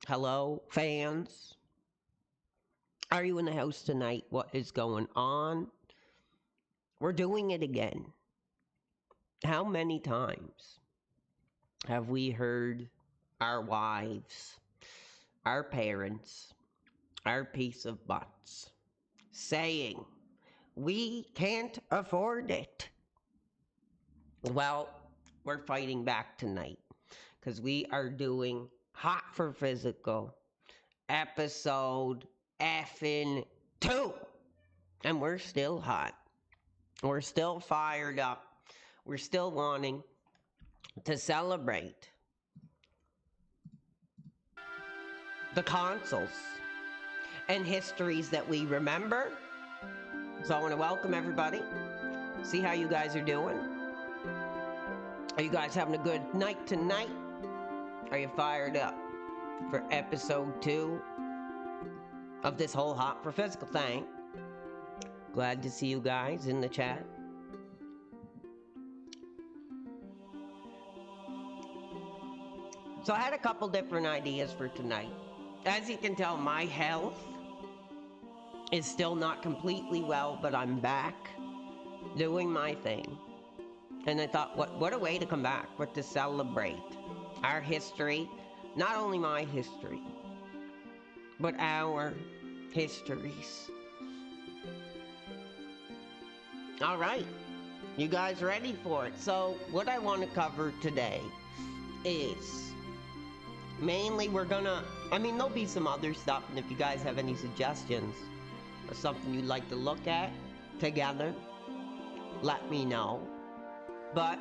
Hello, fans. Are you in the house tonight? What is going on? We're doing it again. How many times have we heard our wives, our parents, our piece of butts saying, we can't afford it? Well, we're fighting back tonight because we are doing Hot for Physical episode effing 2. And we're still hot. We're still fired up. We're still wanting to celebrate the consoles and histories that we remember. So I want to welcome everybody. See how you guys are doing. Are you guys having a good night tonight? Are you fired up for episode 2 of this whole Hot for Physical thing? Glad to see you guys in the chat. So I had a couple different ideas for tonight. As you can tell, my health is still not completely well, but I'm back doing my thing. And I thought, what a way to come back, but to celebrate our history, not only my history, but our histories. All right, you guys ready for it? So what I want to cover today is mainly there'll be some other stuff, and if you guys have any suggestions or something you'd like to look at together, let me know. But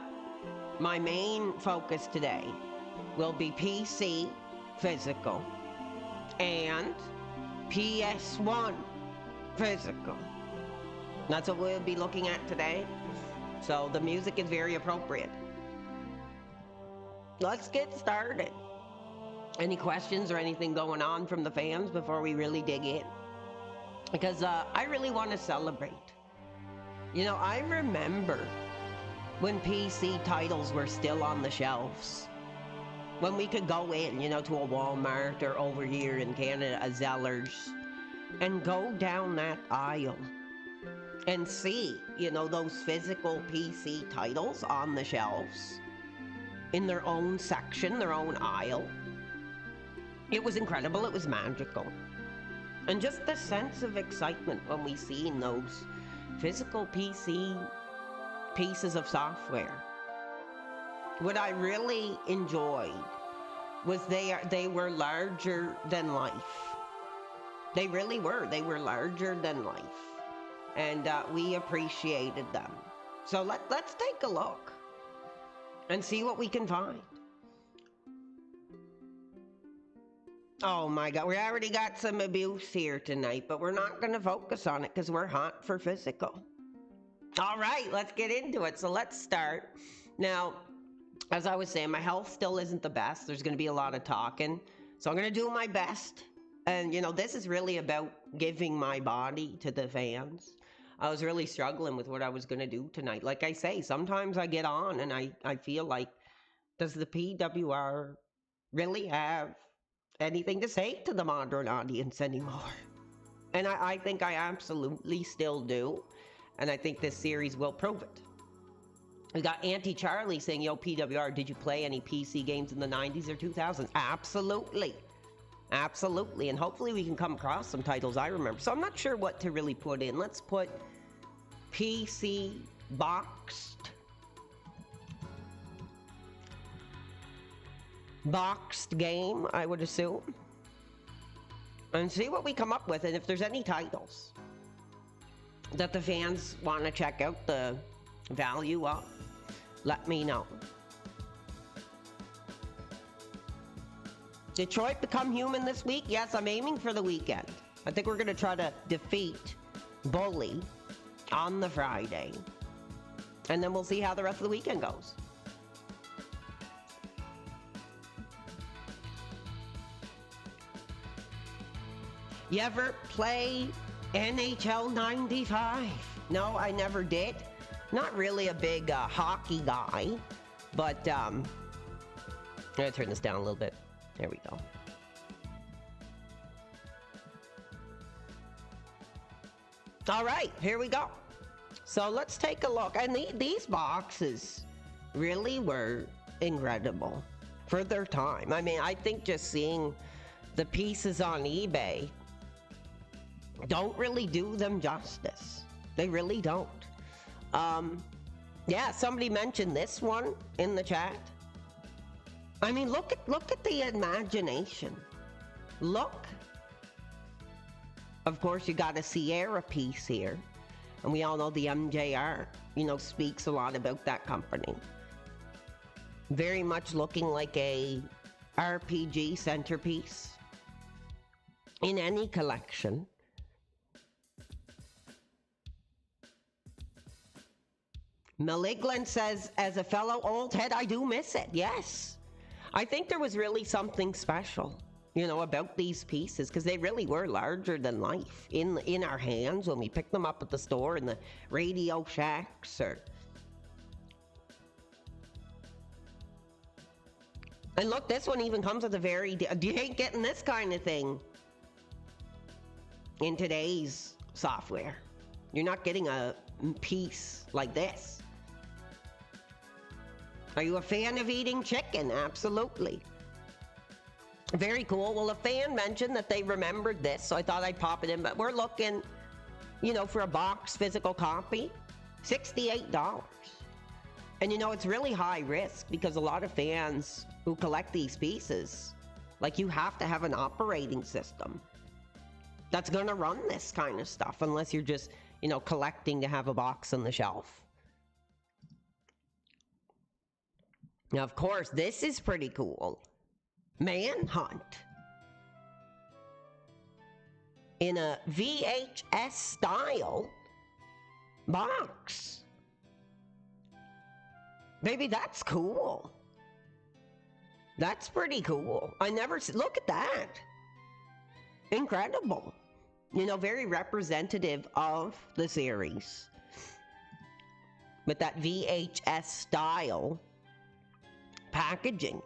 my main focus today will be PC physical and PS1 physical. That's what we'll be looking at today. So the music is very appropriate. Let's get started. Any questions or anything going on from the fans before we really dig in? Because I really want to celebrate. You know, I remember when PC titles were still on the shelves. When we could go in, to a Walmart or over here in Canada, a Zellers, and go down that aisle and see, those physical PC titles on the shelves in their own section, their own aisle. It was incredible. It was magical. And just the sense of excitement when we seen those physical PC pieces of software. What I really enjoyed was they were larger than life. They really were. They were larger than life. And we appreciated them. So let's take a look and see what we can find. Oh my God, we already got some abuse here tonight, but we're not going to focus on it because we're hot for physical. All right, let's get into it. So let's start. Now, as I was saying, my health still isn't the best. There's going to be a lot of talking. So I'm going to do my best. And, this is really about giving my body to the fans. I was really struggling with what I was going to do tonight. Like I say, sometimes I get on and I feel like, does the PWR really have anything to say to the modern audience anymore? And I think I absolutely still do. And I think this series will prove it. We got Auntie Charlie saying, yo, PWR, did you play any PC games in the 90s or 2000s? Absolutely. Absolutely. And hopefully we can come across some titles I remember. So I'm not sure what to really put in. Let's put PC boxed game, I would assume. And see what we come up with. And if there's any titles that the fans want to check out the value of, let me know. Detroit Become Human this week? Yes, I'm aiming for the weekend. I think we're going to try to defeat Bully on the Friday. And then we'll see how the rest of the weekend goes. You ever play NHL 95? No, I never did. Not really a big hockey guy, but I'm gonna turn this down a little bit. There we go. All right, here we go. So let's take a look. And these boxes really were incredible for their time. I mean, I think just seeing the pieces on eBay don't really do them justice. They really don't. Yeah, somebody mentioned this one in the chat. I mean, look at the imagination. Look. Of course, you got a Sierra piece here. And we all know the MJR, you know, speaks a lot about that company. Very much looking like a RPG centerpiece in any collection. Malignant says, as a fellow old head, I do miss it. Yes. I think there was really something special, you know, about these pieces, because they really were larger than life in our hands when we picked them up at the store in the Radio Shacks. And look, this one even comes with a very... You ain't getting this kind of thing in today's software. You're not getting a piece like this. Are you a fan of eating chicken? Absolutely. Very cool. Well, a fan mentioned that they remembered this, so I thought I'd pop it in. But we're looking, you know, for a box physical copy, $68. And, you know, it's really high risk because a lot of fans who collect these pieces, like, you have to have an operating system that's going to run this kind of stuff, unless you're just, you know, collecting to have a box on the shelf. Now, of course, this is pretty cool. Manhunt. In a VHS style box. Baby, that's cool. That's pretty cool. I never... Look at that. Incredible. You know, very representative of the series. With that VHS style packaging.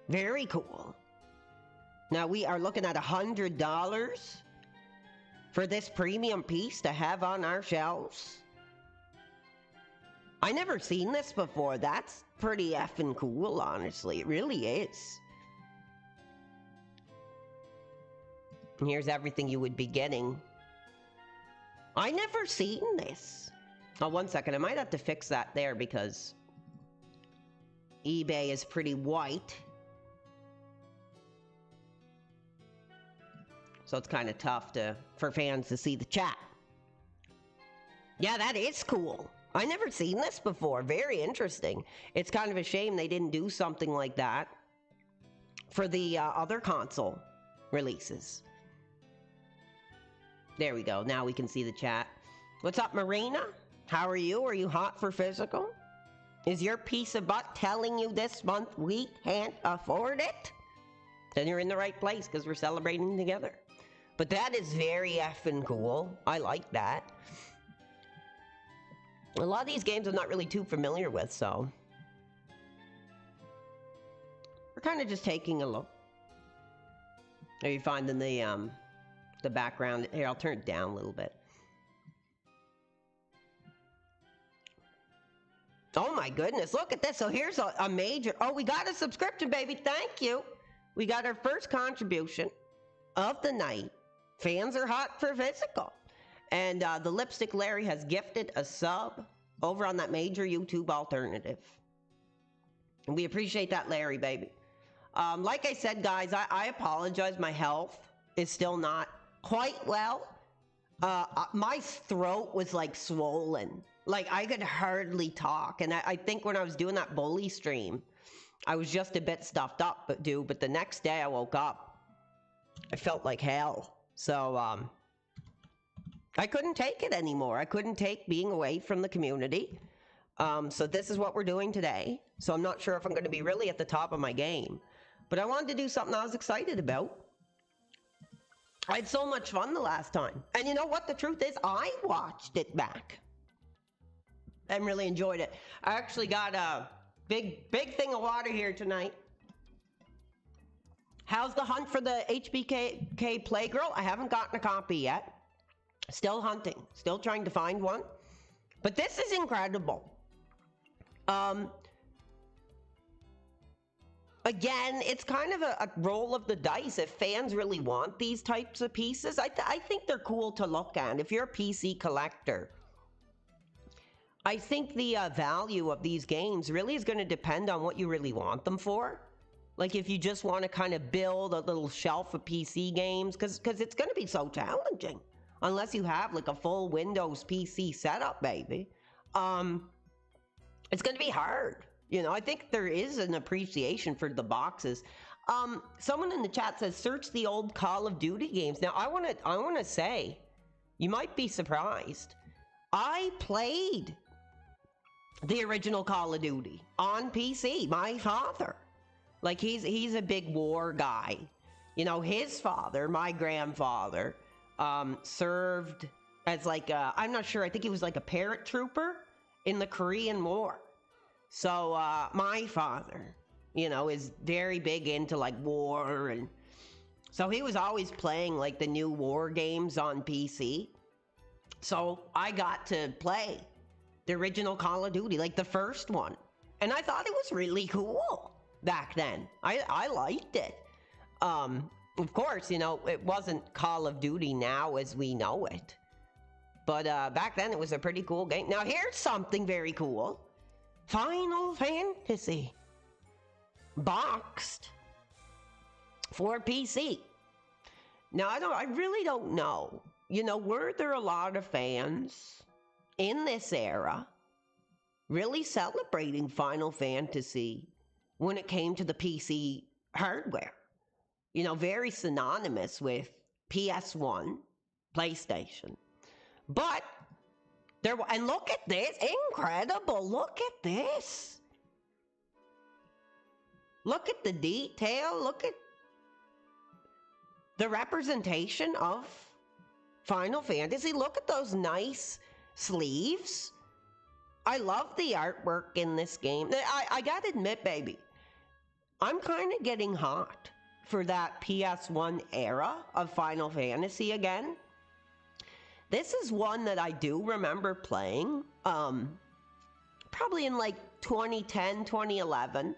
Very cool. Now we are looking at $100 for this premium piece to have on our shelves. I never seen this before. That's pretty effing cool, honestly. It really is. And here's everything you would be getting. I never seen this. Oh, one second. I might have to fix that there because eBay is pretty white. So it's kind of tough for fans to see the chat. Yeah, that is cool. I never seen this before. Very interesting. It's kind of a shame they didn't do something like that for the other console releases. There we go. Now we can see the chat. What's up, Marina? How are you? Are you hot for physical? Is your piece of butt telling you this month we can't afford it? Then you're in the right place because we're celebrating together. But that is very effing cool. I like that. A lot of these games I'm not really too familiar with, so we're kind of just taking a look. Are you finding the background? Here, I'll turn it down a little bit. Oh my goodness, look at this. So here's a major... Oh, we got a subscription, baby. Thank you. We got our first contribution of the night. Fans are hot for physical. And the Lipstick Larry has gifted a sub over on that major YouTube alternative. And we appreciate that, Larry, baby. Like I said, guys, I apologize. My health is still not quite well. My throat was like swollen. Like I could hardly talk. And I think when I was doing that bully stream, I was just a bit stuffed up, but the next day I woke up, I felt like hell. So, I couldn't take it anymore. I couldn't take being away from the community. So this is what we're doing today. So I'm not sure if I'm going to be really at the top of my game. But I wanted to do something I was excited about. I had so much fun the last time. And you know what? The truth is, I watched it back. And really enjoyed it. I actually got a big thing of water here tonight. How's the hunt for the HBK Playgirl? I haven't gotten a copy yet. Still hunting, still trying to find one. But this is incredible. Again, it's kind of a roll of the dice. If fans really want these types of pieces, I think they're cool to look at. If you're a PC collector, I think the value of these games really is going to depend on what you really want them for. Like if you just want to kind of build a little shelf of PC games, because it's going to be so challenging. Unless you have like a full Windows PC setup, baby. It's going to be hard. You know, I think there is an appreciation for the boxes. Someone in the chat says, search the old Call of Duty games. Now, I want to say, you might be surprised. I played the original Call of Duty on PC. My father, like he's a big war guy. You know, his father, my grandfather, served as like I'm not sure. I think he was like a paratrooper in the Korean War. So my father, you know, is very big into like war, and so he was always playing like the new war games on PC. So I got to play the original Call of Duty, like the first one, and I thought it was really cool back then. I liked it. Of course, you know, it wasn't Call of Duty now as we know it, but back then it was a pretty cool game. Now here's something very cool. Final Fantasy boxed for PC. Now I really don't know. You know, were there a lot of fans in this era really celebrating Final Fantasy when it came to the PC hardware? You know, very synonymous with PS1, PlayStation. But there, and look at this, incredible, look at this. Look at the detail, look at the representation of Final Fantasy. Look at those nice sleeves. I love the artwork in this game. I gotta admit, baby, I'm kind of getting hot for that PS1 era of Final Fantasy again. This is one that I do remember playing, probably in like 2010, 2011,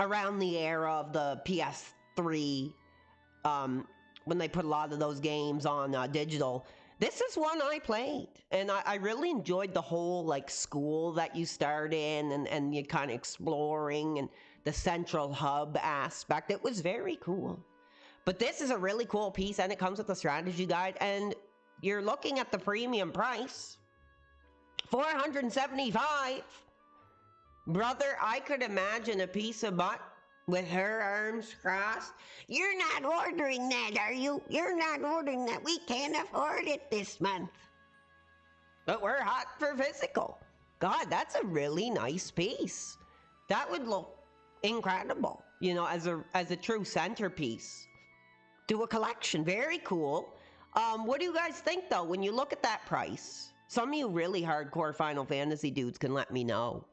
around the era of the PS3, when they put a lot of those games on digital. This is one I played, and I really enjoyed the whole like school that you start in, and you kind of exploring, and the central hub aspect. It was very cool. But this is a really cool piece, and it comes with a strategy guide, and you're looking at the premium price, $475. Brother, I could imagine a piece of butt with her arms crossed. You're not ordering that, are you? You're not ordering that. We can't afford it this month. But we're hot for physical. God, that's a really nice piece. That would look incredible, you know, as a true centerpiece to a collection. Very cool. What do you guys think, though, when you look at that price? Some of you really hardcore Final Fantasy dudes can let me know.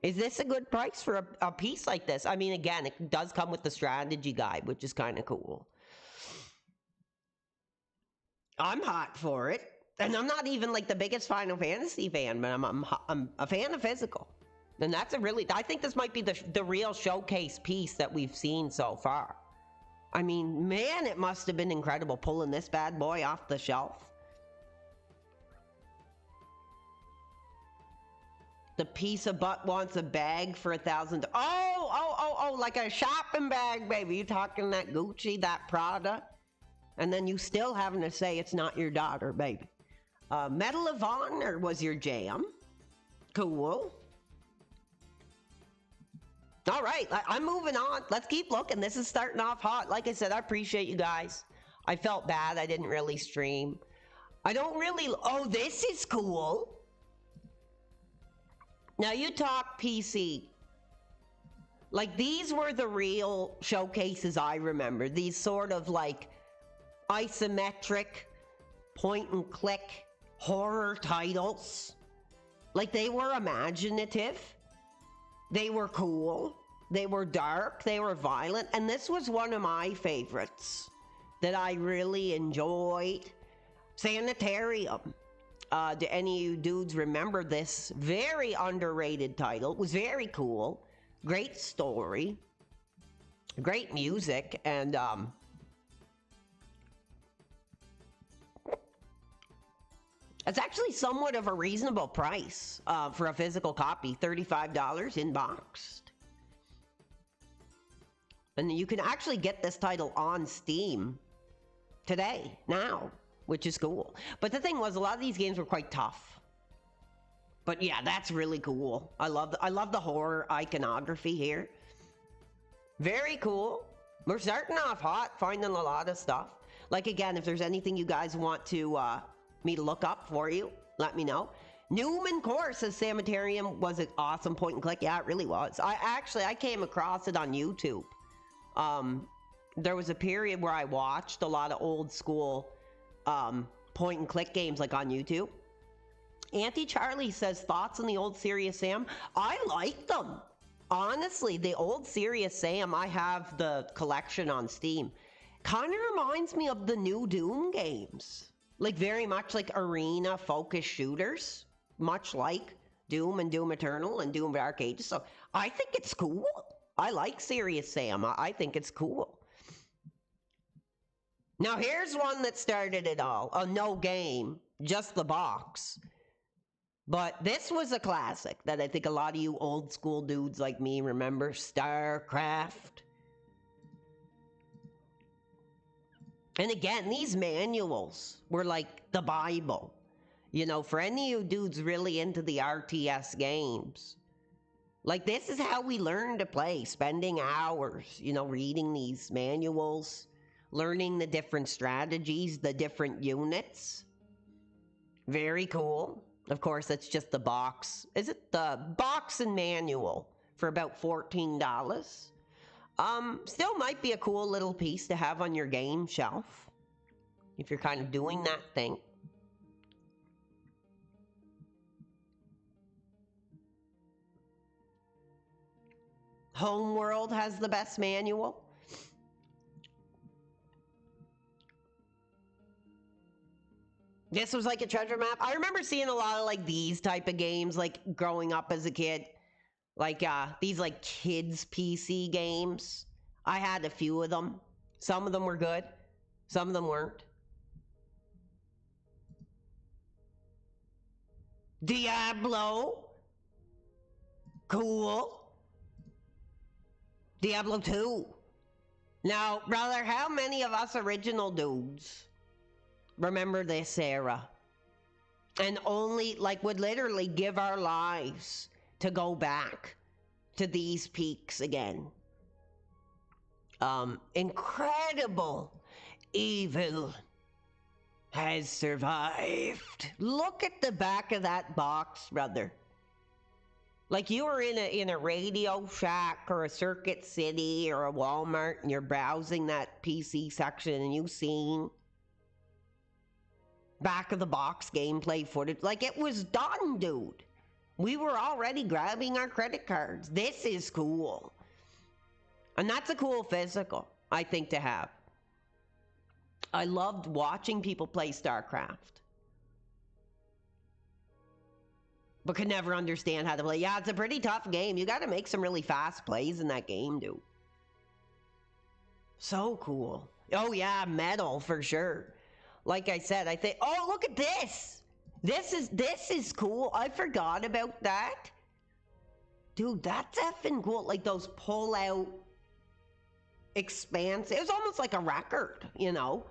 Is this a good price for a piece like this? I mean, again, it does come with the strategy guide, which is kind of cool. I'm hot for it. And I'm not even like the biggest Final Fantasy fan, but I'm a fan of physical. And that's a really, I think this might be the real showcase piece that we've seen so far. I mean, man, it must have been incredible pulling this bad boy off the shelf. The piece of butt wants a bag for $1,000. Oh, like a shopping bag, baby. You talking that Gucci, that Prada? And then you still having to say it's not your daughter, baby. Medal of Honor was your jam. Cool. All right, I'm moving on. Let's keep looking. This is starting off hot. Like I said, I appreciate you guys. I felt bad I didn't really stream. I don't really... Oh, this is cool. Now, you talk PC. Like, these were the real showcases I remember. These sort of, like, isometric, point-and-click horror titles. Like, they were imaginative. They were cool. They were dark. They were violent. And this was one of my favorites that I really enjoyed. Sanitarium. Do any of you dudes remember this very underrated title? It was very cool. Great story. Great music. And it's actually somewhat of a reasonable price for a physical copy. $35 in boxed. And you can actually get this title on Steam today, now, which is cool. But the thing was, a lot of these games were quite tough. But yeah, that's really cool. I love the horror iconography here. Very cool. We're starting off hot, finding a lot of stuff. Like, again, if there's anything you guys want to me to look up for you, let me know. Newman Core says Sanitarium was an awesome point and click. Yeah, it really was. I came across it on YouTube. There was a period where I watched a lot of old school point and click games like on YouTube. Auntie Charlie says thoughts on the old Serious Sam. I like them. Honestly, the old Serious Sam, I have the collection on Steam. Kind of reminds me of the new Doom games. Like very much like arena focused shooters. Much like Doom and Doom Eternal and Doom Dark Ages. So I think it's cool. I like Serious Sam. I think it's cool. Now here's one that started it all. A no game, just the box. But this was a classic that I think a lot of you old school dudes like me remember. StarCraft. And again, these manuals were like the Bible. You know, for any of you dudes really into the RTS games. Like, this is how we learn to play, spending hours, you know, reading these manuals, learning the different strategies, the different units. Very cool. Of course, it's just the box. Is it the box and manual for about $14? Still might be a cool little piece to have on your game shelf if you're kind of doing that thing. Homeworld has the best manual. This was like a treasure map. I remember seeing a lot of like these type of games like growing up as a kid. Like these like kids PC games. I had a few of them. Some of them were good. Some of them weren't. Diablo. Cool. Diablo 2. Now, brother, how many of us original dudes remember this era? And only, like, would literally give our lives to go back to these peaks again. Incredible evil has survived. Look at the back of that box, brother. Like you were in a Radio Shack or a Circuit City or a Walmart and you're browsing that PC section and you've seen back of the box gameplay footage. Like it was done, dude. We were already grabbing our credit cards. This is cool. And that's a cool physical, I think, to have. I loved watching people play StarCraft. But could never understand how to play. Yeah, it's a pretty tough game. You got to make some really fast plays in that game, dude. So cool. Oh yeah, metal for sure. Like I said, I think. Oh, look at this. This is cool. I forgot about that, dude. That's effing cool. Like those pull-out expanse. It was almost like a record, you know.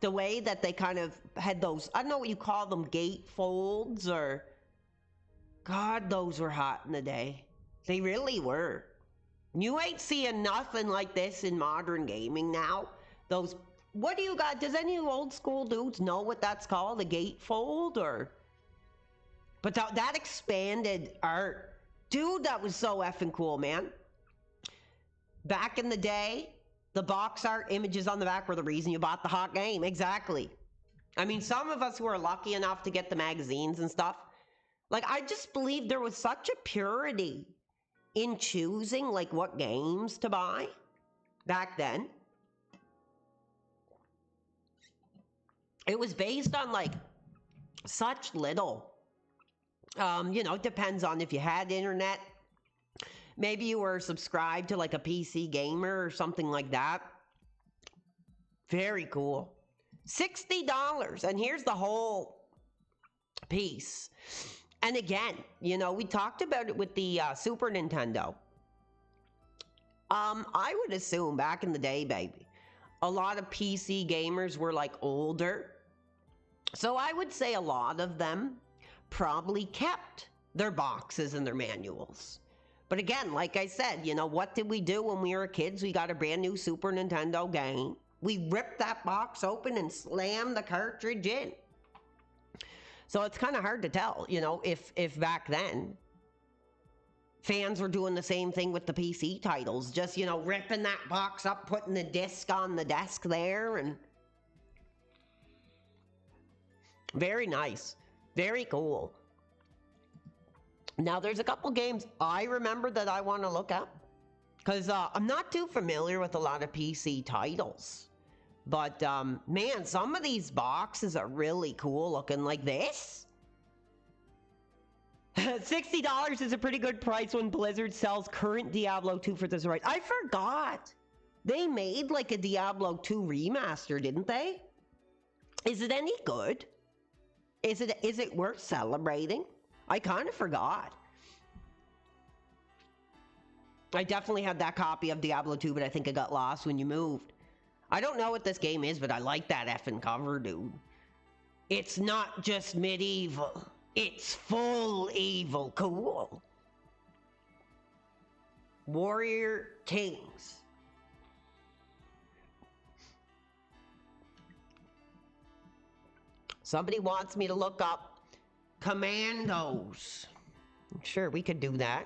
The way that they kind of had those. I don't know what you call them, gate folds or. God, those were hot in the day. They really were. You ain't seeing nothing like this in modern gaming now. Those, what do you got? Does any old school dudes know what that's called? A gatefold or? But that expanded art. Dude, that was so effing cool, man. Back in the day, the box art images on the back were the reason you bought the hot game. Exactly. I mean, some of us who are lucky enough to get the magazines and stuff, like, I just believe there was such a purity in choosing, like, what games to buy back then. It was based on like such little. You know, it depends on if you had internet. Maybe you were subscribed to like a PC gamer or something like that. Very cool. $60. And here's the whole piece. And again, you know, we talked about it with the Super Nintendo. I would assume back in the day, baby, a lot of PC gamers were like older. So I would say a lot of them probably kept their boxes and their manuals. But again, like I said, you know, what did we do when we were kids? We got a brand new Super Nintendo game. We ripped that box open and slammed the cartridge in. So it's kind of hard to tell, you know, if back then fans were doing the same thing with the PC titles, just, you know, ripping that box up, putting the disc on the desk there, and very nice, very cool. Now there's a couple games I remember that I want to look at, because I'm not too familiar with a lot of PC titles. But, man, some of these boxes are really cool looking, like this. $60 is a pretty good price when Blizzard sells current Diablo 2 for this right. I forgot. They made like a Diablo 2 remaster, didn't they? Is it any good? Is it worth celebrating? I kind of forgot. I definitely had that copy of Diablo 2, but I think it got lost when you moved. I don't know what this game is, but I like that effing cover, dude. It's not just medieval. It's full evil. Cool. Warrior Kings. Somebody wants me to look up Commandos. Sure, we could do that.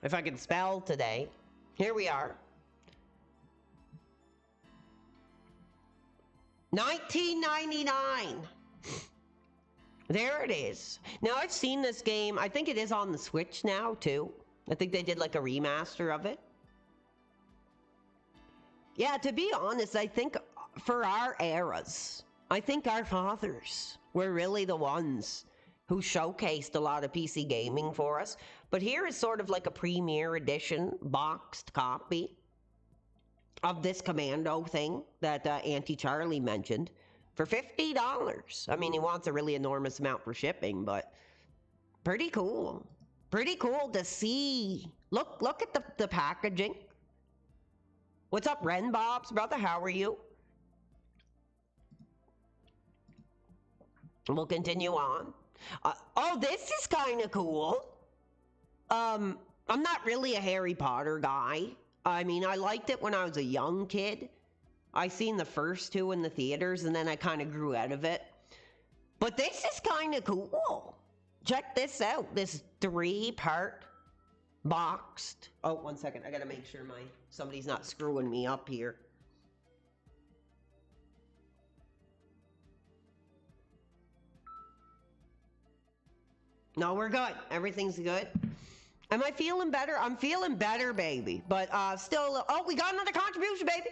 If I can spell today. Here we are. 1999. There it is. Now I've seen this game. I think it is on the Switch now too. I think they did like a remaster of it. Yeah, to be honest, I think for our eras, I think our fathers were really the ones who showcased a lot of PC gaming for us. But here is sort of like a premiere edition boxed copy of this Commando thing that Auntie Charlie mentioned for $50. I mean, he wants a really enormous amount for shipping, but pretty cool. Pretty cool to see. Look at the packaging. What's up, Ren Bob's brother? How are you? We'll continue on. Oh, this is kind of cool. I'm not really a Harry Potter guy. I mean, I liked it when I was a young kid. I seen the first two in the theaters, and then I kind of grew out of it. But this is kind of cool. Check this out. This 3-part boxed. Oh, 1 second. I gotta make sure somebody's not screwing me up here. No, we're good. Everything's good. Am I feeling better? I'm feeling better, baby. But still, oh, we got another contribution, baby.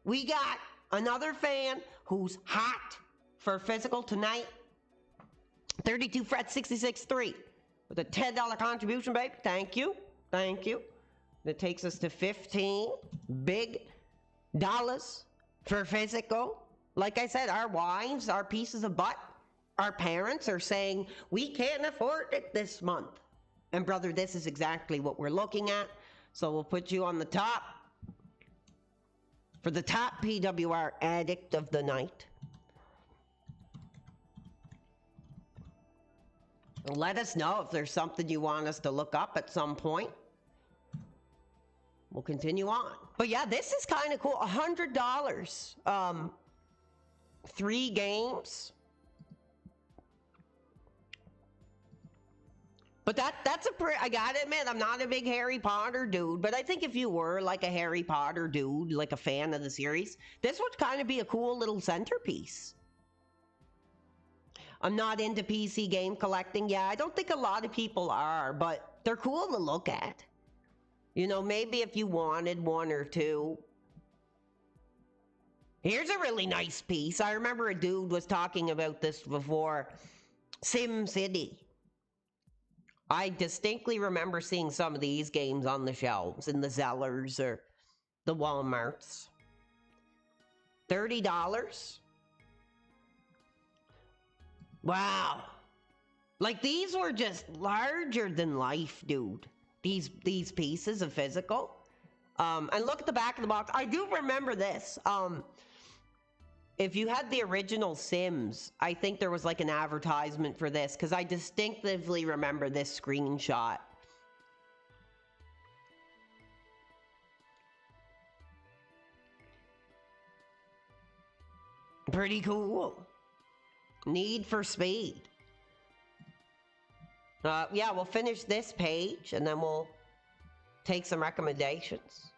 We got another fan who's hot for physical tonight. 32 Fret 66.3 with a $10 contribution, baby. Thank you. Thank you. That takes us to 15 big dollars for physical. Like I said, our wives, our pieces of butt, our parents are saying, we can't afford it this month. And brother, this is exactly what we're looking at. So we'll put you on the top for the top PWR addict of the night. Let us know if there's something you want us to look up at some point. We'll continue on. But yeah, this is kind of cool. $100. 3 games. But that's I gotta admit, I'm not a big Harry Potter dude, but I think if you were like a Harry Potter dude, like a fan of the series, this would kind of be a cool little centerpiece. I'm not into PC game collecting. Yeah, I don't think a lot of people are, but they're cool to look at. You know, maybe if you wanted one or two. Here's a really nice piece. I remember a dude was talking about this before. Sim City. I distinctly remember seeing some of these games on the shelves in the Zellers or the Walmarts. $30? Wow. Like, these were just larger than life, dude. These pieces of physical. And look at the back of the box. I do remember this. If you had the original Sims, I think there was like an advertisement for this, because I distinctively remember this screenshot. Pretty cool. Need for Speed. Yeah, we'll finish this page and then we'll take some recommendations.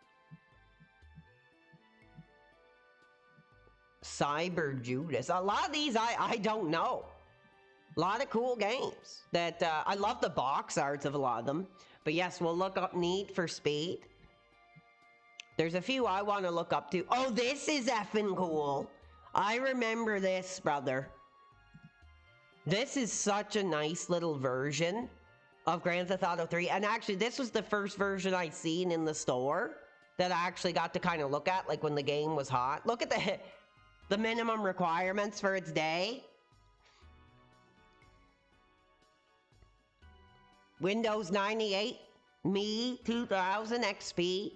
Cyber Judas. A lot of these I don't know. A lot of cool games that I love the box arts of a lot of them. But yes, we'll look up Need for Speed. There's a few I want to look up to. Oh, this is effing cool. I remember this, brother. This is such a nice little version of Grand Theft Auto 3. And actually, this was the first version I seen in the store that I actually got to kind of look at, like when the game was hot. Look at the minimum requirements for its day. Windows 98, Me 2000 XP,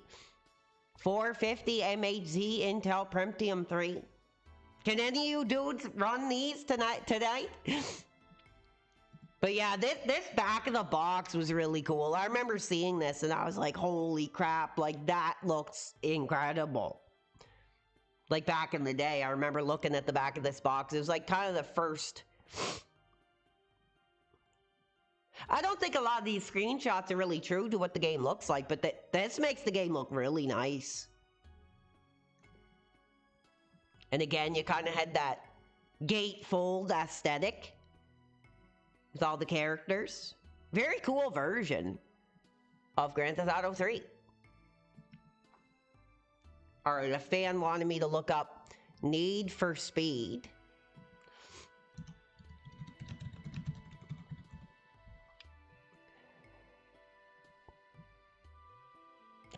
450 MHz Intel Pentium 3. Can any of you dudes run these tonight? But yeah, this back of the box was really cool. I remember seeing this and I was like, holy crap, like that looks incredible. Like back in the day, I remember looking at the back of this box. It was like kind of the first. I don't think a lot of these screenshots are really true to what the game looks like, but this makes the game look really nice. And again, you kind of had that gatefold aesthetic with all the characters. Very cool version of Grand Theft Auto 3. All right, a fan wanted me to look up Need for Speed.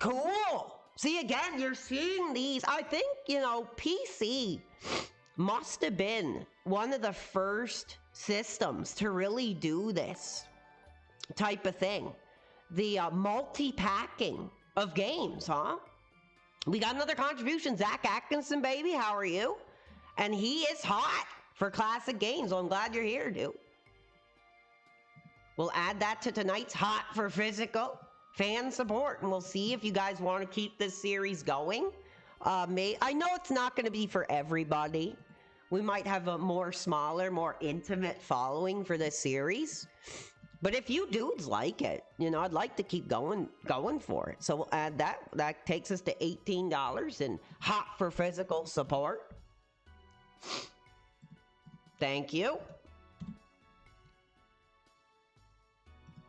Cool. See, again, you're seeing these. I think, you know, PC must have been one of the first systems to really do this type of thing. The multi-packing of games, huh? We got another contribution. Zach Atkinson, baby. How are you? And he is hot for classic games. Well, I'm glad you're here, dude. We'll add that to tonight's Hot for Physical fan support, and we'll see if you guys want to keep this series going. I know it's not going to be for everybody. We might have a more smaller, more intimate following for this series. But if you dudes like it, you know, I'd like to keep going for it. So we'll add that. That takes us to $18 in Hot for Physical support. Thank you.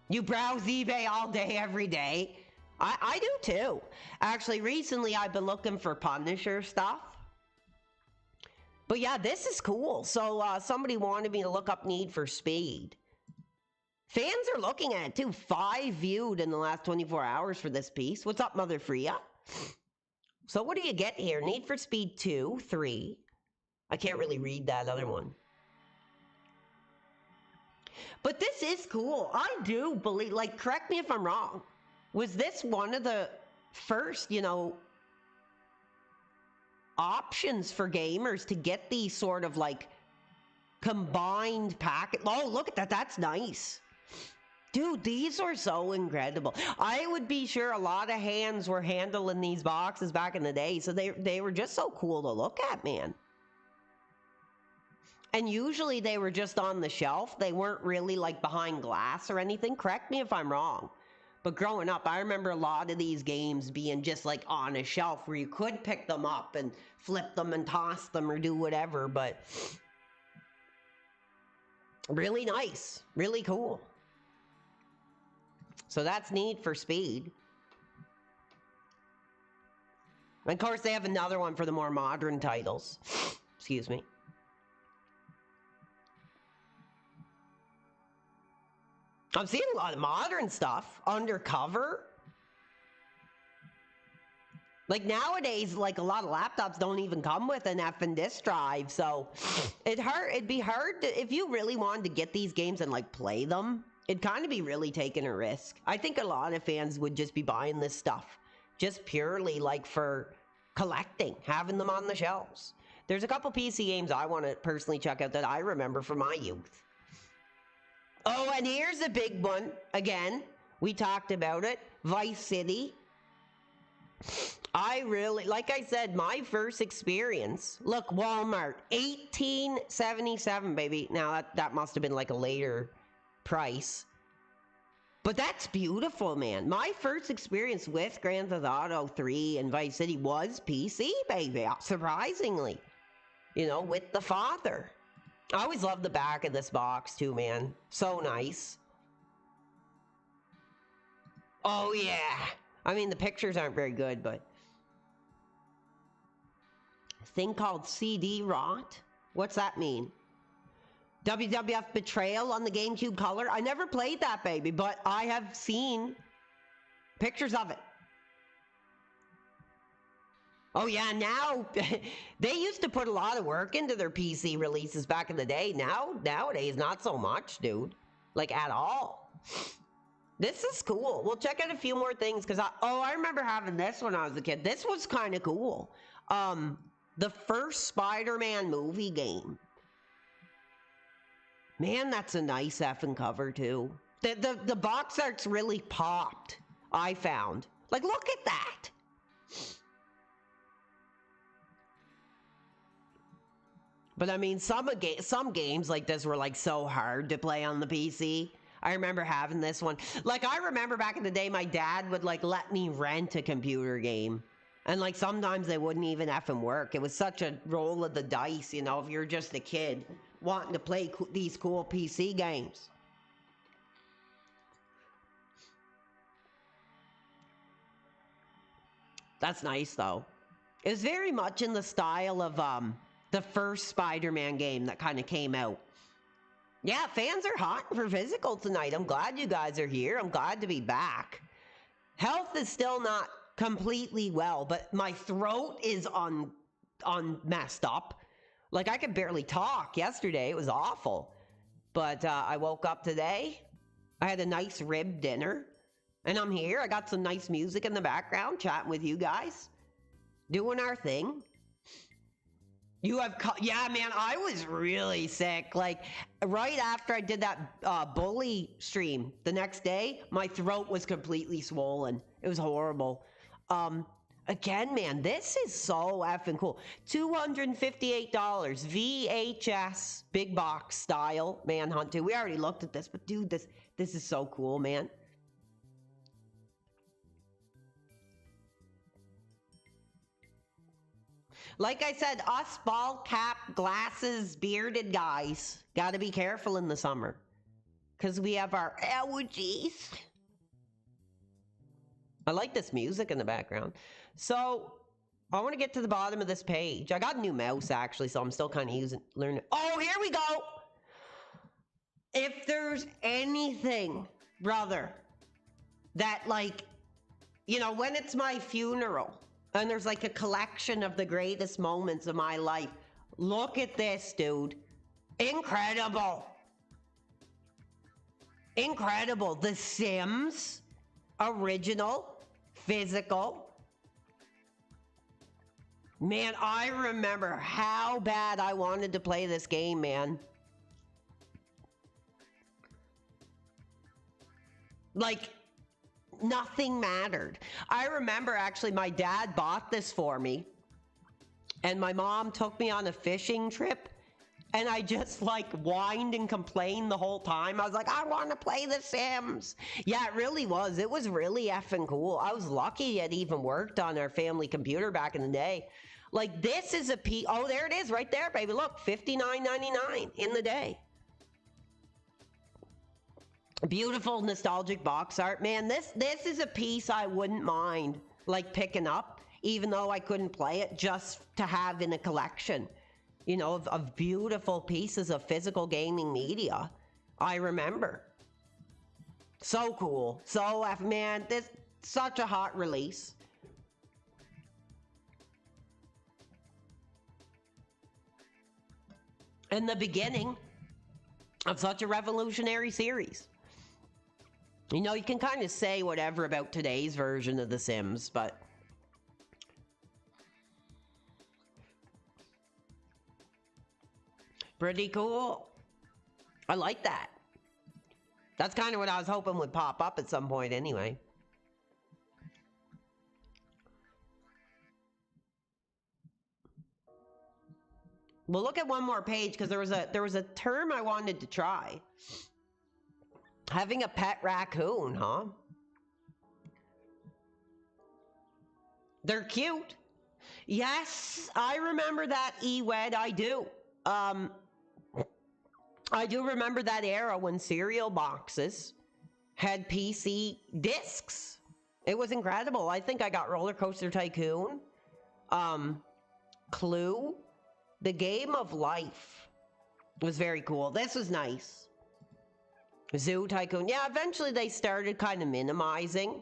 You browse eBay all day, every day. I do too. Actually, recently I've been looking for Punisher stuff. But yeah, this is cool. So somebody wanted me to look up Need for Speed. Fans are looking at it too. 5 viewed in the last 24 hours for this piece. What's up, Mother Freya? So what do you get here? Need for Speed 2, 3. I can't really read that other one. But this is cool. I do believe, like, correct me if I'm wrong. Was this one of the first, you know, options for gamers to get these sort of like combined packet? Oh, look at that. That's nice. Dude, these are so incredible. I would be sure a lot of hands were handling these boxes back in the day. So they were just so cool to look at, man. And usually they were just on the shelf. They weren't really like behind glass or anything. Correct me if I'm wrong. But growing up, I remember a lot of these games being just like on a shelf where you could pick them up and flip them and toss them or do whatever. But Really nice. Really cool. So that's Need for Speed. And of course, they have another one for the more modern titles. Excuse me. I'm seeing a lot of modern stuff. Undercover. Like nowadays, like a lot of laptops don't even come with an F and disk drive, so it'd be hard to, if you really wanted to get these games and like play them, it'd kind of be really taking a risk. I think a lot of fans would just be buying this stuff just purely like for collecting, having them on the shelves. There's a couple PC games I want to personally check out that I remember from my youth. Oh, and here's a big one. Again, we talked about it. Vice City. I really, like I said, my first experience. Look, Walmart, 1877, baby. Now, that must have been like a later price. But that's beautiful, man. My first experience with Grand Theft Auto 3 and Vice City was PC, baby. Surprisingly. You know, with the father. I always loved the back of this box, too, man. So nice. Oh, yeah. I mean, the pictures aren't very good, but... a thing called CD rot? What's that mean? WWF Betrayal on the GameCube Color? I never played that, baby, but I have seen pictures of it. Oh, yeah, now... they used to put a lot of work into their PC releases back in the day. Nowadays, not so much, dude. Like, at all. This is cool. We'll check out a few more things because I remember having this when I was a kid. This was kind of cool. The first Spider-Man movie game. Man, that's a nice effing cover too. The box art's really popped, I found. Like, look at that. But I mean, some games like this were like so hard to play on the PC. I remember having this one. Like, I remember back in the day, my dad would, like, let me rent a computer game. And, like, sometimes they wouldn't even effing work. It was such a roll of the dice, you know, if you're just a kid wanting to play these cool PC games. That's nice, though. It was very much in the style of the first Spider-Man game that kind of came out. Yeah, fans are hot for physical tonight. I'm glad you guys are here. I'm glad to be back. Health is still not completely well, but my throat is on messed up. Like, I could barely talk yesterday. It was awful. But I woke up today. I had a nice rib dinner. And I'm here. I got some nice music in the background, chatting with you guys. Doing our thing. Yeah, man, I was really sick. Like, right after I did that bully stream, the next day, my throat was completely swollen. It was horrible. Again, man, this is so effing cool. $258, VHS, big box style, Manhunt 2. We already looked at this, but dude, this is so cool, man. Like I said, us ball cap, glasses, bearded guys, gotta be careful in the summer. Because we have our allergies. I like this music in the background. So, I want to get to the bottom of this page. I got a new mouse, actually, so I'm still kind of learning. Oh, here we go! If there's anything, brother, that, like, you know, when it's my funeral, and there's like a collection of the greatest moments of my life. Look at this, dude. Incredible. Incredible. The Sims. Original. Physical. Man, I remember how bad I wanted to play this game, man. Like... nothing mattered. I remember actually my dad bought this for me and my mom took me on a fishing trip and I just like whined and complained the whole time. I was like, I want to play The Sims. Yeah, it really was. It was really effing cool. I was lucky it even worked on our family computer back in the day. Like, this is oh, there it is right there, baby. Look, $59.99 in the day. Beautiful nostalgic box art. Man, this is a piece I wouldn't mind like picking up, even though I couldn't play it, just to have in a collection, you know, of beautiful pieces of physical gaming media. I remember. So cool. So, man, this such a hot release. And the beginning of such a revolutionary series. You know, you can kind of say whatever about today's version of The Sims, but pretty cool. I like that. That's kind of what I was hoping would pop up at some point anyway. We'll look at one more page because there was a term I wanted to try. Having a pet raccoon, huh? They're cute. Yes, I remember that, Ewed, I do. I do remember that era when cereal boxes had PC discs. It was incredible. I think I got Roller Coaster Tycoon, Clue, The Game of Life was very cool. This was nice. Zoo Tycoon. Yeah, eventually they started kind of minimizing.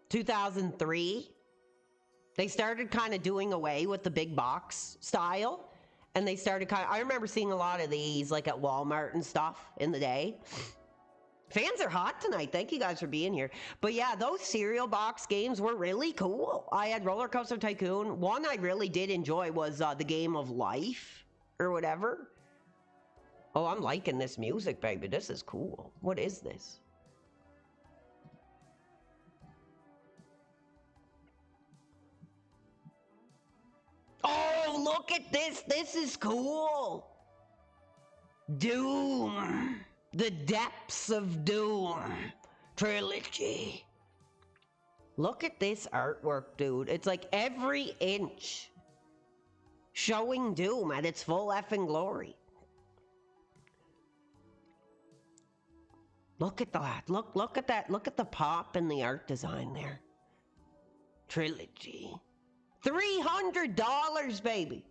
(2003) they started kind of doing away with the big box style, and they started kind of, I remember seeing a lot of these like at Walmart and stuff in the day. Fans are hot tonight. Thank you guys for being here. But yeah, those cereal box games were really cool. I had Roller Coaster Tycoon. One I really did enjoy was The Game of Life or whatever. Oh, I'm liking this music, baby. This is cool. What is this? Oh, look at this. This is cool. Doom. The Depths of Doom trilogy. Look at this artwork, dude. It's like every inch showing Doom at its full effing glory. Look at that. Look at that. Look at the pop and the art design there. Trilogy. $300, baby.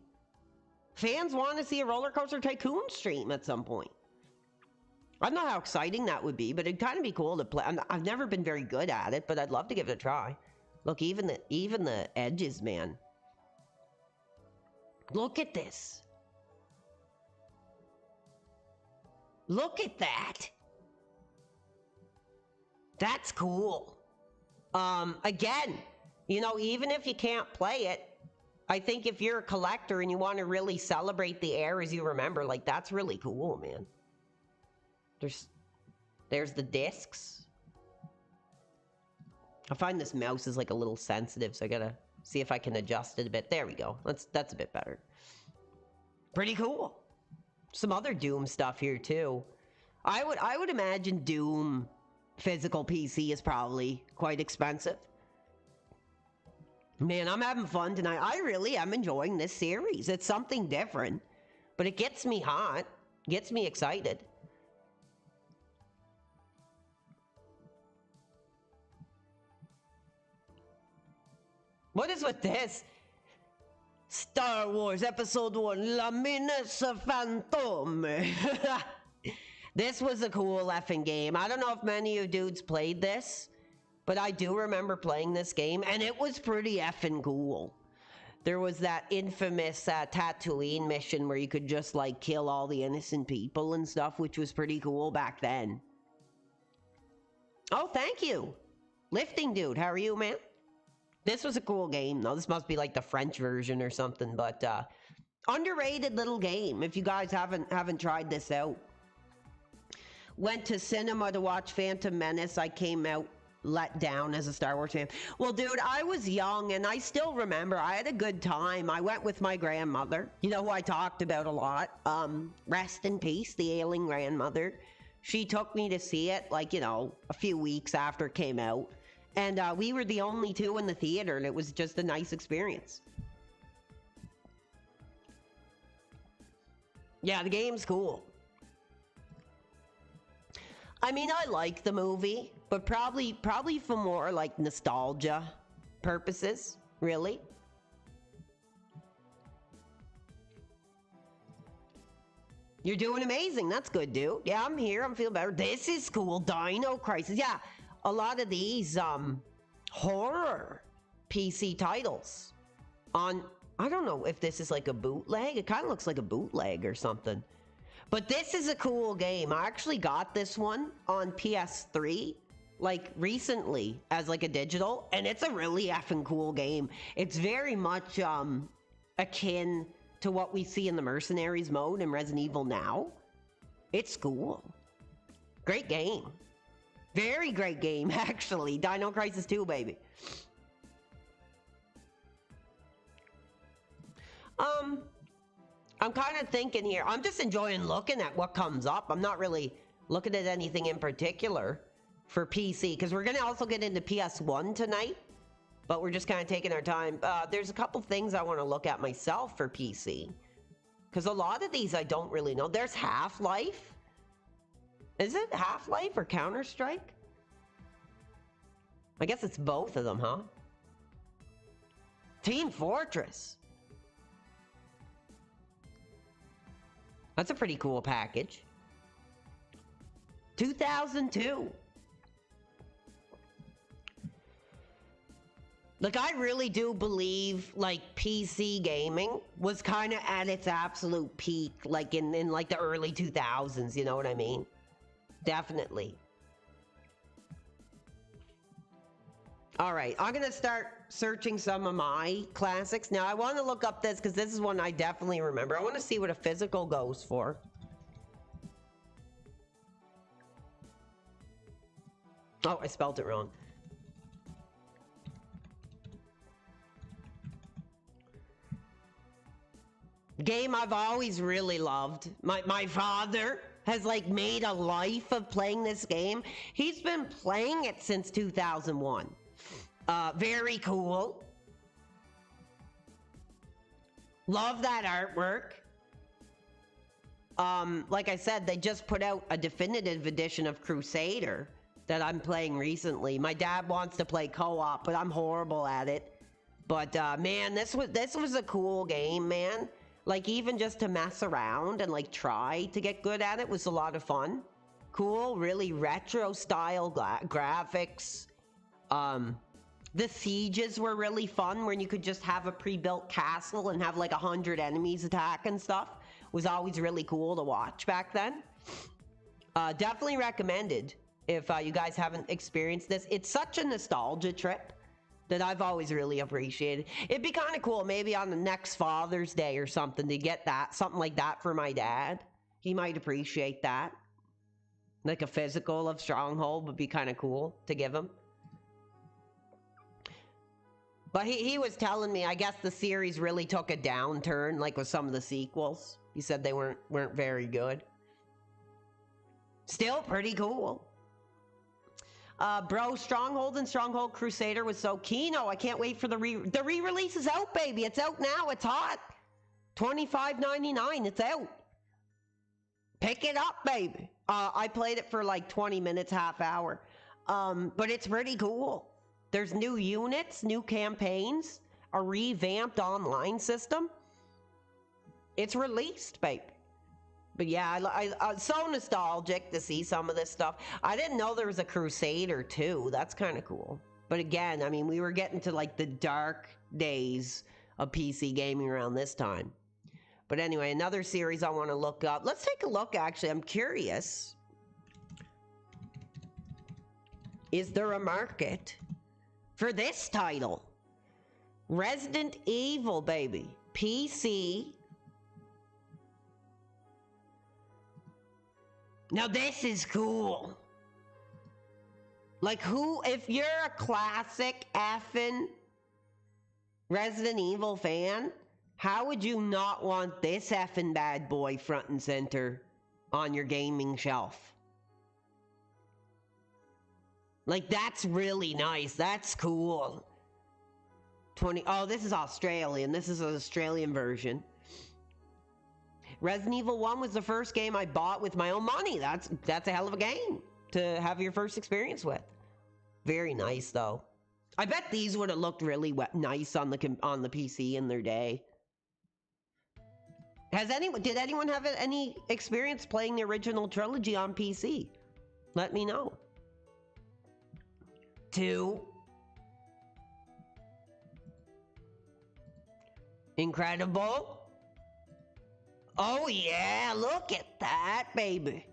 Fans want to see a Roller Coaster Tycoon stream at some point. I don't know how exciting that would be, but it'd kind of be cool to play. I've never been very good at it, but I'd love to give it a try. Look, even the edges, man. Look at this. Look at that. That's cool. Again, you know, even if you can't play it, I think if you're a collector and you want to really celebrate the eras you remember, like, that's really cool, man. There's the discs. I find this mouse is like a little sensitive, so I gotta see if I can adjust it a bit. There we go. That's a bit better. Pretty cool. Some other Doom stuff here too. I would imagine Doom physical PC is probably quite expensive. Man, I'm having fun tonight. I really am enjoying this series. It's something different, but it gets me hot, gets me excited. What is with this? Star Wars Episode 1, La Menace Fantôme. This was a cool effing game. I don't know if many of you dudes played this, but I do remember playing this game, and it was pretty effing cool. There was that infamous Tatooine mission where you could just, like, kill all the innocent people and stuff, which was pretty cool back then. Oh, thank you. Lifting Dude, how are you, man? This was a cool game, though. This must be like the French version or something, but underrated little game if you guys haven't tried this out. Went to cinema to watch Phantom Menace. I came out let down as a Star Wars fan. Well, dude, I was young and I still remember I had a good time. I went with my grandmother, you know, who I talked about a lot. Rest in peace, the ailing grandmother. She took me to see it, like, you know, a few weeks after it came out. And we were the only two in the theater, and it was just a nice experience. Yeah, the game's cool. I mean, I like the movie, but probably for more like nostalgia purposes, really. You're doing amazing. That's good, dude. Yeah, I'm here. I'm feeling better. This is cool. Dino Crisis. Yeah, a lot of these horror PC titles on, I don't know if this is like a bootleg. It kind of looks like a bootleg or something. But this is a cool game. I actually got this one on PS3 like recently as like a digital, and it's a really effing cool game. It's very much akin to what we see in the Mercenaries mode in Resident Evil now. It's cool. Great game. Very great game, actually. Dino Crisis 2, baby. I'm kind of thinking here. I'm just enjoying looking at what comes up. I'm not really looking at anything in particular for PC, because we're going to also get into PS1 tonight, but we're just kind of taking our time. There's a couple things I want to look at myself for PC, because a lot of these I don't really know. There's Half-Life. Is it Half-Life or Counter-Strike? I guess it's both of them, huh? Team Fortress. That's a pretty cool package. 2002. Like, I really do believe, like, PC gaming was kind of at its absolute peak, like, in like, the early 2000s, you know what I mean? Definitely. All right, I'm going to start searching some of my classics. Now, I want to look up this because this is one I definitely remember. I want to see what a physical goes for. Oh, I spelled it wrong. Game I've always really loved. My father has like made a life of playing this game. He's been playing it since 2001. Very cool. Love that artwork. Like I said, they just put out a definitive edition of Crusader that I'm playing recently. My dad wants to play co-op, but I'm horrible at it. But man, this was a cool game, man. Like, even just to mess around and like try to get good at it was a lot of fun. Cool, really retro style graphics. The sieges were really fun, when you could just have a pre-built castle and have like 100 enemies attack and stuff. Was always really cool to watch back then. Definitely recommended if you guys haven't experienced this. It's such a nostalgia trip that I've always really appreciated. It'd be kind of cool maybe on the next Father's Day or something to get that, something like that for my dad. He might appreciate that. Like a physical of Stronghold would be kind of cool to give him. But he was telling me, I guess the series really took a downturn, like with some of the sequels. He said they weren't very good. Still pretty cool. Bro, Stronghold and Stronghold Crusader was so keen. I can't wait for the re-release is out, baby. It's out now. It's hot. $25.99. It's out. Pick it up, baby. I played it for like 20 minutes, half hour. But it's pretty cool. There's new units, new campaigns, a revamped online system. It's released, baby. But yeah, I'm so nostalgic to see some of this stuff. I didn't know there was a Crusader too. That's kind of cool. But again, I mean, we were getting to like the dark days of PC gaming around this time. But anyway, another series I want to look up. Let's take a look, actually. I'm curious. Is there a market for this title? Resident Evil, baby. PC. Now this is cool. Like, who, if you're a classic effing Resident Evil fan, how would you not want this effing bad boy front and center on your gaming shelf? Like, that's really nice. That's cool. Oh, this is Australian. This is an Australian version. Resident Evil 1 was the first game I bought with my own money. That's a hell of a game to have your first experience with. Very nice, though. I bet these would have looked really nice on the PC in their day. Did anyone have any experience playing the original trilogy on PC? Let me know. 2. Incredible. Oh yeah, look at that, baby.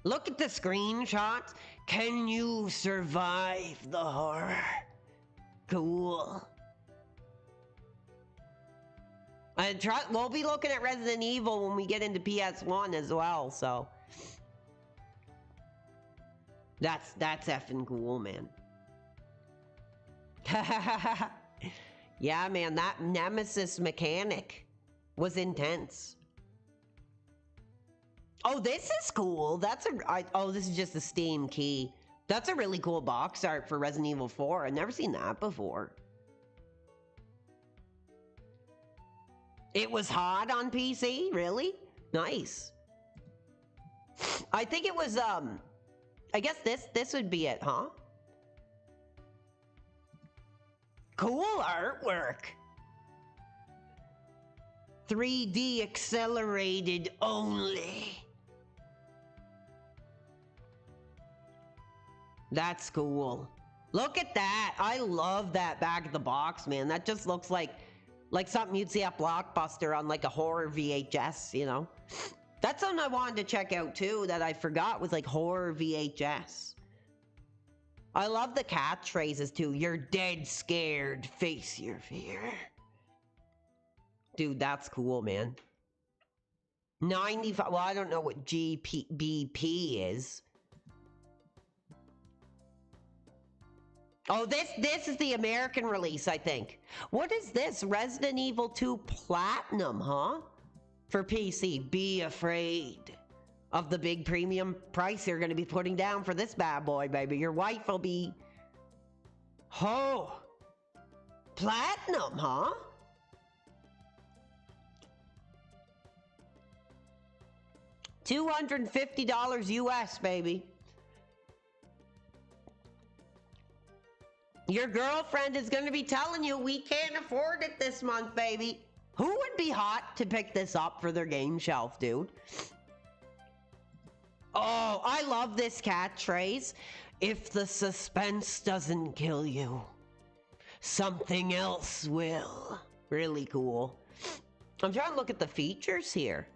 Look at the screenshots. Can you survive the horror? Cool. We'll be looking at Resident Evil when we get into PS1 as well, so. That's effing cool, man. Yeah, man, that Nemesis mechanic was intense. Oh, this is cool. This is just a Steam key. That's a really cool box art for Resident Evil 4. I've never seen that before. It was hot on PC? Really? Nice. I think it was, I guess this would be it, huh? Cool artwork. 3D accelerated only. That's cool. Look at that. I love that back of the box, man. That just looks like something you'd see at Blockbuster on like a horror VHS, you know? That's something I wanted to check out too that I forgot was like horror VHS. I love the catchphrases too. You're dead scared. Face your fear. Dude, that's cool, man. 95. Well, I don't know what BP is. Oh, this is the American release, I think. What is this? Resident Evil 2 Platinum, huh? For PC. Be afraid of the big premium price you're going to be putting down for this bad boy, baby. Your wife will be... Oh. Platinum, huh? $250 US, baby. Your girlfriend is going to be telling you we can't afford it this month, baby. Who would be hot to pick this up for their game shelf, dude? Oh, I love this catchphrase. If the suspense doesn't kill you, something else will. Really cool. I'm trying to look at the features here.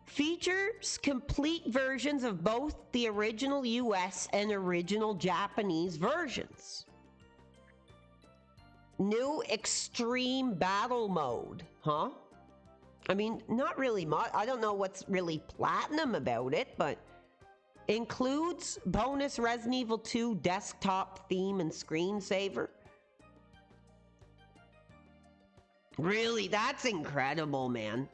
Features complete versions of both the original US and original Japanese versions. New extreme battle mode, huh? I mean, not really much. I don't know what's really platinum about it, but includes bonus Resident Evil 2 desktop theme and screensaver. Really, that's incredible, man.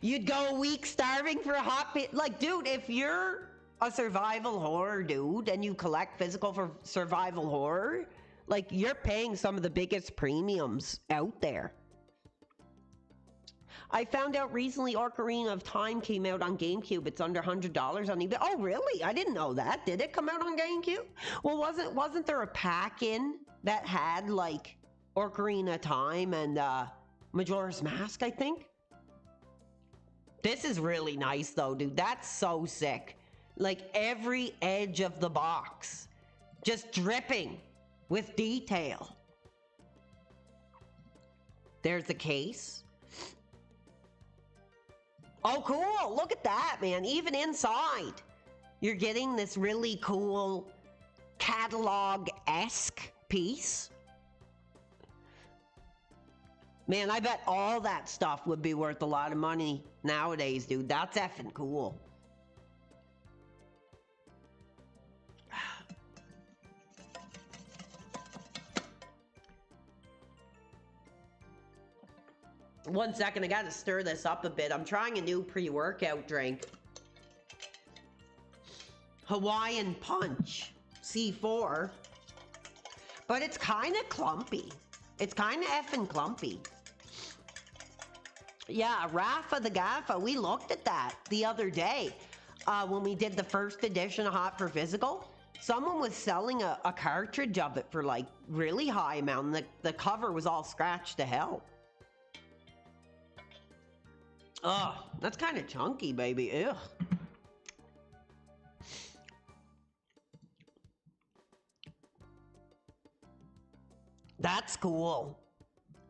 You'd go a week starving for a hot pit. Like, dude, if you're a survival horror dude and you collect physical for survival horror, like, you're paying some of the biggest premiums out there. I found out recently Ocarina of Time came out on GameCube. It's under $100 on eBay. Oh, really? I didn't know that. Did it come out on GameCube? Well, wasn't there a pack-in that had, like, Ocarina of Time and Majora's Mask, I think? This is really nice, though, dude. That's so sick. Like, every edge of the box just dripping with detail. There's the case. Oh, cool. Look at that, man. Even inside, you're getting this really cool catalog-esque piece. Man, I bet all that stuff would be worth a lot of money nowadays, dude. That's effing cool. One second, I gotta stir this up a bit. I'm trying a new pre-workout drink. Hawaiian Punch C4. But it's kind of clumpy. It's kind of effing clumpy. Yeah, Rafa the Gaffa, we looked at that the other day when we did the first edition of Hot for Physical. Someone was selling a cartridge of it for like really high amount, and the cover was all scratched to hell. Ugh, that's kind of chunky, baby. Ugh. That's cool.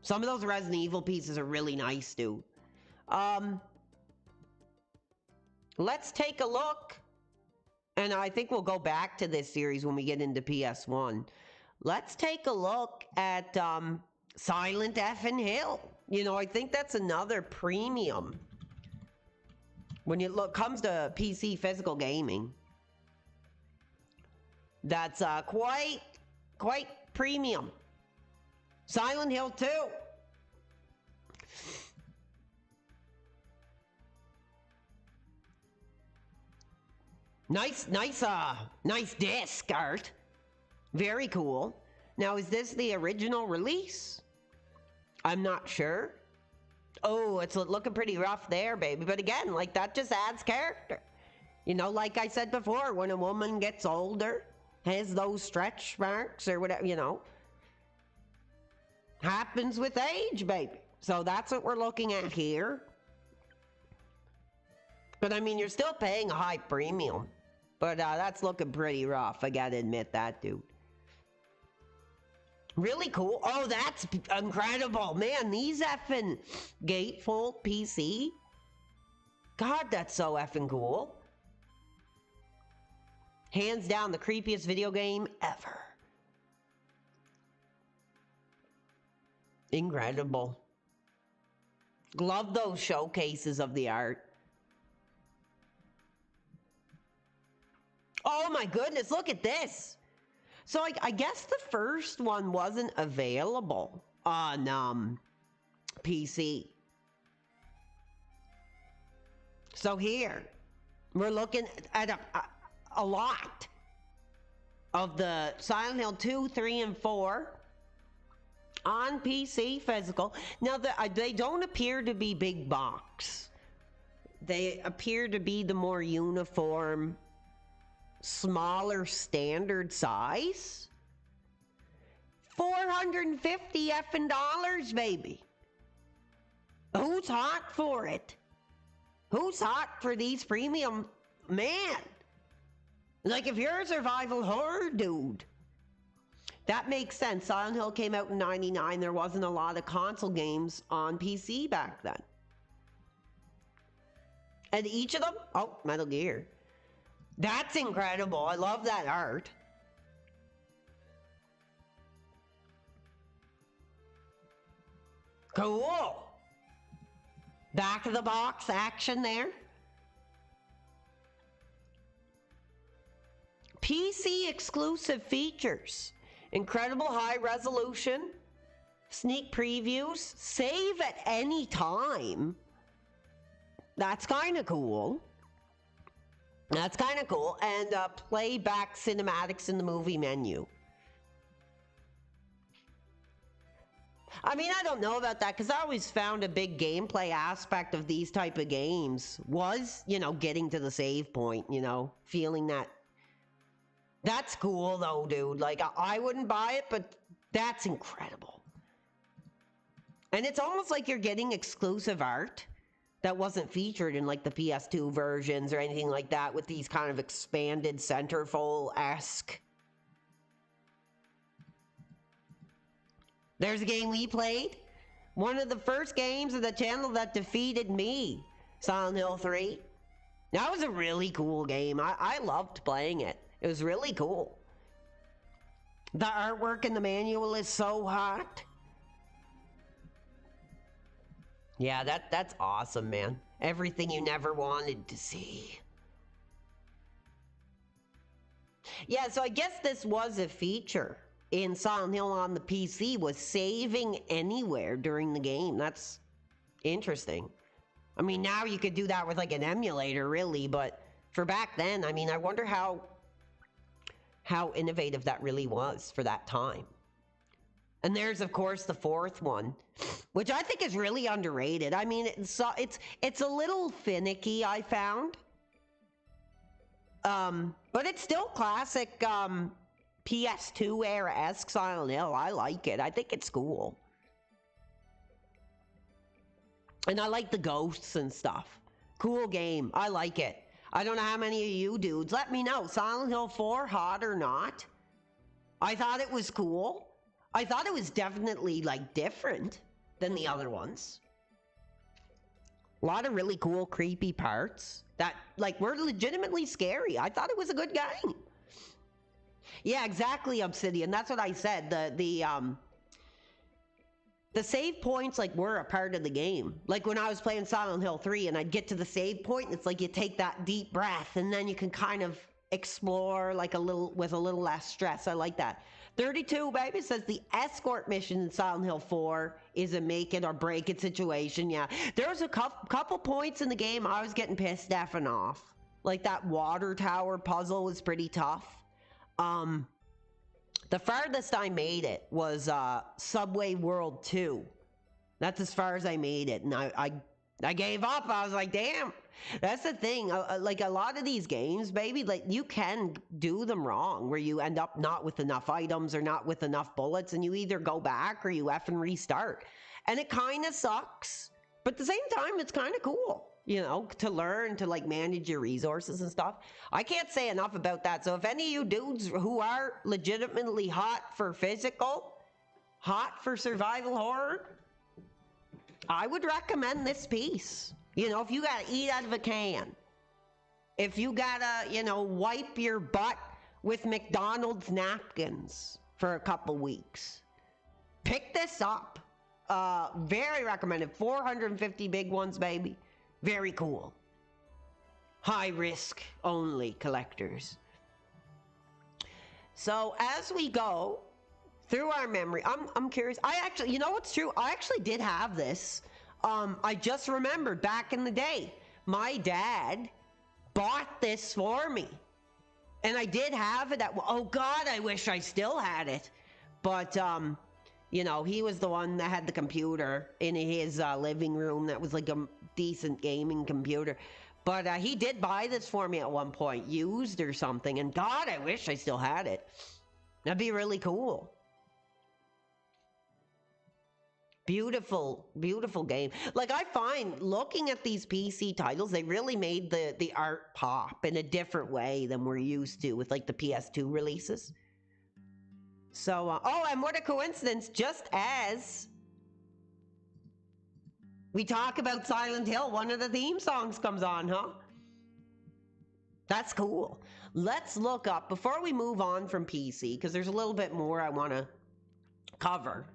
Some of those Resident Evil pieces are really nice, dude. Let's take a look. And I think we'll go back to this series when we get into PS1. Let's take a look at Silent Effin' Hill. You know, I think that's another premium when it comes to PC physical gaming. That's quite premium. Silent Hill 2. Nice disc art. Very cool. Now, is this the original release? I'm not sure. Oh, it's looking pretty rough there, baby. But again, like, that just adds character. You know, like I said before, when a woman gets older, has those stretch marks or whatever, you know, happens with age, baby. So that's what we're looking at here. But I mean, you're still paying a high premium. But that's looking pretty rough. I gotta admit that, dude. Really cool. Oh, that's incredible. Man, these effing gatefold PC. God, that's so effing cool. Hands down, the creepiest video game ever. Incredible. Love those showcases of the art. Oh my goodness, look at this. So I guess the first one wasn't available on PC. So here, we're looking at a lot of the Silent Hill 2, 3, and 4 on PC physical. Now, they don't appear to be big box. They appear to be the more uniform, smaller standard size. $450 effing dollars, baby. Who's hot for it? Who's hot for these premium? Man, like, if you're a survival horror dude, that makes sense. Silent Hill came out in '99. There wasn't a lot of console games on PC back then. And each of them, oh, Metal Gear. That's incredible. I love that art. Cool. Back of the box action there. PC exclusive features. Incredible high resolution. Sneak previews. Save at any time. That's kind of cool. That's kind of cool. And playback cinematics in the movie menu. I mean, I don't know about that, because I always found a big gameplay aspect of these type of games was, you know, getting to the save point, you know, feeling that. That's cool, though, dude. Like, I wouldn't buy it, but that's incredible. And it's almost like you're getting exclusive art that wasn't featured in, like, the PS2 versions or anything like that, with these kind of expanded centerfold-esque. There's a game we played. One of the first games of the channel that defeated me. Silent Hill 3. That was a really cool game. I loved playing it. It was really cool. The artwork in the manual is so hot. Yeah, that's awesome, man. Everything you never wanted to see. Yeah, so I guess this was a feature in Silent Hill on the PC, was saving anywhere during the game. That's interesting. I mean, now you could do that with like an emulator, really, but for back then, I mean, I wonder how innovative that really was for that time. And there's, of course, the fourth one, which I think is really underrated. I mean, it's a little finicky, I found. But it's still classic PS2 era-esque Silent Hill. I like it. I think it's cool. And I like the ghosts and stuff. Cool game. I like it. I don't know how many of you dudes. Let me know. Silent Hill 4, hot or not? I thought it was cool. I thought it was definitely, like, different than the other ones. A lot of really cool, creepy parts that, like, were legitimately scary. I thought it was a good game. Yeah, exactly, Obsidian. That's what I said. The save points, like, were a part of the game. Like, when I was playing Silent Hill 3 and I'd get to the save point, it's like you take that deep breath and then you can kind of explore, like, with a little less stress. I like that. 32, baby, says the escort mission in Silent Hill 4 is a make it or break it situation. Yeah, there was a couple points in the game I was getting pissed effing off. Like, that water tower puzzle was pretty tough. The farthest I made it was Subway World 2. That's as far as I made it, and I gave up. I was like, damn. That's the thing. Like, a lot of these games, baby, like, you can do them wrong, where you end up not with enough items or not with enough bullets, and you either go back or you effing restart. And it kind of sucks, but at the same time, it's kind of cool, you know, to learn to, like, manage your resources and stuff. I can't say enough about that. So if any of you dudes who are legitimately hot for physical, hot for survival horror, I would recommend this piece. You know, if you gotta eat out of a can, if you gotta, you know, wipe your butt with McDonald's napkins for a couple weeks, pick this up. Very recommended. 450 big ones, baby. Very cool. High risk only collectors. So as we go through our memory, I'm curious. I actually, you know what's true? I actually did have this. I just remembered back in the day, my dad bought this for me. And I did have it oh God, I wish I still had it. But, you know, he was the one that had the computer in his living room that was like a decent gaming computer. But he did buy this for me at one point, used or something. And God, I wish I still had it. That'd be really cool. Beautiful, beautiful game. Like, I find looking at these PC titles, they really made the art pop in a different way than we're used to with, like, the PS2 releases. So, oh, and what a coincidence, just as we talk about Silent Hill, one of the theme songs comes on, huh? That's cool. Let's look up, before we move on from PC, because there's a little bit more I want to cover.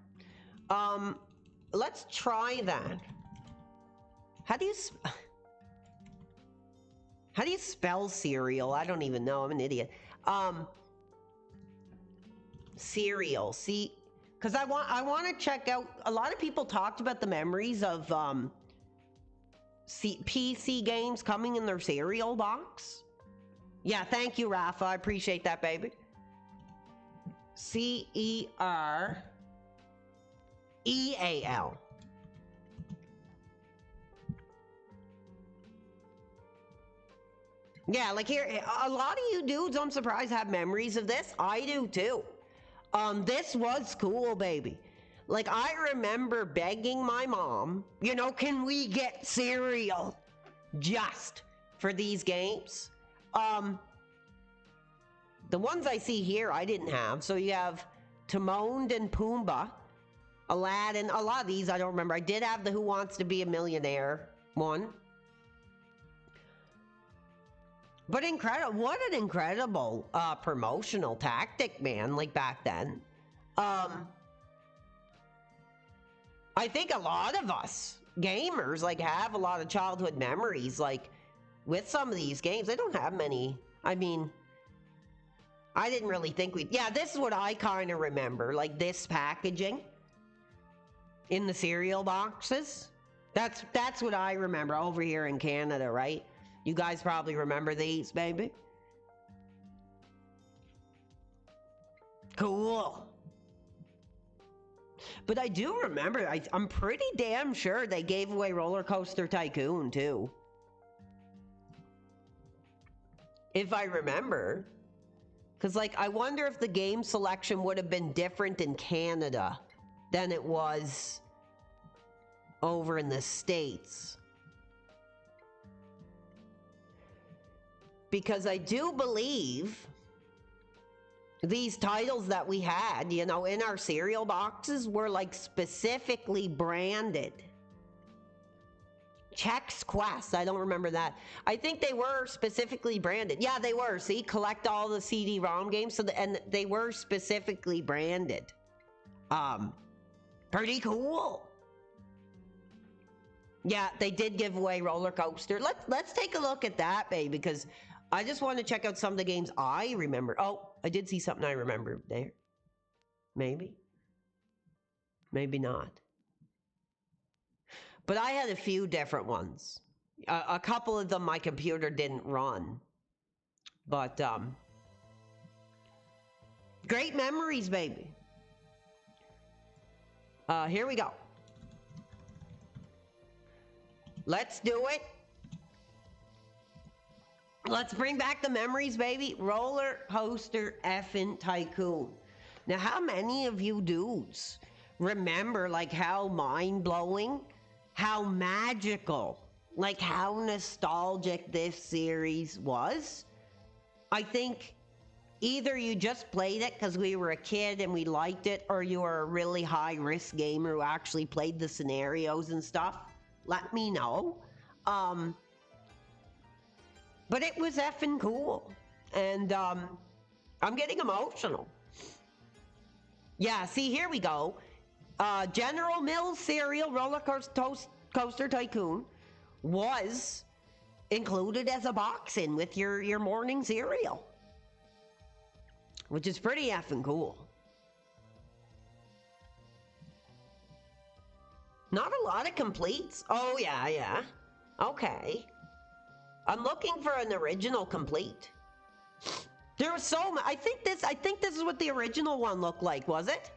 Let's try that. How do you spell cereal? I don't even know. I'm an idiot. Cereal. See, because I want to check out. A lot of people talked about the memories of PC games coming in their cereal box. Yeah, thank you, Rafa. I appreciate that, baby. CEREAL. Yeah, like here, a lot of you dudes, I'm surprised, have memories of this. I do too. This was cool, baby. Like, I remember begging my mom, you know, can we get cereal just for these games? The ones I see here, I didn't have. So you have Timon and Pumbaa, Aladdin. A lot of these I don't remember. I did have the Who Wants to Be a Millionaire one. But incredible, what an incredible promotional tactic, man, like back then. I think a lot of us gamers, like, have a lot of childhood memories, like, with some of these games. I don't have many. I mean, I didn't really think yeah, this is what I kind of remember, like this packaging in the cereal boxes. That's what I remember over here in Canada, right? You guys probably remember these, baby. Cool. But I do remember, I'm pretty damn sure they gave away Roller Coaster Tycoon too. If I remember. Because, like, I wonder if the game selection would have been different in Canada than it was over in the States. Because I do believe these titles that we had, you know, in our cereal boxes were, like, specifically branded. Chex Quest, I don't remember that. I think they were specifically branded. Yeah, they were. See, collect all the CD-ROM games, and they were specifically branded. Pretty cool. Yeah, they did give away Roller Coaster. Let's take a look at that, baby, because I just want to check out some of the games I remember. Oh, I did see something I remember there. Maybe. Maybe not. But I had a few different ones. A couple of them my computer didn't run. But, great memories, baby. Here we go. Let's do it. Let's bring back the memories, baby. Roller Coaster effing Tycoon. Now, how many of you dudes remember, like, how mind-blowing, how magical, like, how nostalgic this series was? I think either you just played it because we were a kid and we liked it, or you were a really high-risk gamer who actually played the scenarios and stuff. Let me know. But it was effing cool. And I'm getting emotional. Yeah, see, here we go. General Mills cereal Roller Coaster Tycoon was included as a box in with your morning cereal, which is pretty effing cool. Not a lot of completes. Oh, yeah. Okay. I'm looking for an original complete. There was so much. I think this is what the original one looked like, was it?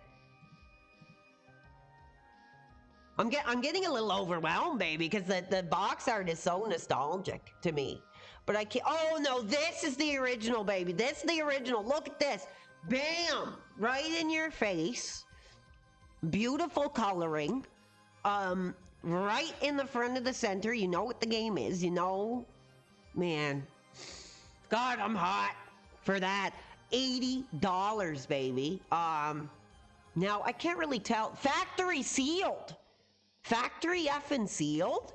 I'm getting a little overwhelmed, baby, because the box art is so nostalgic to me. But I can't. Oh no, this is the original, baby. This is the original. Look at this. Bam! Right in your face. Beautiful coloring. Right in the front of the center. You know what the game is. You know, man. God, I'm hot for that. $80, baby. Now I can't really tell. Factory sealed. Factory effing sealed?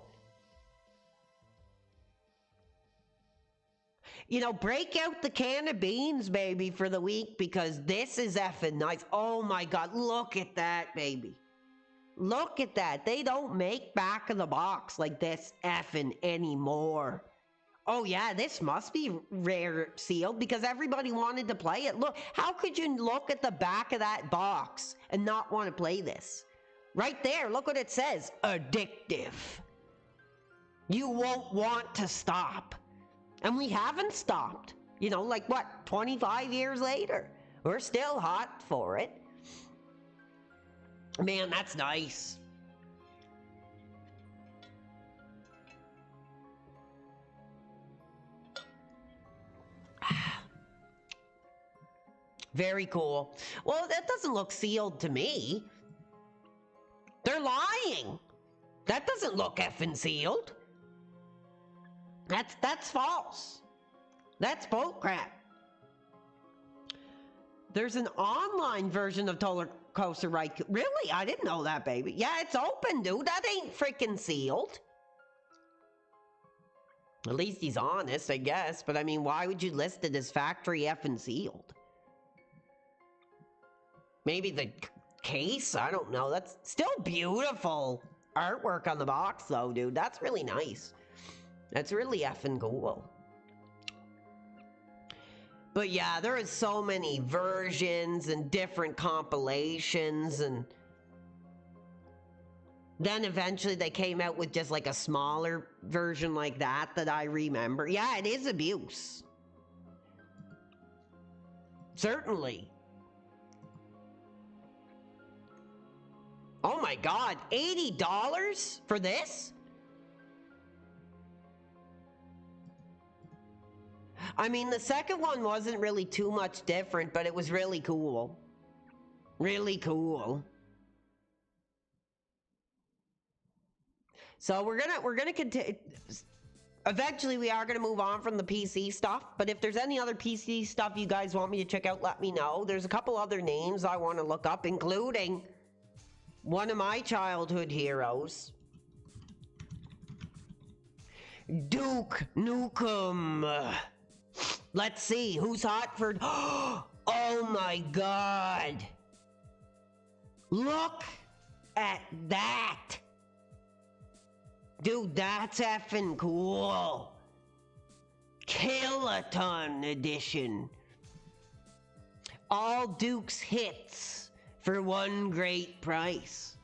You know, break out the can of beans, baby, for the week, because this is effing nice. Oh my God, look at that, baby. Look at that. They don't make back of the box like this effing anymore. Oh yeah, this must be rare sealed because everybody wanted to play it. Look, how could you look at the back of that box and not want to play this? Right there, look what it says. Addictive. You won't want to stop. And we haven't stopped. You know, like what, 25 years later? We're still hot for it. Man, that's nice. Very cool. Well, that doesn't look sealed to me. They're lying. That doesn't look effing sealed. That's false. That's bullcrap. There's an online version of Roller Coaster, right? Really? I didn't know that, baby. Yeah, it's open, dude. That ain't freaking sealed. At least he's honest, I guess. But I mean, why would you list it as factory effing sealed? Maybe the case? I don't know. That's still beautiful artwork on the box, though, dude. That's really nice. That's really effing cool. But yeah, there is so many versions and different compilations, and then eventually they came out with just like a smaller version like that I remember. Yeah, it is abuse. Certainly. Oh my God, $80 for this? I mean, the second one wasn't really too much different, but it was really cool. Really cool. So we're gonna continue. Eventually, we are gonna move on from the PC stuff. But if there's any other PC stuff you guys want me to check out, let me know. There's a couple other names I want to look up, including one of my childhood heroes, Duke Nukem. Let's see who's hot for. Oh my God! Look at that. Dude, that's effing cool. Kiloton edition. All Duke's hits for one great price.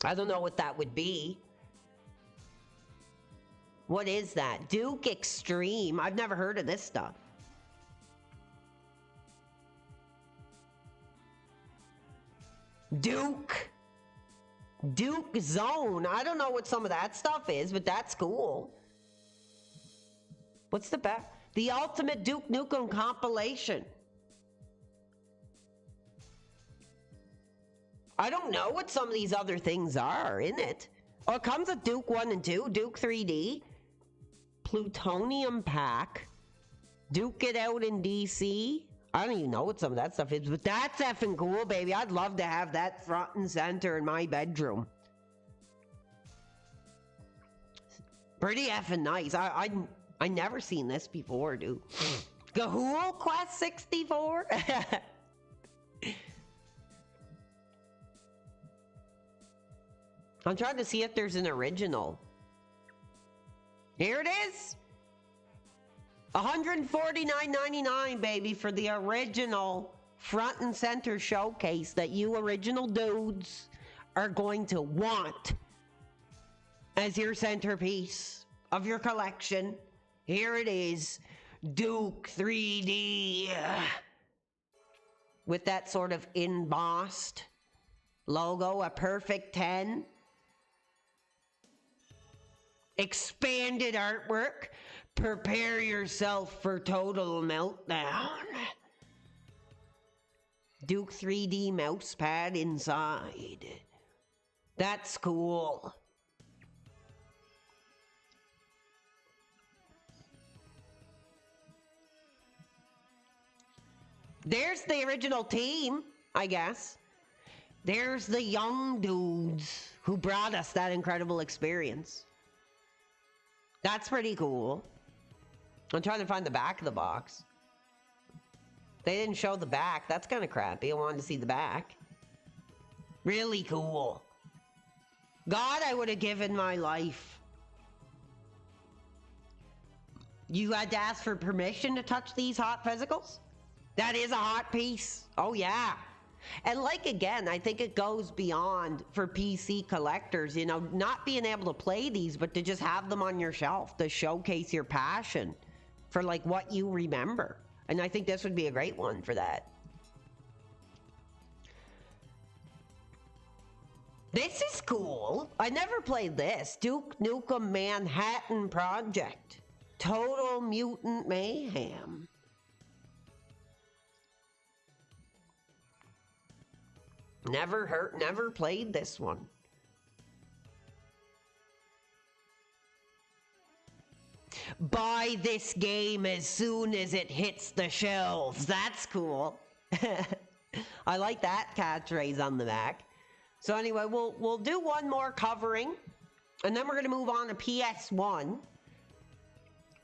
I don't know what that would be. What is that? Duke Extreme. I've never heard of this stuff. Duke Zone. I don't know what some of that stuff is, but that's cool. What's the back? The Ultimate Duke Nukem compilation. I don't know what some of these other things are in it. Oh, it comes with Duke 1 and 2, Duke 3D, Plutonium Pack, Duke It Out in DC. I don't even know what some of that stuff is, but that's effing cool, baby. I'd love to have that front and center in my bedroom. Pretty effing nice. I never seen this before, dude. Gahool Quest 64? I'm trying to see if there's an original. Here it is. $149.99, baby, for the original front and center showcase that you original dudes are going to want as your centerpiece of your collection. Here it is, Duke 3D, with that sort of embossed logo, a perfect 10. Expanded artwork. Prepare yourself for total meltdown. Duke 3D mousepad inside. That's cool. There's the original team, I guess. There's the young dudes who brought us that incredible experience. That's pretty cool. I'm trying to find the back of the box. They didn't show the back. That's kind of crappy. I wanted to see the back. Really cool. God, I would have given my life. You had to ask for permission to touch these hot physicals? That is a hot piece. Oh, yeah. And like, again, I think it goes beyond for PC collectors, you know, not being able to play these, but to just have them on your shelf to showcase your passion for like what you remember. And I think this would be a great one for that. This is cool. I never played this. Duke Nukem Manhattan Project. Total Mutant Mayhem. Never played this one. Buy this game as soon as it hits the shelves. That's cool. I like that catchphrase on the back. So anyway, we'll do one more covering, and then we're gonna move on to PS1.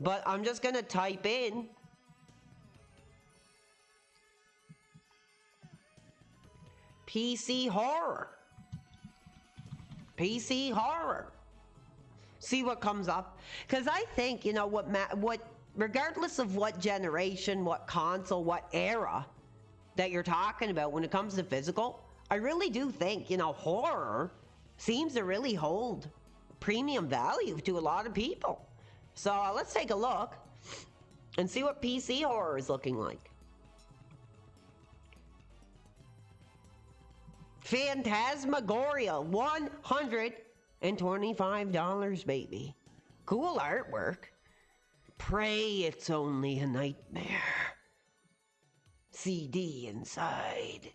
But I'm just gonna type in PC horror. PC horror. See what comes up. Because I think, you know, what regardless of what generation, what console, what era that you're talking about when it comes to physical, I really do think, you know, horror seems to really hold premium value to a lot of people. So let's take a look and see what PC horror is looking like. Phantasmagoria, $125, baby. Cool artwork. Pray it's only a nightmare. CD inside.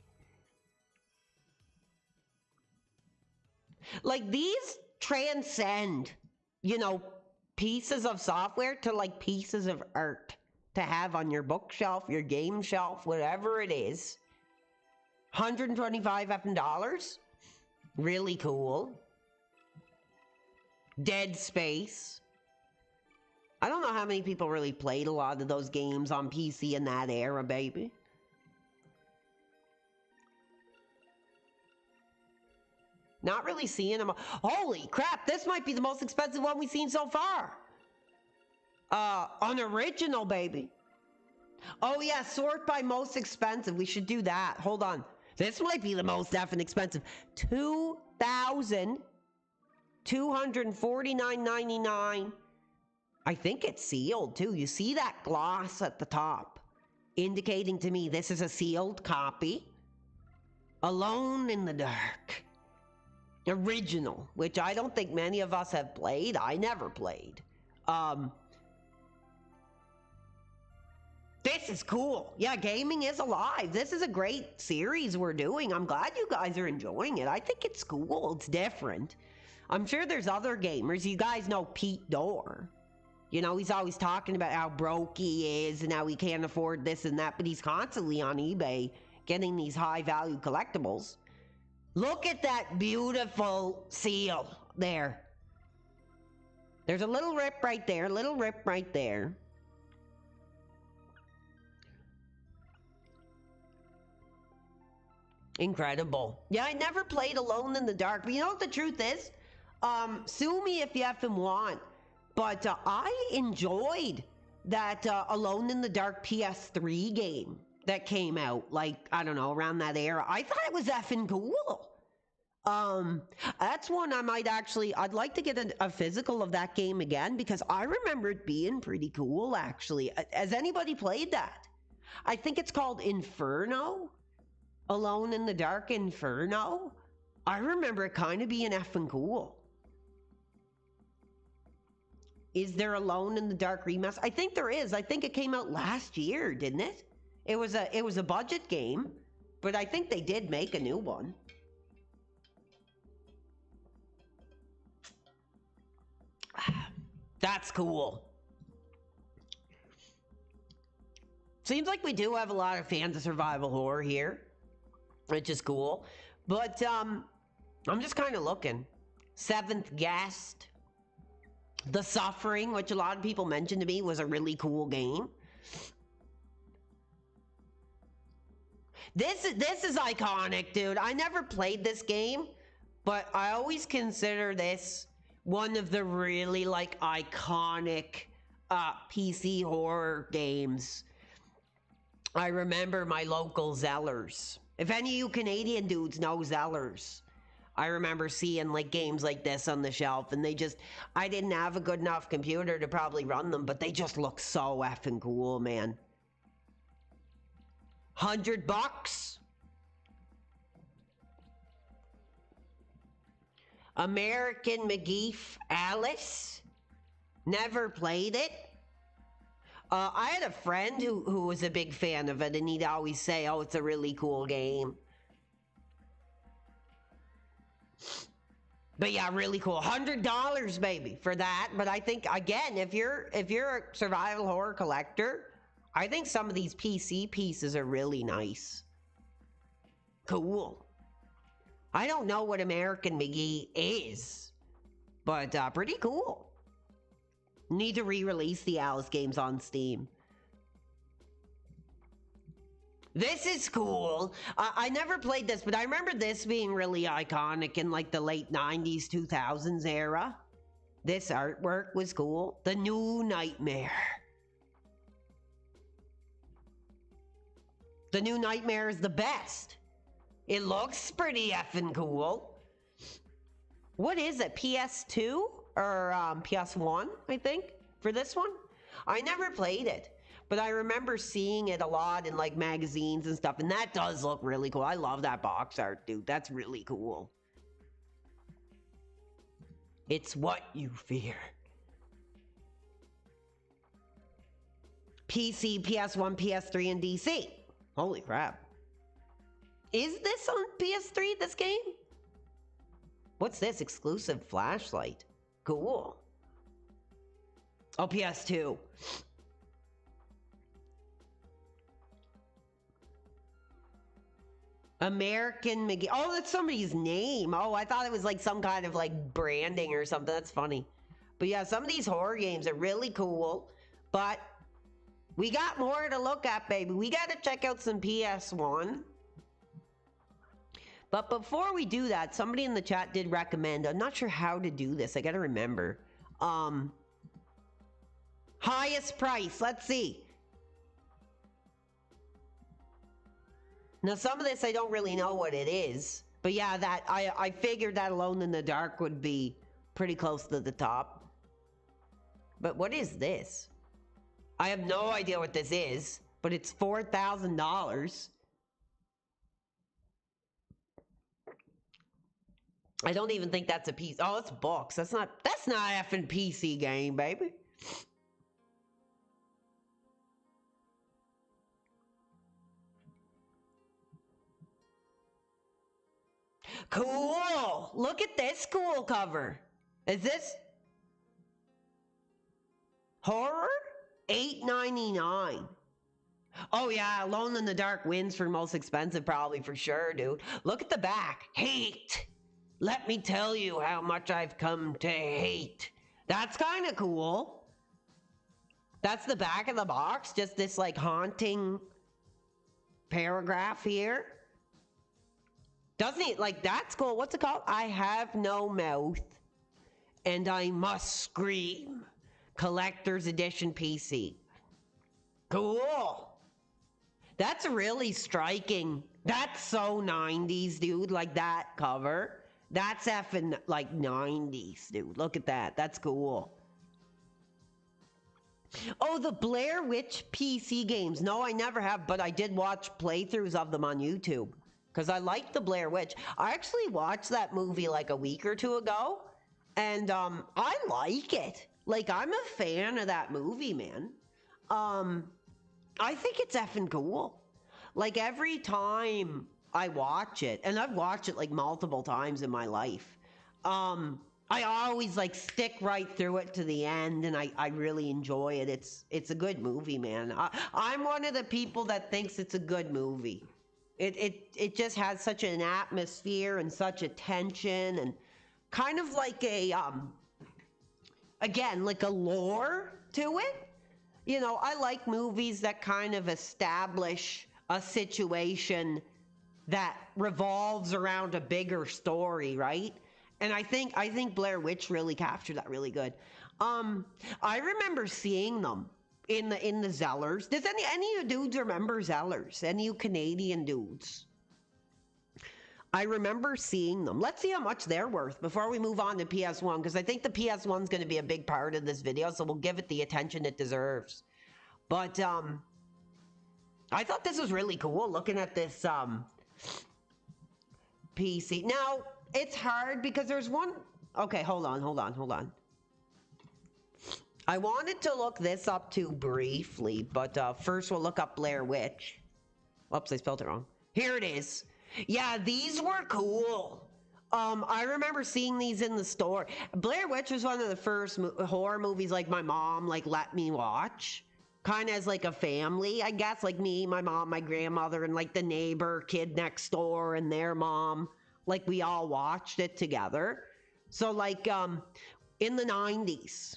Like, these transcend, you know, pieces of software to like pieces of art to have on your bookshelf, your game shelf, whatever it is. 125 effing dollars. Really cool. Dead Space. I don't know how many people really played a lot of those games on PC in that era, baby. Not really seeing them. Holy crap, this might be the most expensive one we've seen so far. Unoriginal, baby. Oh yeah, sort by most expensive. We should do that. Hold on. This might be the most effing expensive. $2,249.99. I think it's sealed too. You see that gloss at the top, indicating to me this is a sealed copy. Alone in the Dark. Original, which I don't think many of us have played. I never played. This is cool. Yeah, gaming is alive. This is a great series we're doing. I'm glad you guys are enjoying it. I think it's cool. It's different. I'm sure there's other gamers. You guys know Pete Dorr. You know, he's always talking about how broke he is and how he can't afford this and that, but he's constantly on eBay getting these high-value collectibles. Look at that beautiful seal there. There's a little rip right there, little rip right there. Incredible. Yeah, I never played Alone in the Dark, but you know what the truth is? Sue me if you effing want, but I enjoyed that Alone in the Dark PS3 game that came out, like, I don't know, around that era. I thought it was effing cool. That's one I might actually, I'd like to get a physical of that game again, because I remember it being pretty cool, actually. Has anybody played that? I think it's called Inferno. Alone in the Dark Inferno. I remember it kind of being effing cool. Is there Alone in the Dark remaster? I think there is. I think it came out last year, didn't it? It was a budget game, but I think they did make a new one. That's cool. Seems like we do have a lot of fans of survival horror here, which is cool. But I'm just kind of looking. Seventh Guest. The Suffering, which a lot of people mentioned to me, was a really cool game. This is iconic, dude. I never played this game, but I always consider this one of the really, like, iconic PC horror games. I remember my local Zellers. If any of you Canadian dudes know Zellers, I remember seeing, like, games like this on the shelf, and they just, I didn't have a good enough computer to probably run them, but they just look so effing cool, man. $100. American McGeef Alice. Never played it. I had a friend who was a big fan of it, and he'd always say, oh, it's a really cool game. But yeah, really cool. $100, baby, for that. But I think, again, if you're a survival horror collector, I think some of these PC pieces are really nice. Cool. I don't know what American McGee is, but pretty cool. Need to re-release the Alice games on Steam. This is cool. I never played this, but I remember this being really iconic in, like, the late 90s, 2000s era. This artwork was cool. The New Nightmare. The New Nightmare is the best. It looks pretty effing cool. What is it? PS2 or PS1, I think, for this one? I never played it, but I remember seeing it a lot in like magazines and stuff, and that does look really cool. I love that box art, dude. That's really cool. It's what you fear. PC, PS1, PS3, and DC. Holy crap. Is this on PS3, this game? What's this? Exclusive flashlight. Cool. Oh, PS2. American McGee. Oh, that's somebody's name. Oh, I thought it was like some kind of like branding or something. That's funny. But yeah, some of these horror games are really cool. But we got more to look at, baby. We got to check out some PS1. But before we do that, somebody in the chat did recommend, I'm not sure how to do this. I got to remember. Highest price. Let's see. Now, some of this I don't really know what it is. But yeah, that I figured that Alone in the Dark would be pretty close to the top. But what is this? I have no idea what this is, but it's $4,000. I don't even think that's a piece. Oh, it's books. That's not effing PC game, baby. Cool. Look at this cool cover. Is this horror? $8.99. Oh yeah, Alone in the Dark wins for most expensive, probably, for sure, dude. Look at the back. Hate. Let me tell you how much I've come to hate. That's kind of cool. That's the back of the box. Just this like haunting paragraph here. Doesn't it? Like, that's cool. What's it called? I have no mouth and I must scream. Collector's Edition PC. Cool. That's really striking. That's so 90s, dude. Like, that cover. That's effing, like, 90s, dude. Look at that. That's cool. Oh, the Blair Witch PC games. No, I never have, but I did watch playthroughs of them on YouTube. Because I like the Blair Witch. I actually watched that movie like a week or two ago. And I like it. Like, I'm a fan of that movie, man. I think it's effing cool. Like, every time I watch it, and I've watched it like multiple times in my life, I always like stick right through it to the end, and I really enjoy it. It's a good movie, man. I'm one of the people that thinks it's a good movie. It just has such an atmosphere and such a tension, and kind of like a again, like a lore to it. You know, I like movies that kind of establish a situation that revolves around a bigger story, right? And I think Blair Witch really captured that really good. I remember seeing them in the Zellers. Does any of you dudes remember Zellers? Any of you Canadian dudes? I remember seeing them. Let's see how much they're worth before we move on to PS1, because I think the PS1 is going to be a big part of this video, so we'll give it the attention it deserves. But I thought this was really cool, looking at this PC. Now, it's hard because there's one... Okay, hold on. I wanted to look this up too briefly, but first we'll look up Blair Witch. Oops, I spelled it wrong. Here it is. Yeah, these were cool. I remember seeing these in the store. Blair Witch was one of the first horror movies like my mom like let me watch. Kind of as like a family, I guess. Like me, my mom, my grandmother, and like the neighbor kid next door and their mom. Like we all watched it together. So like in the 90s,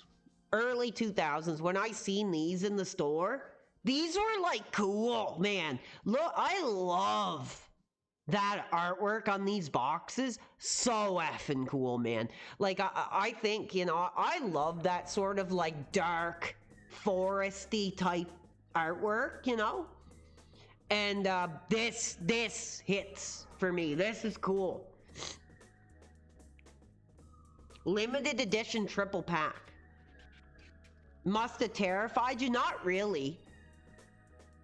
early 2000s, when I seen these in the store, these were like cool, man. Look, I love that artwork on these boxes. So effing cool, man. Like I think, you know, I love that sort of like dark foresty type artwork, you know. And this hits for me. This is cool. Limited edition triple pack. Must have terrified you? Not really.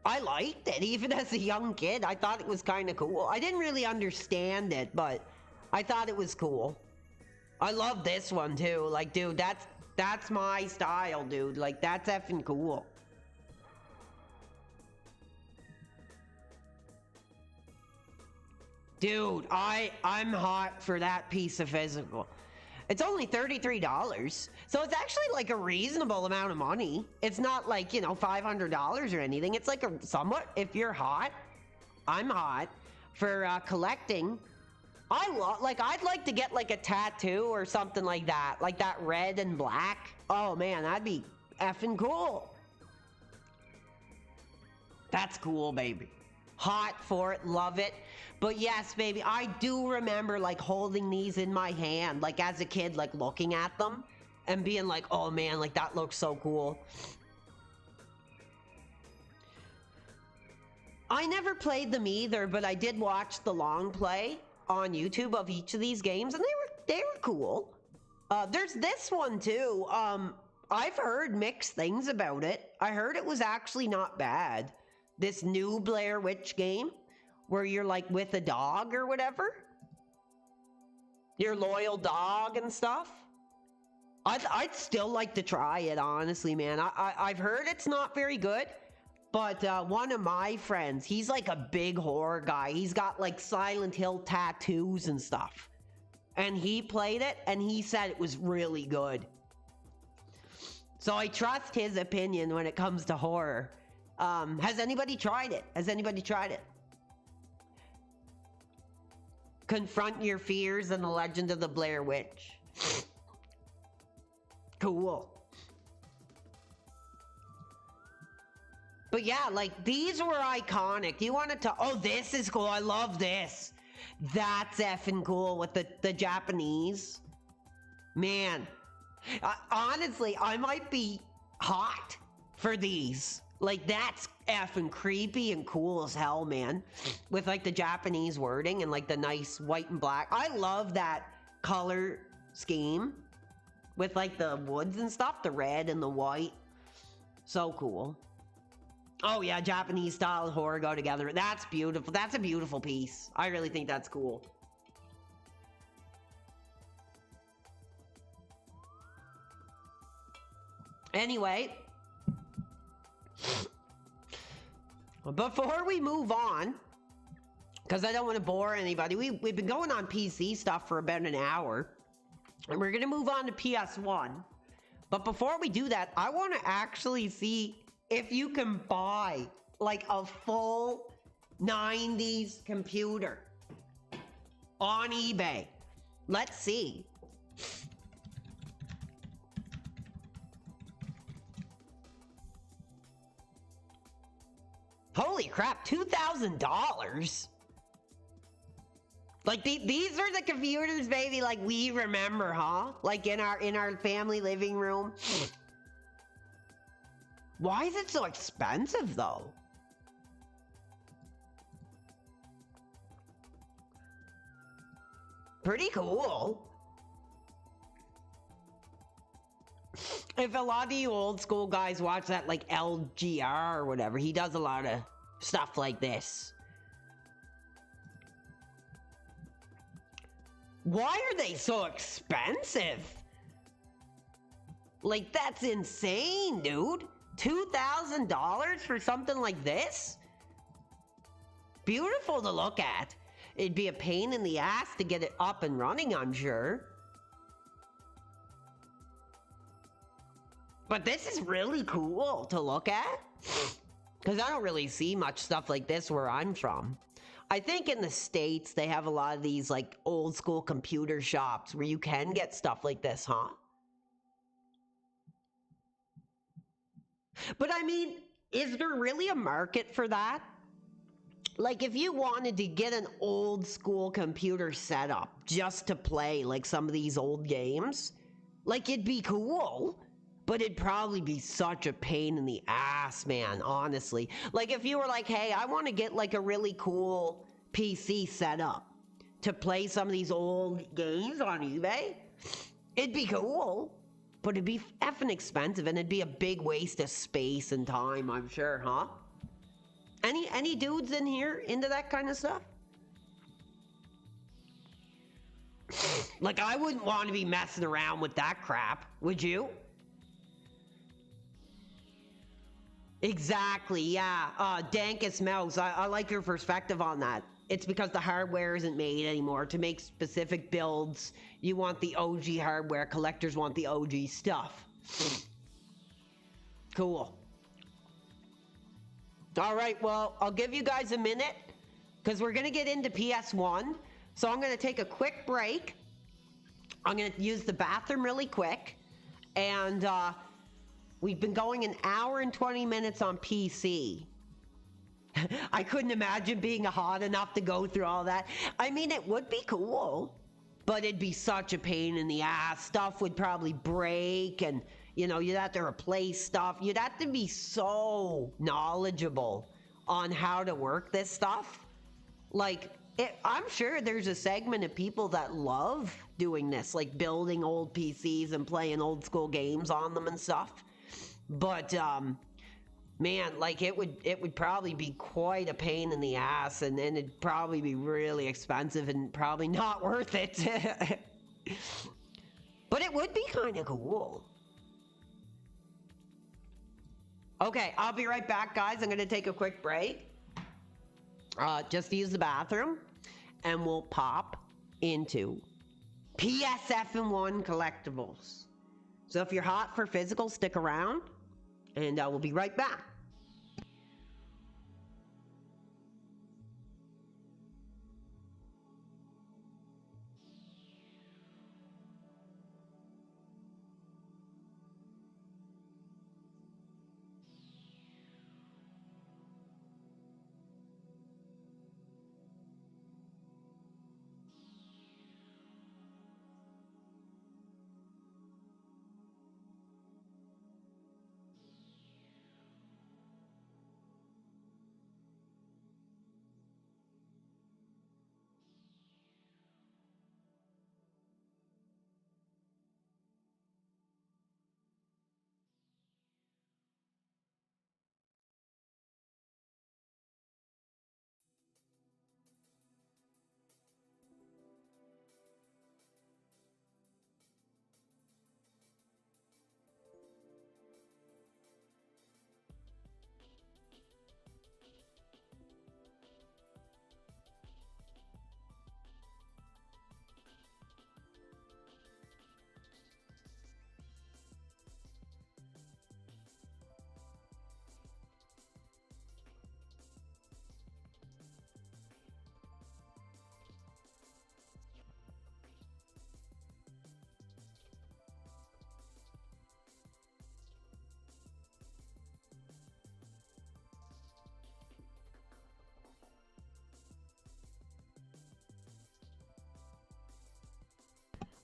I liked it, even as a young kid. I thought it was kind of cool. I didn't really understand it, but I thought it was cool. I love this one too. Like, dude, that's my style, dude. Like, that's effing cool. Dude, I'm hot for that piece of physical. It's only $33. So it's actually like a reasonable amount of money. It's not like, you know, $500 or anything. It's like a somewhat, if you're hot, I'm hot for collecting. I'd like to get like a tattoo or something like that red and black. Oh man, that'd be effing cool. That's cool, baby. Hot for it, love it. But yes, baby, I do remember like holding these in my hand, like as a kid, like looking at them and being like, oh man, like that looks so cool. I never played them either, but I did watch the long play on YouTube of each of these games, and they were cool. There's this one too. I've heard mixed things about it. I heard it was actually not bad. This new Blair Witch game where you're like with a dog or whatever. Your loyal dog and stuff. I'd still like to try it, honestly, man. I've heard it's not very good, but one of my friends, he's like a big horror guy. He's got like Silent Hill tattoos and stuff. And he played it and he said it was really good. So I trust his opinion when it comes to horror. Has anybody tried it? Has anybody tried it? Confront Your Fears and the Legend of the Blair Witch. Cool. But yeah, like these were iconic. You wanted to, oh, this is cool. I love this. That's effing cool with the Japanese. Man, honestly, I might be hot for these. Like, that's effing creepy and cool as hell, man. With, like, the Japanese wording and, like, the nice white and black. I love that color scheme. With, like, the woods and stuff. The red and the white. So cool. Oh, yeah, Japanese style horror go together. That's beautiful. That's a beautiful piece. I really think that's cool. Anyway, before we move on, because I don't want to bore anybody, we've been going on PC stuff for about an hour, and we're going to move on to PS1. But before we do that, I want to actually see if you can buy like a full 90s computer on eBay. Let's see. Holy crap, $2,000? Like these are the computers, baby, like we remember, huh? Like in our family living room. Why is it so expensive though? Pretty cool. If a lot of you old school guys watch that, like LGR or whatever, he does a lot of stuff like this. Why are they so expensive? Like, that's insane, dude. $2,000 for something like this? Beautiful to look at. It'd be a pain in the ass to get it up and running, I'm sure. But this is really cool to look at. Because I don't really see much stuff like this where I'm from. I think in the States, they have a lot of these like old school computer shops where you can get stuff like this, huh? But I mean, is there really a market for that? Like if you wanted to get an old school computer setup just to play like some of these old games, like it'd be cool. But it'd probably be such a pain in the ass, man, honestly. Like, if you were like, hey, I want to get, like, a really cool PC setup to play some of these old games on eBay, it'd be cool. But it'd be effing expensive, and it'd be a big waste of space and time, I'm sure, huh? Any dudes in here into that kind of stuff? Like, I wouldn't want to be messing around with that crap, would you? Exactly, yeah. Dankest Mouse, I like your perspective on that. It's because the hardware isn't made anymore. To make specific builds, you want the OG hardware. Collectors want the OG stuff. Cool. All right, well, I'll give you guys a minute because we're going to get into PS1. So I'm going to take a quick break. I'm going to use the bathroom really quick. And we've been going an hour and 20 minutes on PC. I couldn't imagine being hot enough to go through all that. I mean, it would be cool, but it'd be such a pain in the ass. Stuff would probably break and, you know, you'd have to replace stuff. You'd have to be so knowledgeable on how to work this stuff. Like, I'm sure there's a segment of people that love doing this, like building old PCs and playing old school games on them and stuff. But, man, like it would probably be quite a pain in the ass, and then it'd probably be really expensive and probably not worth it. But it would be kind of cool. Okay, I'll be right back, guys. I'm going to take a quick break. Just use the bathroom, and we'll pop into PS1 collectibles. So if you're hot for physical, stick around, and we'll be right back.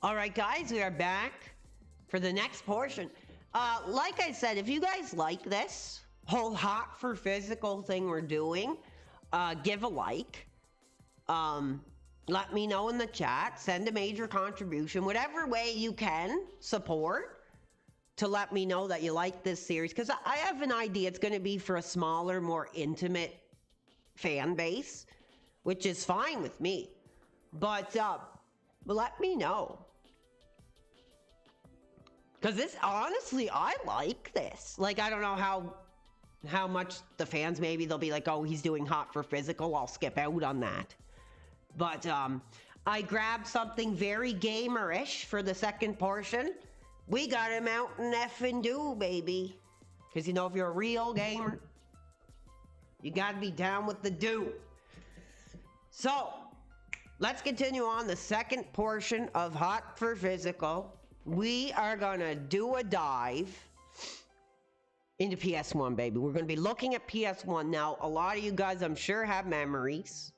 All right, guys, we are back for the next portion. Like I said, if you guys like this whole hot for physical thing we're doing, give a like. Let me know in the chat. Send a major contribution. Whatever way you can support to let me know that you like this series. Because I have an idea it's going to be for a smaller, more intimate fan base, which is fine with me. But let me know. Because this, honestly, I like this. Like, I don't know how much the fans, maybe they'll be like, oh, he's doing hot for physical. I'll skip out on that. But I grabbed something very gamer-ish for the second portion. We got a Mountain effing Dew, baby. Because, you know, if you're a real gamer, you got to be down with the Dew. So, let's continue on the second portion of Hot for Physical. We are going to do a dive into PS1, baby. We're going to be looking at PS1. Now, a lot of you guys, I'm sure, have memories,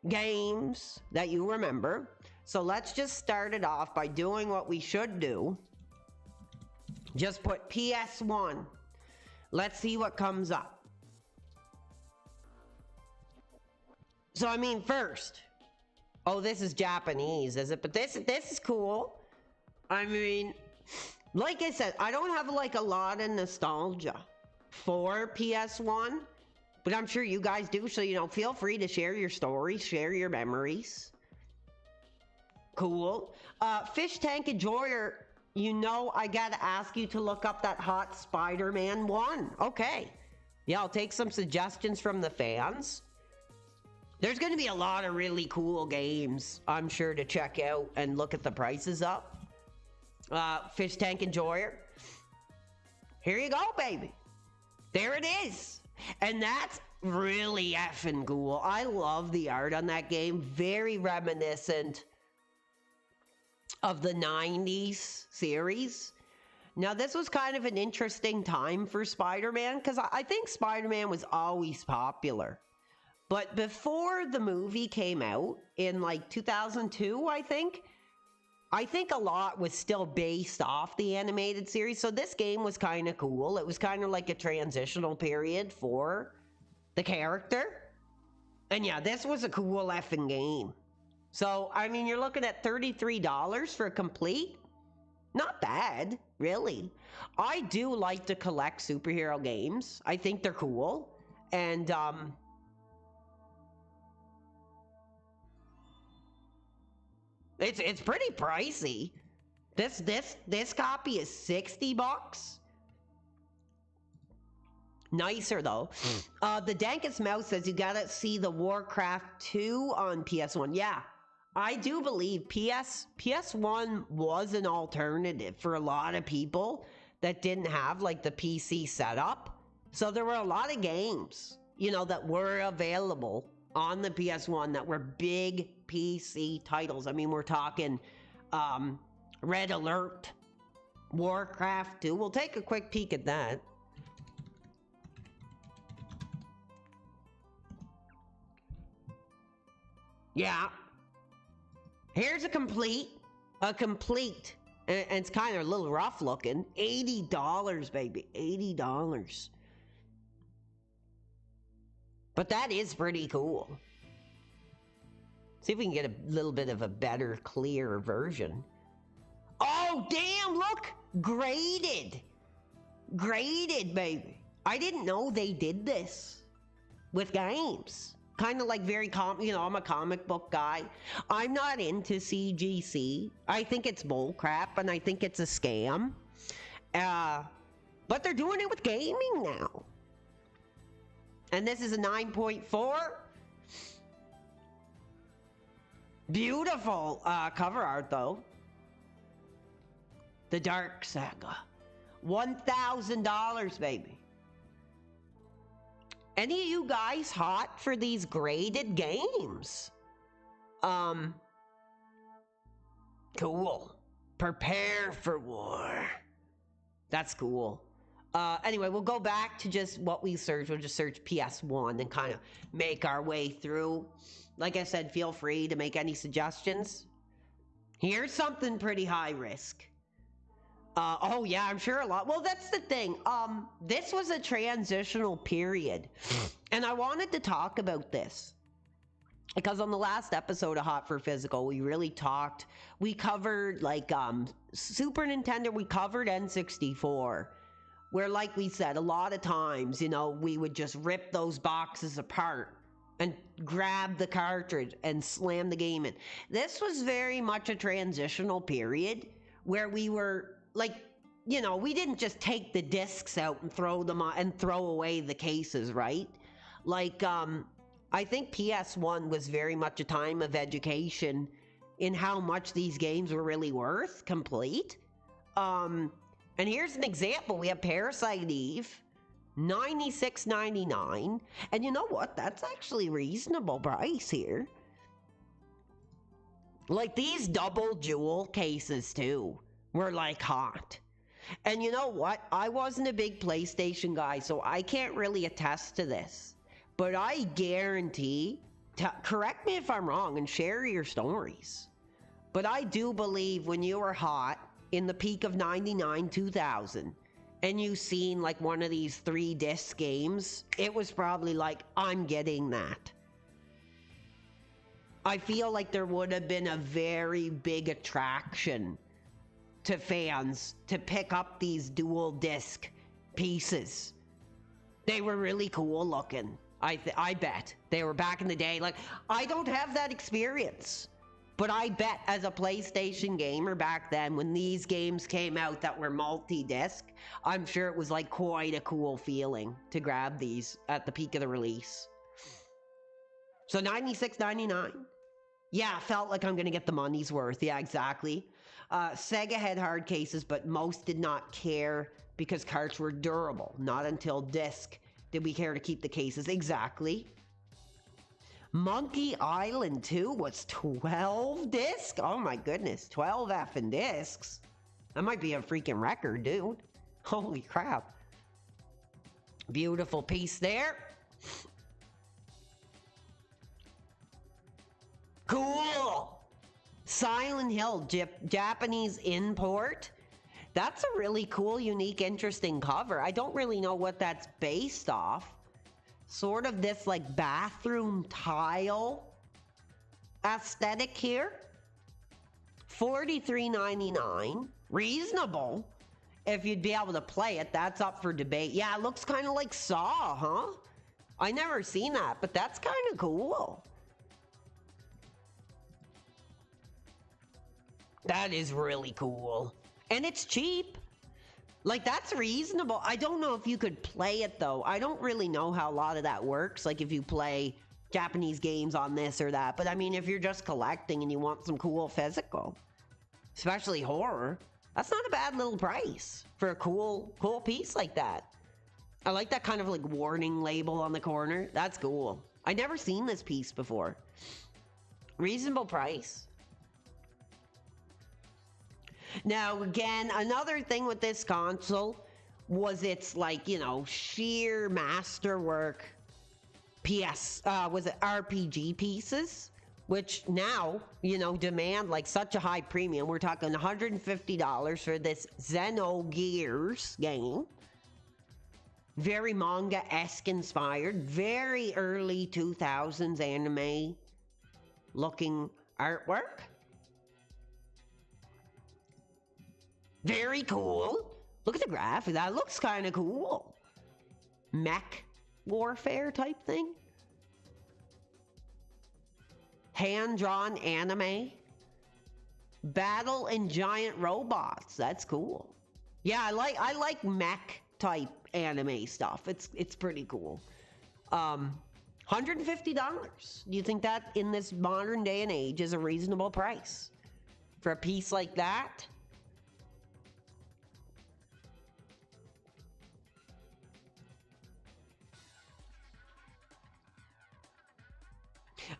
games that you remember. So let's just start it off by doing what we should do. Just put PS1. Let's see what comes up. So, I mean, first, oh, this is Japanese, is it? But this is cool. I mean, like I said, I don't have like a lot of nostalgia for PS1, But I'm sure you guys do, so, you know, feel free to share your stories, share your memories. Cool. Fish Tank Enjoyer, you know I gotta ask you to look up that hot Spider-Man 1. Okay. Yeah, I'll take some suggestions from the fans. There's gonna be a lot of really cool games, I'm sure, to check out and look at the prices up. Fish Tank Enjoyer. Here you go, baby. There it is. And that's really effing cool. I love the art on that game. Very reminiscent of the 90s series. Now, this was kind of an interesting time for Spider-Man, because I think Spider-Man was always popular. But before the movie came out in like 2002, I think a lot was still based off the animated series. So this game was kind of cool. It was kind of like a transitional period for the character. And yeah, this was a cool effing game. So, I mean, you're looking at $33 for a complete. Not bad, really. I do like to collect superhero games. I think they're cool. And, It's pretty pricey. This copy is $60. Nicer though. The Dankest Mouse says you gotta see the Warcraft 2 on PS1. Yeah, I do believe PS1 was an alternative for a lot of people that didn't have like the PC setup. So there were a lot of games, you know, that were available on the PS1 that were big PC titles. I mean, we're talking Red Alert, Warcraft 2. We'll take a quick peek at that. Yeah. Here's a complete, and it's kind of a little rough looking. $80, baby, $80. But that is pretty cool. See if we can get a little bit of a better, clear version. Oh, damn, look! Graded! Graded, baby. I didn't know they did this with games. Kind of like very you know, I'm a comic book guy. I'm not into CGC. I think it's bullcrap, and I think it's a scam. But they're doing it with gaming now. And this is a 9.4. Beautiful cover art, though. The Dark Saga. $1,000, baby. Any of you guys hot for these graded games? Cool. Prepare for war. That's cool. Anyway, we'll go back to just what we searched. We'll just search PS1 and kind of make our way through. Like I said, feel free to make any suggestions. Here's something pretty high risk. Oh yeah, I'm sure a lot. Well, that's the thing. This was a transitional period. And I wanted to talk about this. Because on the last episode of Hot for Physical, we covered like Super Nintendo, we covered N64. Where, like we said, a lot of times, you know, we would just rip those boxes apart and grab the cartridge and slam the game in. This was very much a transitional period where we were, like, you know, we didn't just take the discs out and throw them on and throw away the cases, right? Like, I think PS1 was very much a time of education in how much these games were really worth, complete. And here's an example. We have Parasite Eve, $96.99. And you know what? That's actually reasonable price here. Like these double jewel cases too were like hot. And you know what? I wasn't a big PlayStation guy, so I can't really attest to this. But I guarantee, correct me if I'm wrong and share your stories. But I do believe when you were hot, in the peak of 99, 2000, and you seen like one of these 3-disc games, it was probably like, I'm getting that. I feel like there would have been a very big attraction to fans to pick up these dual disc pieces. They were really cool looking. I bet they were back in the day. Like, I don't have that experience, but I bet as a PlayStation gamer back then, when these games came out that were multi-disc, I'm sure it was like quite a cool feeling to grab these at the peak of the release. So $96.99. Yeah, felt like I'm gonna get the money's worth. Yeah, exactly. Sega had hard cases, but most did not care because carts were durable. Not until disc did we care to keep the cases. Exactly. Monkey Island 2 was 12 discs? Oh my goodness, 12 effing discs. That might be a freaking record, dude. Holy crap. Beautiful piece there. Cool. Silent Hill, Japanese import. That's a really cool, unique, interesting cover. I don't really know what that's based off. Sort of this like bathroom tile aesthetic here. $43.99. Reasonable. If you'd be able to play it, that's up for debate. Yeah, it looks kind of like Saw, huh? I never seen that, but that's kind of cool. That is really cool. And it's cheap. Like, that's reasonable. I don't know if you could play it, though. I don't really know how a lot of that works. Like, if you play Japanese games on this or that. But, I mean, if you're just collecting and you want some cool physical, especially horror, that's not a bad little price for a cool piece like that. I like that kind of, like, warning label on the corner. That's cool. I never seen this piece before. Reasonable price. Now, again, another thing with this console was its, like, you know, sheer masterwork was it RPG pieces, which now, you know, demand, like, such a high premium. We're talking $150 for this Xenogears game. Very manga-esque inspired, very early 2000s anime looking artwork. Very cool. Look at the graphic. That looks kind of cool. Mech warfare type thing. Hand-drawn anime. Battle and giant robots. That's cool. Yeah, I like mech type anime stuff. It's pretty cool. $150. Do you think that in this modern day and age is a reasonable price for a piece like that?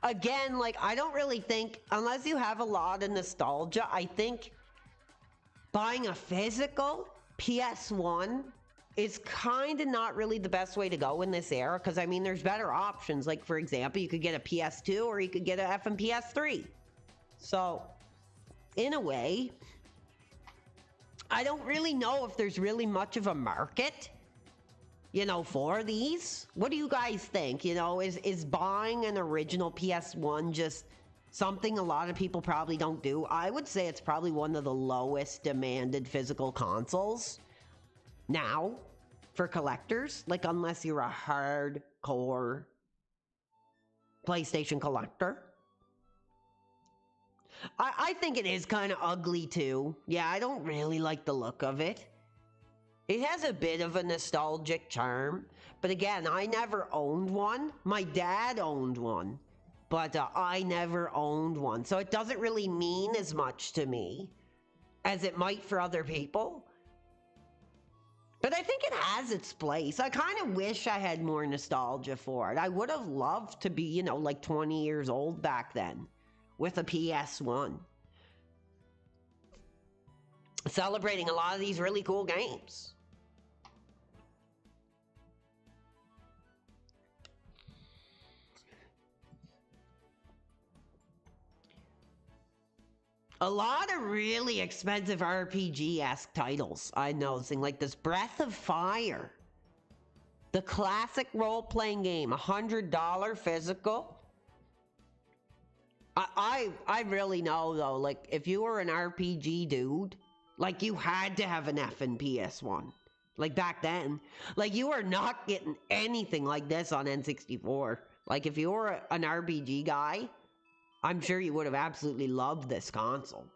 Again, like, I don't really think, unless you have a lot of nostalgia, I think buying a physical PS1 is kind of not really the best way to go in this era, because, I mean, there's better options. Like, for example, you could get a PS2 or you could get an effing PS3. So, in a way, I don't really know if there's really much of a market, you know, for these. What do you guys think? You know, is buying an original PS1 just something a lot of people probably don't do? I would say it's probably one of the lowest demanded physical consoles now for collectors. Like, unless you're a hardcore PlayStation collector. I think it is kind of ugly too. Yeah, I don't really like the look of it. It has a bit of a nostalgic charm, but again, I never owned one. My dad owned one, but I never owned one. So it doesn't really mean as much to me as it might for other people. But I think it has its place. I kind of wish I had more nostalgia for it. I would have loved to be, you know, like 20 years old back then with a PS1. Celebrating a lot of these really cool games. A lot of really expensive RPG-esque titles I'm noticing, like this Breath of Fire. The classic role-playing game, $100 physical. I really know though, like if you were an RPG dude, like you had to have an effing PS1. Like back then. Like you are not getting anything like this on N64. Like if you were an RPG guy, I'm sure you would have absolutely loved this console.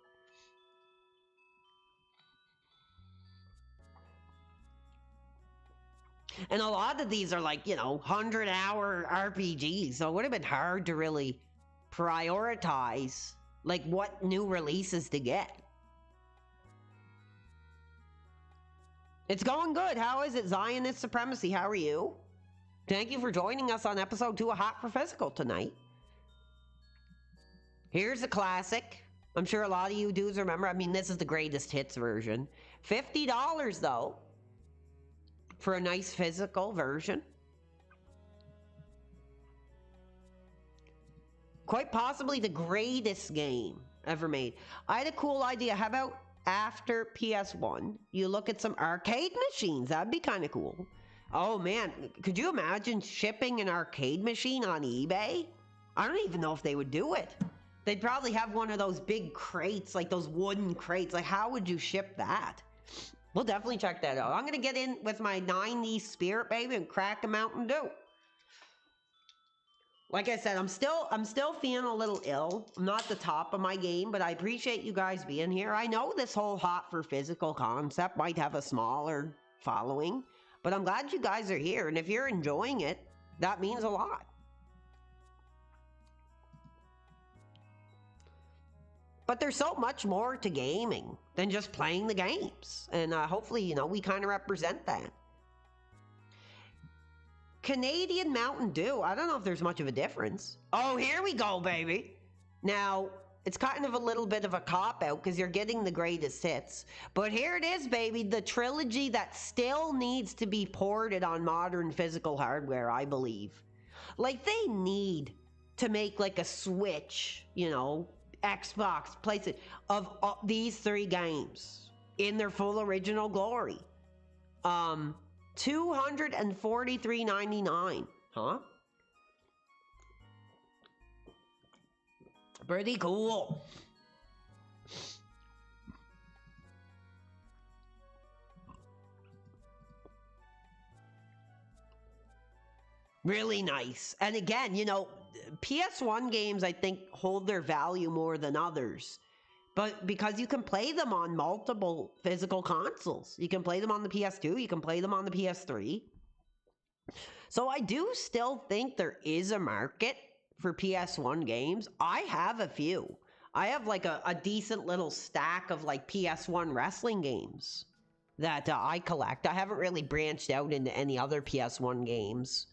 And a lot of these are like, 100-hour RPGs. So it would have been hard to really prioritize like what new releases to get. It's going good. How is it, Zionist Supremacy? How are you? Thank you for joining us on episode 2 of Hot for Physical tonight. Here's a classic. I'm sure a lot of you dudes remember. I mean, this is the greatest hits version. $50 though, for a nice physical version. Quite possibly the greatest game ever made. I had a cool idea. How about after PS1, you look at some arcade machines? That'd be kind of cool. Oh man, could you imagine shipping an arcade machine on eBay? I don't even know if they would do it. They'd probably have one of those big crates, like those wooden crates. Like, how would you ship that? We'll definitely check that out. I'm gonna get in with my 90s spirit, baby, and crack a Mountain Dew. Like I said, I'm still feeling a little ill. I'm not at the top of my game, but I appreciate you guys being here. I know this whole Hot for Physical concept might have a smaller following, but I'm glad you guys are here. And if you're enjoying it, that means a lot. But there's so much more to gaming than just playing the games. And hopefully, we kind of represent that. Canadian Mountain Dew. I don't know if there's much of a difference. Oh, here we go, baby. Now, it's kind of a little bit of a cop-out because you're getting the greatest hits. But here it is, baby. The trilogy that still needs to be ported on modern physical hardware, I believe. Like, they need to make like a Switch, Xbox, PlayStation, of these 3 games in their full original glory. $243.99, huh? Pretty cool. Really nice. And again, PS1 games, I think, hold their value more than others. But because you can play them on multiple physical consoles. You can play them on the PS2, you can play them on the PS3. So I do still think there is a market for PS1 games. I have a few. I have like a decent little stack of like PS1 wrestling games that I collect. I haven't really branched out into any other PS1 games.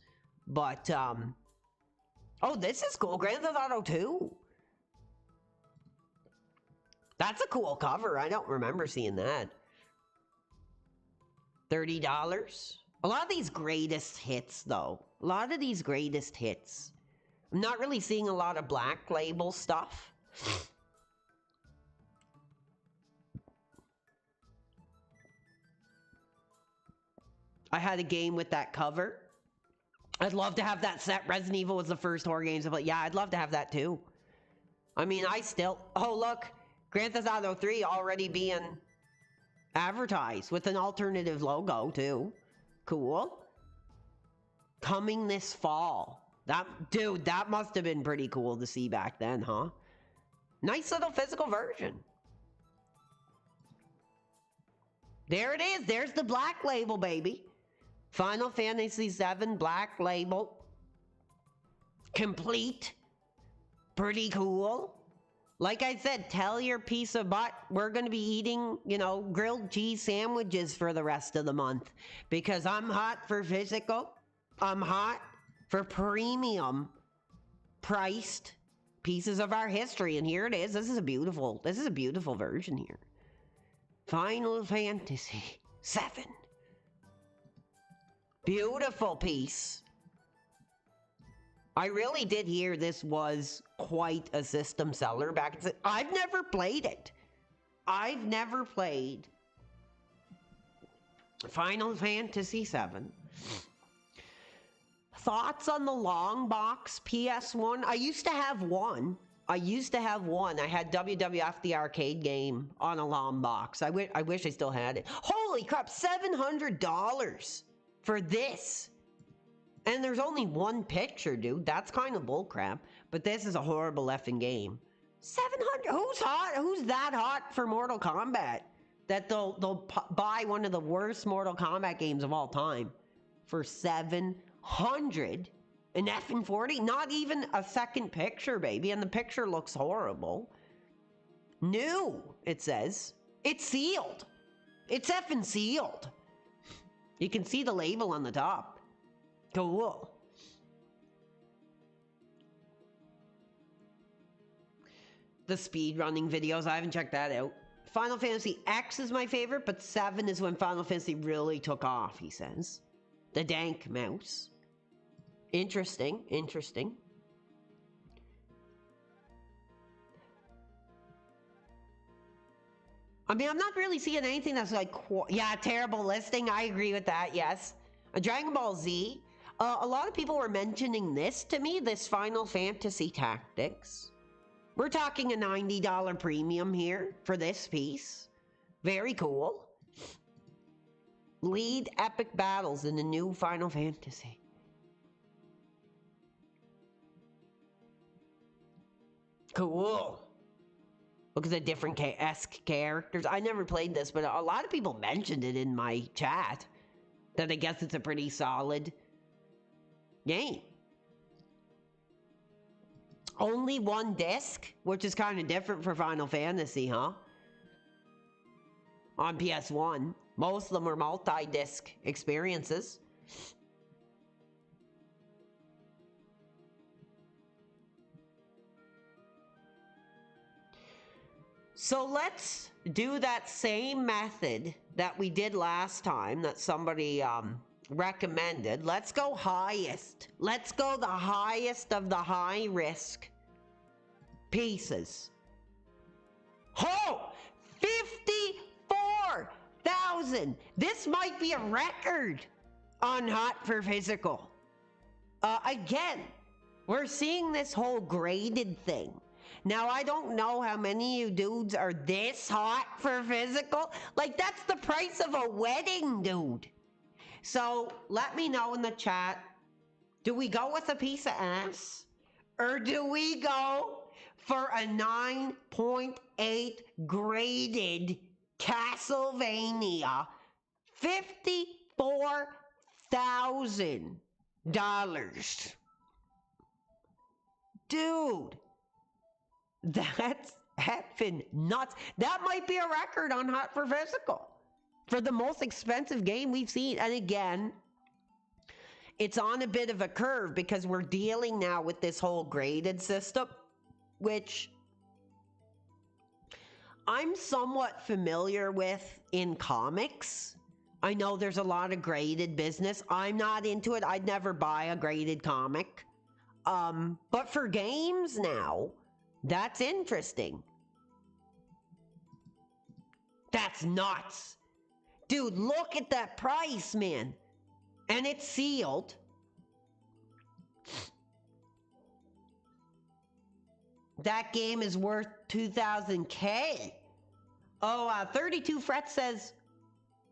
But, oh, this is cool. Grand Theft Auto 2. That's a cool cover. I don't remember seeing that. $30. A lot of these greatest hits, though. A lot of these greatest hits. I'm not really seeing a lot of Black Label stuff. I had a game with that cover. I'd love to have that set. Resident Evil was the first horror games, but yeah, I'd love to have that too. I mean, oh look, Grand Theft Auto 3 already being advertised with an alternative logo too. Cool. Coming this fall. That must have been pretty cool to see back then, huh? Nice little physical version. There it is. There's the Black Label, baby. Final Fantasy VII Black Label. Complete. Pretty cool. Like I said, tell your piece of butt we're going to be eating, grilled cheese sandwiches for the rest of the month. Because I'm hot for physical. I'm hot for premium priced pieces of our history. And here it is. This is a beautiful version here. Final Fantasy VII. Beautiful piece. I really did hear this was quite a system seller back in... I've never played it. I've never played Final Fantasy VII. Thoughts on the long box PS1? I used to have one. I used to have one. I had WWF the arcade game on a long box. I wish I still had it. Holy crap, $700 for this. And there's only one picture, dude. That's kind of bullcrap. But this is a horrible effing game. 700. Who's hot? Who's that hot for Mortal Kombat? That they'll buy one of the worst Mortal Kombat games of all time for 700. An effing 40? Not even a second picture, baby. And the picture looks horrible. New, it says. It's sealed. It's effing sealed. You can see the label on the top. Cool. The speedrunning videos, I haven't checked that out. Final Fantasy X is my favorite, but 7 is when Final Fantasy really took off, he says. The dank mouse. Interesting, interesting. I mean, I'm not really seeing anything that's like, yeah, terrible listing. I agree with that, yes. A Dragon Ball Z. A lot of people were mentioning this to me, this Final Fantasy Tactics. We're talking a $90 premium here for this piece. Very cool. Lead epic battles in the new Final Fantasy. Cool. Look at the different esque characters. I never played this, but a lot of people mentioned it in my chat. That I guess it's a pretty solid game. Only one disc, which is kind of different for Final Fantasy, huh? On PS1. Most of them were multi-disc experiences. So let's do that same method that we did last time that somebody recommended. Let's go highest. Let's go the highest of the high risk pieces. Oh, 54,000. This might be a record on Hot for Physical. Again, we're seeing this whole graded thing. Now, I don't know how many of you dudes are this hot for physical. Like, that's the price of a wedding, dude. So, let me know in the chat. Do we go with a piece of ass? Or do we go for a 9.8 graded Castlevania? $54,000. Dude. That's effing nuts. That might be a record on Hot for Physical for the most expensive game we've seen. And again, it's on a bit of a curve because we're dealing now with this whole graded system, which I'm somewhat familiar with in comics. I know there's a lot of graded business. I'm not into it. I'd never buy a graded comic. But for games now, that's interesting. That's nuts. Dude, look at that price, man. And it's sealed. That game is worth 2,000K. Oh, 32 Fret says,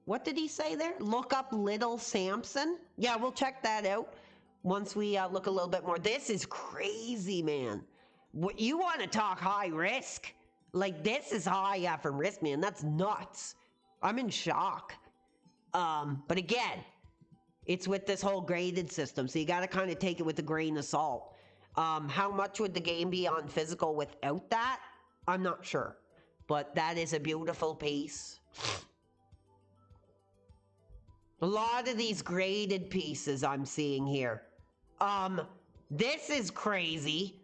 what did he say there? Look up Little Samson. Yeah, we'll check that out once we look a little bit more. This is crazy, man. What you want to talk high risk? Like, this is high from risk, man. That's nuts. I'm in shock. But again, it's with this whole graded system, so you got to kind of take it with a grain of salt. How much would the game be on physical without that? I'm not sure. But that is a beautiful piece. A lot of these graded pieces I'm seeing here. This is crazy.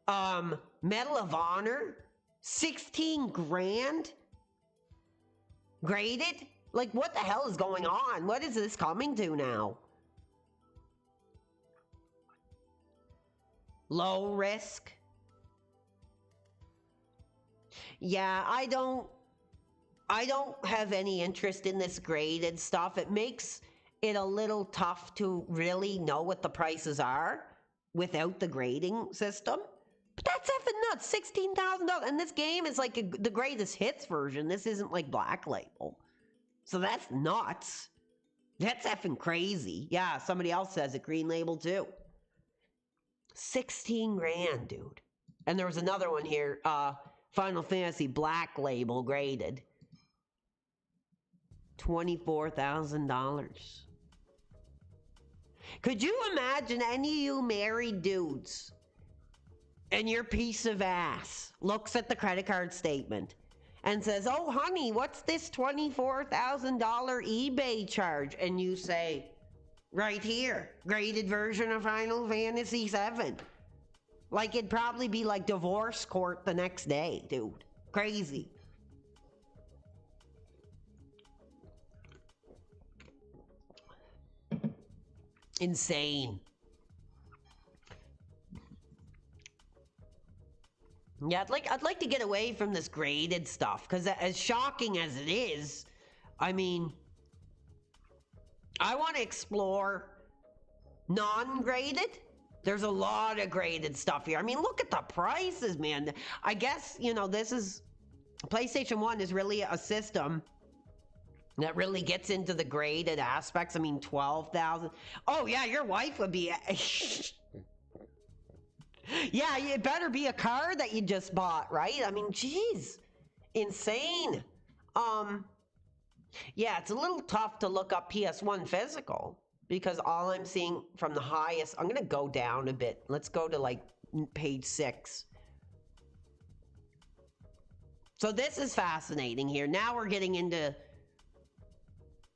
Medal of Honor, 16 grand graded? Like, what the hell is going on? What is this coming to now? Low risk. Yeah, I don't have any interest in this graded stuff. It makes it a little tough to really know what the prices are without the grading system. But that's effing nuts. $16,000. And this game is like the greatest hits version. This isn't like Black Label. So that's nuts. That's effing crazy. Yeah, somebody else says it. Green Label too. 16 grand, dude. And there was another one here. Final Fantasy Black Label graded. $24,000. Could you imagine any of you married dudes and your piece of ass looks at the credit card statement and says, "Oh, honey, what's this $24,000 eBay charge?" And you say, "Right here, graded version of Final Fantasy VII." Like, it'd probably be like divorce court the next day, dude. Crazy. Insane. Yeah, I'd like to get away from this graded stuff, because as shocking as it is, I mean, I want to explore non-graded. There's a lot of graded stuff here. I mean, look at the prices, man. I guess, you know, this is, PlayStation 1 is really a system that really gets into the graded aspects. I mean, 12,000. Oh yeah, your wife would be... Yeah, it better be a car that you just bought, right? I mean, geez, insane. Yeah, it's a little tough to look up PS1 physical because all I'm seeing from the highest, I'm gonna go down a bit. Let's go to like page 6. So this is fascinating here. Now we're getting into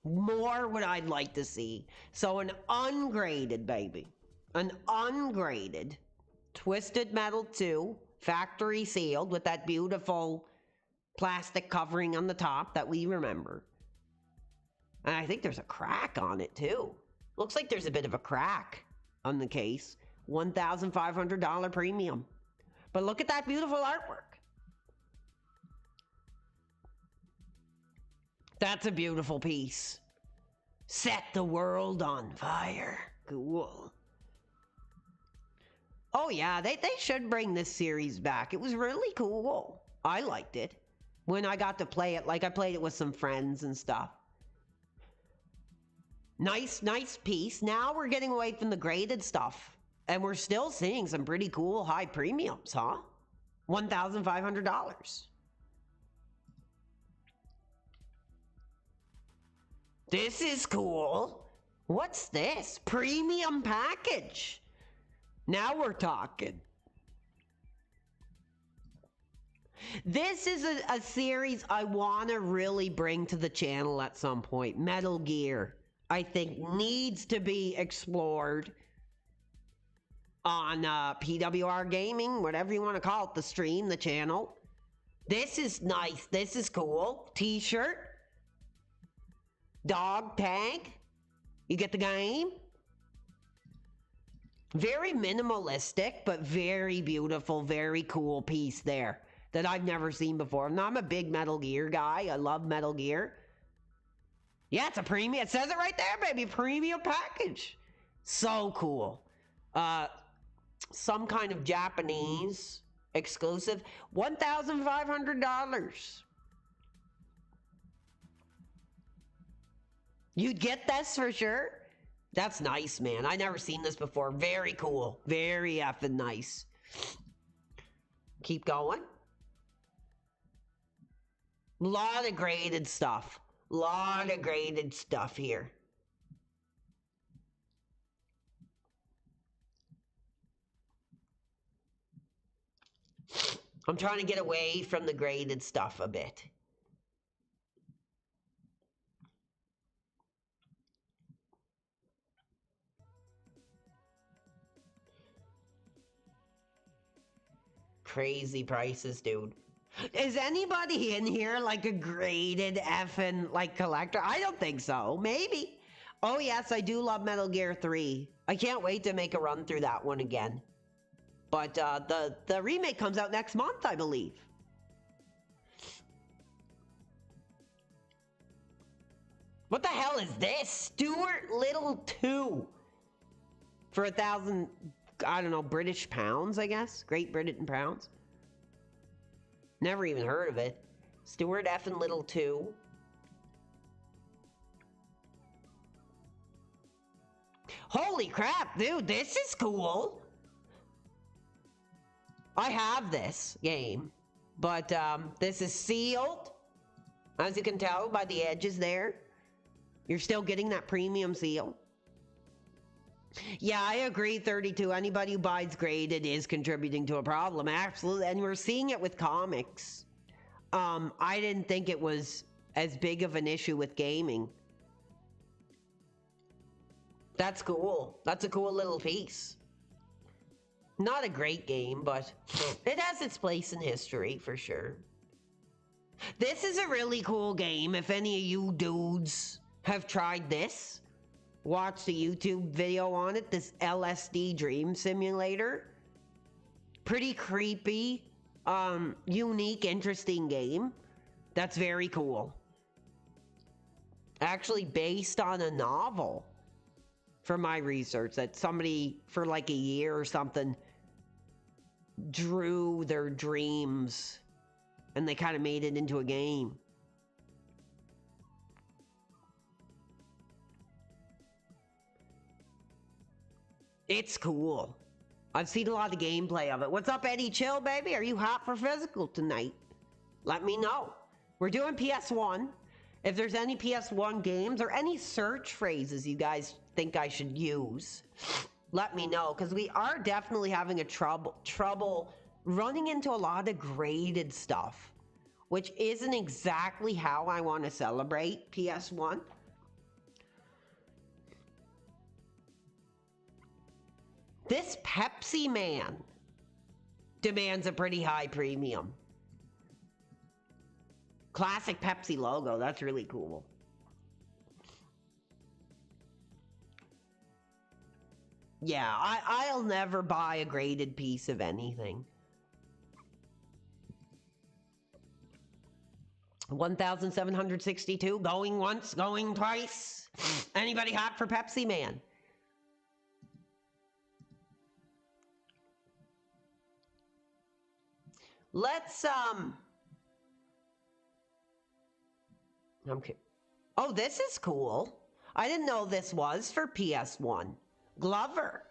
more what I'd like to see. So an ungraded, baby, an ungraded Twisted Metal 2, factory sealed with that beautiful plastic covering on the top that we remember. And I think there's a crack on it too. Looks like there's a bit of a crack on the case. $1,500 premium. But look at that beautiful artwork. That's a beautiful piece. Set the world on fire. Cool. Oh yeah, they should bring this series back. It was really cool. I liked it. When I got to play it, like I played it with some friends and stuff. Nice piece. Now we're getting away from the graded stuff. And we're still seeing some pretty cool high premiums, huh? $1,500. This is cool. What's this? Premium package. Now we're talking. This is a series I want to really bring to the channel at some point. Metal Gear, I think, needs to be explored on PWR Gaming, whatever you want to call it, the stream, the channel. This is nice. This is cool. T-shirt. Dog tag. You get the game. Very minimalistic, but very beautiful, very cool piece there that I've never seen before. Now, I'm a big Metal Gear guy. I love Metal Gear. Yeah, it's a premium. It says it right there, baby. Premium package. So cool. Some kind of Japanese exclusive. $1,500. You'd get this for sure. That's nice, man. I never seen this before. Very cool. Very effing nice. Keep going. Lot of graded stuff. Lot of graded stuff here. I'm trying to get away from the graded stuff a bit. Crazy prices, dude. Is anybody in here like a graded effing like collector? I don't think so. Maybe. Oh yes, I do love Metal Gear 3. I can't wait to make a run through that one again. But the remake comes out next month, I believe. What the hell is this? Stuart Little 2 for $1,000. I don't know, British pounds, I guess? Great Britain pounds? Never even heard of it. Stuart F. and Little 2. Holy crap, dude, this is cool. I have this game, but this is sealed. As you can tell by the edges there. You're still getting that premium seal. Yeah, I agree, 32. Anybody who buys graded is contributing to a problem. Absolutely. And we're seeing it with comics. I didn't think it was as big of an issue with gaming. That's cool. That's a cool little piece. Not a great game, but it has its place in history for sure. This is a really cool game. If any of you dudes have tried this, watched a YouTube video on it, this LSD Dream Simulator. Pretty creepy, unique, interesting game. That's very cool. Actually based on a novel, from my research, that somebody for like a year or something drew their dreams and they kind of made it into a game. It's cool. I've seen a lot of gameplay of it. What's up, Eddie Chill, baby? Are you hot for physical tonight? Let me know. We're doing PS1. If there's any PS1 games or any search phrases you guys think I should use, let me know, because we are definitely having a trouble running into a lot of graded stuff, which isn't exactly how I want to celebrate PS1. This Pepsi Man demands a pretty high premium. Classic Pepsi logo. That's really cool. Yeah, I'll never buy a graded piece of anything. 1,762. Going once, going twice. Anybody hot for Pepsi Man? Let's, okay. Oh, this is cool. I didn't know this was for PS1. Glover.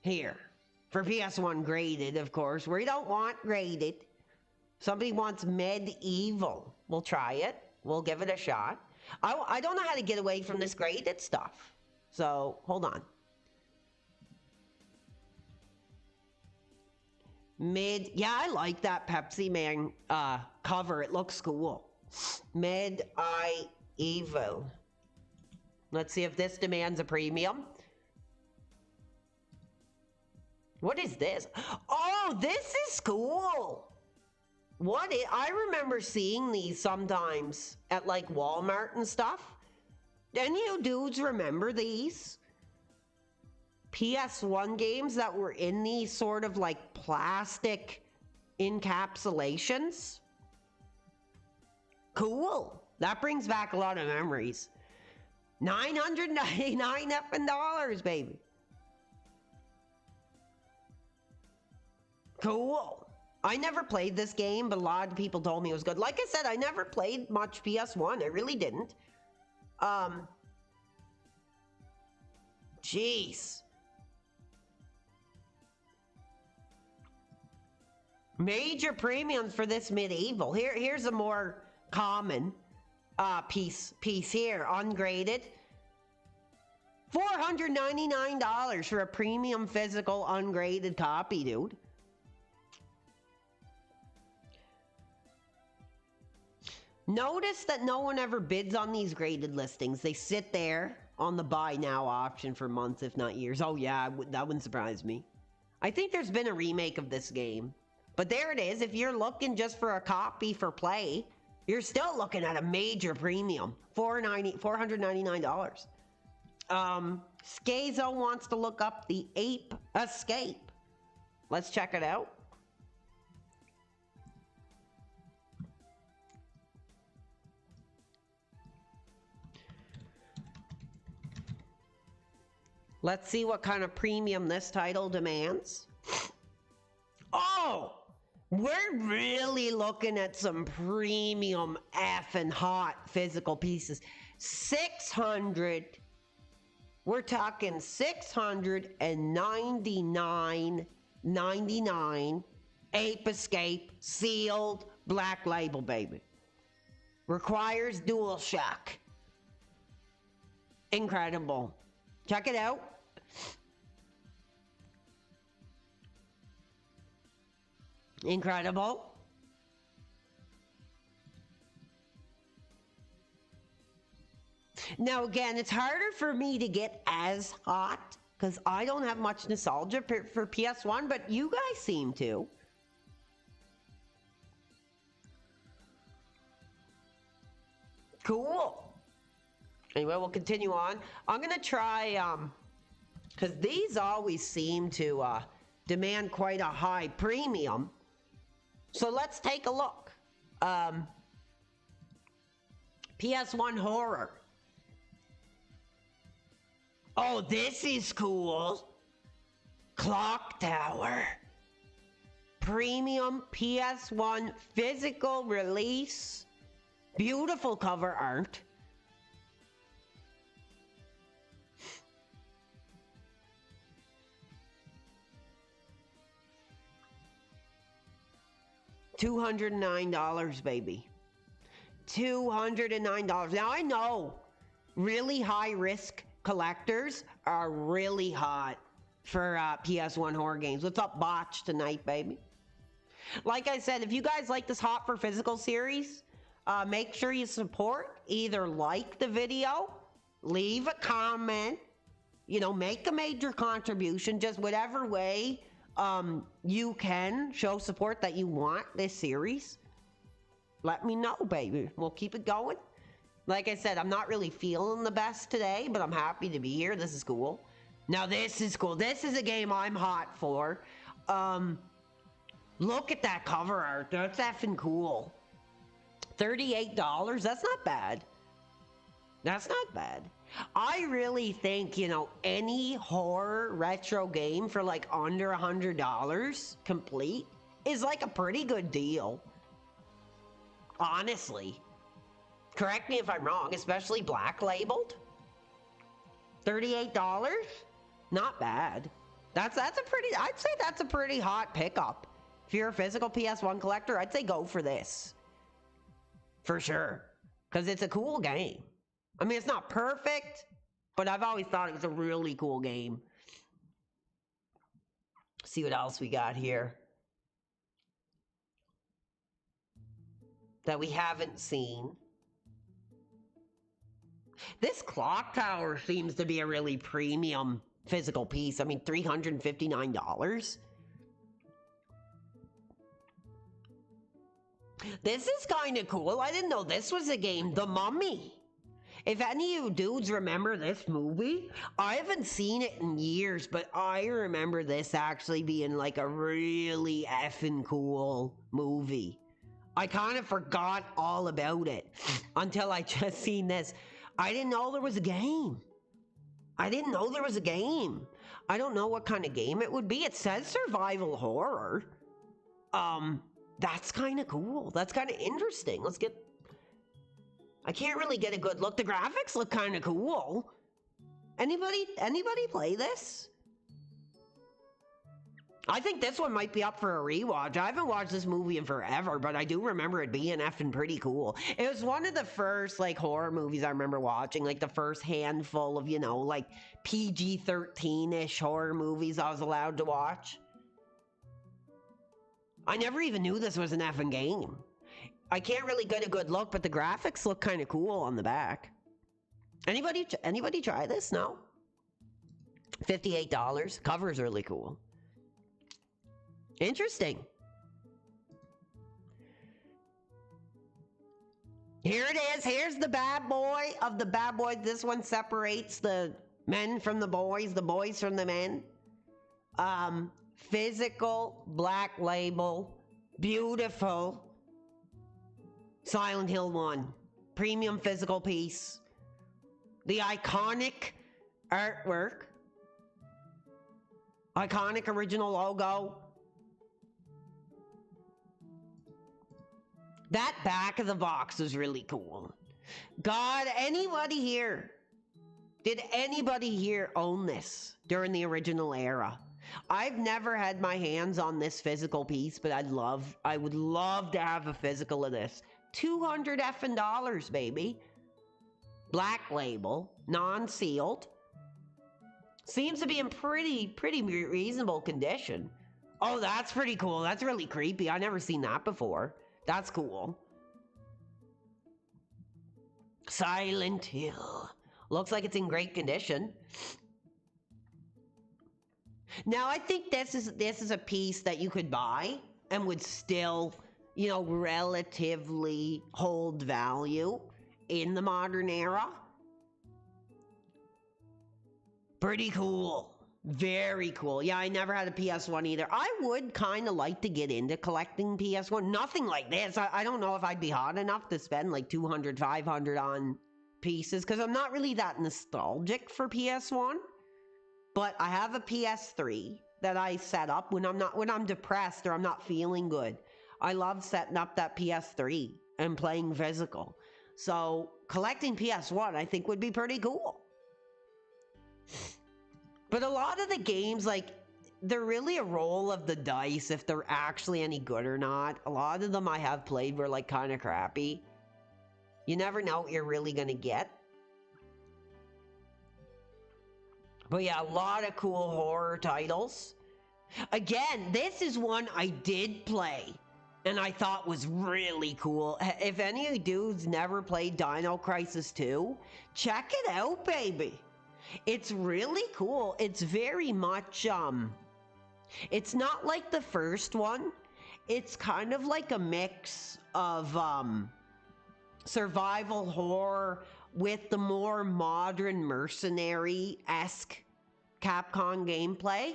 Here. For PS1 graded, of course. We don't want graded. Somebody wants medieval. We'll try it. We'll give it a shot. I don't know how to get away from this graded stuff. So, hold on. Yeah, I like that Pepsi Man cover. It looks cool. Medieval. Let's see if this demands a premium. What is this? Oh, this is cool. I remember seeing these sometimes at like Walmart and stuff. Any of you dudes remember these? PS1 games that were in these sort of like plastic encapsulations. Cool. That brings back a lot of memories. $999 effing dollars, baby. Cool. I never played this game, but a lot of people told me it was good. Like I said, I never played much PS1. I really didn't. Jeez. Major premiums for this medieval. Here's a more common piece here, ungraded. $499 for a premium physical ungraded copy, dude. Notice that no one ever bids on these graded listings. They sit there on the buy now option for months, if not years. Oh yeah, that wouldn't surprise me. I think there's been a remake of this game. But there it is. If you're looking just for a copy for play, you're still looking at a major premium. $499. Skazo wants to look up the Ape Escape. Let's check it out. Let's see what kind of premium this title demands. Oh, we're really looking at some premium effing hot physical pieces. 600. We're talking $699.99. Ape Escape sealed black label, baby. Requires DualShock. Incredible. Check it out. Incredible. Now again, it's harder for me to get as hot because I don't have much nostalgia for PS1, but you guys seem to. Cool. Anyway, we'll continue on. I'm gonna try, because these always seem to demand quite a high premium. So let's take a look. PS1 horror. Oh, this is cool. Clock Tower. Premium PS1 physical release. Beautiful cover art. $209, baby. $209. Now I know really high risk collectors are really hot for PS1 horror games. What's up, Botch, tonight, baby? Like I said, if you guys like this Hot for Physical series, make sure you support. Either like the video, leave a comment, you know, make a major contribution, just whatever way you can show support that you want this series. Let me know, baby. We'll keep it going. Like I said, I'm not really feeling the best today, but I'm happy to be here. This is cool. Now this is cool. This is a game I'm hot for. Look at that cover art. That's effing cool. $38. That's not bad. That's not bad. I really think, you know, any horror retro game for like under $100 complete is like a pretty good deal. Honestly. Correct me if I'm wrong, especially black labeled. $38? Not bad. That's a pretty, I'd say that's a pretty hot pickup. If you're a physical PS1 collector, I'd say go for this. For sure. Because it's a cool game. I mean, it's not perfect, but I've always thought it was a really cool game. See what else we got here that we haven't seen. This clock tower seems to be a really premium physical piece. I mean, $359. This is kind of cool. I didn't know this was a game. The Mummy. If any of you dudes remember this movie, I haven't seen it in years, but I remember this actually being like a really effing cool movie. I kind of forgot all about it until I just seen this. I didn't know there was a game. I didn't know there was a game. I don't know what kind of game it would be. It says survival horror. That's kind of cool. That's kind of interesting. Let's get... I can't really get a good look. The graphics look kind of cool. Anybody play this? I think this one might be up for a rewatch. I haven't watched this movie in forever, but I do remember it being effing pretty cool. It was one of the first, like, horror movies I remember watching. Like, the first handful of, you know, like, PG-13-ish horror movies I was allowed to watch. I never even knew this was an effing game. I can't really get a good look, but the graphics look kind of cool on the back. Anybody try this? No? $58. Cover's really cool. Interesting. Here it is. Here's the bad boy of the bad boys. This one separates the men from the boys from the men. Physical, black label, beautiful. Silent Hill 1. Premium physical piece. The iconic artwork. Iconic original logo. That back of the box is really cool. God, anybody here? Did anybody here own this during the original era? I've never had my hands on this physical piece, but I would love to have a physical of this. $200 effing dollars, baby. Black label, non-sealed. Seems to be in pretty reasonable condition. Oh, that's pretty cool. That's really creepy. I've never seen that before. That's cool. Silent Hill. Looks like it's in great condition. Now, I think this is a piece that you could buy and would still, you know, relatively hold value in the modern era. Pretty cool. Very cool. Yeah, I never had a PS1 either. I would kind of like to get into collecting PS1. Nothing like this. I don't know if I'd be hot enough to spend like 200, 500 on pieces because I'm not really that nostalgic for PS1. But I have a PS3 that I set up when I'm depressed or I'm not feeling good. I love setting up that PS3 and playing physical. So collecting PS1 I think would be pretty cool. But a lot of the games, like, they're really a roll of the dice if they're actually any good or not. A lot of them I have played were, like, kind of crappy. You never know what you're really going to get. But yeah, a lot of cool horror titles. Again, this is one I did play and I thought was really cool. If any of you dudes never played Dino Crisis 2, check it out, baby. It's really cool. It's very much, it's not like the first one. It's kind of like a mix of, survival horror with the more modern mercenary-esque Capcom gameplay.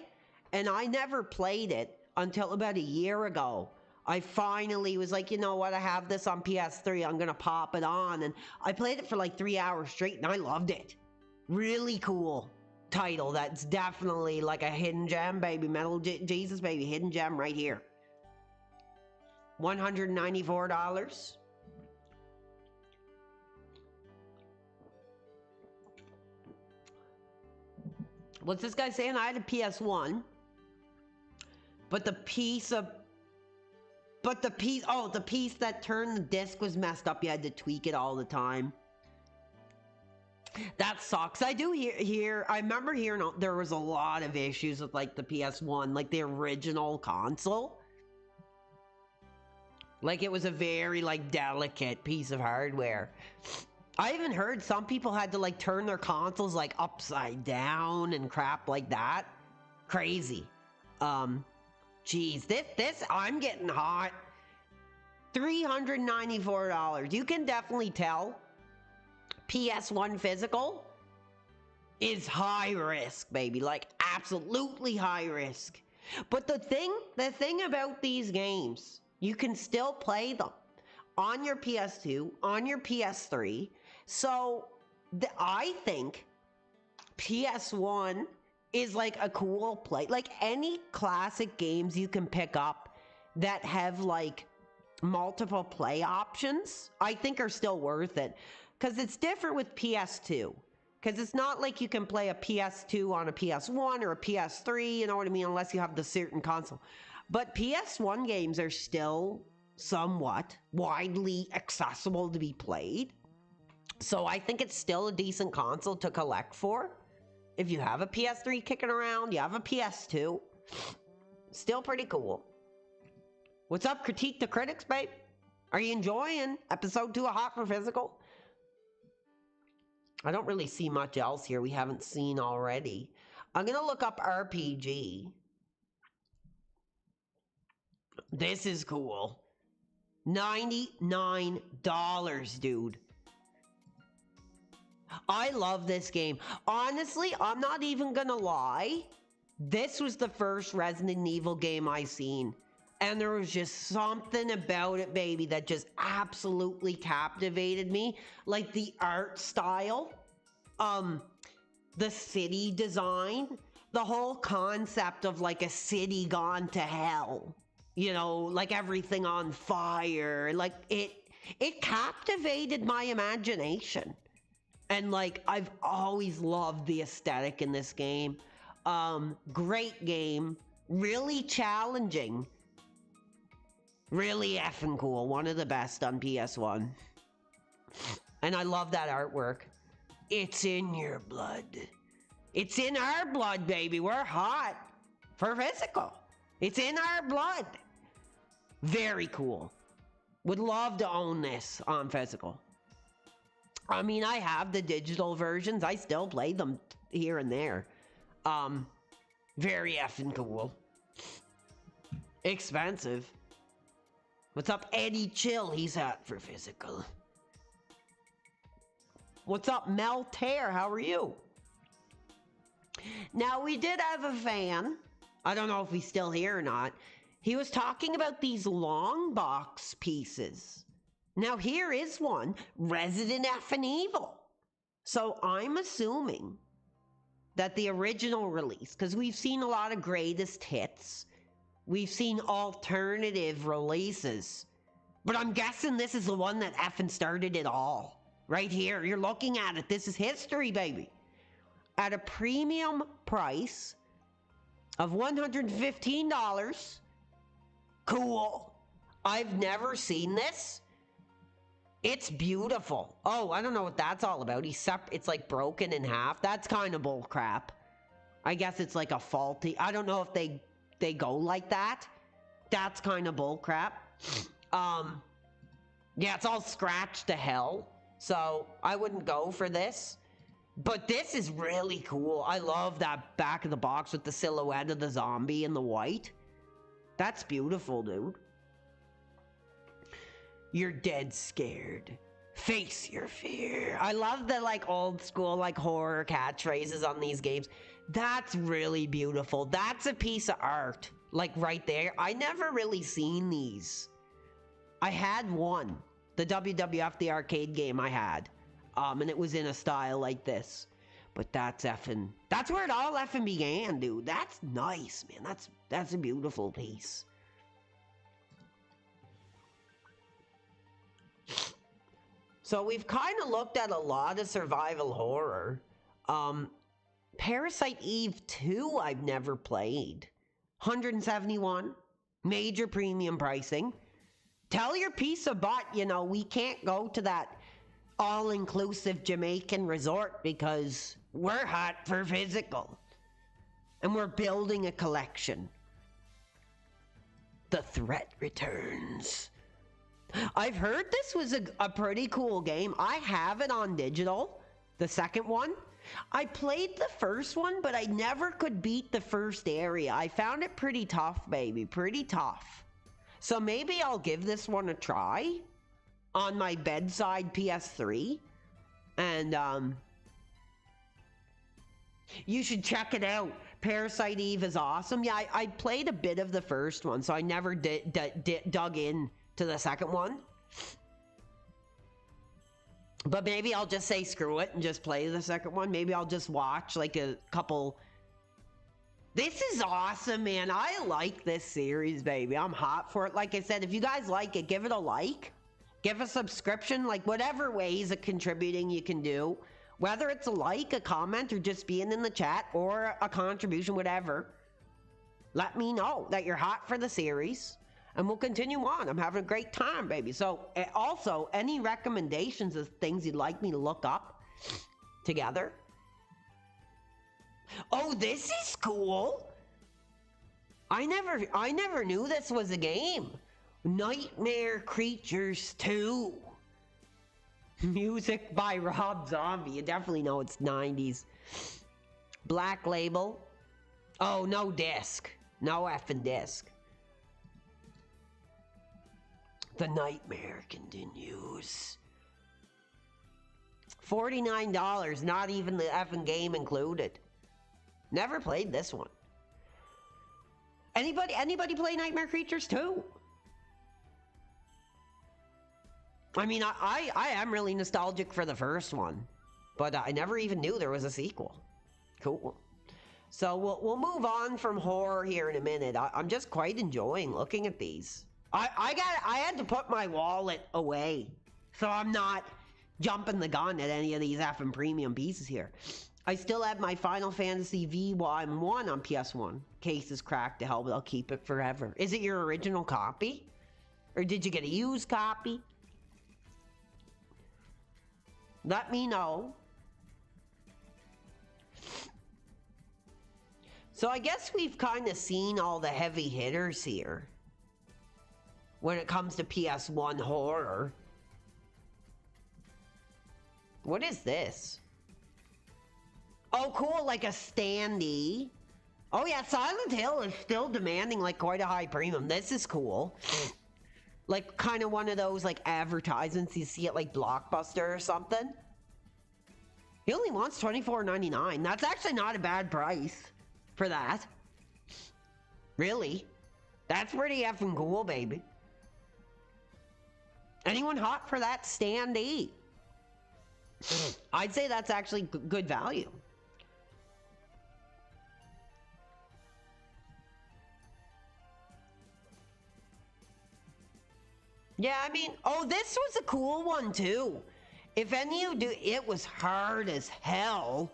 And I never played it until about a year ago. I finally was like, you know what, I have this on PS3, I'm gonna pop it on. And I played it for like 3 hours straight and I loved it. Really cool title. That's definitely like a hidden gem, baby. Metal Jesus, baby. Hidden gem right here. $194. What's this guy saying? I had a PS1, but the piece that turned the disc was messed up. You had to tweak it all the time. That sucks. I do I remember hearing there was a lot of issues with like the PS1, like the original console. Like it was a very like delicate piece of hardware. I even heard some people had to like turn their consoles like upside down and crap like that. Crazy. Geez, this I'm getting hot. $394. You can definitely tell PS1 physical is high risk, baby. Like absolutely high risk. But the thing about these games, you can still play them on your PS2, on your PS3. So I think PS1 is like a cool play. Like any classic games you can pick up that have like multiple play options, I think are still worth it. Because it's different with PS2. Because it's not like you can play a PS2 on a PS1 or a PS3, you know what I mean, unless you have the certain console. But PS1 games are still somewhat widely accessible to be played. So I think it's still a decent console to collect for. If you have a PS3 kicking around, you have a PS2. Still pretty cool. What's up, Critique the Critics, babe? Are you enjoying episode 2 of Hot for Physical? I don't really see much else here we haven't seen already. I'm going to look up RPG. This is cool. $99, dude. I love this game. Honestly, I'm not even going to lie. This was the first Resident Evil game I seen. And there was just something about it, baby, that just absolutely captivated me. Like the art style, the city design, the whole concept of like a city gone to hell, you know, like everything on fire, like it captivated my imagination. And like I've always loved the aesthetic in this game. Great game, really challenging, really effing cool, one of the best on PS1. And I love that artwork. It's in your blood. It's in our blood, baby. We're hot for physical. It's in our blood. Very cool. Would love to own this on physical. I mean, I have the digital versions. I still play them here and there. Very effing cool. Expensive. What's up, Eddie Chill? He's hot for physical. What's up, Mel Tear? How are you? Now, we did have a fan. I don't know if he's still here or not. He was talking about these long box pieces. Now, here is one. Resident effing Evil. So, I'm assuming that the original release, because we've seen a lot of greatest hits. We've seen alternative releases. But I'm guessing this is the one that effing started it all. Right here. You're looking at it. This is history, baby. At a premium price of $115. Cool. I've never seen this. It's beautiful. Oh, I don't know what that's all about. It's like broken in half. That's kind of bull crap. I guess it's like a faulty. I don't know if they go like that. That's kind of bull crap. Yeah, it's all scratched to hell. So I wouldn't go for this. But this is really cool. I love that back of the box with the silhouette of the zombie in the white. That's beautiful, dude. You're dead scared. Face your fear. I love the like old school like horror catchphrases on these games. That's really beautiful. That's a piece of art. Like right there. I never really seen these. I had one. The WWF, the arcade game I had. And it was in a style like this. But that's where it all effing began, dude. That's nice, man. That's a beautiful piece. So we've kind of looked at a lot of survival horror. Parasite Eve 2 I've never played. $171. Major premium pricing. Tell your piece of butt, you know, we can't go to that all-inclusive Jamaican resort because we're hot for physical. And we're building a collection. The Threat Returns. I've heard this was a pretty cool game. I have it on digital, the second one. I played the first one, but I never could beat the first area. I found it pretty tough, baby. Pretty tough. So maybe I'll give this one a try on my bedside PS3. And, you should check it out. Parasite Eve is awesome. Yeah, I played a bit of the first one, so I never dug in to the second one. But maybe I'll just say screw it and just play the second one. Maybe I'll just watch like a couple. This is awesome, man. I like this series, baby. I'm hot for it. Like I said, if you guys like it, give it a like. Give a subscription, like whatever ways of contributing you can do. Whether it's a like, a comment, or just being in the chat, or a contribution, whatever. Let me know that you're hot for the series. And we'll continue on. I'm having a great time, baby. So, also, any recommendations of things you'd like me to look up together? Oh, this is cool. I never knew this was a game. Nightmare Creatures 2. Music by Rob Zombie. You definitely know it's 90s. Black Label. Oh, no disc. No effing disc. The nightmare continues. $49, not even the effing game included. Never played this one. Anybody play Nightmare Creatures 2? I mean, I am really nostalgic for the first one, but I never even knew there was a sequel. Cool. So we'll move on from horror here in a minute. I'm just quite enjoying looking at these. I had to put my wallet away, so I'm not jumping the gun at any of these effing premium pieces here. I still have my Final Fantasy V1 on PS1. Case is cracked to hell, but I'll keep it forever. Is it your original copy? Or did you get a used copy? Let me know. So I guess we've kind of seen all the heavy hitters here when it comes to PS1 horror. What is this? Oh, cool, like a standee. Oh yeah, Silent Hill is still demanding like quite a high premium. This is cool. Like kind of one of those like advertisements you see at like Blockbuster or something. He only wants $24.99. That's actually not a bad price for that. Really? That's pretty effing cool, baby. Anyone hot for that standee? I'd say that's actually good value. Yeah, I mean, oh, this was a cool one too. If any of you do, it was hard as hell.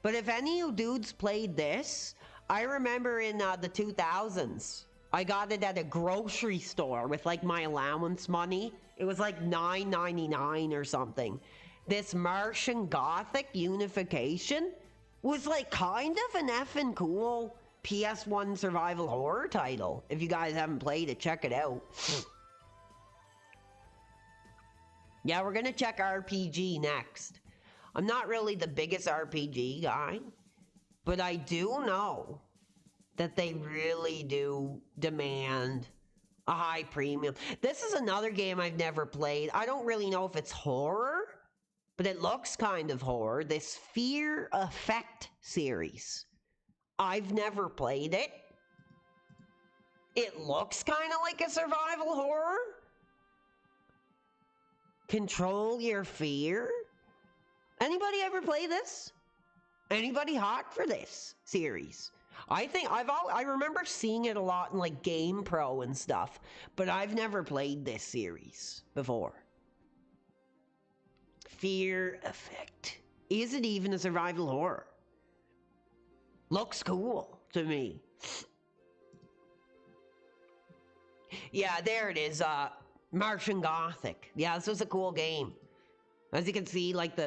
But if any of you dudes played this, I remember in the 2000s, I got it at a grocery store with like my allowance money. It was like $9.99 or something. This Martian Gothic Unification was like kind of an effing cool PS1 survival horror title. If you guys haven't played it, check it out. Yeah, we're gonna check RPG next. I'm not really the biggest RPG guy, but I do know that they really do demand a high premium. This is another game I've never played. I don't really know if it's horror, but it looks kind of horror. This Fear Effect series. I've never played it. It looks kind of like a survival horror. Control your fear. Anybody ever play this? Anybody hot for this series? I remember seeing it a lot in like Game Pro and stuff, but I've never played this series before. Fear Effect. Is it even a survival horror? Looks cool to me. Yeah, there it is. Martian Gothic. Yeah, this was a cool game. As you can see, like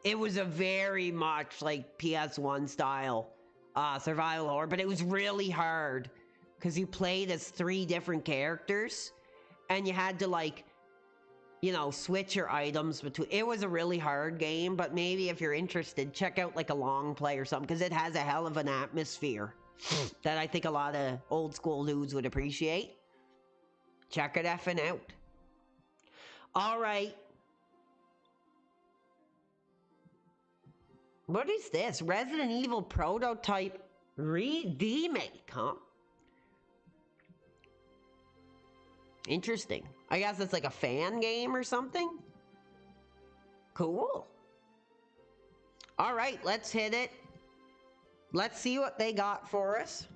it was a very much like PS1 style survival horror, but it was really hard because you played as 3 different characters and you had to like, you know, switch your items between. It was a really hard game, but maybe if you're interested, check out like a long play or something because it has a hell of an atmosphere that I think a lot of old school dudes would appreciate. Check it effing out. All right. What is this? Resident Evil Prototype Remake, huh? Interesting. I guess it's like a fan game or something. Cool. All right, let's hit it. Let's see what they got for us.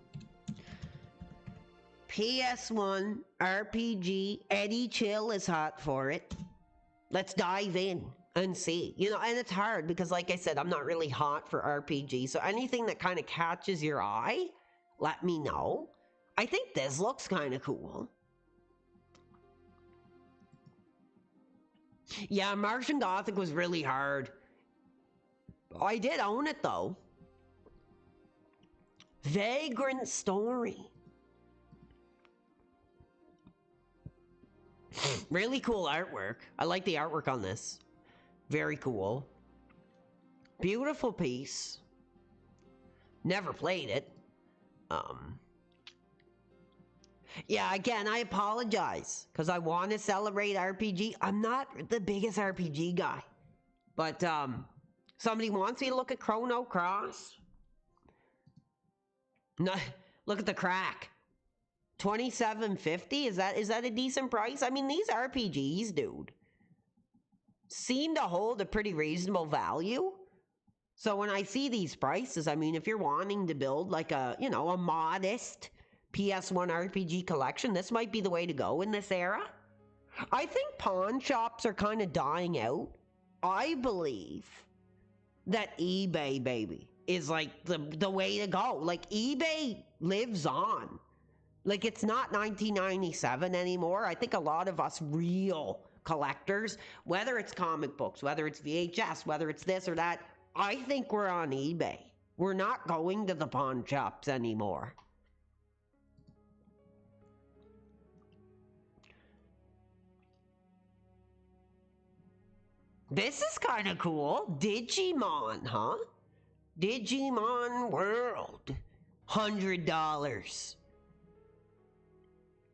PS1 RPG. Eddie Chill is hot for it. Let's dive in and see. You know, and it's hard because, like I said, I'm not really hot for RPG. So anything that kind of catches your eye, let me know. I think this looks kind of cool. Yeah, Martian Gothic was really hard. I did own it, though. Vagrant Story. Really cool artwork. I like the artwork on this. Very cool. Beautiful piece. Never played it. Yeah, again, I apologize because I want to celebrate RPG. I'm not the biggest RPG guy. But somebody wants me to look at Chrono Cross. No, look at the crack. $27.50? Is that a decent price? I mean, these RPGs, dude, seem to hold a pretty reasonable value. So when I see these prices, I mean, if you're wanting to build like a, you know, a modest PS1 RPG collection, this might be the way to go in this era. I think pawn shops are kind of dying out. I believe that eBay, baby, is like the way to go. Like eBay lives on. Like it's not 1997 anymore. I think a lot of us real collectors, whether it's comic books, whether it's VHS, whether it's this or that, I think we're on eBay. We're not going to the pawn shops anymore. This is kind of cool. Digimon, huh? Digimon World. $100.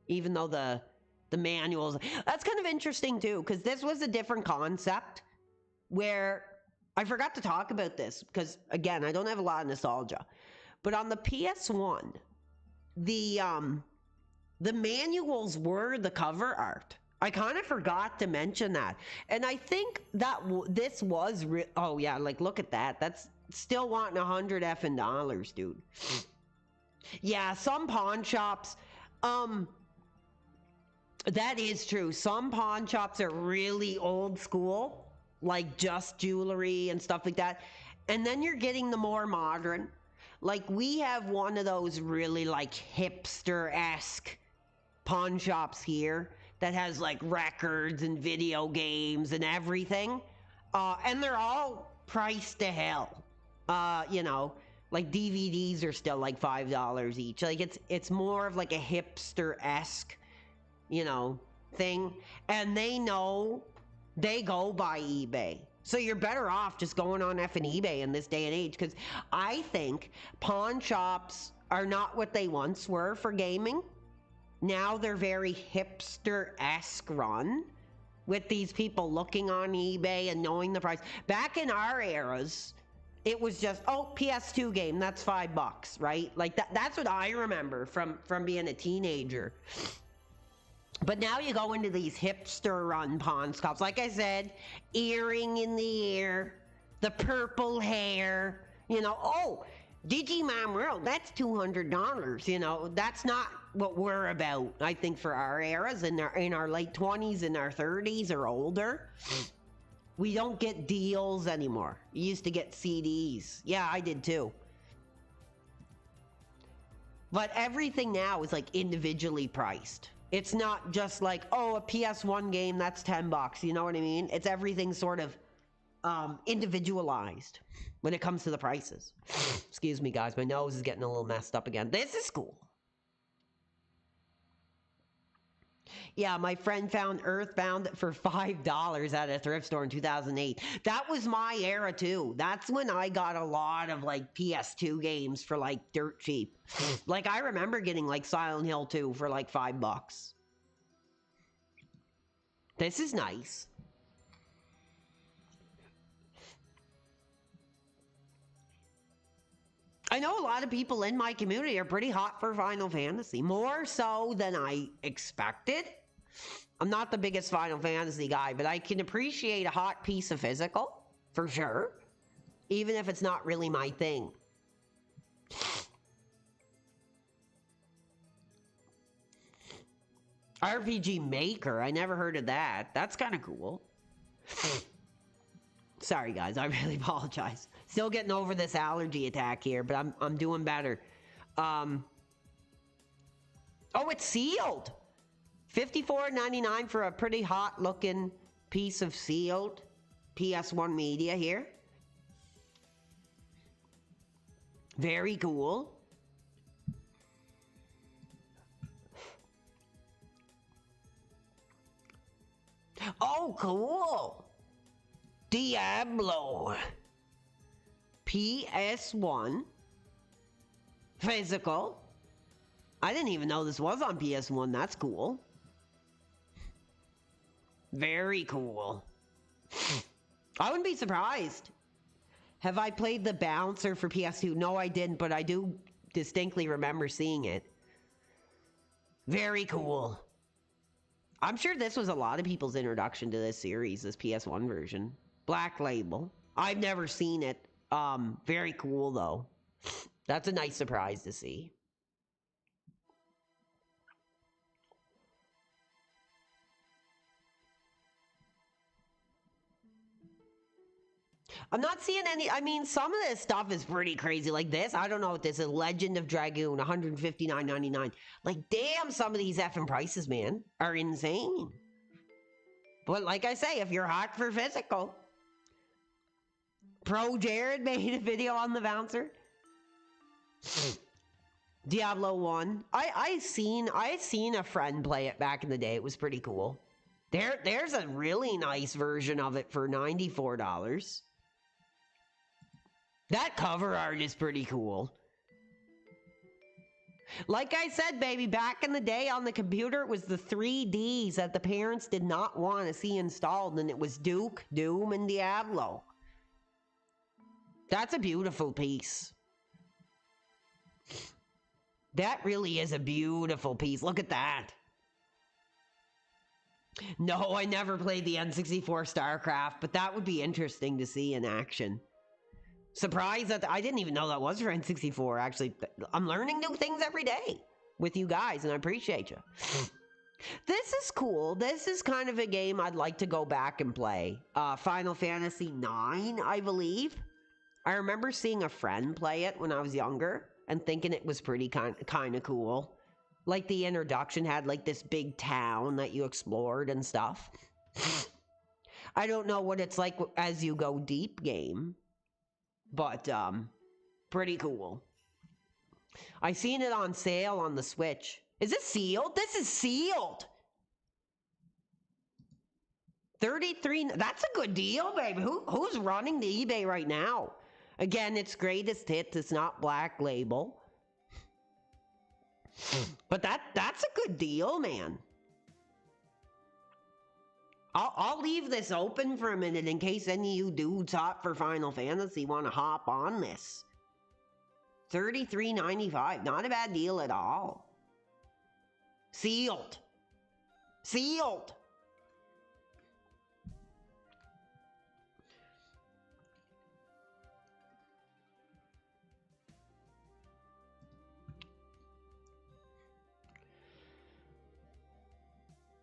Even though the manuals, that's kind of interesting too, because this was a different concept where I forgot to talk about this because again, I don't have a lot of nostalgia. But on the PS1, the manuals were the cover art. I kind of forgot to mention that. And I think that this was oh yeah, like look at that. That's still wanting $100 effing dollars, dude. Yeah, some pawn shops that is true. Some pawn shops are really old school, like just jewelry and stuff like that. And then you're getting the more modern. Like we have one of those really like hipster-esque pawn shops here that has like records and video games and everything. And they're all priced to hell. You know, like DVDs are still like $5 each. Like it's more of like a hipster-esque, you know, thing. And they know they go by eBay. So you're better off just going on effing eBay in this day and age, because I think pawn shops are not what they once were for gaming. Now they're very hipster-esque run with these people looking on eBay and knowing the price. Back in our eras, it was just, oh, PS2 game, that's $5, right? Like that's what I remember from being a teenager. But now you go into these hipster-run pawn shops. Like I said, earring in the ear, the purple hair, you know, oh, Digimon World, that's $200, you know. That's not what we're about, I think, for our eras, in our late 20s, in our 30s or older. We don't get deals anymore. You used to get CDs. Yeah, I did too. But everything now is like individually priced. It's not just like, oh, a PS1 game, that's $10. You know what I mean? It's everything sort of individualized when it comes to the prices. Excuse me, guys. My nose is getting a little messed up again. This is cool. Yeah, my friend found Earthbound for $5 at a thrift store in 2008. That was my era too. That's when I got a lot of like PS2 games for like dirt cheap. Like I remember getting like Silent Hill 2 for like $5. This is nice. I know a lot of people in my community are pretty hot for Final Fantasy, more so than I expected. I'm not the biggest Final Fantasy guy, but I can appreciate a hot piece of physical, for sure, even if it's not really my thing. RPG Maker, I never heard of that. That's kind of cool. Sorry, guys, I really apologize. Still getting over this allergy attack here, but I'm doing better. Oh, it's sealed. $54.99 for a pretty hot looking piece of sealed PS1 media here. Very cool. Oh, cool. Diablo. PS1. Physical. I didn't even know this was on PS1. That's cool. Very cool. I wouldn't be surprised. Have I played the Bouncer for PS2? No, I didn't, but I do distinctly remember seeing it. Very cool. I'm sure this was a lot of people's introduction to this series, this PS1 version. Black Label. I've never seen it. Very cool, though. That's a nice surprise to see. I'm not seeing any. I mean, some of this stuff is pretty crazy. Like this, I don't know what this is. Legend of Dragoon, $159.99. Like, damn, some of these effing prices, man, are insane. But like I say, if you're hot for physical, Pro Jared made a video on the bouncer. Diablo 1. I seen a friend play it back in the day. It was pretty cool. There's a really nice version of it for $94. That cover art is pretty cool. Like I said, baby, back in the day on the computer, it was the 3Ds that the parents did not want to see installed, and it was Duke, Doom, and Diablo. That's a beautiful piece. That really is a beautiful piece. Look at that. No, I never played the N64 StarCraft, but that would be interesting to see in action. Surprised that I didn't even know that was for N64, actually. I'm learning new things every day with you guys, and I appreciate you. This is cool. This is kind of a game I'd like to go back and play. Final Fantasy IX, I believe. I remember seeing a friend play it when I was younger and thinking it was pretty kind of cool. Like the introduction had like this big town that you explored and stuff. I don't know what it's like as you go deep game. But, pretty cool. I seen it on sale on the Switch. Is it sealed? This is sealed! 33, that's a good deal, baby. Who's running the eBay right now? Again, it's greatest hits, it's not Black Label. But that's a good deal, man. I'll leave this open for a minute in case any of you dudes hot for Final Fantasy want to hop on this. $33.95, not a bad deal at all. Sealed. Sealed.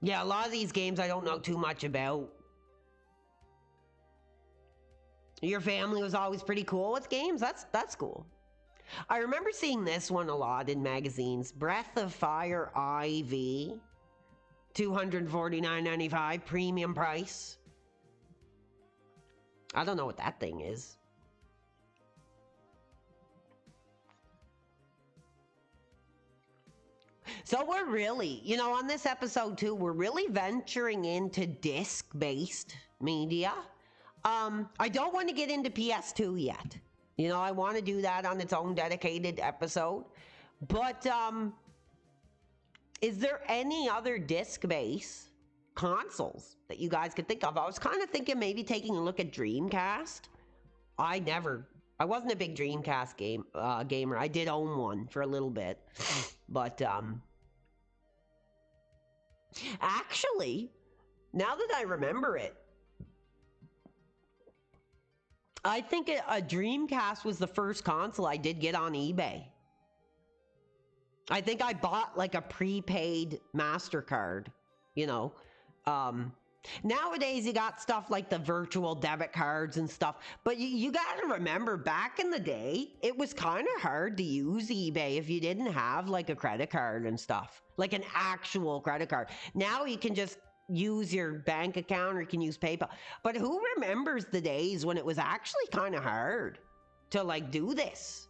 Yeah, a lot of these games I don't know too much about. Your family was always pretty cool with games? That's cool. I remember seeing this one a lot in magazines. Breath of Fire IV. $249.95 premium price. I don't know what that thing is. So we're really, on this episode too, we're really venturing into disc-based media. I don't want to get into PS2 yet. I want to do that on its own dedicated episode. But, is there any other disc-based consoles that you guys could think of? I was kind of thinking maybe taking a look at Dreamcast. I wasn't a big Dreamcast gamer. I did own one for a little bit. But, actually, now that I remember it, I think a Dreamcast was the first console I did get on eBay. I think I bought like a prepaid MasterCard, Nowadays, you got stuff like the virtual debit cards and stuff. But you got to remember, back in the day, it was kind of hard to use eBay if you didn't have like a credit card and stuff. Like an actual credit card. Now you can just use your bank account or you can use PayPal. But who remembers the days when it was actually kind of hard to like do this?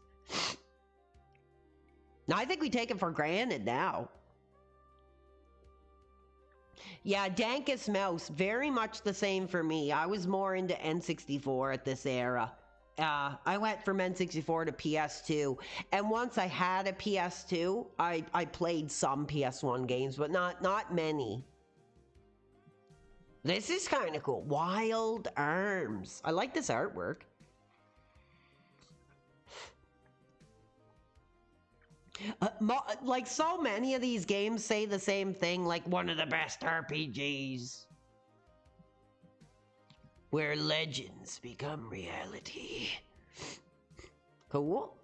Now, I think we take it for granted now. Yeah, Dankus Mouse, very much the same for me. I was more into N64 at this era. I went from N64 to PS2, and once I had a PS2, I played some PS1 games, but not many. This is kind of cool. Wild Arms. I like this artwork. Like so many of these games say the same thing, like one of the best RPGs. Where legends become reality. Cool.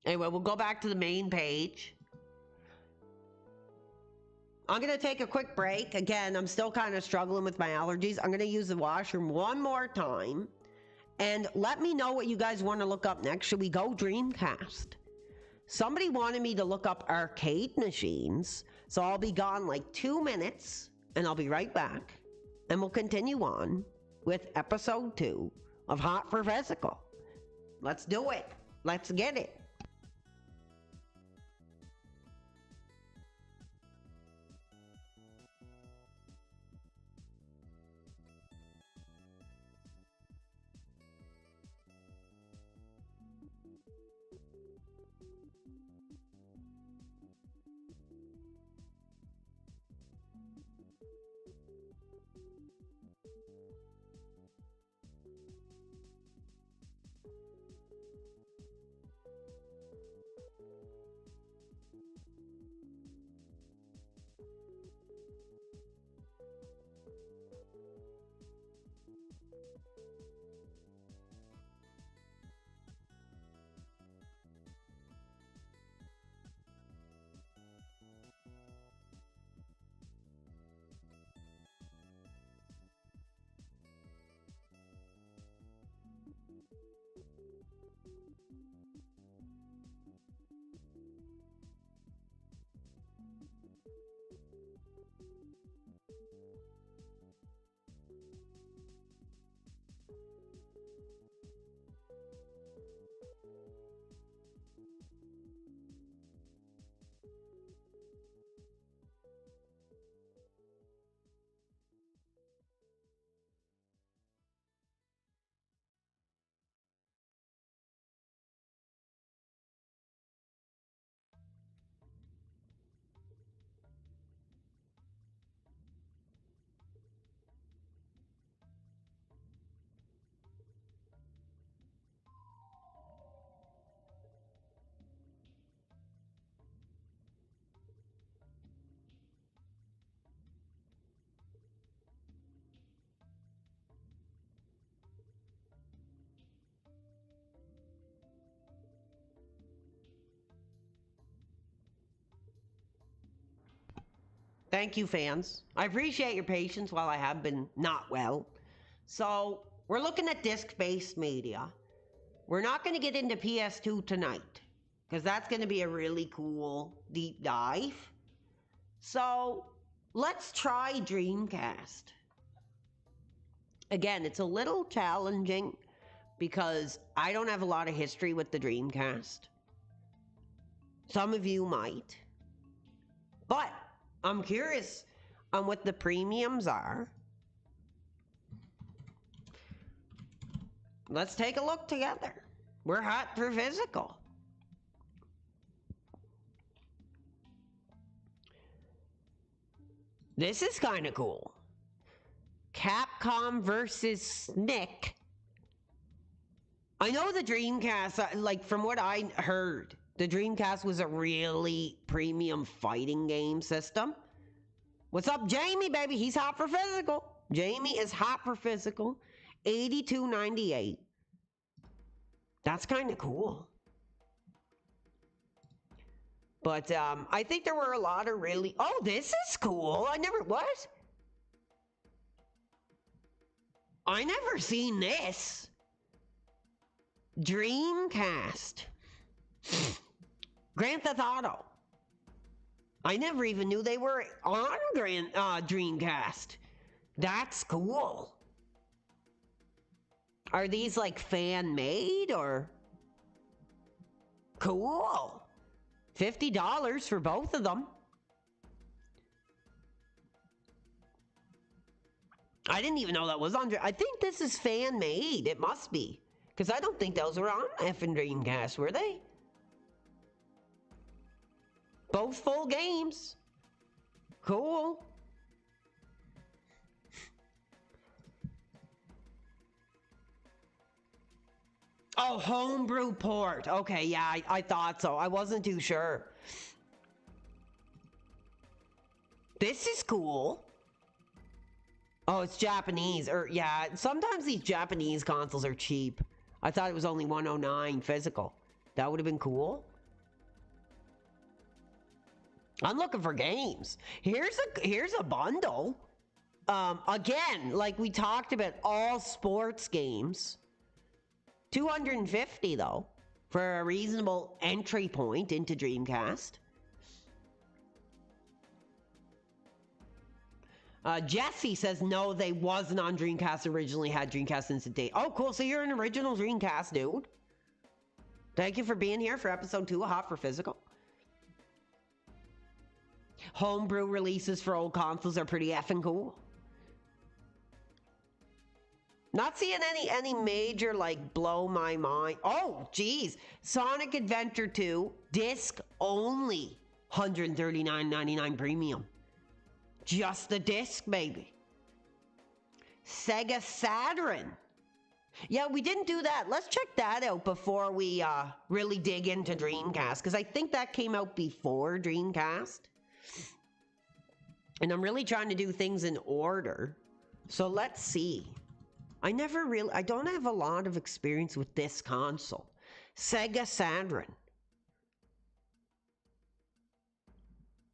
Anyway, we'll go back to the main page. I'm going to take a quick break. Again, I'm still kind of struggling with my allergies. I'm going to use the washroom one more time. And let me know what you guys want to look up next. Should we go Dreamcast? Somebody wanted me to look up arcade machines. So I'll be gone like 2 minutes. And I'll be right back. And we'll continue on with episode 2 of Hot for Physical. Let's do it. Let's get it. Thank you, fans. I appreciate your patience while I have been not well. So, we're looking at disc-based media. We're not going to get into PS2 tonight, because that's going to be a really cool deep dive. So, let's try Dreamcast. Again, it's a little challenging, because I don't have a lot of history with the Dreamcast. Some of you might. But I'm curious on what the premiums are. Let's take a look together. We're hot for physical. This is kind of cool. Capcom versus SNCC. I know the Dreamcast, like from what I heard, the Dreamcast was a really premium fighting game system. What's up, Jamie, baby? He's hot for physical. Jamie is hot for physical. $82.98. That's kind of cool. But I think there were a lot of really... Oh, this is cool. I never... What? I never seen this. Dreamcast. Grand Theft Auto. I never even knew they were on Dreamcast. That's cool. Are these like fan-made or... Cool. $50 for both of them. I didn't even know that was on... I think this is fan-made. It must be. Because I don't think those were on effing Dreamcast, were they? Both full games. Cool. Oh, homebrew port. Okay, yeah, I thought so. I wasn't too sure. This is cool. Oh, it's Japanese. Or yeah, sometimes these Japanese consoles are cheap. I thought it was only 109 physical. That would have been cool. I'm looking for games. Here's a bundle. Again, like we talked about, all sports games. $250 though, for a reasonable entry point into Dreamcast. Jesse says no, they wasn't on Dreamcast originally, had Dreamcast Instant Date. Oh, cool. So you're an original Dreamcast dude. Thank you for being here for episode 2 of Hot for Physical. Homebrew releases for old consoles are pretty effing cool. Not seeing any major, like, blow my mind. Oh, geez. Sonic Adventure 2, disc only, $139.99 premium. Just the disc, baby. Sega Saturn. Yeah, we didn't do that. Let's check that out before we really dig into Dreamcast, because I think that came out before Dreamcast. And I'm really trying to do things in order. So let's see. I don't have a lot of experience with this console. Sega Saturn.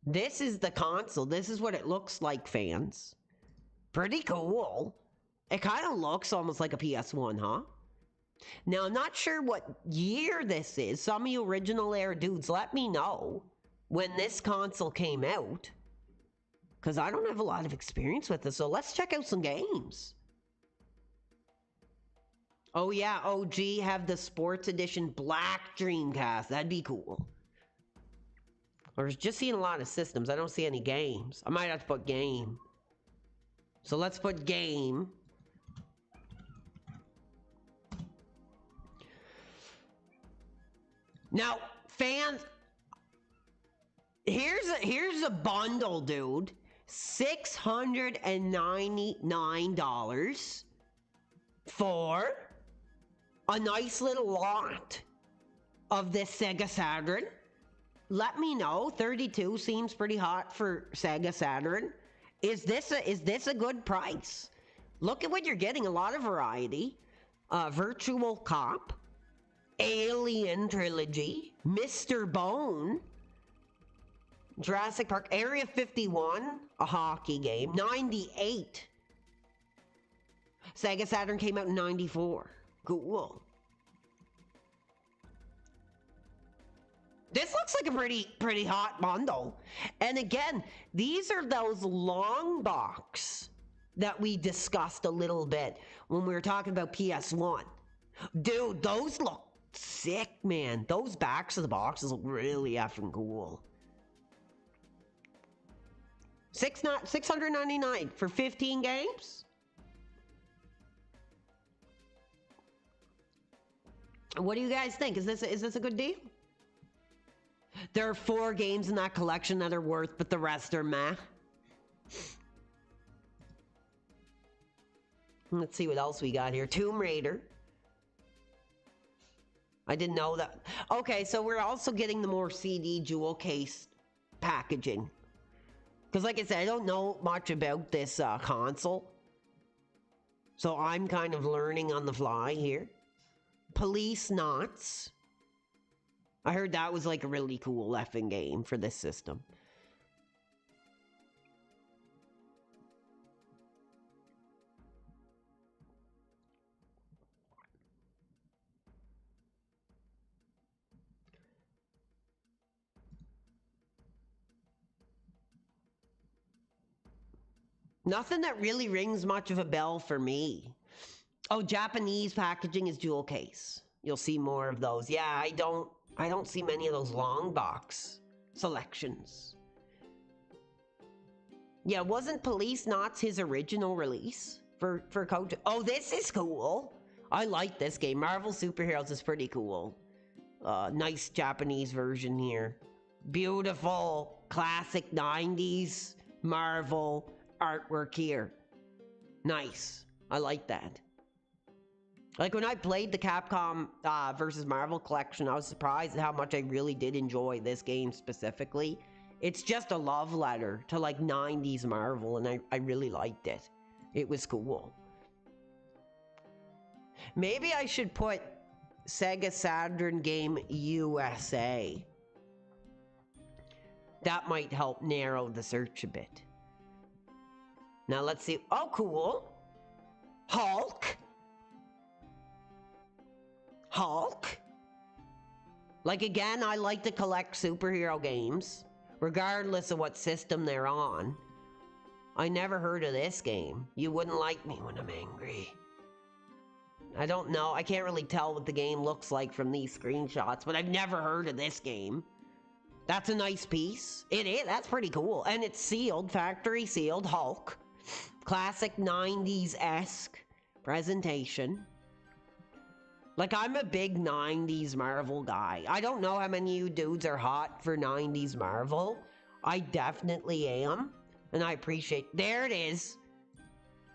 This is the console. This is what it looks like, fans. Pretty cool. It kind of looks almost like a PS1, huh? Now, I'm not sure what year this is. Some of you original era dudes, let me know when this console came out, because I don't have a lot of experience with this. So let's check out some games. Oh yeah, OG have the Sports Edition Black Dreamcast. That'd be cool. Or just seeing a lot of systems. I don't see any games. I might have to put game. So let's put game. Now, fans, here's a bundle, dude. $699 for a nice little lot of this Sega Saturn. Let me know. 32 seems pretty hot for Sega Saturn. Is this a good price? Look at what you're getting. A lot of variety. Virtual Cop, Alien Trilogy, Mr. Bone, Jurassic Park, Area 51, a hockey game, 98. Sega Saturn came out in 94. Cool. This looks like a pretty hot bundle. And again, these are those long box that we discussed a little bit when we were talking about PS1. Dude, those look sick, man. Those backs of the boxes look really effing cool. $699 for 15 games? What do you guys think? Is this a good deal? There are 4 games in that collection that are worth, but the rest are meh. Let's see what else we got here. Tomb Raider. I didn't know that. Okay, so we're also getting the more CD jewel case packaging. Because like I said, I don't know much about this console. So I'm kind of learning on the fly here. Police Knots. I heard that was like a really cool effing game for this system. Nothing that really rings much of a bell for me. Oh, Japanese packaging is jewel case. You'll see more of those. Yeah, I don't see many of those long box selections. Yeah, wasn't Police Knots his original release for Koji? Oh, this is cool. I like this game. Marvel Superheroes is pretty cool. Nice Japanese version here. Beautiful, classic 90s Marvel artwork here. Nice. I like that. Like when I played the Capcom versus Marvel collection, I was surprised at how much I really did enjoy this game specifically. It's just a love letter to like 90s Marvel, and I really liked it. It was cool. Maybe I should put Sega Saturn Game USA. That might help narrow the search a bit. Now let's see. Oh, cool. Hulk. Hulk. Like, again, I like to collect superhero games, regardless of what system they're on. I never heard of this game. You wouldn't like me when I'm angry. I don't know. I can't really tell what the game looks like from these screenshots, but I've never heard of this game. That's a nice piece. It is. That's pretty cool. And it's sealed, factory sealed Hulk. Classic 90s-esque presentation. Like, I'm a big 90s Marvel guy. I don't know how many of you dudes are hot for 90s Marvel. I definitely am. And I appreciate... There it is.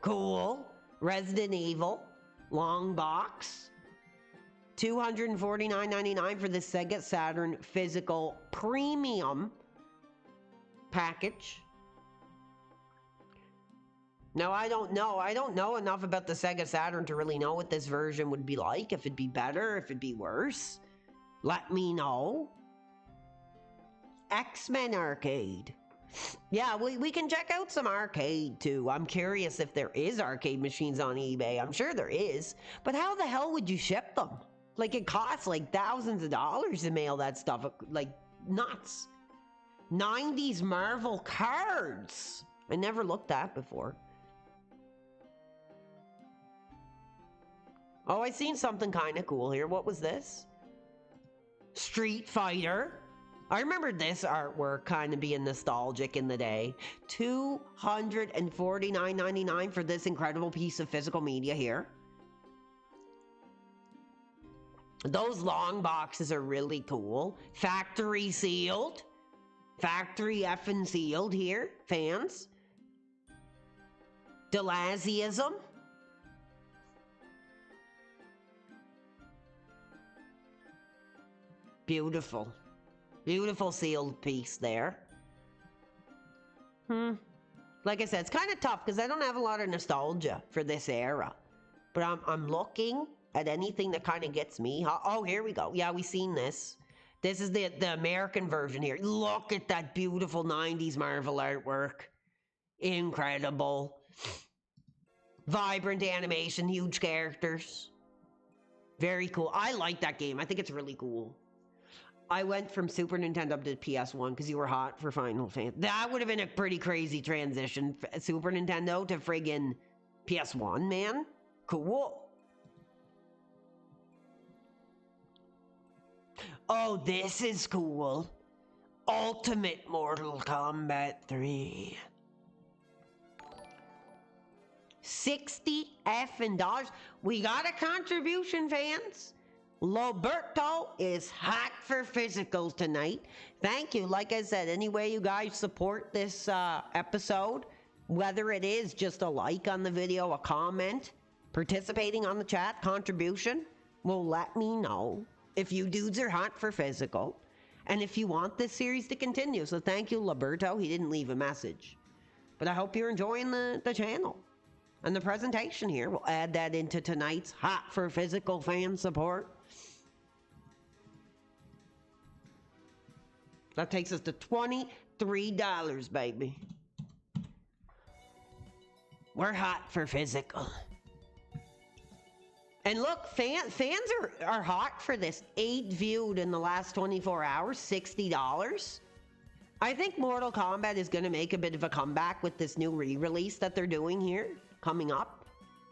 Cool. Resident Evil. Long box. $249.99 for the Sega Saturn physical premium package. Now, I don't know. I don't know enough about the Sega Saturn to really know what this version would be like. If it'd be better, if it'd be worse. Let me know. X-Men Arcade. Yeah, we can check out some arcade too. I'm curious if there is arcade machines on eBay. I'm sure there is. But how the hell would you ship them? Like, it costs like thousands of dollars to mail that stuff. Like, nuts. 90s Marvel cards. I never looked at before. Oh, I seen something kind of cool here. What was this? Street Fighter. I remember this artwork kind of being nostalgic in the day. $249.99 for this incredible piece of physical media here. Those long boxes are really cool. Factory sealed. Factory effing sealed here, fans. Delaziism. Beautiful. Beautiful sealed piece there. Like I said, it's kind of tough because I don't have a lot of nostalgia for this era. But I'm looking at anything that kind of gets me. Oh, here we go. Yeah, we seen this. This is the American version here. Look at that beautiful 90s Marvel artwork. Incredible. Vibrant animation, huge characters. Very cool. I like that game. I think it's really cool. I went from Super Nintendo to PS1 because you were hot for Final Fantasy. That would have been a pretty crazy transition. Super Nintendo to friggin' PS1, man. Cool. Oh, this is cool. Ultimate Mortal Kombat 3. 60 effing dollars. We got a contribution, fans. Loberto is hot for physicals tonight. Thank you. Like I said, any way you guys support this episode, whether it is just a like on the video, a comment, participating on the chat, contribution, will let me know if you dudes are hot for physical and if you want this series to continue. So thank you, Loberto. He didn't leave a message. But I hope you're enjoying the channel and the presentation here. We'll add that into tonight's hot for physical fan support. That takes us to $23, baby. We're hot for physical. And look, fans are hot for this. 8 viewed in the last 24 hours, $60. I think Mortal Kombat is going to make a bit of a comeback with this new re-release that they're doing here, coming up.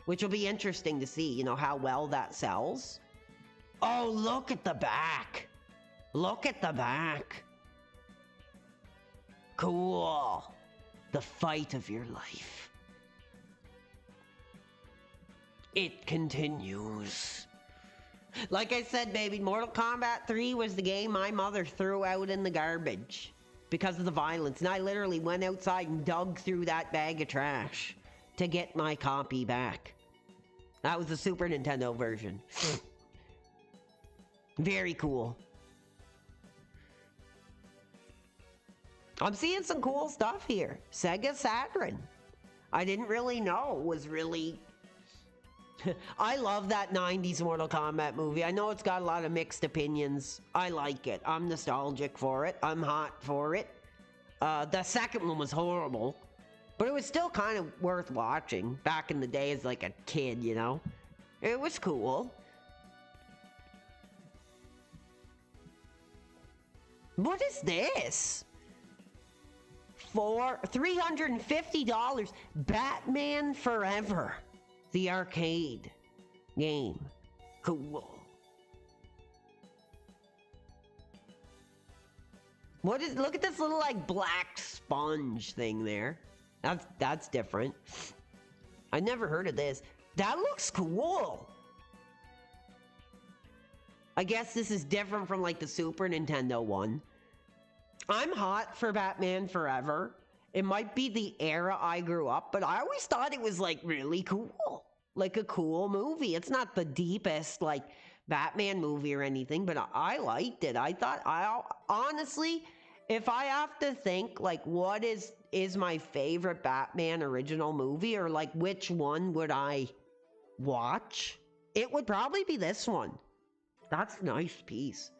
Which will be interesting to see, you know, how well that sells. Oh, look at the back. Look at the back. Cool. The fight of your life. It continues. Like I said, baby, Mortal Kombat 3 was the game my mother threw out in the garbage because of the violence. And I literally went outside and dug through that bag of trash to get my copy back. That was the Super Nintendo version. Very cool. I'm seeing some cool stuff here. Sega Saturn. I didn't really know was really... I love that 90s Mortal Kombat movie. I know it's got a lot of mixed opinions. I like it. I'm nostalgic for it. I'm hot for it. The second one was horrible, but it was still kind of worth watching back in the day as like a kid, you know? It was cool. What is this? For $350, Batman Forever, the arcade game. Cool. What is, look at this little like black sponge thing there. That's different. I never heard of this. That looks cool. I guess this is different from like the Super Nintendo one. I'm hot for Batman Forever. It might be the era I grew up, but I always thought it was like really cool. Like a cool movie. It's not the deepest like Batman movie or anything, but I liked it. I thought, honestly, if I have to think like what is my favorite Batman original movie, or like which one would I watch, it would probably be this one. That's a nice piece.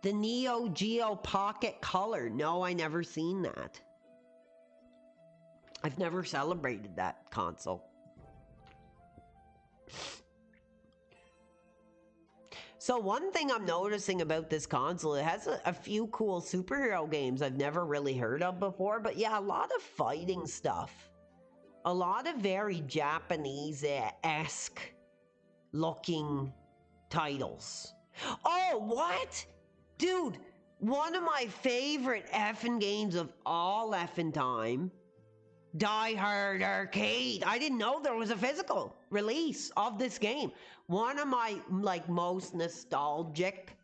The Neo Geo Pocket Color. No, I never seen that. I've never celebrated that console. So one thing I'm noticing about this console, it has a few cool superhero games I've never really heard of before. But yeah, a lot of fighting stuff. A lot of very Japanese-esque looking titles. Oh, what? Dude, one of my favorite effing games of all effing time, Die Hard Arcade. I didn't know there was a physical release of this game. One of my like most nostalgic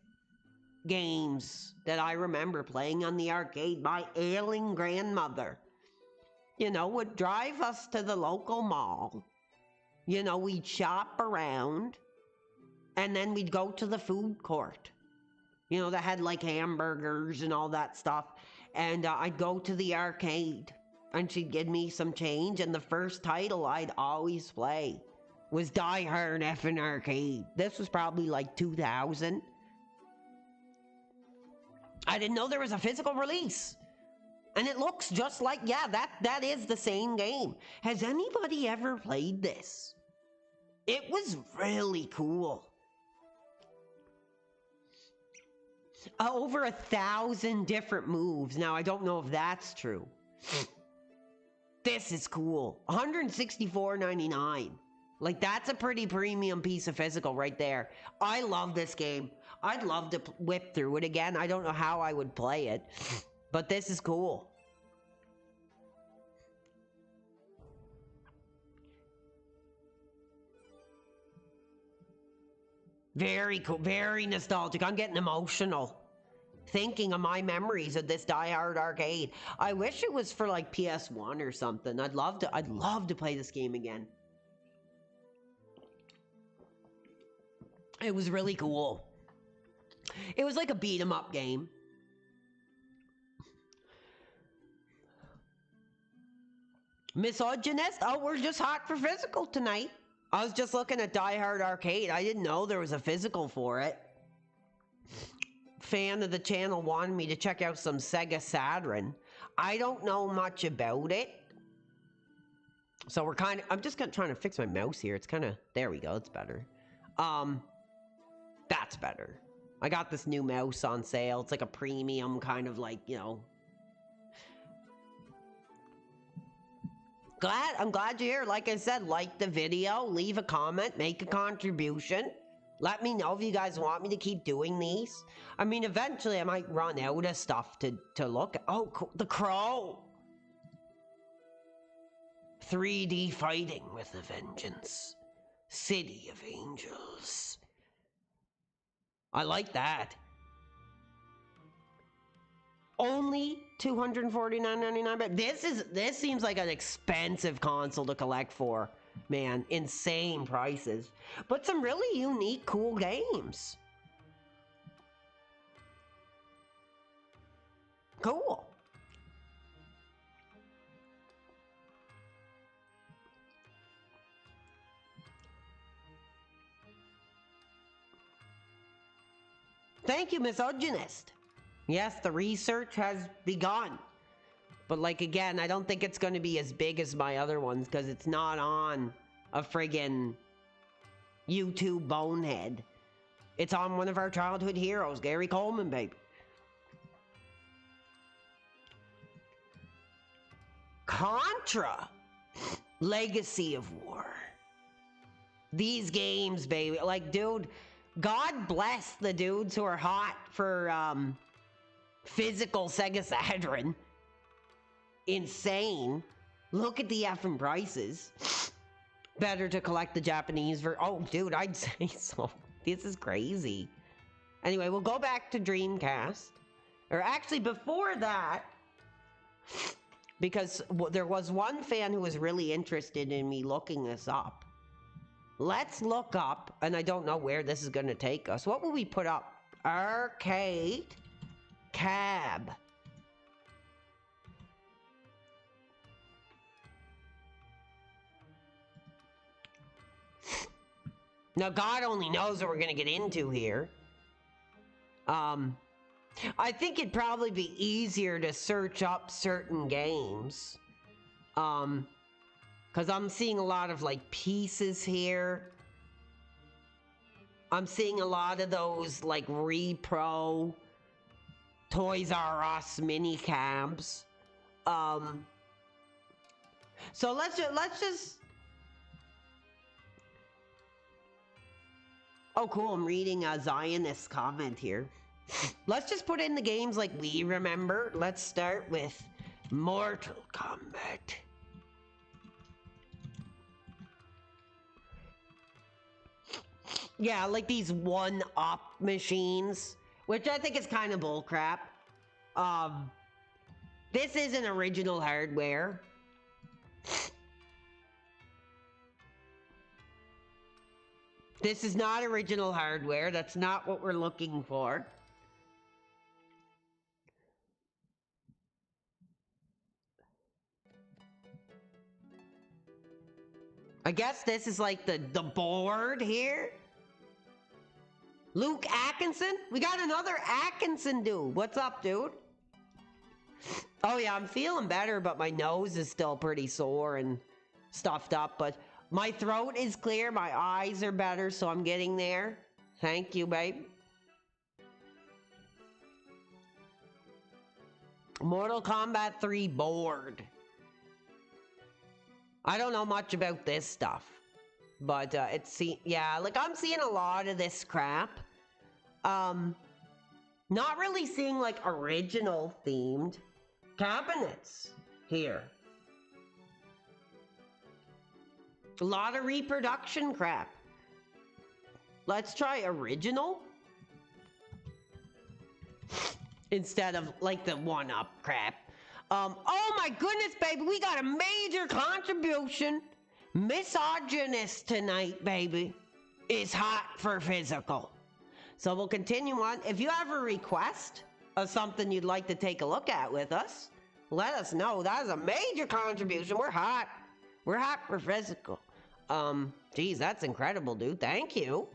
games that I remember playing on the arcade. My ailing grandmother, you know, would drive us to the local mall. You know, we'd shop around, and then we'd go to the food court. You know, that had like hamburgers and all that stuff. And I'd go to the arcade, and she'd give me some change. And the first title I'd always play was Die Hard effing Arcade. This was probably like 2000. I didn't know there was a physical release. And it looks just like, yeah, that is the same game. Has anybody ever played this? It was really cool. Over 1,000 different moves. Now, I don't know if that's true. This is cool. $164.99. Like, that's a pretty premium piece of physical right there. I love this game. I'd love to whip through it again. I don't know how I would play it, but this is cool. Very cool, very nostalgic. I'm getting emotional thinking of my memories of this Die Hard Arcade. I wish it was for like PS1 or something. I'd love to play this game again. It was really cool. It was like a beat 'em up game. Misogynist? Oh, we're just hot for physical tonight. I was just looking at Die Hard Arcade. I didn't know there was a physical for it. Fan of the channel wanted me to check out some Sega Saturn. I don't know much about it. So we're kind of... I'm just trying to fix my mouse here. It's kind of... There we go. It's better. That's better. I got this new mouse on sale. It's like a premium kind of like, you know... I'm glad you're here. Like I said, like the video, leave a comment, make a contribution. Let me know if you guys want me to keep doing these. I mean, eventually I might run out of stuff to look at. Oh, cool. The Crow. 3D fighting with a vengeance. City of Angels. I like that. Only $249.99, but this seems like an expensive console to collect for. Man, insane prices. But some really unique, cool games. Cool. Thank you, misogynist. Yes, the research has begun. But like, again, I don't think it's going to be as big as my other ones because it's not on a friggin' YouTube bonehead. It's on one of our childhood heroes, Gary Coleman, baby. Contra. Legacy of War. These games, baby. Like, dude, God bless the dudes who are hot for physical Sega Saturn. Insane. Look at the effing prices. Better to collect the Japanese version. Oh, dude, I'd say so. This is crazy. Anyway, we'll go back to Dreamcast. Or actually, before that, because there was one fan who was really interested in me looking this up. Let's look up, and I don't know where this is going to take us. What will we put up? Arcade Cab. Now, God only knows what we're going to get into here. I think it'd probably be easier to search up certain games. Because I'm seeing a lot of, like, pieces here. I'm seeing a lot of those, like, repro Toys R Us mini cabs. So let's just... Oh, cool. I'm reading a Zionist comment here. Let's just put in the games like we remember. Let's start with Mortal Kombat. Yeah, like these one-up machines, which I think is kind of bullcrap. This isn't original hardware. This is not original hardware. That's not what we're looking for. I guess this is like the board here. Luke Atkinson? We got another Atkinson dude. What's up, dude? Oh yeah, I'm feeling better, but my nose is still pretty sore and stuffed up, but my throat is clear, my eyes are better, so I'm getting there. Thank you, babe. Mortal Kombat 3 board. I don't know much about this stuff, but yeah, like I'm seeing a lot of this crap. Not really seeing like original themed cabinets here. A lot of reproduction crap. Let's try original instead of like the one-up crap. Oh my goodness, baby, we got a major contribution. Misogynist tonight, baby, is hot for physical. So we'll continue on. If you have a request of something you'd like to take a look at with us, let us know. That is a major contribution. We're hot. We're hot for physical. Geez, that's incredible, dude. Thank you.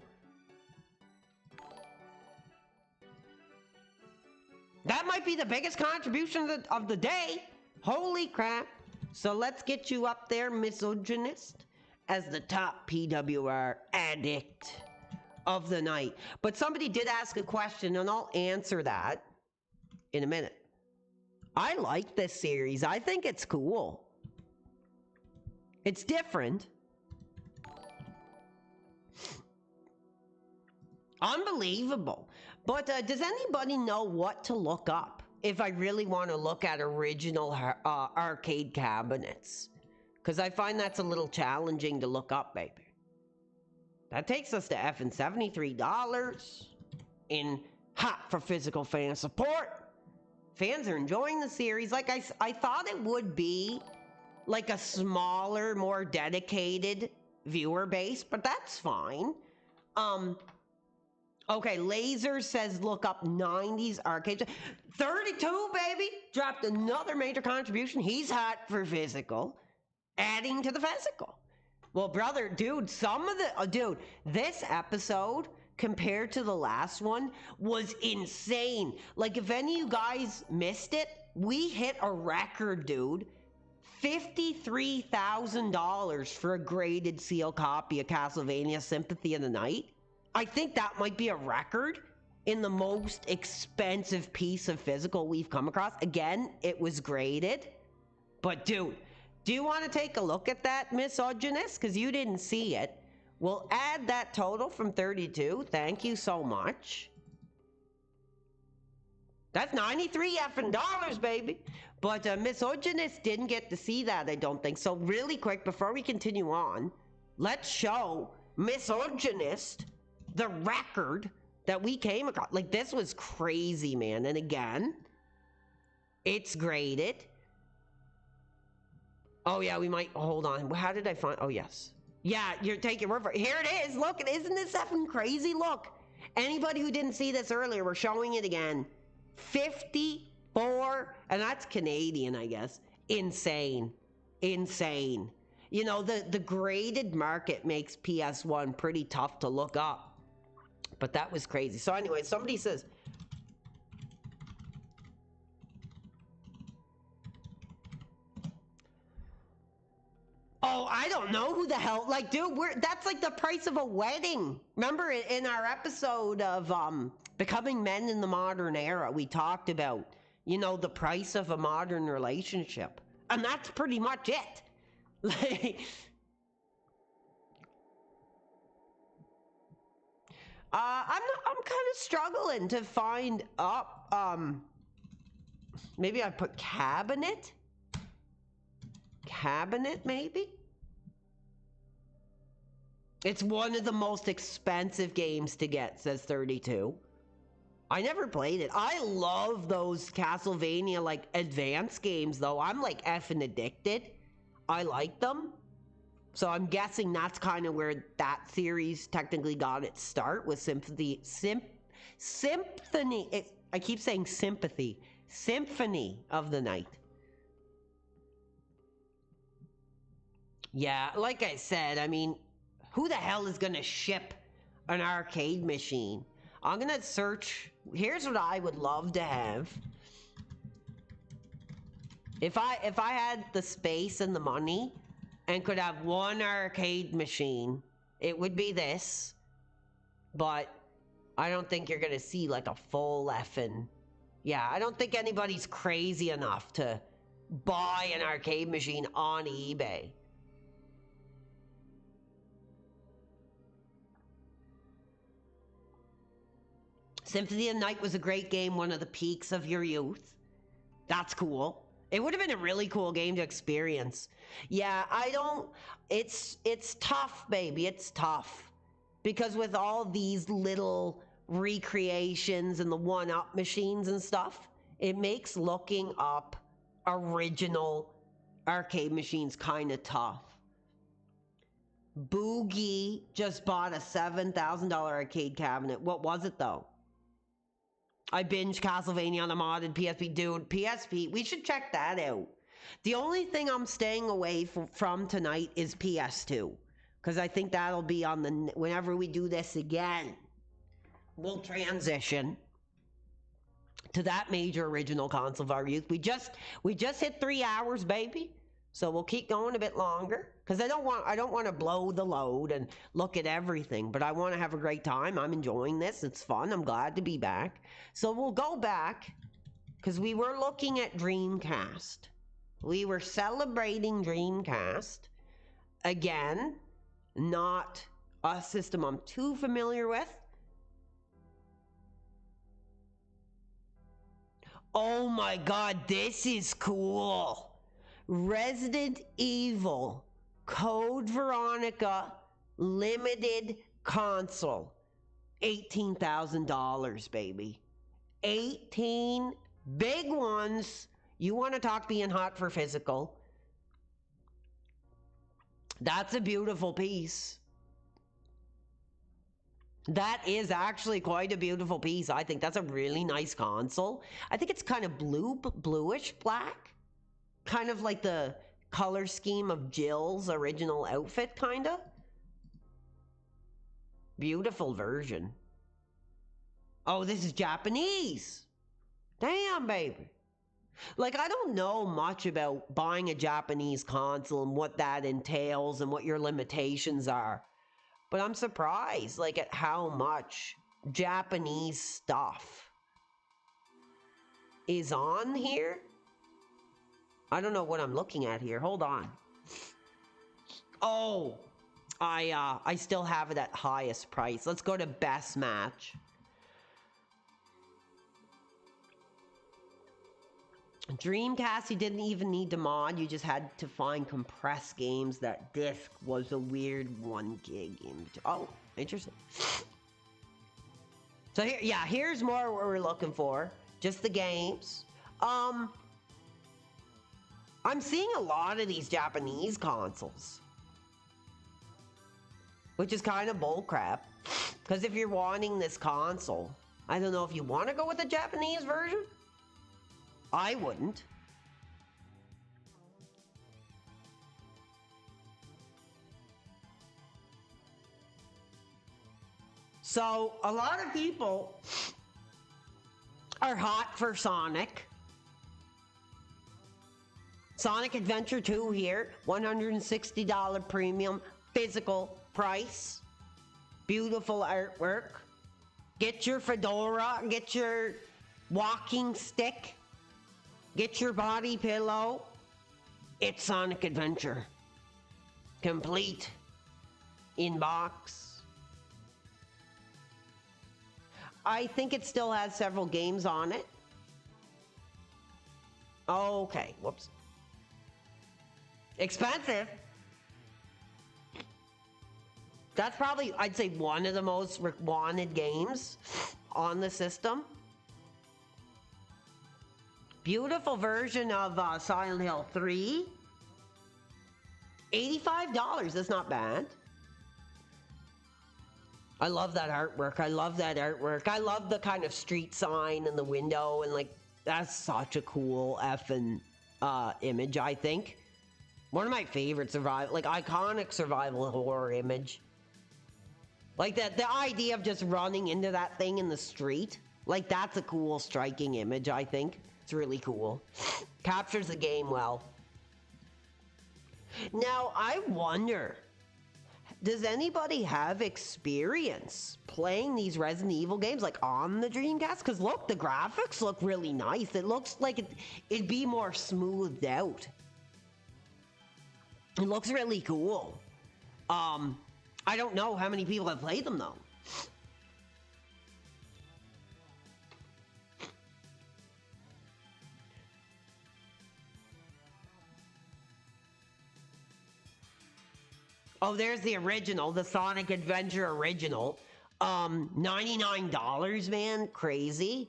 That might be the biggest contribution of the day. Holy crap. So let's get you up there, misogynist, as the top PWR addict of the night. But somebody did ask a question, and I'll answer that in a minute. I like this series. I think it's cool. It's different. Unbelievable. But does anybody know what to look up if I really want to look at original arcade cabinets? Because I find that's a little challenging to look up, baby. That takes us to effing $73 in hot for physical fan support. Fans are enjoying the series. Like I thought it would be like a smaller, more dedicated viewer base, but that's fine. Okay, Laser says look up 90s arcade. 32, baby! Dropped another major contribution. He's hot for physical. Adding to the physical. Well, brother, dude, dude, this episode compared to the last one was insane. Like, if any of you guys missed it, we hit a record, dude. $53,000 for a graded seal copy of Castlevania Sympathy of the Night. I think that might be a record in the most expensive piece of physical we've come across. Again, it was graded. But dude, do you want to take a look at that, misogynist? Because you didn't see it. We'll add that total from 32. Thank you so much. That's 93 effing dollars, baby. But misogynist didn't get to see that, I don't think. So really quick, before we continue on, let's show misogynist the record that we came across. Like, this was crazy, man. And again, it's graded. Oh yeah, we might, hold on. How did I find, oh yes. Yeah, you're taking word for it. Here it is. Look, isn't this effing crazy? Look, anybody who didn't see this earlier, we're showing it again. 54, and that's Canadian, I guess. Insane. Insane. You know, the graded market makes PS1 pretty tough to look up. But that was crazy. So anyway, somebody says, oh, I don't know who the hell, like, dude, that's like the price of a wedding. Remember in our episode of Becoming Men in the Modern Era, we talked about, you know, the price of a modern relationship. And that's pretty much it. Like, I'm kind of struggling to find up, maybe I put cabinet? Cabinet, maybe? It's one of the most expensive games to get, says 32. I never played it. I love those Castlevania, like, advanced games, though. I'm, like, effing addicted. I like them. So I'm guessing that's kind of where that series technically got its start, with Symphony. I keep saying sympathy. Symphony of the Night. Yeah, like I said, I mean, who the hell is going to ship an arcade machine? I'm going to search. Here's what I would love to have. If I had the space and the money and could have one arcade machine, it would be this. But I don't think you're going to see like a full effing... Yeah, I don't think anybody's crazy enough to buy an arcade machine on eBay. Symphony of the Night was a great game, one of the peaks of your youth. That's cool. It would have been a really cool game to experience. Yeah, it's tough, baby. It's tough. Because with all these little recreations and the one-up machines and stuff, it makes looking up original arcade machines kind of tough. Boogie just bought a $7,000 arcade cabinet. What was it, though? I binged Castlevania on a modded PSP. Dude, PSP, we should check that out. The only thing I'm staying away from tonight is PS2. Because I think that'll be on the... Whenever we do this again, we'll transition to that major original console of our youth. We just hit 3 hours, baby. So we'll keep going a bit longer. Because I don't want to blow the load and look at everything. But I want to have a great time. I'm enjoying this. It's fun. I'm glad to be back. So we'll go back. Because we were looking at Dreamcast. We were celebrating Dreamcast. Again, not a system I'm too familiar with. Oh my god, this is cool. Resident Evil Code Veronica limited console. $18,000, baby. 18 big ones. You want to talk being hot for physical. That's a beautiful piece. That is actually quite a beautiful piece. I think that's a really nice console. I think it's kind of bluish black. Kind of like the color scheme of Jill's original outfit, kinda. Beautiful version. Oh, this is Japanese. Damn, baby. Like, I don't know much about buying a Japanese console and what that entails and what your limitations are. But I'm surprised, like, at how much Japanese stuff is on here. I don't know what I'm looking at here. Hold on. Oh, I still have it at highest price. Let's go to best match. Dreamcast, you didn't even need to mod. You just had to find compressed games. That disc was a weird 1 gig image. Oh, interesting. So here, yeah, here's more what we're looking for. Just the games. I'm seeing a lot of these Japanese consoles, which is kind of bullcrap. Because if you're wanting this console, I don't know if you want to go with the Japanese version. I wouldn't. So, a lot of people are hot for Sonic. Sonic Adventure 2 here, $160 premium physical price. Beautiful artwork. Get your fedora, get your walking stick. Get your body pillow. It's Sonic Adventure. Complete. In box. I think it still has several games on it. Okay, whoops. Expensive. That's probably, I'd say, one of the most wanted games on the system. Beautiful version of Silent Hill 3. $85, that's not bad. I love that artwork. I love that artwork. I love the kind of street sign in the window, and like, that's such a cool effing image, I think. One of my favorite iconic survival horror image. Like the idea of just running into that thing in the street. Like, that's a cool, striking image, I think. It's really cool. Captures the game well. Now, I wonder, does anybody have experience playing these Resident Evil games, like, on the Dreamcast? Because, look, the graphics look really nice. It looks like it'd be more smoothed out. It looks really cool. I don't know how many people have played them, though. Oh, there's the original, the Sonic Adventure original. $99, man. Crazy.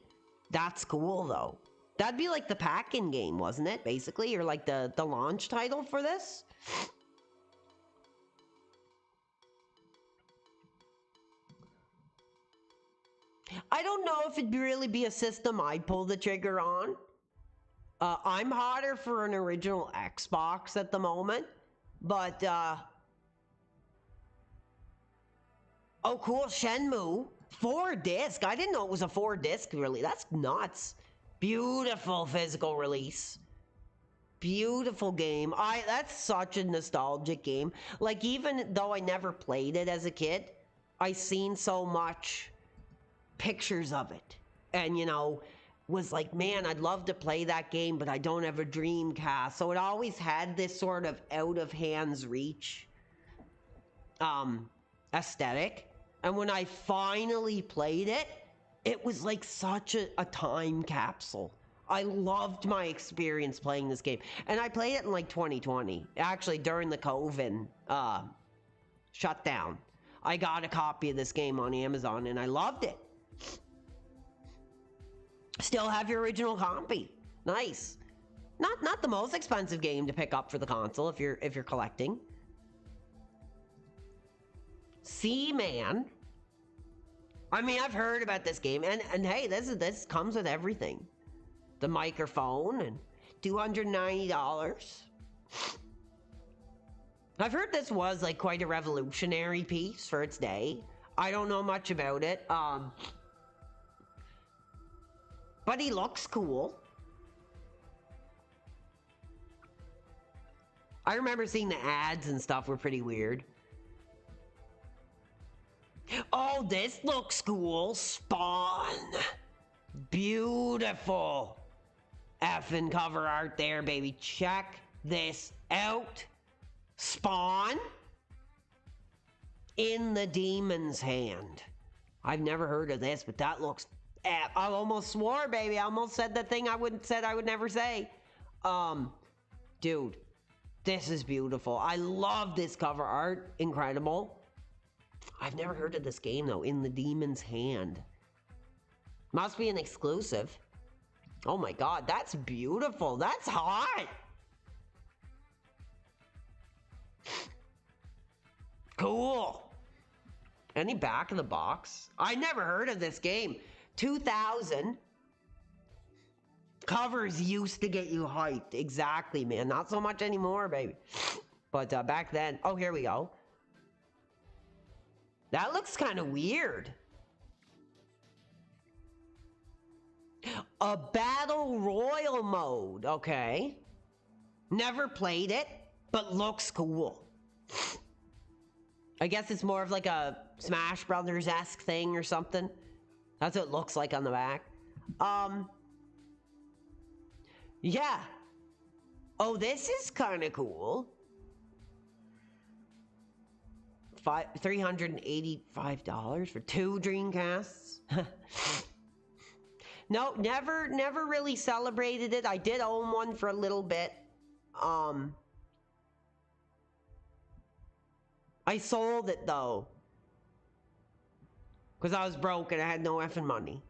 That's cool, though. That'd be like the pack-in game, wasn't it? Basically, or like the launch title for this. I don't know if it'd really be a system I'd pull the trigger on. I'm hotter for an original Xbox at the moment. But, oh, cool, Shenmue. 4-disc. I didn't know it was a 4-disc, really. That's nuts. Beautiful physical release. Beautiful game. That's such a nostalgic game. Like, even though I never played it as a kid, I seen so much pictures of it. And, you know, was like, man, I'd love to play that game, but I don't have a Dreamcast. So it always had this sort of out of hands reach aesthetic. And when I finally played it, it was like such a time capsule. I loved my experience playing this game. And I played it in like 2020. Actually, during the COVID shutdown. I got a copy of this game on Amazon and I loved it. Still have your original copy. Nice. Not the most expensive game to pick up for the console if you're collecting. Seaman. I mean, I've heard about this game, and hey, this comes with everything. The microphone and $290. I've heard this was like quite a revolutionary piece for its day. I don't know much about it. But he looks cool. I remember seeing the ads and stuff were pretty weird. Oh, this looks cool. Spawn. Beautiful effing cover art there, baby. Check this out. Spawn in the demon's hand. I've never heard of this, but that looks... I almost swore, baby. I almost said the thing I would never say. Dude, this is beautiful. I love this cover art. Incredible. I've never heard of this game, though. In the demon's hand. Must be an exclusive. Oh my god, that's beautiful. That's hot. Cool. Any back of the box? I never heard of this game. 2000. Covers used to get you hyped. Exactly, man. Not so much anymore, baby. But back then... Oh, here we go. That looks kind of weird. A battle royal mode. Okay. Never played it, but looks cool. I guess it's more of like a Smash Brothers-esque thing or something. That's what it looks like on the back. Yeah. Oh, this is kind of cool. $385 for 2 Dreamcasts. No, never really celebrated it. I did own one for a little bit. I sold it though, because I was broke and I had no effing money.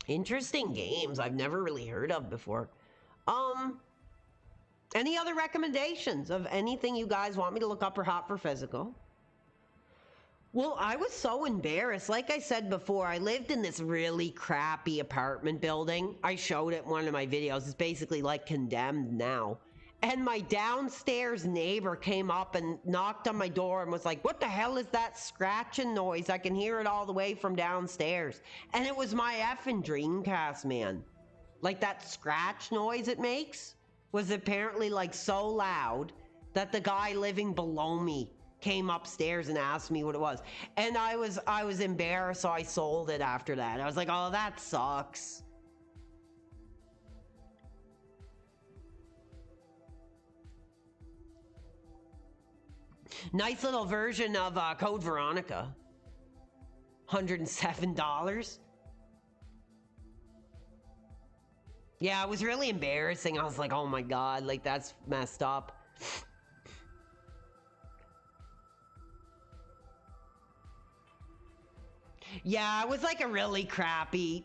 Interesting games I've never really heard of before. Any other recommendations of anything you guys want me to look up or hot for physical? Well, I was so embarrassed. Like I said before, I lived in this really crappy apartment building. I showed it in one of my videos. It's basically like condemned now. And my downstairs neighbor came up and knocked on my door and was like, what the hell is that scratching noise? I can hear it all the way from downstairs. And it was my effing Dreamcast, man. Like that scratch noise it makes was apparently like so loud that the guy living below me came upstairs and asked me what it was. And I was embarrassed, so I sold it after that. I was like, oh, that sucks. Nice little version of Code Veronica. $107. Yeah, it was really embarrassing. I was like, oh my god, like that's messed up. Yeah, it was like a really crappy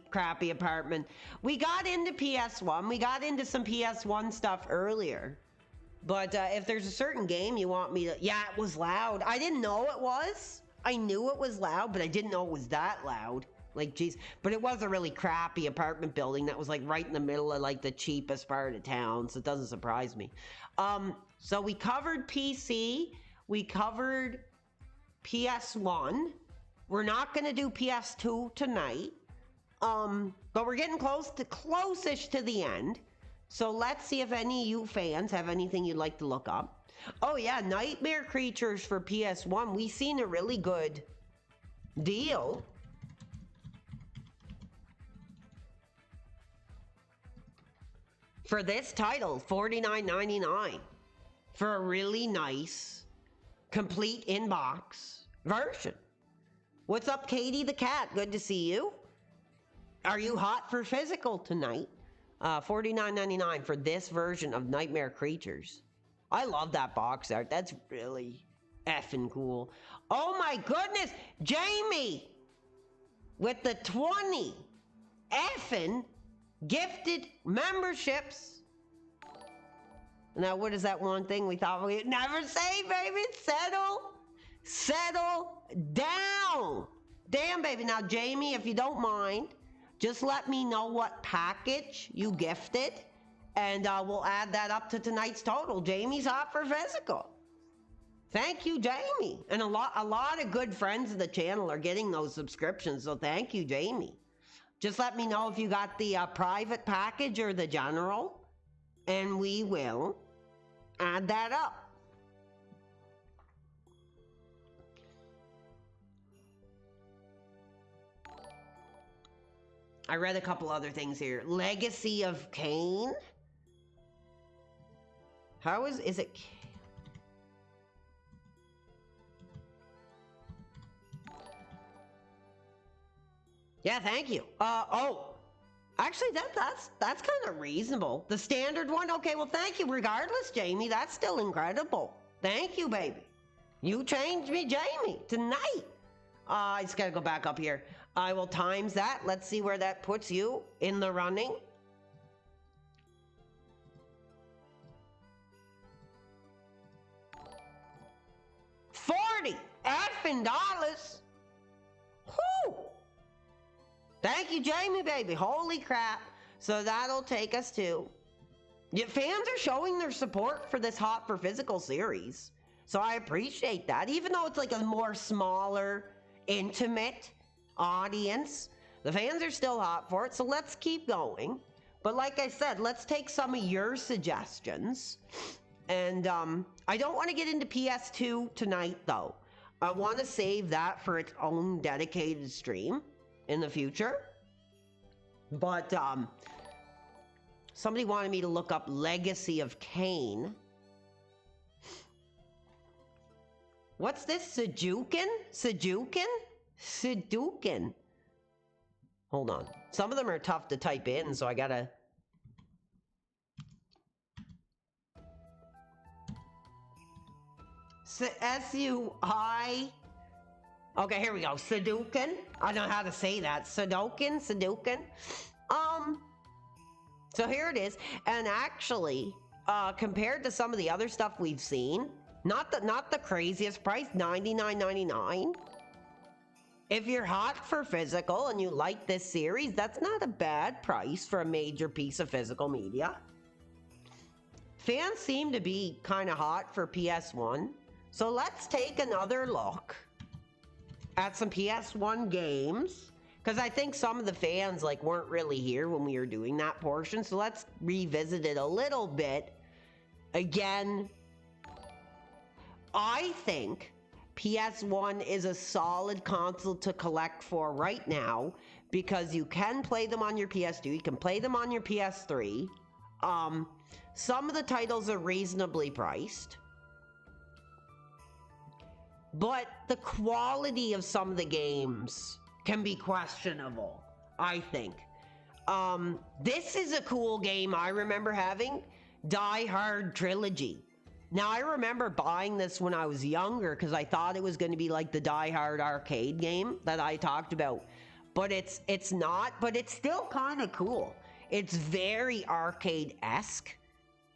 apartment. We got into PS1. We got into some PS1 stuff earlier. But if there's a certain game you want me to... Yeah, it was loud. I didn't know it was. I knew it was loud, but I didn't know it was that loud. Like, geez. But it was a really crappy apartment building that was, like, right in the middle of, like, the cheapest part of town. So it doesn't surprise me. So we covered PC. We covered PS1. We're not going to do PS2 tonight. But we're getting close-ish to the end. So let's see if any of you fans have anything you'd like to look up. Oh yeah, Nightmare Creatures for PS1. We seen a really good deal. For this title, $49.99. For a really nice, complete in-box version. What's up, Katie the cat? Good to see you. Are you hot for physical tonight? $49.99 for this version of Nightmare Creatures. I love that box art. That's really effing cool. Oh my goodness! Jamie! With the 20 effing gifted memberships. Now, what is that one thing we thought we'd never say, baby? Settle down. Damn, baby. Now, Jamie, if you don't mind, just let me know what package you gifted, and we'll add that up to tonight's total. Jamie's hot for physical. Thank you, Jamie. And a lot of good friends of the channel are getting those subscriptions, so thank you, Jamie. Just let me know if you got the private package or the general, and we will add that up. I read a couple other things here. Legacy of Kain. How is it? Yeah, thank you. Actually, that's kind of reasonable. The standard one? Okay, well, thank you. Regardless, Jamie, that's still incredible. Thank you, baby. You changed me, Jamie, tonight. I just gotta go back up here. I will times that. Let's see where that puts you in the running. $40 effing dollars. Whoo! Thank you, Jamie, baby. Holy crap. So that'll take us to... Yeah, fans are showing their support for this Hot for Physical series. So I appreciate that. Even though it's like a more smaller, intimate audience, the fans are still hot for it. So let's keep going. But like I said, let's take some of your suggestions. And I don't want to get into PS2 tonight, though. I want to save that for its own dedicated stream in the future. But somebody wanted me to look up Legacy of Kain. What's this? Sudoku? Hold on. Some of them are tough to type in, so I gotta... S-U-I... Okay, here we go. Sudoku. I don't know how to say that. Sudoku. So here it is. And actually, compared to some of the other stuff we've seen, not the craziest price, $99.99. If you're hot for physical and you like this series, that's not a bad price for a major piece of physical media. Fans seem to be kind of hot for PS1. So let's take another look at some PS1 games, because I think some of the fans weren't really here when we were doing that portion, so let's revisit it a little bit. Again, I think PS1 is a solid console to collect for right now, because you can play them on your PS2, you can play them on your PS3. Some of the titles are reasonably priced, but the quality of some of the games can be questionable, I think. This is a cool game I remember having, Die Hard Trilogy. Now, I remember buying this when I was younger because I thought it was going to be like the Die Hard arcade game that I talked about. But it's not, but it's still kind of cool. It's very arcade-esque,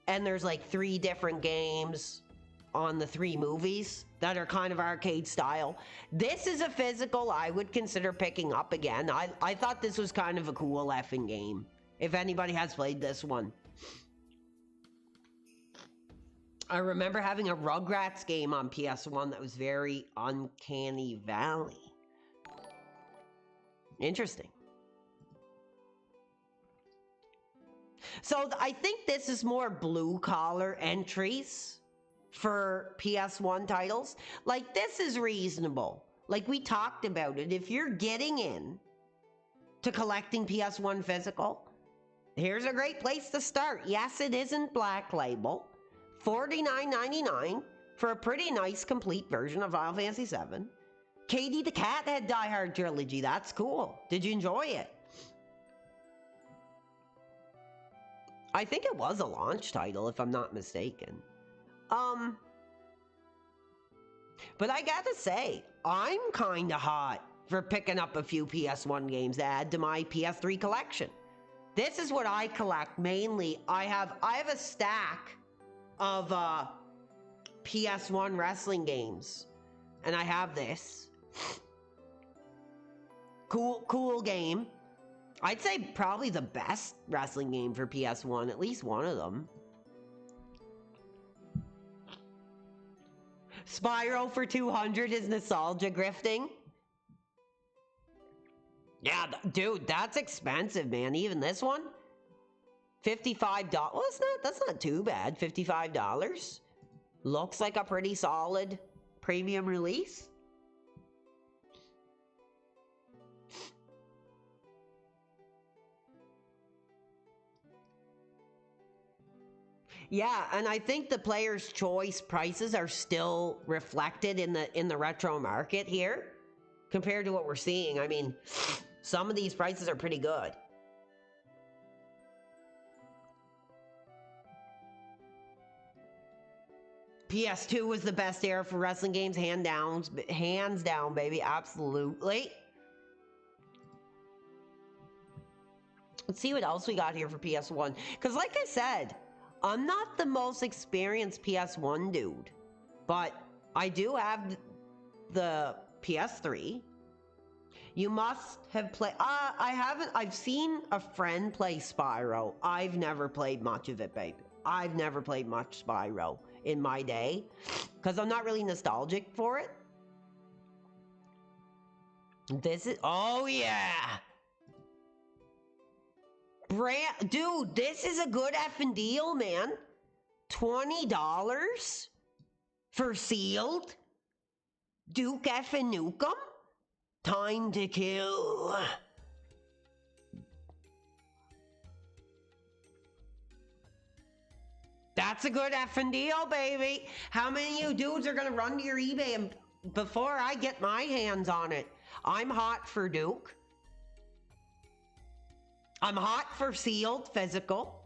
and there's 3 different games on the 3 movies that are kind of arcade style. This is a physical I would consider picking up again. I thought this was kind of a cool effing game, if anybody has played this one. I remember having a Rugrats game on PS1 that was very Uncanny Valley. Interesting. So I think this is more blue-collar entries for PS1 titles. This is reasonable. We talked about it. If you're getting in to collecting PS1 physical, here's a great place to start. Yes, it isn't Black Label. $49.99 for a pretty nice complete version of Final Fantasy VII. Katie the Cat had Die Hard Trilogy. That's cool. Did you enjoy it? I think it was a launch title, if I'm not mistaken. But I gotta say, I'm kinda hot for picking up a few PS1 games to add to my PS3 collection. This is what I collect mainly. I have a stack of PS1 wrestling games. And I have this. Cool game. I'd say probably the best wrestling game for PS1, at least one of them. Spyro for 200 is nostalgia grifting. Yeah, dude, that's expensive, man. Even this one, $55. Well, that's not too bad. $55. Looks like a pretty solid premium release. Yeah, and I think the player's choice prices are still reflected in the retro market here compared to what we're seeing. I mean, some of these prices are pretty good. PS2 was the best era for wrestling games, hands down, baby, absolutely. Let's see what else we got here for PS1. Because like I said, I'm not the most experienced PS1 dude, but I do have the PS3. You must have played... I've seen a friend play Spyro. I've never played much of it, babe. I've never played much Spyro in my day, because I'm not really nostalgic for it. This is... Oh, yeah! Dude, this is a good effing deal, man. $20 for sealed Duke effing Nukem? Time to kill. That's a good effing deal, baby. How many of you dudes are gonna run to your eBay and before I get my hands on it? I'm hot for Duke. I'm hot for sealed physical.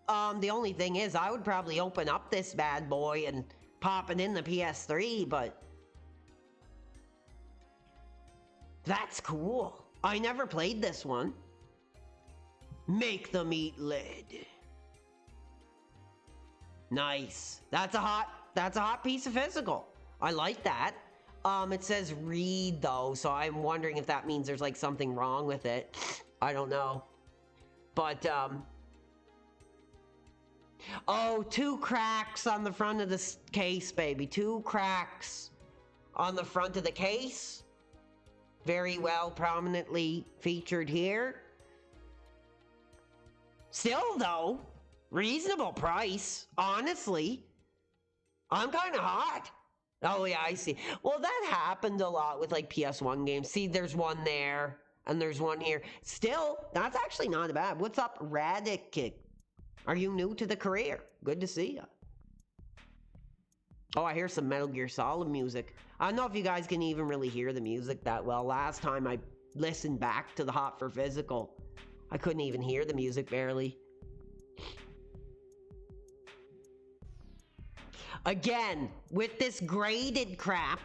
The only thing is, I would probably open up this bad boy and pop it in the PS3, but that's cool. I never played this one. Make them eat lead. Nice. That's a hot piece of physical. I like that. It says read though, so I'm wondering if that means there's like something wrong with it. I don't know. But, oh, 2 cracks on the front of the case, baby. 2 cracks on the front of the case. Very well prominently featured here. Still, though, reasonable price, honestly. I'm kind of hot. Oh, yeah, I see. Well, that happened a lot with, like, PS1 games. See, there's one there. And there's one here. Still, that's actually not bad. What's up, Radic? Are you new to the career? Good to see you. Oh, I hear some Metal Gear Solid music. I don't know if you guys can even really hear the music that well. Last time I listened back to the Hot for Physical, I couldn't even hear the music barely. Again, with this graded crap,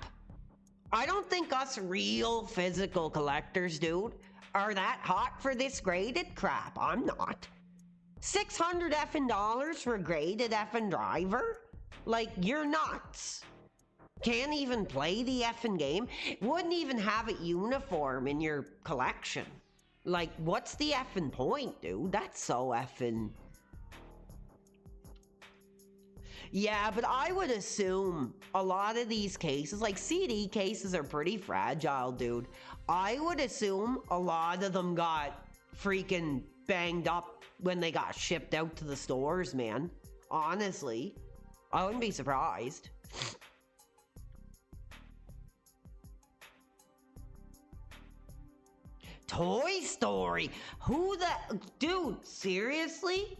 I don't think us real physical collectors, dude, are that hot for this graded crap. I'm not. $600 effing dollars for a graded effing driver? Like, you're nuts. Can't even play the effing game. Wouldn't even have it uniform in your collection. Like, what's the effing point, dude? That's so effing... Yeah, but I would assume a lot of these cases, like CD cases are pretty fragile, dude. I would assume a lot of them got freaking banged up when they got shipped out to the stores, man. Honestly, I wouldn't be surprised. Toy Story? Who the... Dude, seriously?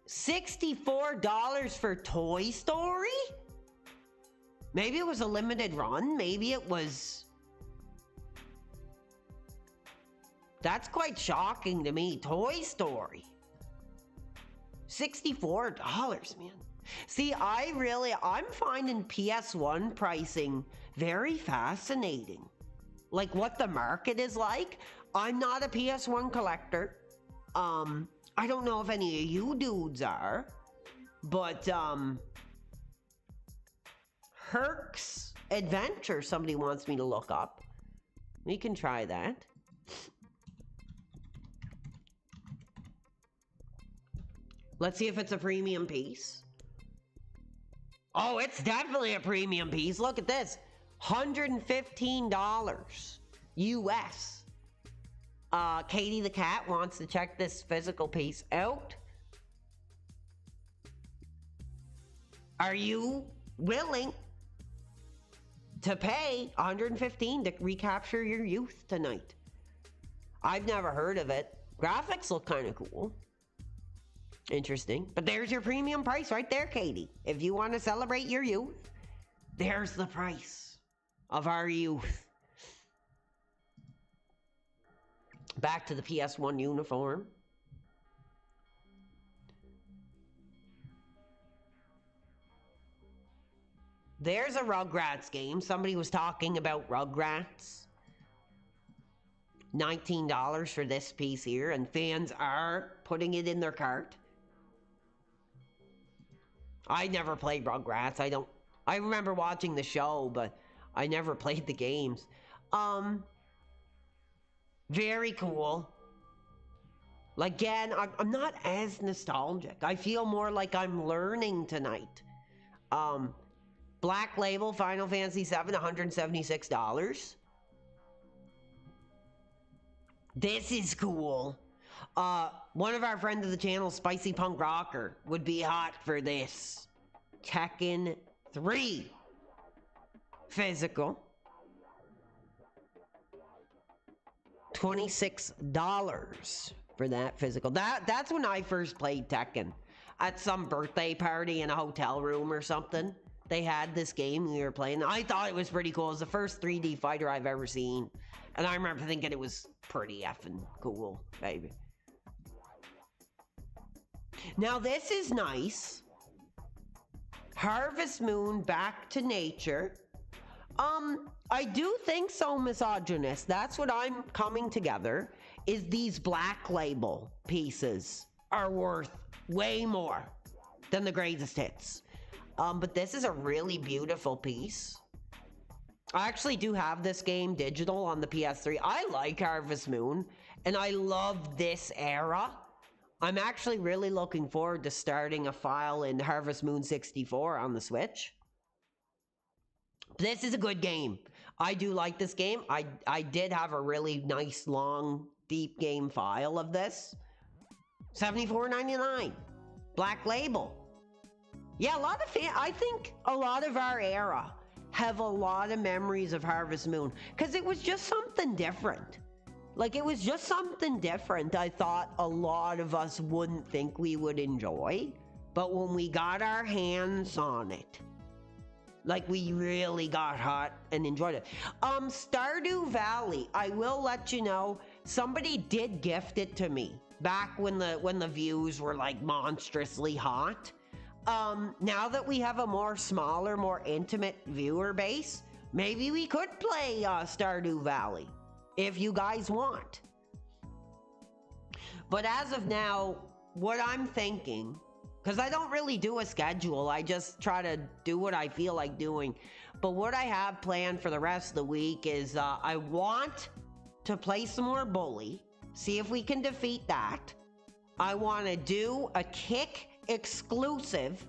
$64 for Toy Story? Maybe it was a limited run. Maybe it was... That's quite shocking to me. Toy Story. $64, man. See, I'm finding PS1 pricing very fascinating. Like what the market is like. I'm not a PS1 collector. I don't know if any of you dudes are, But, Herc's Adventure, somebody wants me to look up. We can try that. Let's see if it's a premium piece. Oh, it's definitely a premium piece. Look at this. $115 US. Katie the cat wants to check this physical piece out. Are you willing to pay $115 to recapture your youth tonight? I've never heard of it. Graphics look kind of cool. Interesting. But there's your premium price right there, Katie. If you want to celebrate your youth, there's the price of our youth. Back to the PS1 uniform. There's a Rugrats game. Somebody was talking about Rugrats. $19 for this piece here, and fans are putting it in their cart. I never played Rugrats. I remember watching the show, but I never played the games. Very cool. Again, I'm not as nostalgic. I feel more like I'm learning tonight. Black Label, Final Fantasy VII, $176. This is cool. One of our friends of the channel, Spicy Punk Rocker, would be hot for this. Tekken 3. Physical. $26 for that physical. That's when I first played Tekken. At some birthday party in a hotel room or something. They had this game we were playing. I thought it was pretty cool. It was the first 3D fighter I've ever seen. And I remember thinking it was pretty effing cool, baby. Now this is nice. Harvest Moon, Back to Nature. I do think so, misogynist. That's what I'm coming together, is these Black Label pieces are worth way more than the greatest hits. But this is a really beautiful piece. I actually do have this game digital on the PS3. I like Harvest Moon, and I love this era. I'm actually really looking forward to starting a file in Harvest Moon 64 on the Switch. This is a good game. I do like this game. I did have a really nice, long, deep game file of this. $74.99. Black Label. Yeah, I think a lot of our era have a lot of memories of Harvest Moon, because it was just something different. It was just something different I thought a lot of us wouldn't think we would enjoy. But when we got our hands on it, we really got hot and enjoyed it. Stardew Valley, I will let you know, somebody did gift it to me back when the views were monstrously hot. Now that we have a smaller, more intimate viewer base, maybe we could play Stardew Valley if you guys want. But as of now, what I'm thinking, because I don't really do a schedule, I just try to do what I feel like doing. But what I have planned for the rest of the week is I want to play some more Bully, see if we can defeat that. I want to do a Kick exclusive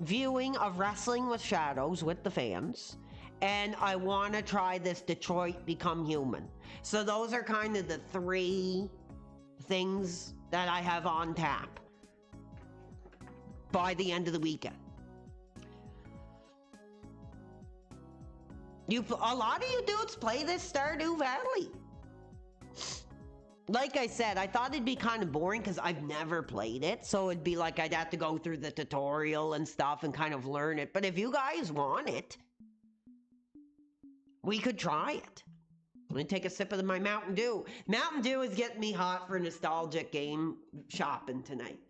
viewing of Wrestling with Shadows with the fans, and I want to try this Detroit Become Human. So those are kind of the 3 things that I have on tap by the end of the weekend. A lot of you dudes play this Stardew Valley. Like I said, I thought it'd be kind of boring because I've never played it. So it'd be I'd have to go through the tutorial and stuff and kind of learn it. But if you guys want it, we could try it. I'm going to take a sip of my Mountain Dew. Mountain Dew is getting me hot for nostalgic game shopping tonight.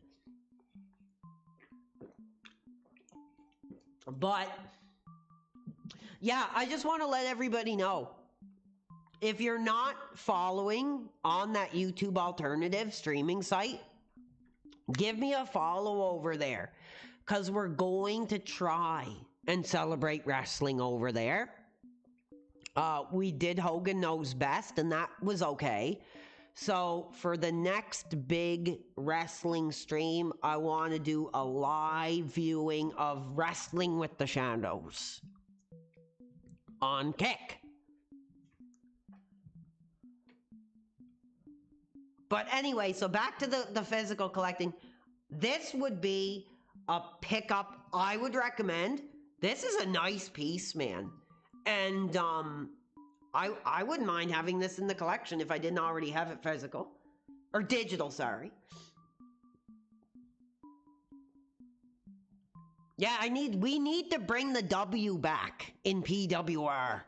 But, yeah, I just want to let everybody know. If you're not following on that YouTube alternative streaming site, Give me a follow over there, because we're going to try and celebrate wrestling over there. We did Hogan Knows Best, and that was okay. So for the next big wrestling stream, I want to do a live viewing of Wrestling with the Shadows on Kick. But anyway, so back to the physical collecting. This would be a pickup I would recommend. This is a nice piece, man. And I wouldn't mind having this in the collection if I didn't already have it physical. Or digital, sorry. Yeah, we need to bring the W back in PWR.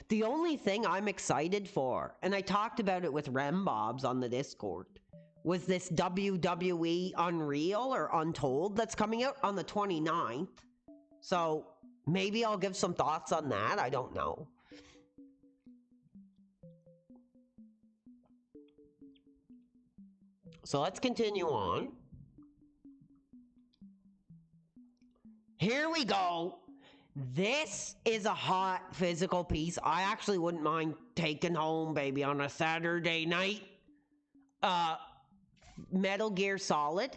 The only thing I'm excited for, and I talked about it with Rembobs on the Discord, was this WWE Unreal or Untold that's coming out on the 29th. So maybe I'll give some thoughts on that. I don't know. So let's continue on. Here we go. This is a hot physical piece. I actually wouldn't mind taking home, baby, on a Saturday night. Metal Gear Solid,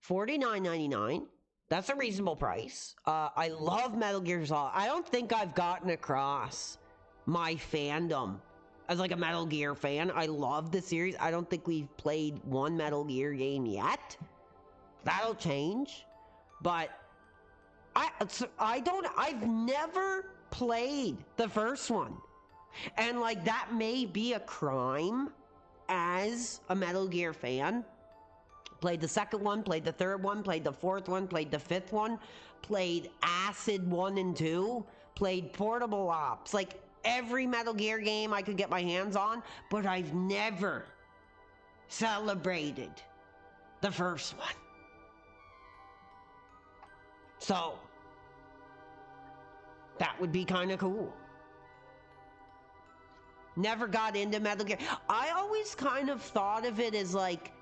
$49.99. That's a reasonable price. I love Metal Gear Solid. I don't think I've gotten across my fandom as like a Metal Gear fan. I love the series. I don't think we've played one Metal Gear game yet. That'll change. But I've never played the first one. And like that may be a crime as a Metal Gear fan. Played the second one, played the third one, played the fourth one, played the fifth one, played Acid 1 and 2, played Portable Ops, like every Metal Gear game I could get my hands on, but I've never celebrated the first one. So, that would be kind of cool. Never got into Metal Gear. I always kind of thought of it as like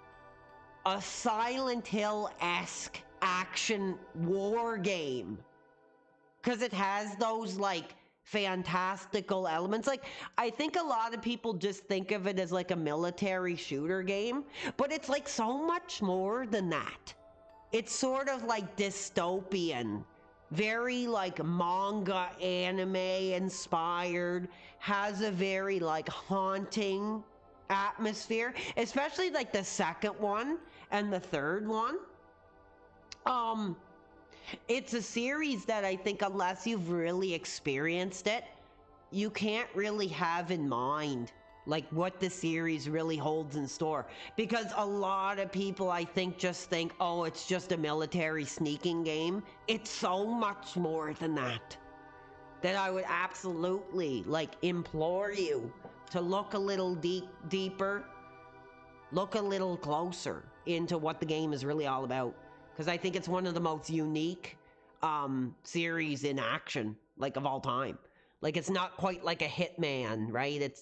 a Silent Hill-esque action war game. Because it has those like fantastical elements. Like, I think a lot of people just think of it as like a military shooter game, but it's like so much more than that. It's sort of like dystopian, very like manga anime inspired, has a very like haunting atmosphere, especially like the second one and the third one. It's a series that I think unless you've really experienced it, you can't really have in mind like what the series really holds in store, because a lot of people I think just think, oh, it's just a military sneaking game. It's so much more than that I would absolutely like implore you to look a little deeper, look a little closer into what the game is really all about, because I think it's one of the most unique series in action like of all time. Like, it's not quite like a Hitman, right?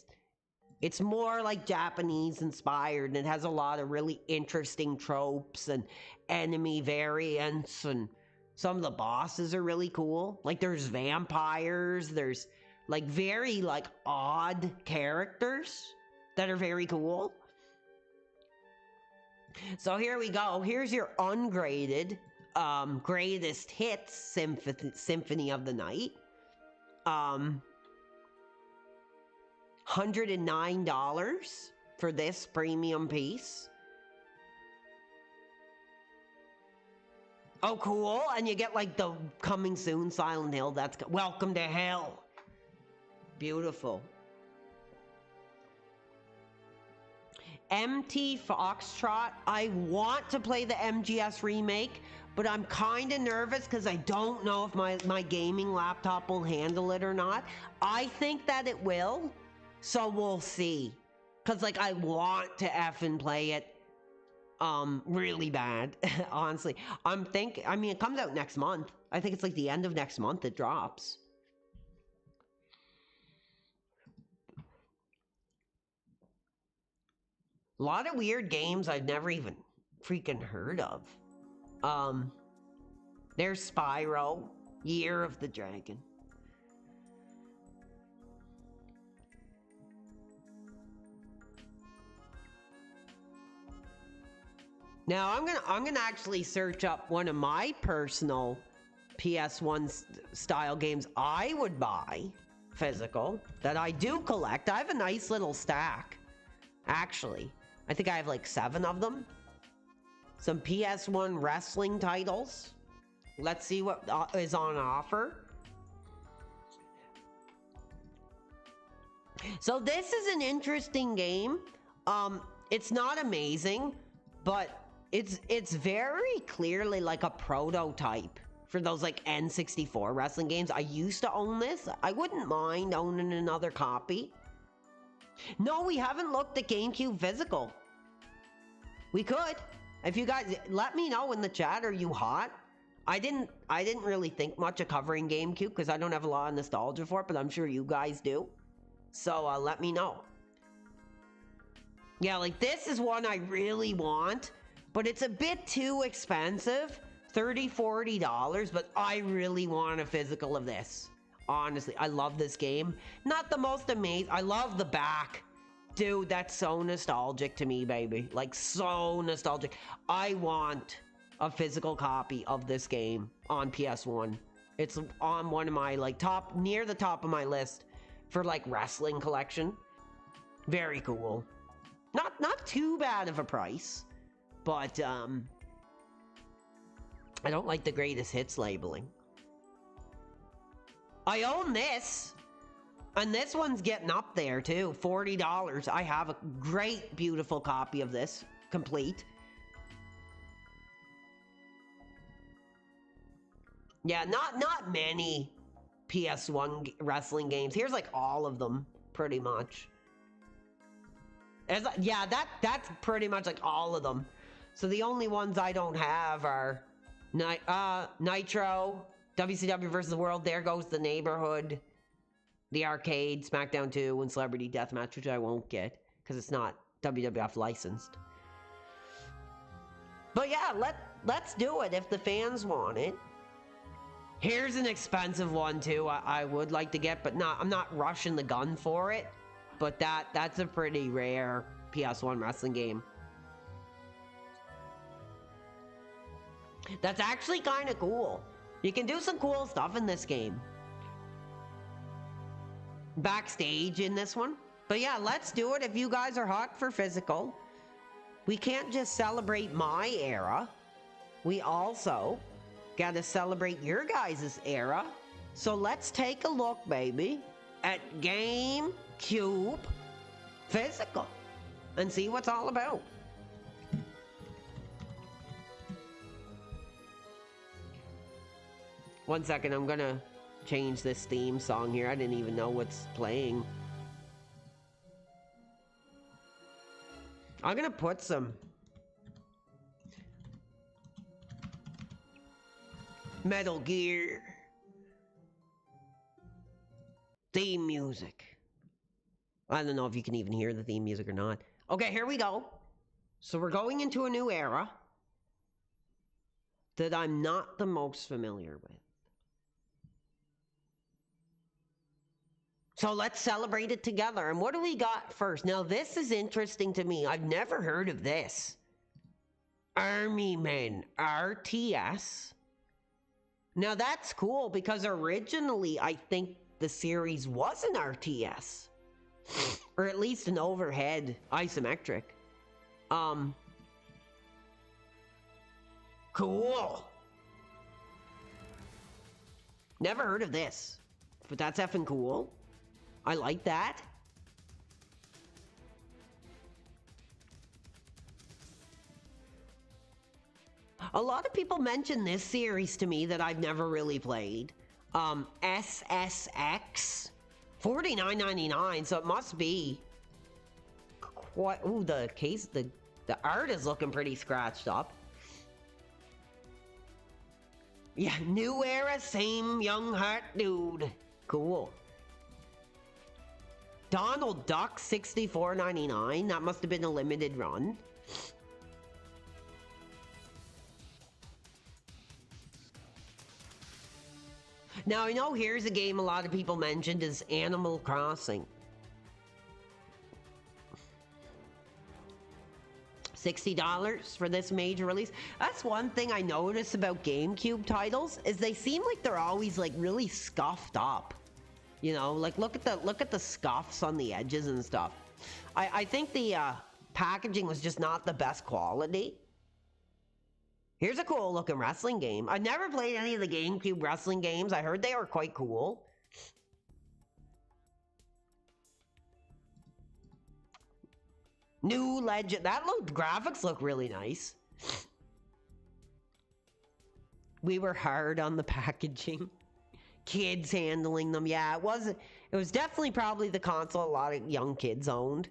It's more like Japanese inspired, and it has a lot of really interesting tropes and enemy variants, and some of the bosses are really cool. Like, there's vampires, there's like very like odd characters that are very cool. So here we go. Here's your ungraded greatest hits symphony of the night. $109 for this premium piece. Oh, cool. And you get like the coming soon Silent Hill. That's Welcome to Hell. Beautiful. MT Foxtrot. I want to play the MGS remake, but I'm kind of nervous because I don't know if my gaming laptop will handle it or not. I think that it will. So we'll see. Because, like, I want to effing play it really bad, honestly. I mean, it comes out next month. I think it's like the end of next month it drops. A lot of weird games I've never even freaking heard of. There's Spyro, Year of the Dragon. Now I'm gonna actually search up one of my personal PS1 style games I would buy physical that I do collect. I have a nice little stack, actually. I think I have like 7 of them. Some PS1 wrestling titles. Let's see what is on offer. So this is an interesting game. It's not amazing, but it's very clearly like a prototype for those like N64 wrestling games. I used to own this. I wouldn't mind owning another copy. No, we haven't looked at GameCube physical. We could. If you guys let me know in the chat, are you hot? I didn't really think much of covering GameCube because I don't have a lot of nostalgia for it, but I'm sure you guys do. So let me know. Yeah, like this is one I really want, but it's a bit too expensive. $30, $40, but I really want a physical of this. Honestly, I love this game. Not the most amazing. I love the back. Dude, that's so nostalgic to me, baby. Like, so nostalgic. I want a physical copy of this game on PS1. It's on one of my, like, near the top of my list for, like, wrestling collection. Very cool. Not too bad of a price, but, I don't like the greatest hits labeling. I own this. And this one's getting up there too. $40. I have a great, beautiful copy of this. Complete. Yeah, not many PS1 wrestling games. Here's like all of them, pretty much. Yeah, that's pretty much like all of them. So the only ones I don't have are Nitro, WCW vs. the World, There Goes the Neighborhood, The Arcade, SmackDown 2, and Celebrity Deathmatch, which I won't get because it's not WWF licensed. But yeah, let's do it if the fans want it. Here's an expensive one too. I would like to get, but I'm not rushing the gun for it. But that's a pretty rare PS1 wrestling game. That's actually kind of cool. You can do some cool stuff in this game. Backstage in this one. But yeah, let's do it if you guys are hot for physical. We can't just celebrate my era. We also gotta celebrate your guys' era. So let's take a look, baby, at GameCube physical and see what's all about. One second, I'm gonna change this theme song here. I didn't even know what's playing. I'm gonna put some Metal Gear theme music. I don't know if you can even hear the theme music or not. Okay, here we go. So we're going into a new era that I'm not the most familiar with. So let's celebrate it together. And what do we got first? Now, this is interesting to me. I've never heard of this. Army Men RTS. Now, that's cool because originally I think the series was an RTS. Or at least an overhead isometric. Cool. Never heard of this. But that's effing cool. I like that. A lot of people mention this series to me that I've never really played. SSX. $49.99, so it must be quite... Ooh, the case, the art is looking pretty scratched up. Yeah, new era, same young heart dude. Cool. Donald Duck, $64.99. That must have been a limited run. Now, I know here's a game a lot of people mentioned is Animal Crossing. $60 for this major release. That's one thing I notice about GameCube titles is they seem like they're always like really scuffed up. You know, like look at the scuffs on the edges and stuff. I think the packaging was just not the best quality. Here's a cool looking wrestling game. I never played any of the GameCube wrestling games. I heard they were quite cool. New Legend. Graphics look really nice. We were hard on the packaging. Kids handling them. Yeah, it was definitely probably the console a lot of young kids owned.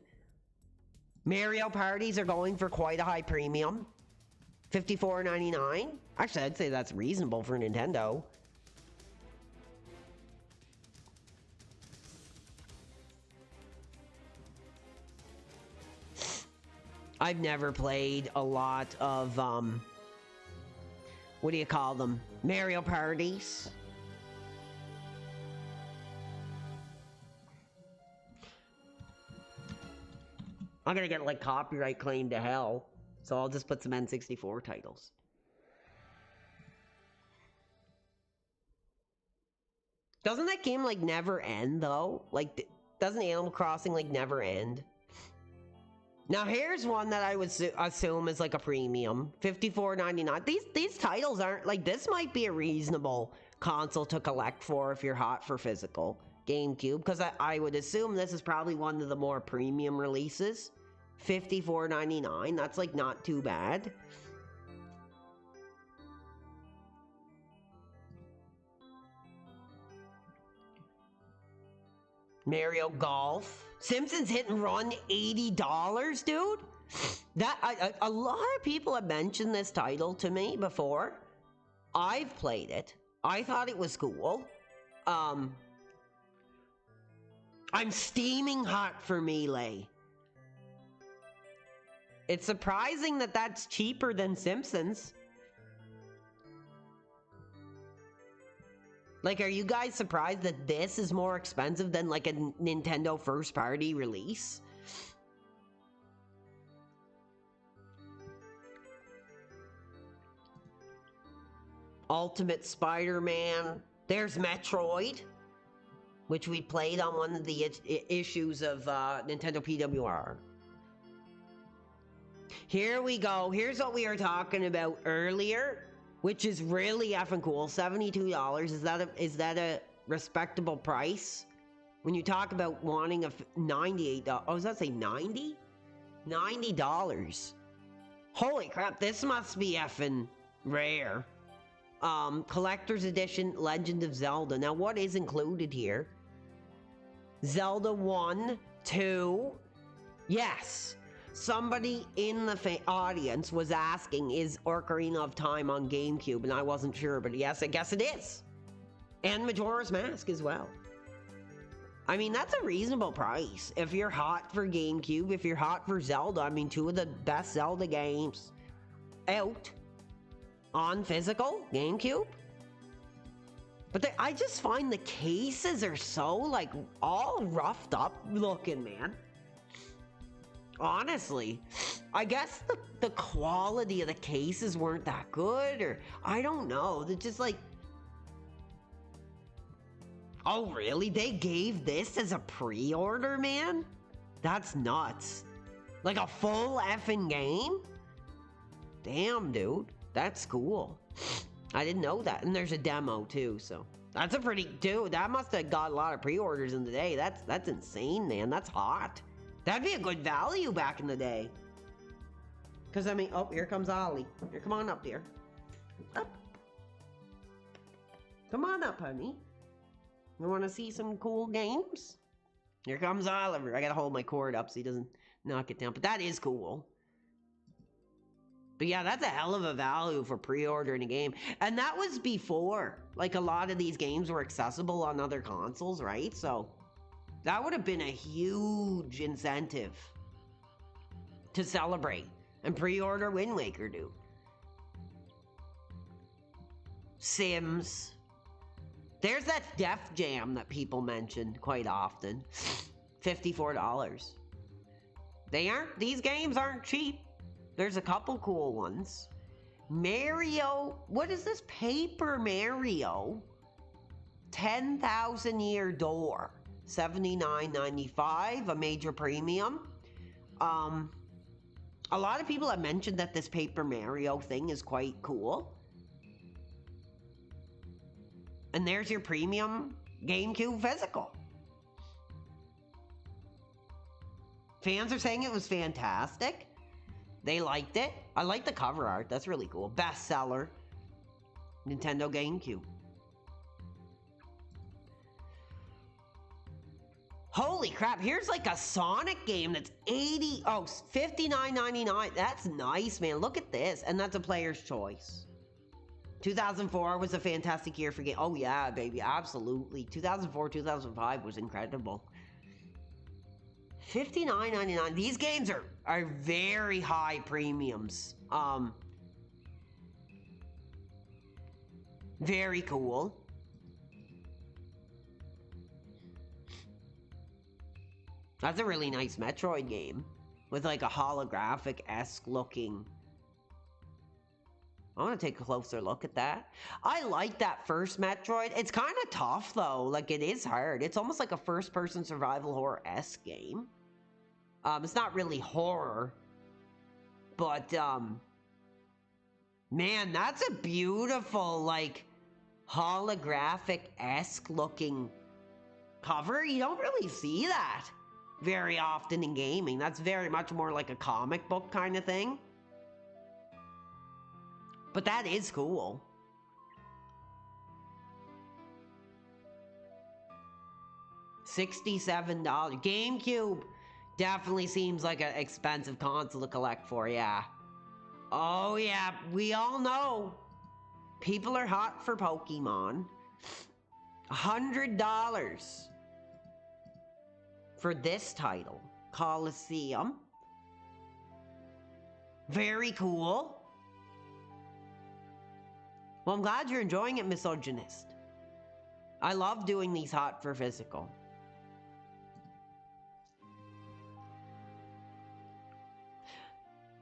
Mario parties are going for quite a high premium. $54.99. Actually, I'd say that's reasonable for Nintendo. I've never played a lot of, what do you call them? Mario parties. I'm gonna get, like, copyright claim to hell. So I'll just put some N64 titles. Doesn't that game, like, never end, though? Like, doesn't Animal Crossing, like, never end? Now, here's one that I would assume is, like, a premium. $54.99. These titles aren't, like, this might be a reasonable console to collect for if you're hot for physical. GameCube, because I would assume this is probably one of the more premium releases. $54.99. That's like not too bad. Mario Golf. Simpsons Hit and Run, $80, dude. That a lot of people have mentioned this title to me before. I've played it. I thought it was cool. I'm steaming hot for Melee. It's surprising that that's cheaper than Simpsons. Like, are you guys surprised that this is more expensive than, like, a Nintendo first-party release? Ultimate Spider-Man. There's Metroid, which we played on one of the issues of Nintendo PWR. Here we go. Here's what we were talking about earlier, which is really effing cool. $72. Is that a respectable price? When you talk about wanting a $98, oh, does that say 90? $90. Holy crap, this must be effing rare. Collector's Edition Legend of Zelda. Now, what is included here? Zelda 1, 2. Yes. Somebody in the audience was asking, is Ocarina of Time on GameCube? And I wasn't sure, but yes, I guess it is. And Majora's Mask as well. I mean, that's a reasonable price. If you're hot for GameCube, if you're hot for Zelda, I mean, two of the best Zelda games out on physical GameCube. But I just find the cases are so, like, all roughed up looking, man. Honestly, I guess the quality of the cases weren't that good, or I don't know. They're just like, oh really? They gave this as a pre-order, man? That's nuts. Like a full effing game? Damn, dude. That's cool. I didn't know that. And there's a demo too, so that's a pretty, dude, that must have got a lot of pre-orders in the day. That's insane, man. That's hot. That'd be a good value back in the day. Because, I mean, oh, here comes Ollie. Here, come on up, dear. Up. Come on up, honey. You want to see some cool games? Here comes Oliver. I gotta hold my cord up so he doesn't knock it down. But that is cool. But yeah, that's a hell of a value for pre-ordering a game. And that was before, like, a lot of these games were accessible on other consoles, right? So That would have been a huge incentive to celebrate and pre-order Wind Waker, dude. Sims. There's that Def Jam that people mention quite often. $54. These games aren't cheap. There's a couple cool ones. Mario, what is this? Paper Mario. 10,000 Year Door. $79.95, a major premium. A lot of people have mentioned that this Paper Mario thing is quite cool. And there's your premium GameCube physical. Fans are saying it was fantastic. They liked it. I like the cover art. That's really cool. Bestseller. Nintendo GameCube. Holy crap, here's like a Sonic game that's $59.99. That's nice, man. Look at this. And that's a player's choice. 2004 was a fantastic year for game. Oh yeah, baby, absolutely. 2004, 2005 was incredible. $59.99. These games are very high premiums. Very cool. That's a really nice Metroid game with like a holographic-esque looking. I want to take a closer look at that. I like that first Metroid. It's kind of tough though. Like it is hard. It's almost like a first-person survival horror-esque game. It's not really horror, but man, that's a beautiful like holographic-esque looking cover. You don't really see that very often in gaming. That's very much more like a comic book kind of thing. But that is cool. $67. GameCube definitely seems like an expensive console to collect for, yeah. Oh yeah, we all know. People are hot for Pokemon. $100 for this title, Coliseum. Very cool. Well, I'm glad you're enjoying it, misogynist. I love doing these hot for physical.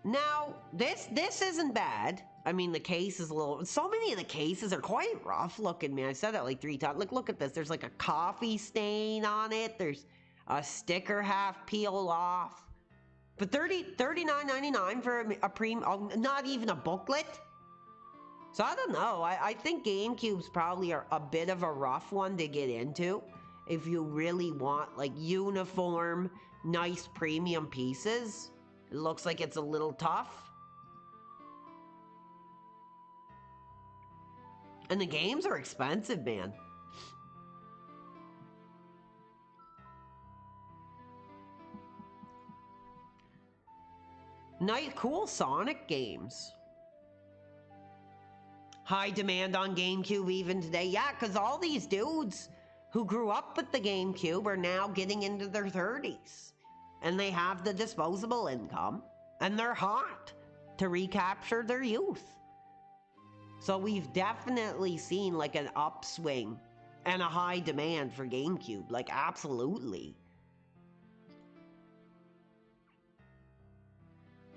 Now, this isn't bad. I mean, the case is a little... So many of the cases are quite rough looking, man. I said that like 3 times. Look at this. There's like a coffee stain on it. There's a sticker half peeled off. But $39.99 for a premium... not even a booklet? So I don't know. I think GameCube's probably a bit of a rough one to get into. If you really want like uniform, nice premium pieces. It looks like it's a little tough. And the games are expensive, man. Nice, cool Sonic games. High demand on GameCube even today. Yeah, because all these dudes who grew up with the GameCube are now getting into their 30s. And they have the disposable income. And they're hot to recapture their youth. So we've definitely seen like an upswing and a high demand for GameCube. Like, absolutely.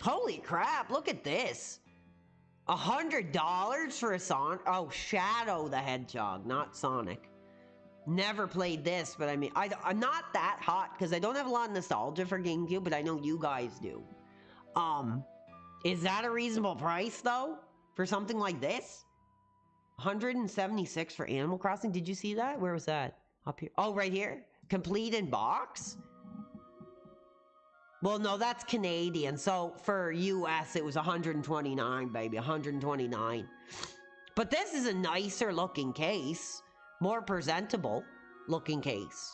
Holy crap, look at this. $100 for a Sonic? Oh, Shadow the Hedgehog, not Sonic. Never played this, but I mean, I'm not that hot because I don't have a lot of nostalgia for GameCube, but I know you guys do. Is that a reasonable price though for something like this? $176 for Animal Crossing. Did you see that? Where was that? Up here. Oh, right here. Complete in box. Well, no, that's Canadian. So for US, it was $129, baby. $129. But this is a nicer looking case. More presentable looking case.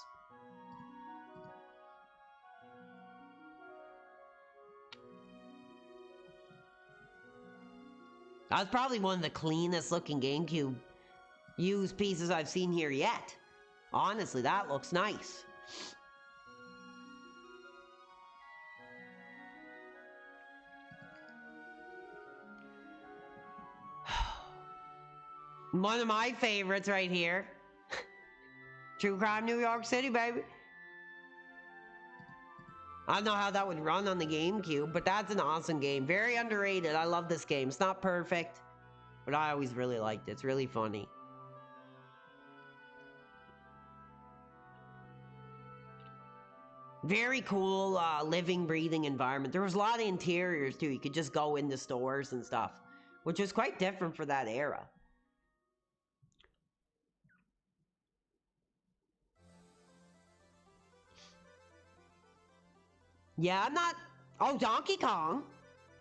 That's probably one of the cleanest looking GameCube used pieces I've seen here yet. Honestly, that looks nice. One of my favorites right here. True Crime New York City, baby. I don't know how that would run on the GameCube, but that's an awesome game. Very underrated. I love this game. It's not perfect, but I always really liked it. It's really funny. Very cool living, breathing environment. There was a lot of interiors too. You could just go into stores and stuff, which was quite different for that era. Yeah, I'm not... Oh, Donkey Kong.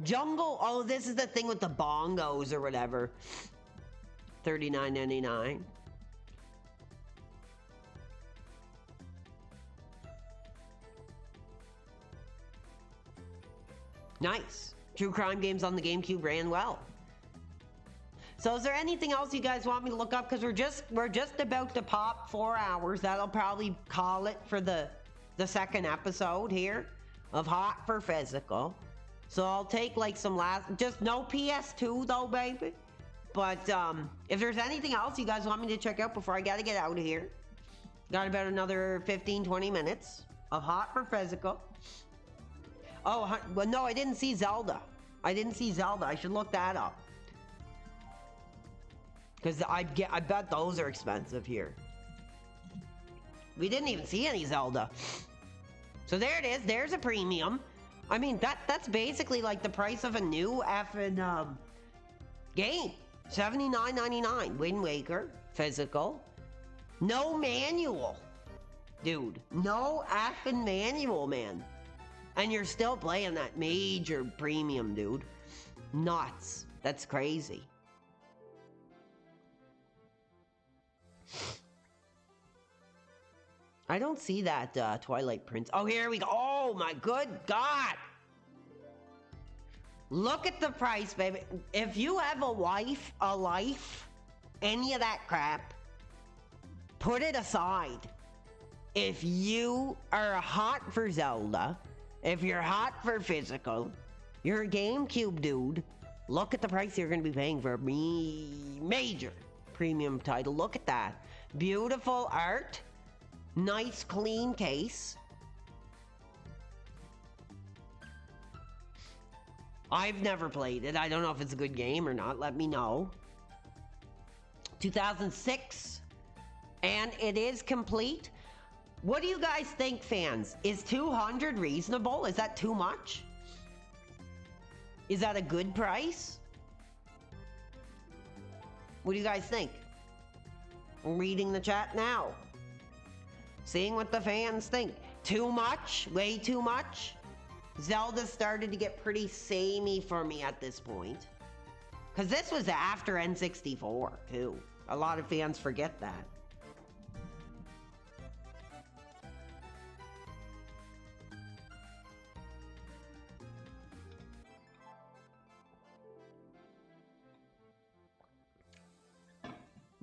Jungle. Oh, this is the thing with the bongos or whatever. $39.99. Nice. True crime games on the GameCube ran well. So is there anything else you guys want me to look up? Because we're just about to pop 4 hours. That'll probably call it for the second episode here of Hot for Physical. So I'll take like some last, just no PS2 though, baby. But if there's anything else you guys want me to check out before I gotta get out of here, got about another 15-20 minutes of Hot for Physical. Oh, well, no, I didn't see Zelda. I didn't see Zelda. I should look that up. Because I bet those are expensive here. We didn't even see any Zelda. So there it is. There's a premium. I mean, that's basically like the price of a new effing game. $79.99. Wind Waker. Physical. No manual. Dude. No effing manual, man. And you're still playing that major premium, dude. Nuts. That's crazy. I don't see that Twilight Prince. Oh, here we go. Oh, my good God. Look at the price, baby. If you have a wife, a life, any of that crap, put it aside. If you are hot for Zelda, if you're hot for physical, you're a GameCube dude, look at the price you're going to be paying for a major premium title. Look at that. Beautiful art. Nice clean case. I've never played it. I don't know if it's a good game or not. Let me know. 2006. And it is complete. What do you guys think, fans? Is 200 reasonable? Is that too much? Is that a good price? What do you guys think? I'm reading the chat now. Seeing what the fans think. Too much? Way too much? Zelda started to get pretty samey for me at this point. Because this was after N64, too. A lot of fans forget that.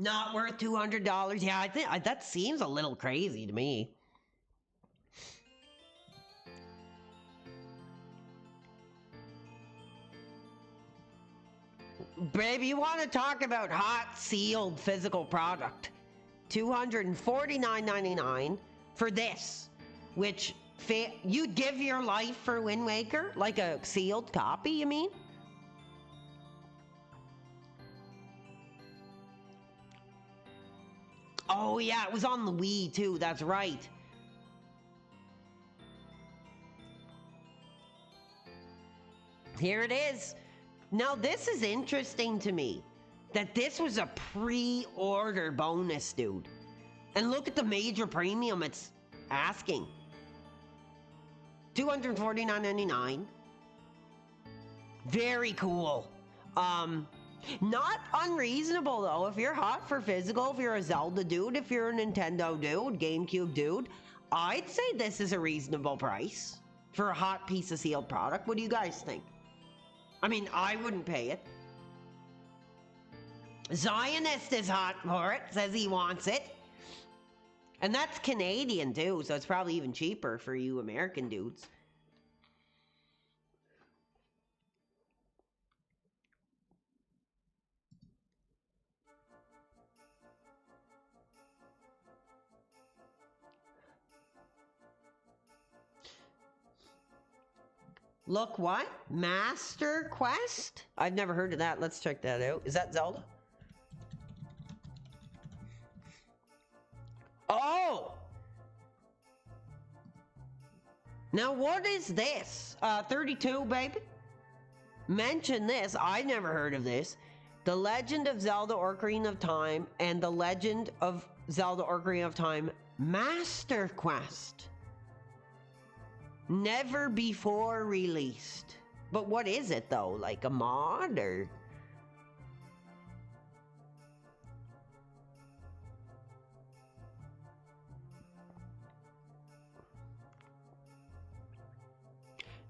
Not worth $200. Yeah, I think that seems a little crazy to me. Babe, you want to talk about hot sealed physical product? $249.99 for this, which you'd give your life for Wind Waker, like a sealed copy, you mean? Oh yeah, it was on the Wii too, that's right. Here it is. Now this is interesting to me, that this was a pre-order bonus, dude. And look at the major premium it's asking. $249.99. Very cool. Not unreasonable though. If you're hot for physical, if you're a Zelda dude, if you're a Nintendo dude, GameCube dude, I'd say this is a reasonable price for a hot piece of sealed product. What do you guys think? I mean, I wouldn't pay it. Zionist is hot for it, says he wants it. And that's Canadian too, so it's probably even cheaper for you American dudes. Look what? Master Quest? I've never heard of that. Let's check that out. Is that Zelda? Oh! Now what is this? 32, baby? Mention this. I never heard of this. The Legend of Zelda Ocarina of Time and The Legend of Zelda Ocarina of Time Master Quest. Never before released. But what is it though? Like a mod or?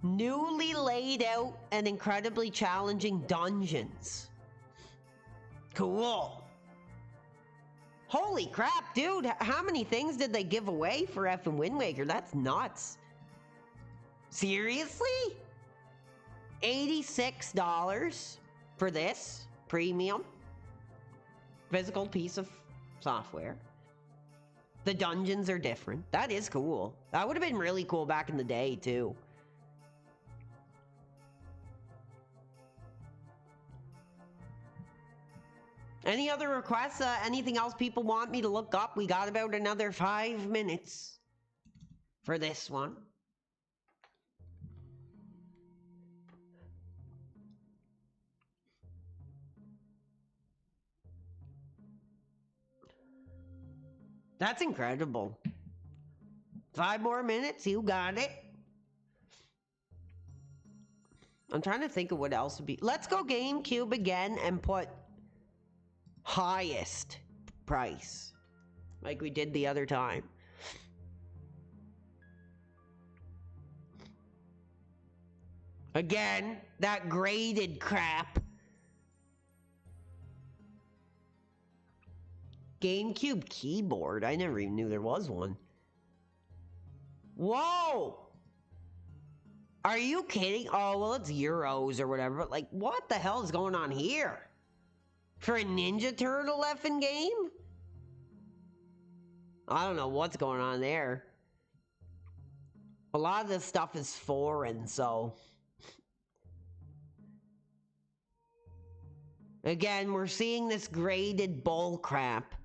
Newly laid out and incredibly challenging dungeons. Cool. Holy crap, dude. How many things did they give away for effing Wind Waker? That's nuts. Seriously? $86 for this premium physical piece of software. The dungeons are different. That is cool. That would have been really cool back in the day too. Any other requests? Anything else people want me to look up? We got about another 5 minutes for this one. That's incredible. 5 more minutes, you got it. I'm trying to think of what else would be. Let's go GameCube again and put highest price, like we did the other time. Again, that graded crap. GameCube keyboard. I never even knew there was one. Whoa! Are you kidding? Oh, well, it's euros or whatever, but like, what the hell is going on here? For a Ninja Turtle effing game? I don't know what's going on there. A lot of this stuff is foreign, so... Again, we're seeing this graded bull crap.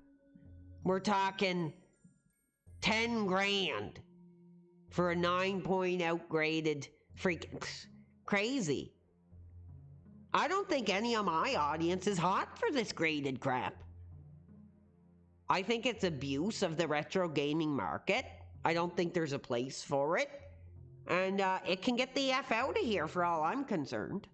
We're talking 10 grand for a 9-point outgraded freaking crazy. I don't think any of my audience is hot for this graded crap. I think it's abuse of the retro gaming market. I don't think there's a place for it. And it can get the F out of here for all I'm concerned.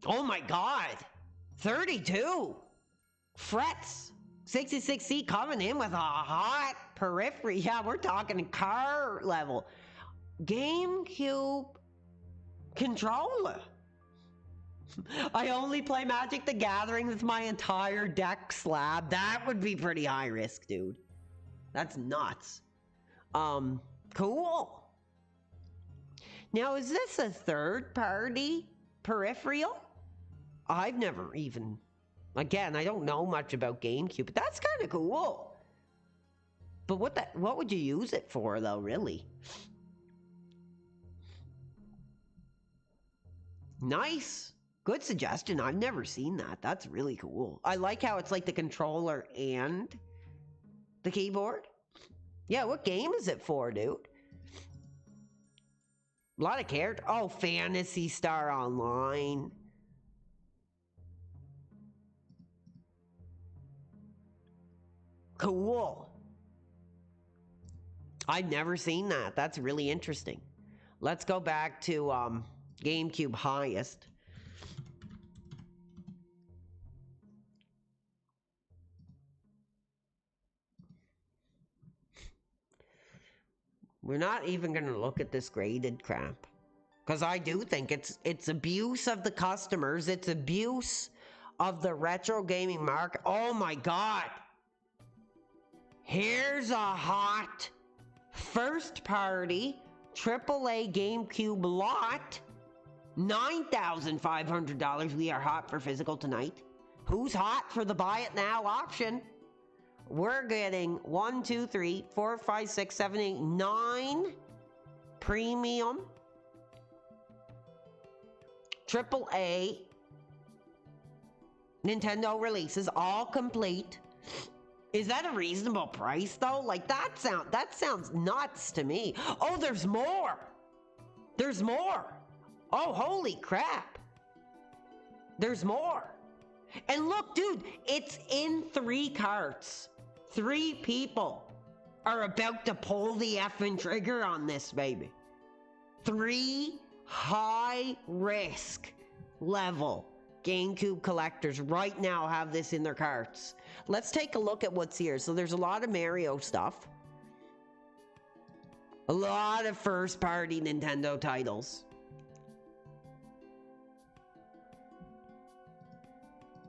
Oh my god! 32! Frets! 66C coming in with a hot periphery. Yeah, we're talking car level. GameCube controller. I only play Magic the Gathering with my entire deck slab. That would be pretty high risk, dude. That's nuts. Cool. Now, is this a third-party peripheral? I've never even... Again, I don't know much about GameCube, but that's kind of cool. But what would you use it for, though, really? Nice. Good suggestion. I've never seen that. That's really cool. I like how it's like the controller and the keyboard. Yeah, what game is it for, dude? A lot of characters. Oh, Phantasy Star Online. Cool. I've never seen that. That's really interesting. Let's go back to GameCube highest. We're not even going to look at this graded crap. Because I do think it's abuse of the customers. It's abuse of the retro gaming market. Oh my god. Here's a hot first party AAA GameCube lot. $9,500. We are hot for physical tonight. Who's hot for the buy it now option? We're getting 1, 2, 3, 4, 5, 6, 7, 8, 9 premium AAA Nintendo releases, all complete. Is that a reasonable price though? Like that sounds nuts to me. Oh, there's more. There's more. Oh, holy crap. There's more. And look, dude, it's in 3 carts. 3 people are about to pull the effing trigger on this, baby. 3 high risk level GameCube collectors right now have this in their carts. Let's take a look at what's here. So there's a lot of Mario stuff. A lot of first party Nintendo titles.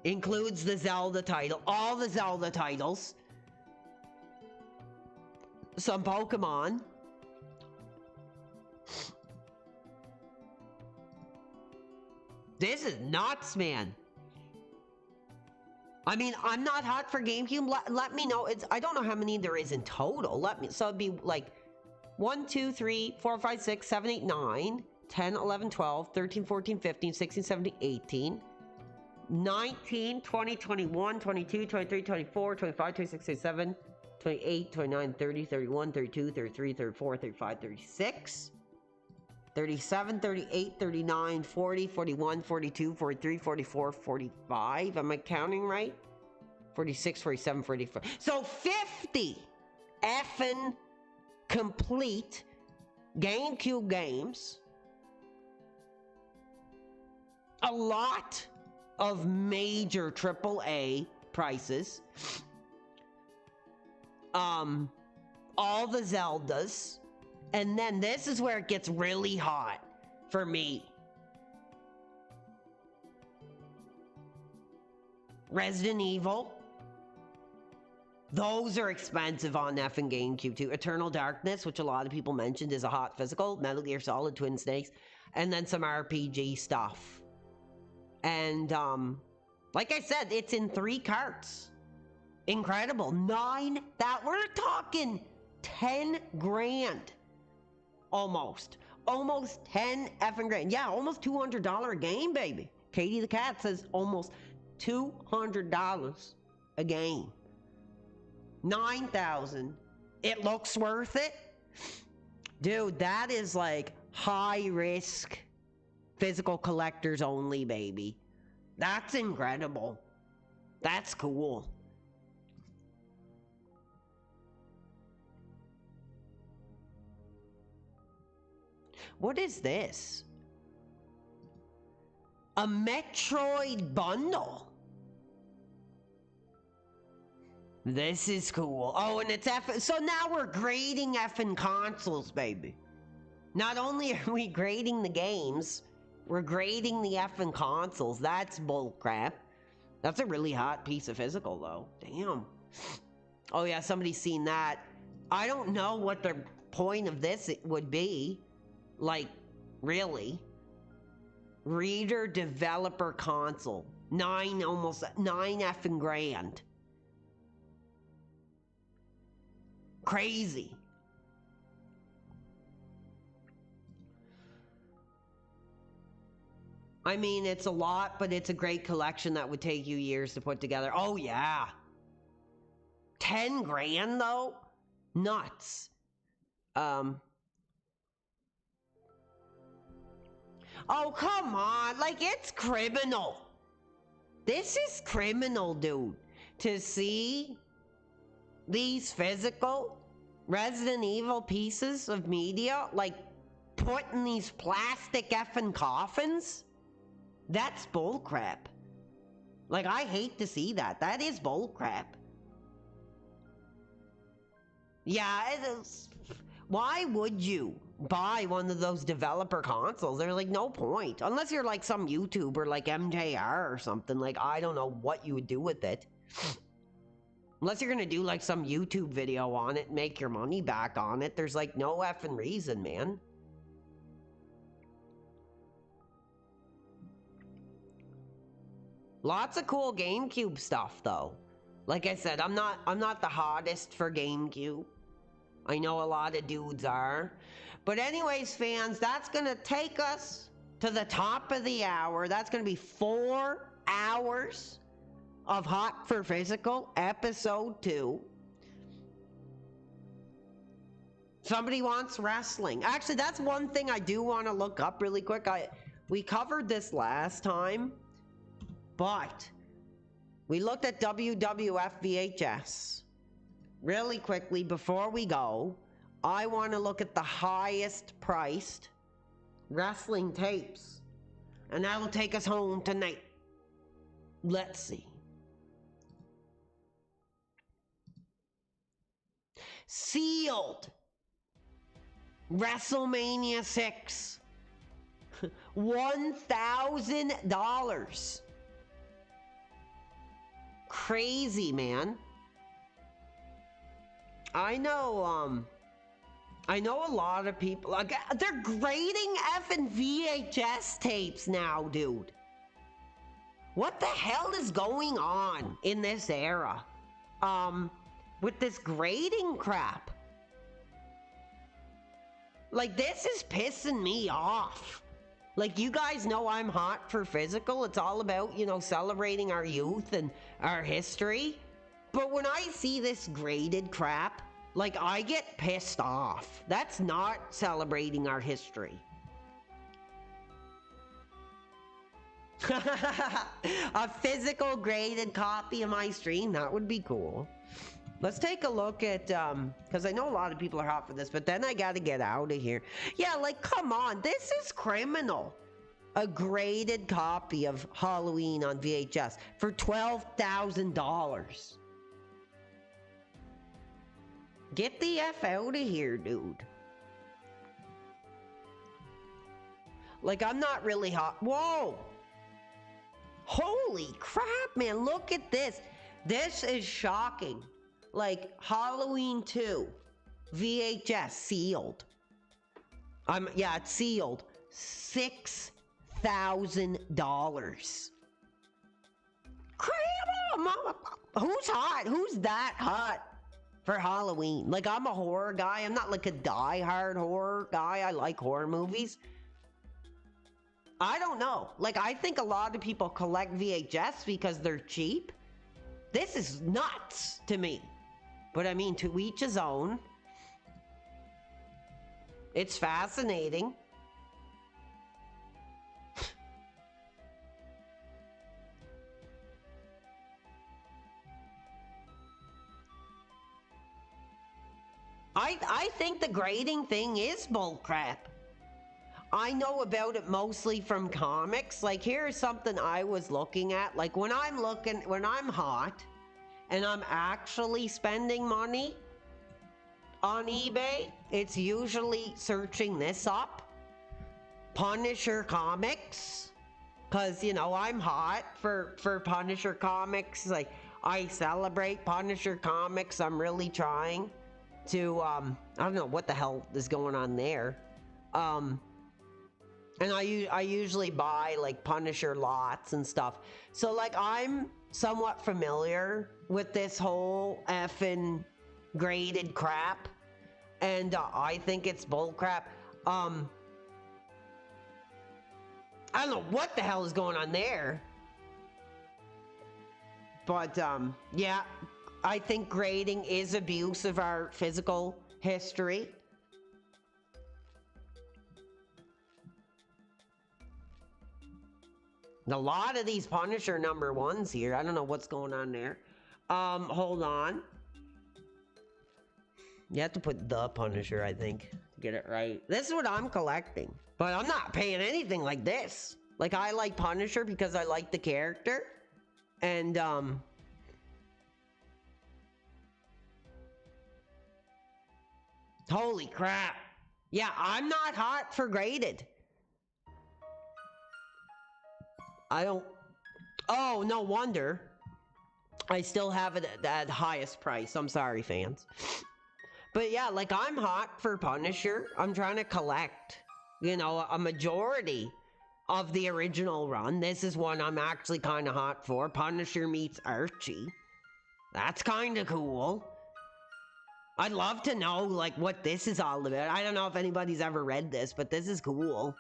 Includes the Zelda title, all the Zelda titles. Some Pokemon. This is nuts, man. I mean, I'm not hot for GameCube. Let me know. I don't know how many there is in total. So it'd be like 1, 2, 3, 4, 5, 6, 7, 8, 9, 10, 11, 12, 13, 14, 15, 16, 17, 18, 19, 20, 21, 22, 23, 24, 25, 26, 27, 28, 29, 30, 31, 32, 33, 34, 35, 36, 37, 38, 39, 40, 41, 42, 43, 44, 45. Am I counting right? 46, 47, 44. So 50 effing complete GameCube games. A lot of major AAA prices. All the Zeldas. And then this is where it gets really hot for me. Resident Evil. Those are expensive on effing GameCube too. Eternal Darkness, which a lot of people mentioned is a hot physical. Metal Gear Solid, Twin Snakes. And then some RPG stuff. And, like I said, it's in 3 carts. Incredible. 9, we're talking 10 grand. Almost 10 effing grand. Yeah, almost $200 a game, baby. Katie the Cat says almost $200 a game. 9,000. It looks worth it. Dude, that is like high risk physical collectors only, baby. That's incredible. That's cool. What is this? A Metroid bundle. This is cool. Oh, and it's so now we're grading effing consoles, baby. Not only are we grading the games, we're grading the effing consoles. That's bullcrap. That's a really hot piece of physical, though. Damn. Oh yeah, somebody's seen that. I don't know what the point of this would be. Like, really? Reader developer console. Almost 9 effing grand. Crazy. I mean, it's a lot, but it's a great collection that would take you years to put together. Oh, yeah. 10 grand, though? Nuts. Oh, come on. Like, it's criminal. This is criminal, dude. To see these physical Resident Evil pieces of media, like, put in these plastic effing coffins? That's bullcrap. Like, I hate to see that. That is bullcrap. Yeah, it is. Why would you buy one of those developer consoles? There's like no point. Unless you're like some YouTuber like MJR or something. Like, I don't know what you would do with it. Unless you're gonna do like some YouTube video on it and make your money back on it. There's like no effing reason, man. Lots of cool GameCube stuff though. Like I said, I'm not the hottest for GameCube. I know a lot of dudes are. But anyways, fans, that's gonna take us to the top of the hour. That's gonna be 4 hours of Hot for Physical, episode 2. Somebody wants wrestling. Actually, that's one thing I do want to look up really quick. We covered this last time, but we looked at WWF VHS. Really quickly, before we go, I want to look at the highest priced wrestling tapes. And that will take us home tonight. Let's see. Sealed. WrestleMania 6. $1,000. Crazy, man. I know a lot of people, like, they're grading effing VHS tapes now, dude. What the hell is going on in this era? With this grading crap. Like, this is pissing me off. Like, you guys know I'm hot for physical. It's all about, you know, celebrating our youth and our history. But when I see this graded crap, like, I get pissed off. That's not celebrating our history. A physical graded copy of my stream, that would be cool. Let's take a look at, because I know a lot of people are hot for this, but then I gotta get out of here. Yeah, like, come on, this is criminal. A graded copy of Halloween on VHS for $12,000. Get the F out of here, dude. Like, I'm not really hot. Whoa! Holy crap, man, look at this. This is shocking. Like, Halloween 2, VHS, sealed. Yeah, it's sealed. $6,000. Mama, who's hot? Who's that hot for Halloween? Like, I'm a horror guy. I'm not like a die-hard horror guy. I like horror movies. I don't know. Like, I think a lot of people collect VHS because they're cheap. This is nuts to me. But I mean, to each his own. It's fascinating. I think the grading thing is bullcrap. I know about it mostly from comics. Like, here's something I was looking at. Like, when I'm hot and I'm actually spending money on eBay, it's usually searching this up. Punisher comics. Because, you know, I'm hot for Punisher comics. Like, I celebrate Punisher comics. I'm really trying to, I don't know what the hell is going on there. And I usually buy, like, Punisher lots and stuff. So, like, I'm somewhat familiar with this whole effing graded crap. And I think it's bull crap. I don't know what the hell is going on there. But, yeah, I think grading is abuse of our physical history. A lot of these Punisher #1s here. I don't know what's going on there. Hold on. You have to put the Punisher, I think, to get it right. This is what I'm collecting. But I'm not paying anything like this. Like, I like Punisher because I like the character. And, holy crap. Yeah, I'm not hot for graded. I don't... Oh, no wonder. I still have it at the highest price. I'm sorry, fans. But yeah, like, I'm hot for Punisher. I'm trying to collect, you know, a majority of the original run. This is one I'm actually kind of hot for. Punisher meets Archie. That's kind of cool. I'd love to know, like, what this is all about. I don't know if anybody's ever read this, but this is cool.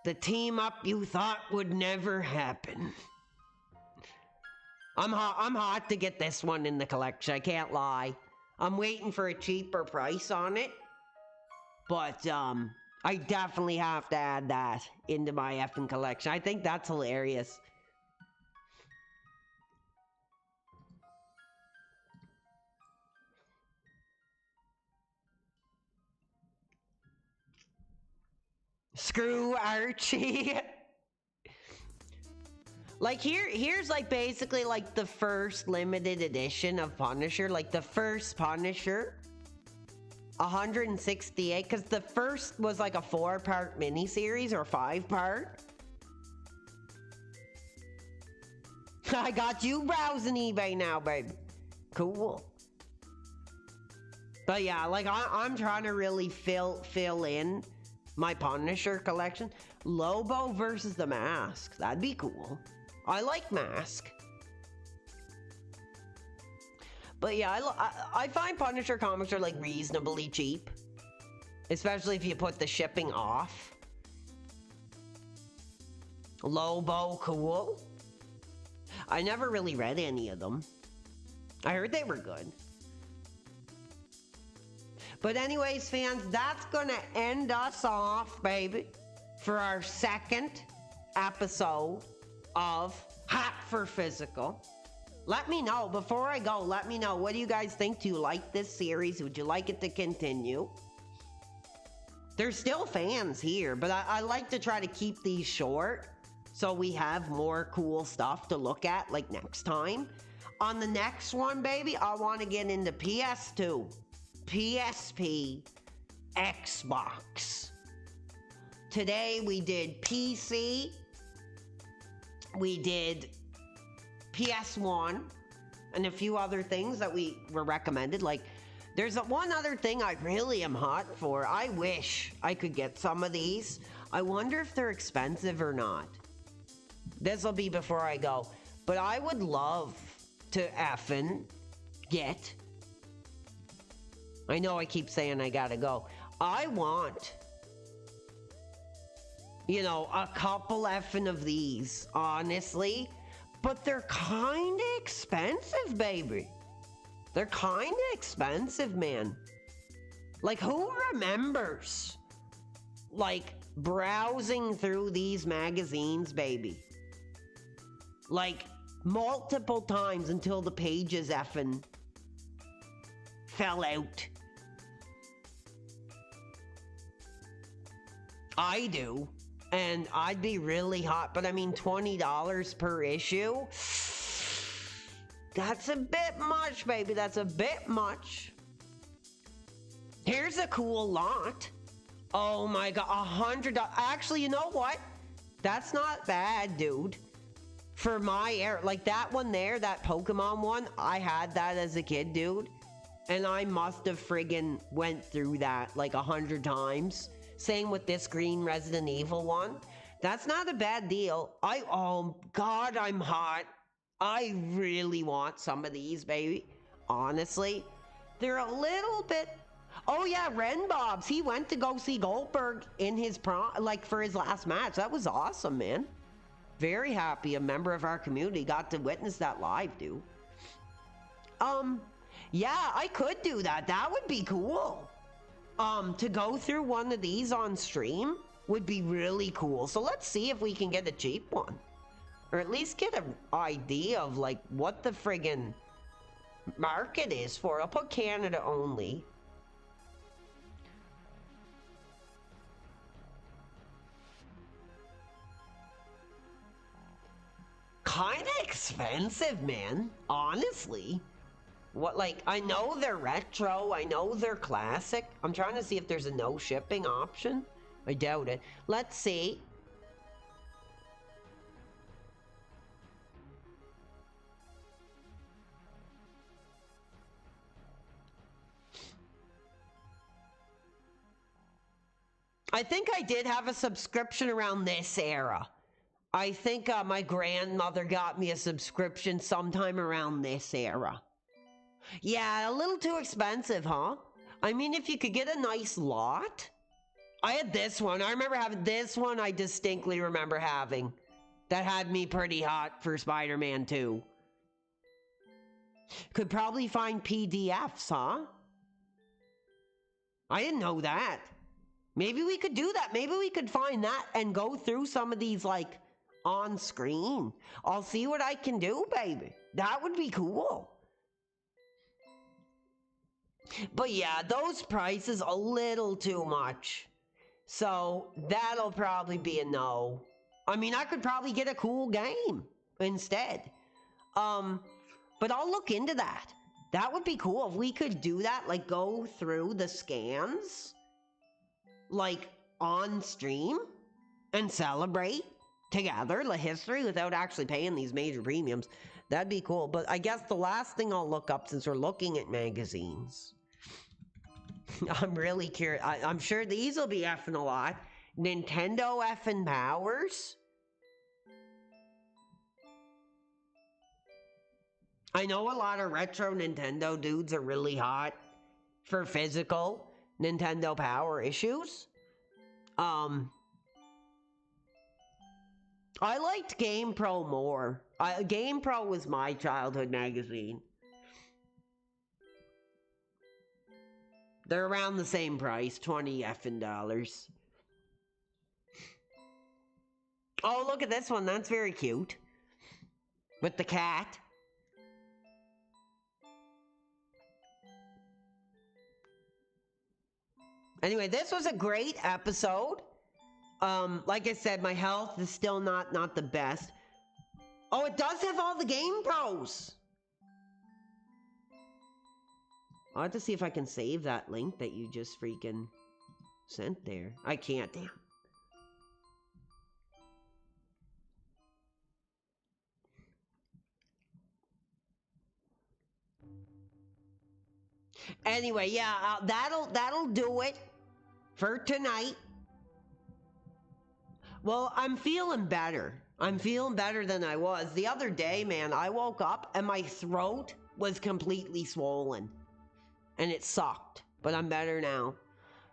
The team up you thought would never happen. I'm hot to get this one in the collection, I can't lie. I'm waiting for a cheaper price on it. But, I definitely have to add that into my effing collection. I think that's hilarious. Screw Archie. Like here's like basically like the first limited edition of Punisher, like the first Punisher. 168, because the first was like a 4-part miniseries or 5-part. I got you browsing eBay now, baby. Cool. But yeah, like I'm trying to really fill in my Punisher collection. Lobo versus the Mask. That'd be cool. I like Mask. But yeah, I find Punisher comics are like reasonably cheap. Especially if you put the shipping off. Lobo, cool. I never really read any of them. I heard they were good. But anyways, fans, that's gonna end us off, baby, for our second episode of Hot for Physical. Let me know, before I go, let me know, what do you guys think? Do you like this series? Would you like it to continue? There's still fans here, but I like to try to keep these short so we have more cool stuff to look at, like next time. On the next one, baby, I want to get into PS2, PSP, Xbox. Today we did PC, we did PS1, and a few other things that we were recommended. Like, there's one other thing I really am hot for. I wish I could get some of these. I wonder if they're expensive or not. This will be before I go. But I would love to effing get... I know I keep saying I gotta go. I want, you know, a couple effing of these, honestly. But they're kind of expensive, baby. They're kind of expensive, man. Like, who remembers, like, browsing through these magazines, baby? Like, multiple times until the pages effing fell out. I do. And I'd be really hot, but I mean, $20 per issue? That's a bit much, baby. That's a bit much. Here's a cool lot. Oh my God, $100. Actually, you know what? That's not bad, dude. For my era, like that one there, that Pokemon one, I had that as a kid, dude. And I must have friggin' went through that like 100 times. Same with this green Resident Evil one. That's not a bad deal. Oh God, I'm hot. I really want some of these, baby. Honestly, they're a little bit... Oh yeah, Ren Bobs. He went to go see Goldberg in his like for his last match. That was awesome, man. Very happy a member of our community got to witness that live, dude. Yeah, I could do that. That would be cool. To go through one of these on stream would be really cool. So let's see if we can get a cheap one. Or at least get an idea of like what the friggin' market is for. I'll put Canada only. Kinda expensive, man. Honestly. What, like, I know they're retro, I know they're classic. I'm trying to see if there's a no shipping option. I doubt it. Let's see. I think I did have a subscription around this era. I think my grandmother got me a subscription sometime around this era. Yeah, a little too expensive, huh? I mean, if you could get a nice lot. I had this one. I remember having this one. I distinctly remember having. That had me pretty hot for Spider-Man 2. Could probably find PDFs, huh? I didn't know that. Maybe we could do that. Maybe we could find that and go through some of these, like, on screen. I'll see what I can do, baby. That would be cool. But yeah, those prices a little too much. So that'll probably be a no. I mean, I could probably get a cool game instead. But I'll look into that. That would be cool if we could do that, like go through the scans, like on stream and celebrate together the history without actually paying these major premiums. That'd be cool. But I guess the last thing I'll look up, since we're looking at magazines, I'm really curious. I'm sure these will be effing a lot. Nintendo effing Powers. I know a lot of retro Nintendo dudes are really hot for physical Nintendo Power issues. I liked GamePro more. GamePro was my childhood magazine. They're around the same price, $20 effing dollars. Oh, look at this one. That's very cute. With the cat. Anyway, this was a great episode. Like I said, my health is still not the best. Oh, it does have all the Game Pros. I'll have to see if I can save that link that you just freaking sent there. I can't, damn. Anyway, yeah, that'll do it for tonight. Well, I'm feeling better. I'm feeling better than I was. The other day, man, I woke up and my throat was completely swollen. And it sucked. But I'm better now.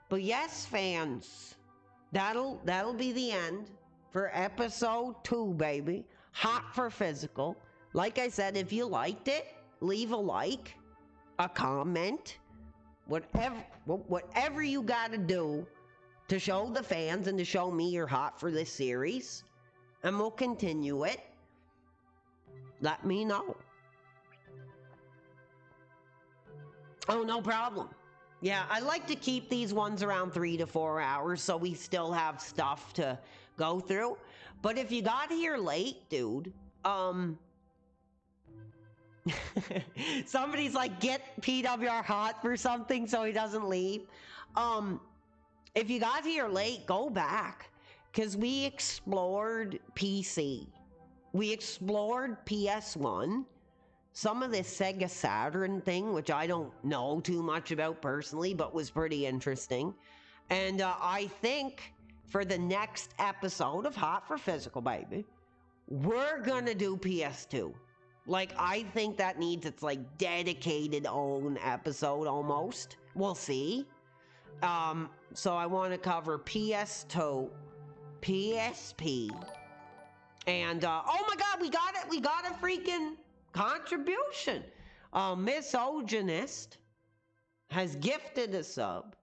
But yes, fans, that'll be the end for episode 2, baby. Hot for Physical. Like I said, if you liked it, leave a like, a comment, whatever you gotta do to show the fans and to show me you're hot for this series, and we'll continue it. Let me know. Oh, no problem. Yeah, I like to keep these ones around 3 to 4 hours so we still have stuff to go through. But if you got here late, dude, somebody's like, get PWR hot for something so he doesn't leave. If you got here late, go back, because we explored PC. We explored PS1. Some of this Sega Saturn thing, which I don't know too much about personally, but was pretty interesting. And I think for the next episode of Hot for Physical, baby, we're gonna do PS2. Like, I think that needs its, like, dedicated own episode almost. We'll see. So I want to cover PS2, PSP, and, oh my god, we got it! We got a freaking contribution! Misogynist has gifted a sub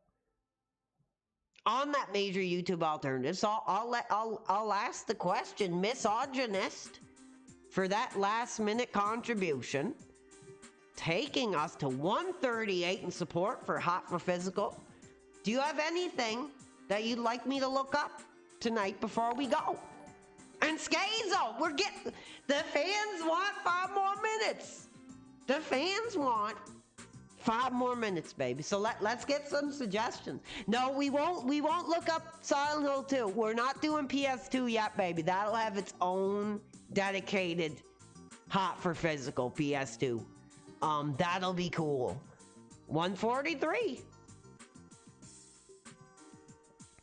on that major YouTube alternative. So I'll ask the question, Misogynist, for that last minute contribution, taking us to 138 in support for Hot for Physical. Do you have anything that you'd like me to look up tonight before we go? And Scazo, the fans want 5 more minutes. The fans want 5 more minutes, baby. So let's get some suggestions. No, we won't look up Silent Hill 2. We're not doing PS2 yet, baby. That'll have its own dedicated Hot for Physical PS2. That'll be cool. 143.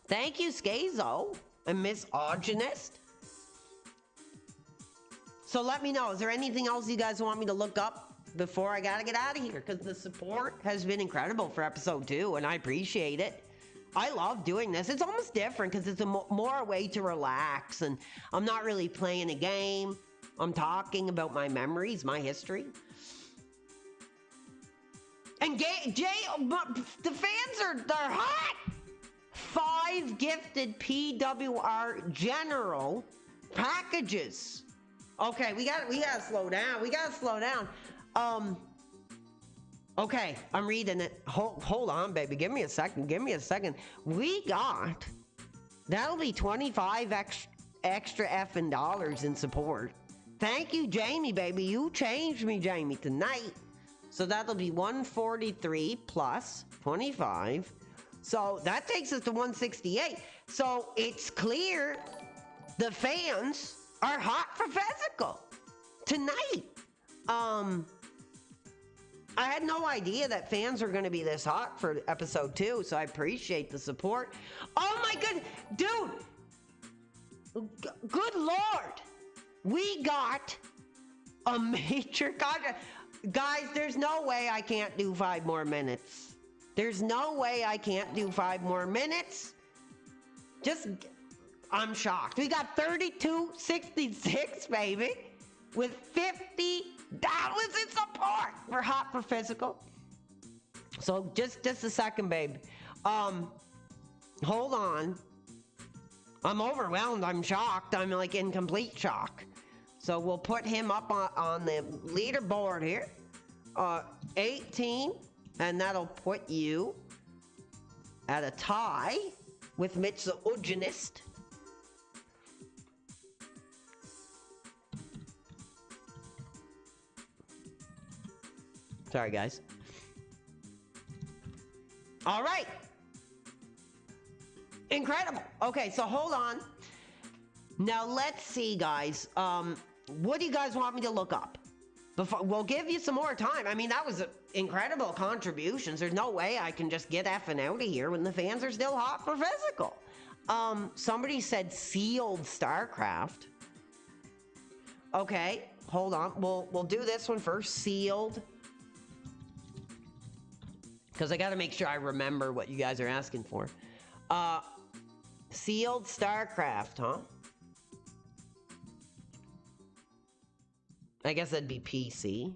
Thank you, Scazo and Misogynist. So let me know, is there anything else you guys want me to look up before I gotta get out of here? Because the support has been incredible for episode 2, and I appreciate it. I love doing this. It's almost different because it's a more a way to relax, and I'm not really playing a game. I'm talking about my memories, my history. And Jay, the fans they're hot. 5 gifted PWR General packages. Okay, we gotta slow down. We gotta slow down. Okay, I'm reading it. Hold on, baby. Give me a second. Give me a second. We got, that'll be 25 extra effing dollars in support. Thank you, Jamie, baby. You changed me, Jamie, tonight. So that'll be 143 plus 25. So that takes us to 168. So it's clear the fans are hot for physical tonight. I had no idea that fans are going to be this hot for episode 2, so I appreciate the support. Oh my good, dude, good Lord, we got a major contract. Guys, there's no way I can't do 5 more minutes. There's no way I can't do 5 more minutes. I'm shocked. We got 3266, baby, with $50 in support for Hot for Physical. So just a second, babe. Hold on. I'm overwhelmed. I'm shocked. I'm like in complete shock. So we'll put him up on the leaderboard here. 18, and that'll put you at a tie with Misogynist. Sorry, guys. All right. Incredible. Okay, so hold on. Now, let's see, guys. What do you guys want me to look up? We'll give you some more time. I mean, that was incredible contributions. There's no way I can just get effing out of here when the fans are still hot for physical. Somebody said sealed StarCraft. Okay, hold on. We'll do this one first. Sealed. Because I got to make sure I remember what you guys are asking for. Sealed StarCraft, huh? I guess that'd be PC.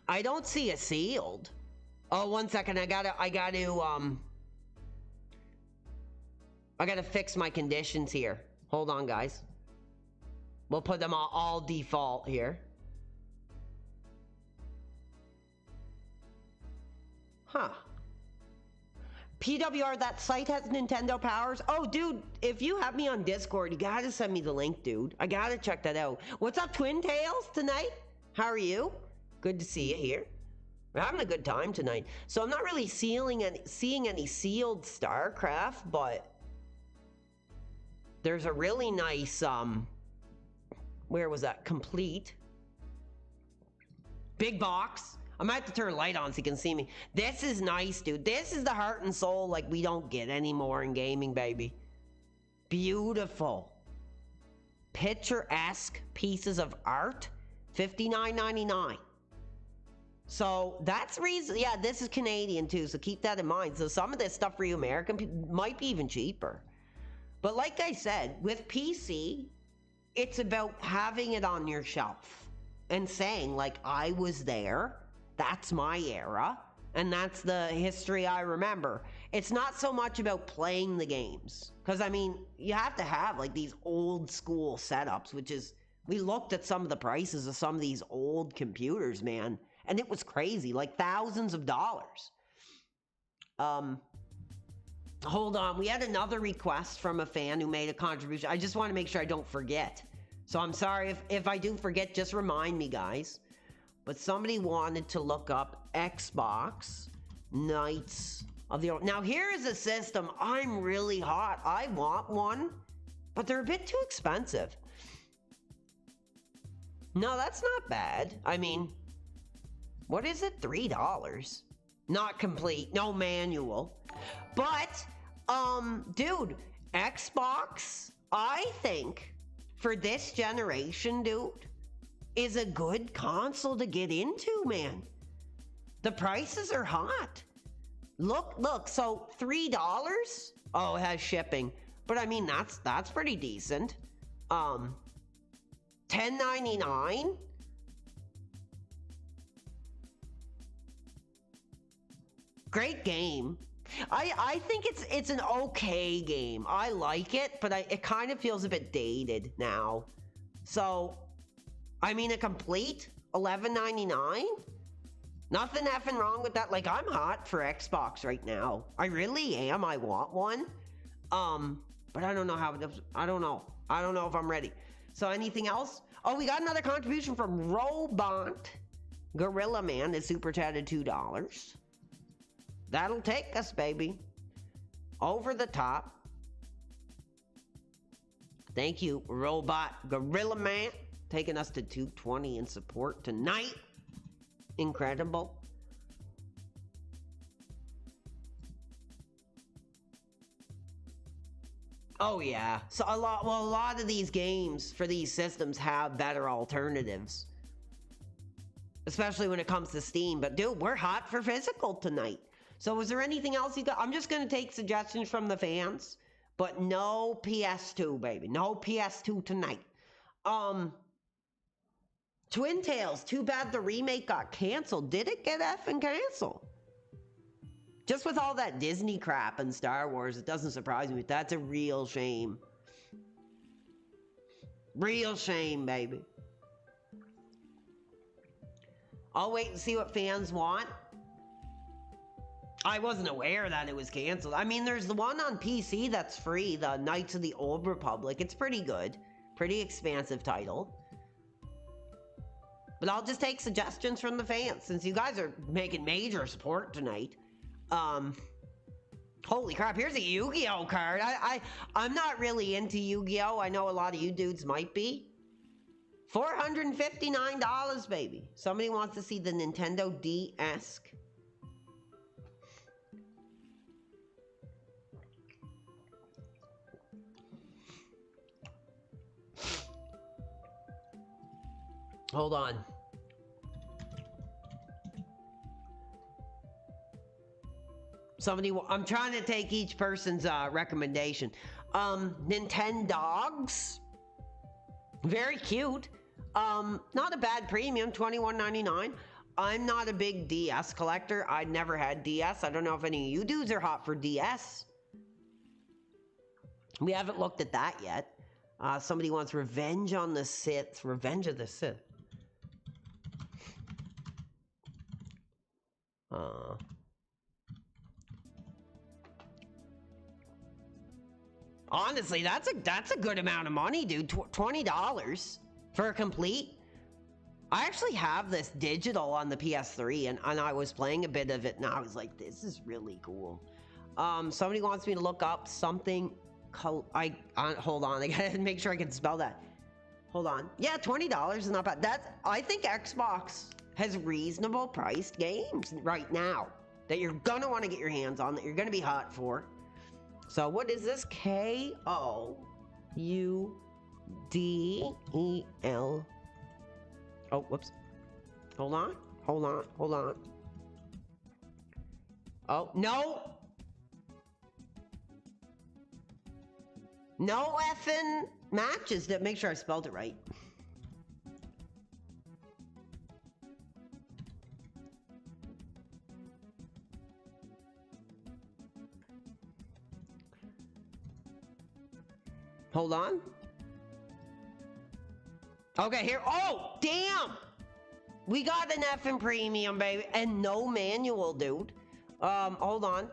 I don't see a sealed. Oh, 1 second. I gotta fix my conditions here. Hold on, guys. We'll put them all default here. Huh. PWR, that site has Nintendo powers. Oh, dude, if you have me on Discord, you gotta send me the link, dude. I gotta check that out. What's up, Twin Tails, tonight? How are you? Good to see you here. We're having a good time tonight. So I'm not really seeing any sealed StarCraft, but there's a really nice, where was that? Complete. Big box. I might have to turn a light on so you can see me. This is nice, dude. This is the heart and soul like we don't get anymore in gaming, baby. Beautiful. Picturesque pieces of art. $59.99. So that's reason. Yeah, this is Canadian too, so keep that in mind. So some of this stuff for you American people might be even cheaper. But like I said, with PC, it's about having it on your shelf and saying, like, I was there. That's my era, and that's the history I remember. It's not so much about playing the games, because, I mean, you have to have, like, these old school setups, which is, we looked at some of the prices of some of these old computers, man, and it was crazy, like thousands of dollars. Hold on, we had another request from a fan who made a contribution. I just want to make sure I don't forget. So I'm sorry if I do forget, just remind me, guys. But somebody wanted to look up Xbox Knights of the Old. Now here is a system I'm really hot. I want one, but they're a bit too expensive. No, that's not bad. I mean, What is it? $3. Not complete, no manual. But, dude, Xbox, I think, for this generation, dude, is a good console to get into, man. The prices are hot. Look, so $3? Oh, it has shipping. But I mean, that's pretty decent. $10.99? Great game. I think it's an okay game. I like it, but it kind of feels a bit dated now. So, I mean, a complete $11.99? Nothing effing wrong with that. Like, I'm hot for Xbox right now. I really am. I want one. But I don't know how. I don't know. I don't know if I'm ready. So, anything else? Oh, we got another contribution from Robot Gorilla Man. Is super chatted $2. That'll take us, baby. Over the top. Thank you, Robot Gorilla Man. Taking us to 220 in support tonight. Incredible. Oh yeah. So a lot of these games for these systems have better alternatives. Especially when it comes to Steam. But dude, we're hot for physical tonight. So is there anything else you got? I'm just going to take suggestions from the fans, but no PS2, baby. No PS2 tonight. Twin Tales, too bad the remake got canceled. Did it get effing canceled? Just with all that Disney crap and Star Wars, it doesn't surprise me. That's a real shame. Real shame, baby. I'll wait and see what fans want. I wasn't aware that it was canceled. I mean, there's the one on PC that's free, the Knights of the Old Republic. It's pretty good. Pretty expansive title. But I'll just take suggestions from the fans, since you guys are making major support tonight. Holy crap, here's a Yu-Gi-Oh card. I'm not really into Yu-Gi-Oh. I know a lot of you dudes might be. $459, baby. Somebody wants to see the Nintendo DS. Hold on. I'm trying to take each person's recommendation. Nintendogs. Very cute. Not a bad premium, $21.99. I'm not a big DS collector. I never had DS. I don't know if any of you dudes are hot for DS. We haven't looked at that yet. Somebody wants Revenge on the Sith. Revenge of the Sith. Honestly, that's a good amount of money, dude. $20 for a complete. I actually have this digital on the PS3, and I was playing a bit of it, and I was like, this is really cool. Somebody wants me to look up something. Hold on, I gotta make sure I can spell that. Hold on. Yeah, $20 is not bad. I think Xbox has reasonable priced games right now that you're gonna want to get your hands on, that you're gonna be hot for. So what is this? K-O-U-D-E-L. Oh, whoops. Hold on. Oh, no. No effing matches. To make sure I spelled it right. Hold on. Okay, here. Oh, damn. We got an effing premium, baby. And no manual, dude. Hold on.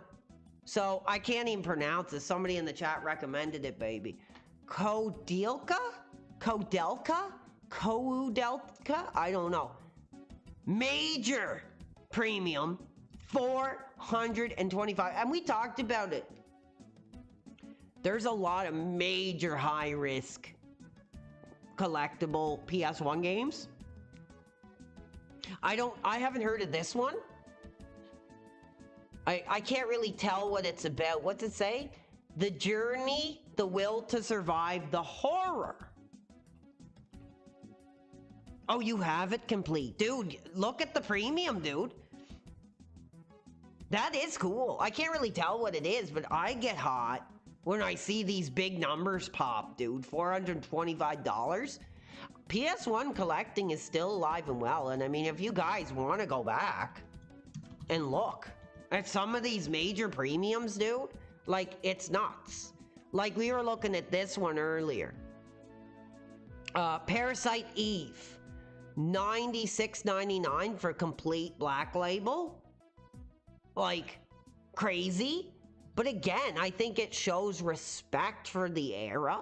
So, I can't even pronounce this. Somebody in the chat recommended it, baby. Koudelka? I don't know. Major premium. $425. And we talked about it. There's a lot of major high-risk collectible PS1 games. I haven't heard of this one. I can't really tell what it's about. What's it say? The journey, the will to survive, the horror. Oh, you have it complete. Dude, look at the premium, dude. That is cool. I can't really tell what it is, but I get hot when I see these big numbers pop, dude. $425. PS1 collecting is still alive and well, and I mean, if you guys want to go back and look at some of these major premiums, dude, like, it's nuts. Like, we were looking at this one earlier. Parasite Eve, $96.99 for complete black label. Like, crazy. But again, I think it shows respect for the era,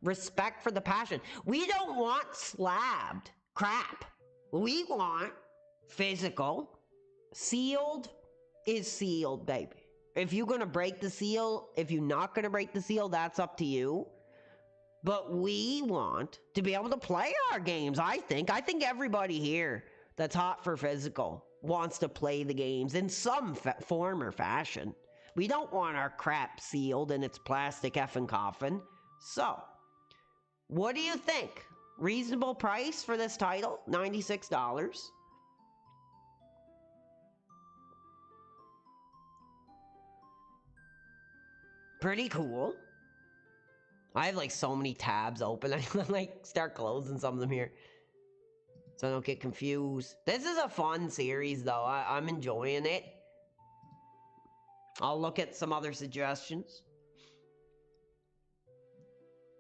respect for the passion. We don't want slabbed crap. We want physical. Sealed is sealed, baby. If you're going to break the seal, if you're not going to break the seal, that's up to you. But we want to be able to play our games, I think. I think everybody here that's hot for physical wants to play the games in some form or fashion. We don't want our crap sealed in its plastic effing coffin. So, what do you think? Reasonable price for this title? $96. Pretty cool. I have like so many tabs open. I like start closing some of them here, so I don't get confused. This is a fun series though. I'm enjoying it. I'll look at some other suggestions.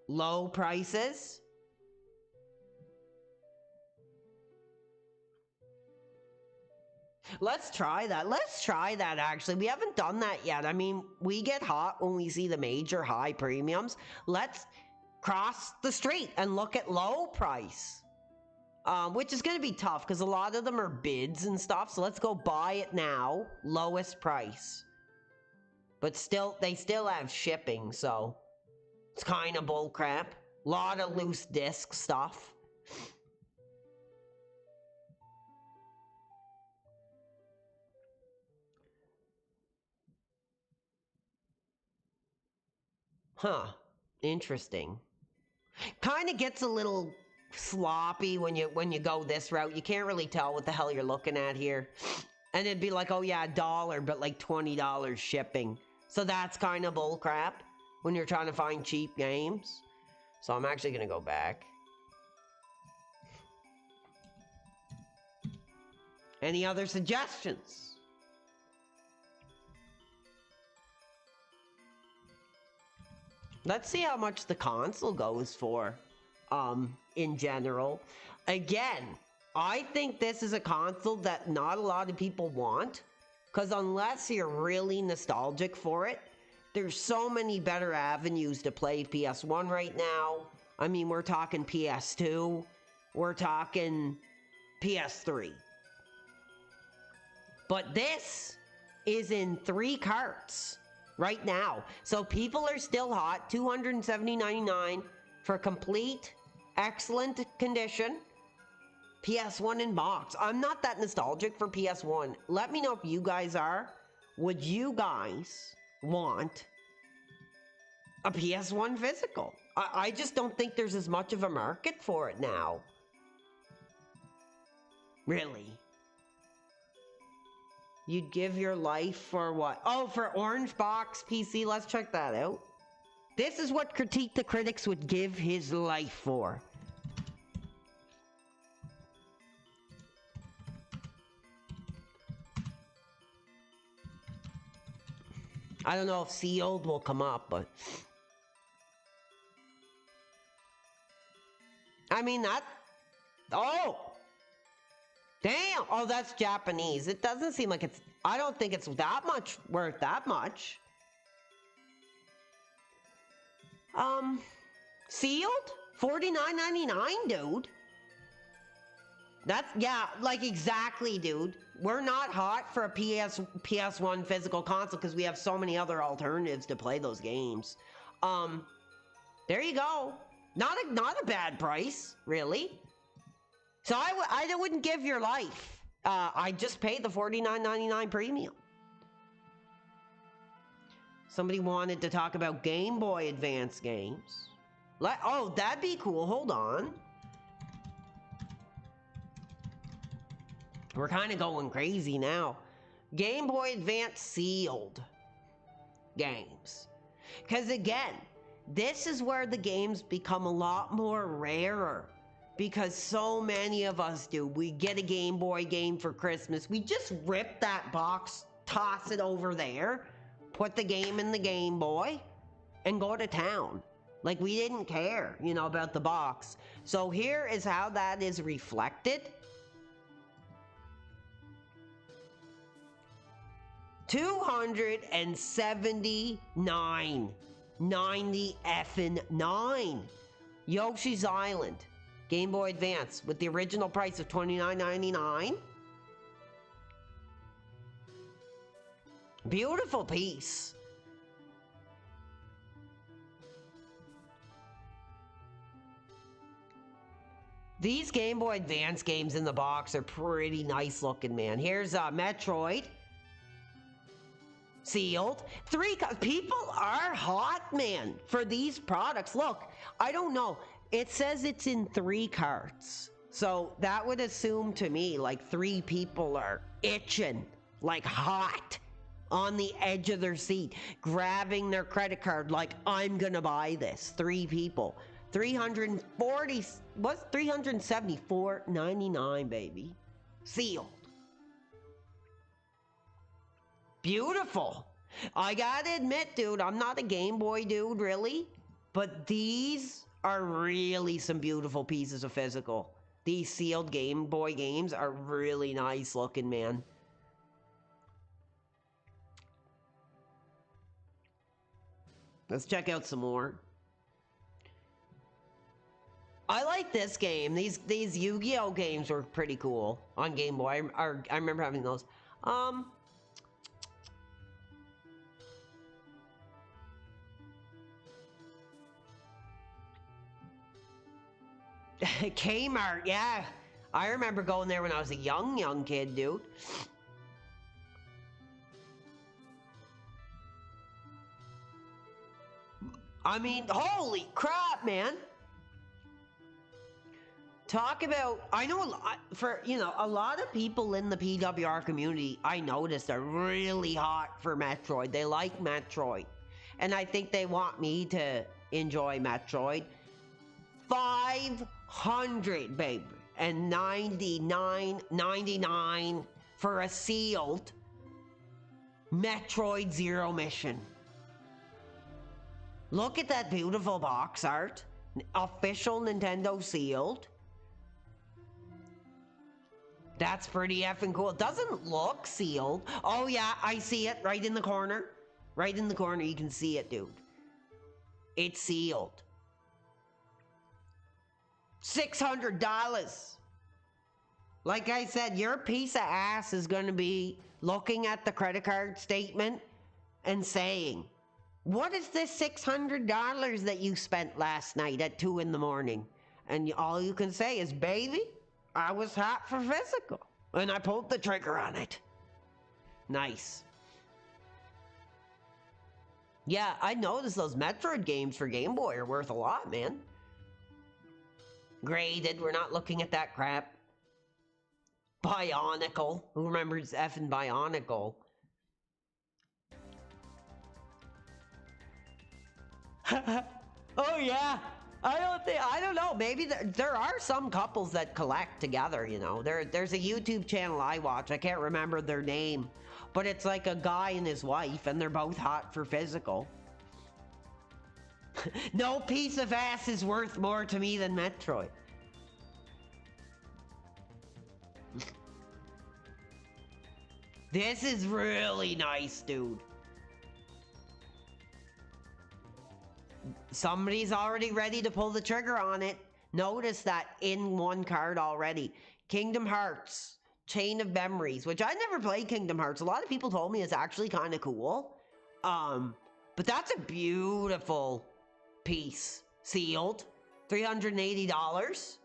Low prices. Let's try that. Let's try that, actually. We haven't done that yet. I mean, we get hot when we see the major high premiums. Let's cross the street and look at low price. Which is going to be tough because a lot of them are bids and stuff. So let's go buy it now. Lowest price. But still, they still have shipping, so it's kind of bullcrap. Lot of loose disc stuff. Huh. Interesting. Kind of gets a little sloppy when you go this route. You can't really tell what the hell you're looking at here. And it'd be like, oh yeah, $1, but like $20 shipping. So that's kind of bullcrap when you're trying to find cheap games. So I'm actually going to go back. Any other suggestions? Let's see how much the console goes for, in general. Again, I think this is a console that not a lot of people want, because unless you're really nostalgic for it, there's so many better avenues to play PS1 right now. I mean, we're talking PS2, we're talking PS3. But this is in 3 carts right now. So people are still hot. $270.99 for complete, excellent condition. PS1 in box. I'm not that nostalgic for PS1. Let me know if you guys are. Would you guys want a PS1 physical? I just don't think there's as much of a market for it now. Really? You'd give your life for what? Oh, for Orange Box PC. Let's check that out. This is what Critique the Critics would give his life for. I don't know if sealed will come up, but... I mean, that... Oh! Damn! Oh, that's Japanese. It doesn't seem like it's... I don't think it's that much worth that much. Sealed? $49.99, dude. That's... Yeah, like exactly, dude. We're not hot for a PS1 physical console because we have so many other alternatives to play those games. There you go. Not a bad price, really. So I wouldn't give your life I just paid the $49.99 premium. Somebody wanted to talk about Game Boy Advance games. Oh, that'd be cool. Hold on. We're kind of going crazy now. Game Boy Advance sealed games. Because again, this is where the games become a lot more rarer. Because so many of us do. We get a Game Boy game for Christmas. We just rip that box, toss it over there, put the game in the Game Boy, and go to town. Like we didn't care, you know, about the box. So here is how that is reflected. 279. 90 effing 9. Yoshi's Island. Game Boy Advance with the original price of $29.99. Beautiful piece. These Game Boy Advance games in the box are pretty nice looking, man. Here's Metroid. Sealed. People are hot, man, for these products. Look, I don't know. It says it's in 3 carts. So that would assume to me like 3 people are itching, like hot, on the edge of their seat, grabbing their credit card like, I'm gonna buy this. 3 people. 340, what's $374.99, baby. Sealed. Beautiful. I gotta admit, dude, I'm not a Game Boy dude, really. But these are really some beautiful pieces of physical. These sealed Game Boy games are really nice looking, man. Let's check out some more. I like this game. These Yu-Gi-Oh games were pretty cool on Game Boy. I remember having those. Kmart, yeah. I remember going there when I was a young kid, dude. I mean, holy crap, man. Talk about, I know a lot, a lot of people in the PWR community, I noticed, are really hot for Metroid. They like Metroid. And I think they want me to enjoy Metroid. 500, baby, and 99.99 for a sealed Metroid Zero Mission. Look at that beautiful box art. Official Nintendo sealed. That's pretty effing cool. It doesn't look sealed. Oh yeah, I see it right in the corner. Right in the corner, you can see it, dude. It's sealed. $600. Like I said, your piece of ass is going to be looking at the credit card statement and saying, what is this $600 that you spent last night at 2 in the morning? And all you can say is, baby, I was hot for physical, and I pulled the trigger on it. Nice. Yeah, I noticed those Metroid games for Game Boy are worth a lot, man. Graded, we're not looking at that crap. Bionicle. Who remembers effing Bionicle? Oh yeah. I don't know. Maybe there are some couples that collect together, you know. There's a YouTube channel I watch. I can't remember their name. But it's like a guy and his wife, and they're both hot for physical. No piece of ass is worth more to me than Metroid. This is really nice, dude. Somebody's already ready to pull the trigger on it. Notice that in one card already. Kingdom Hearts, Chain of Memories, which I never played Kingdom Hearts. A lot of people told me it's actually kind of cool. But that's a beautiful piece. Sealed. $380.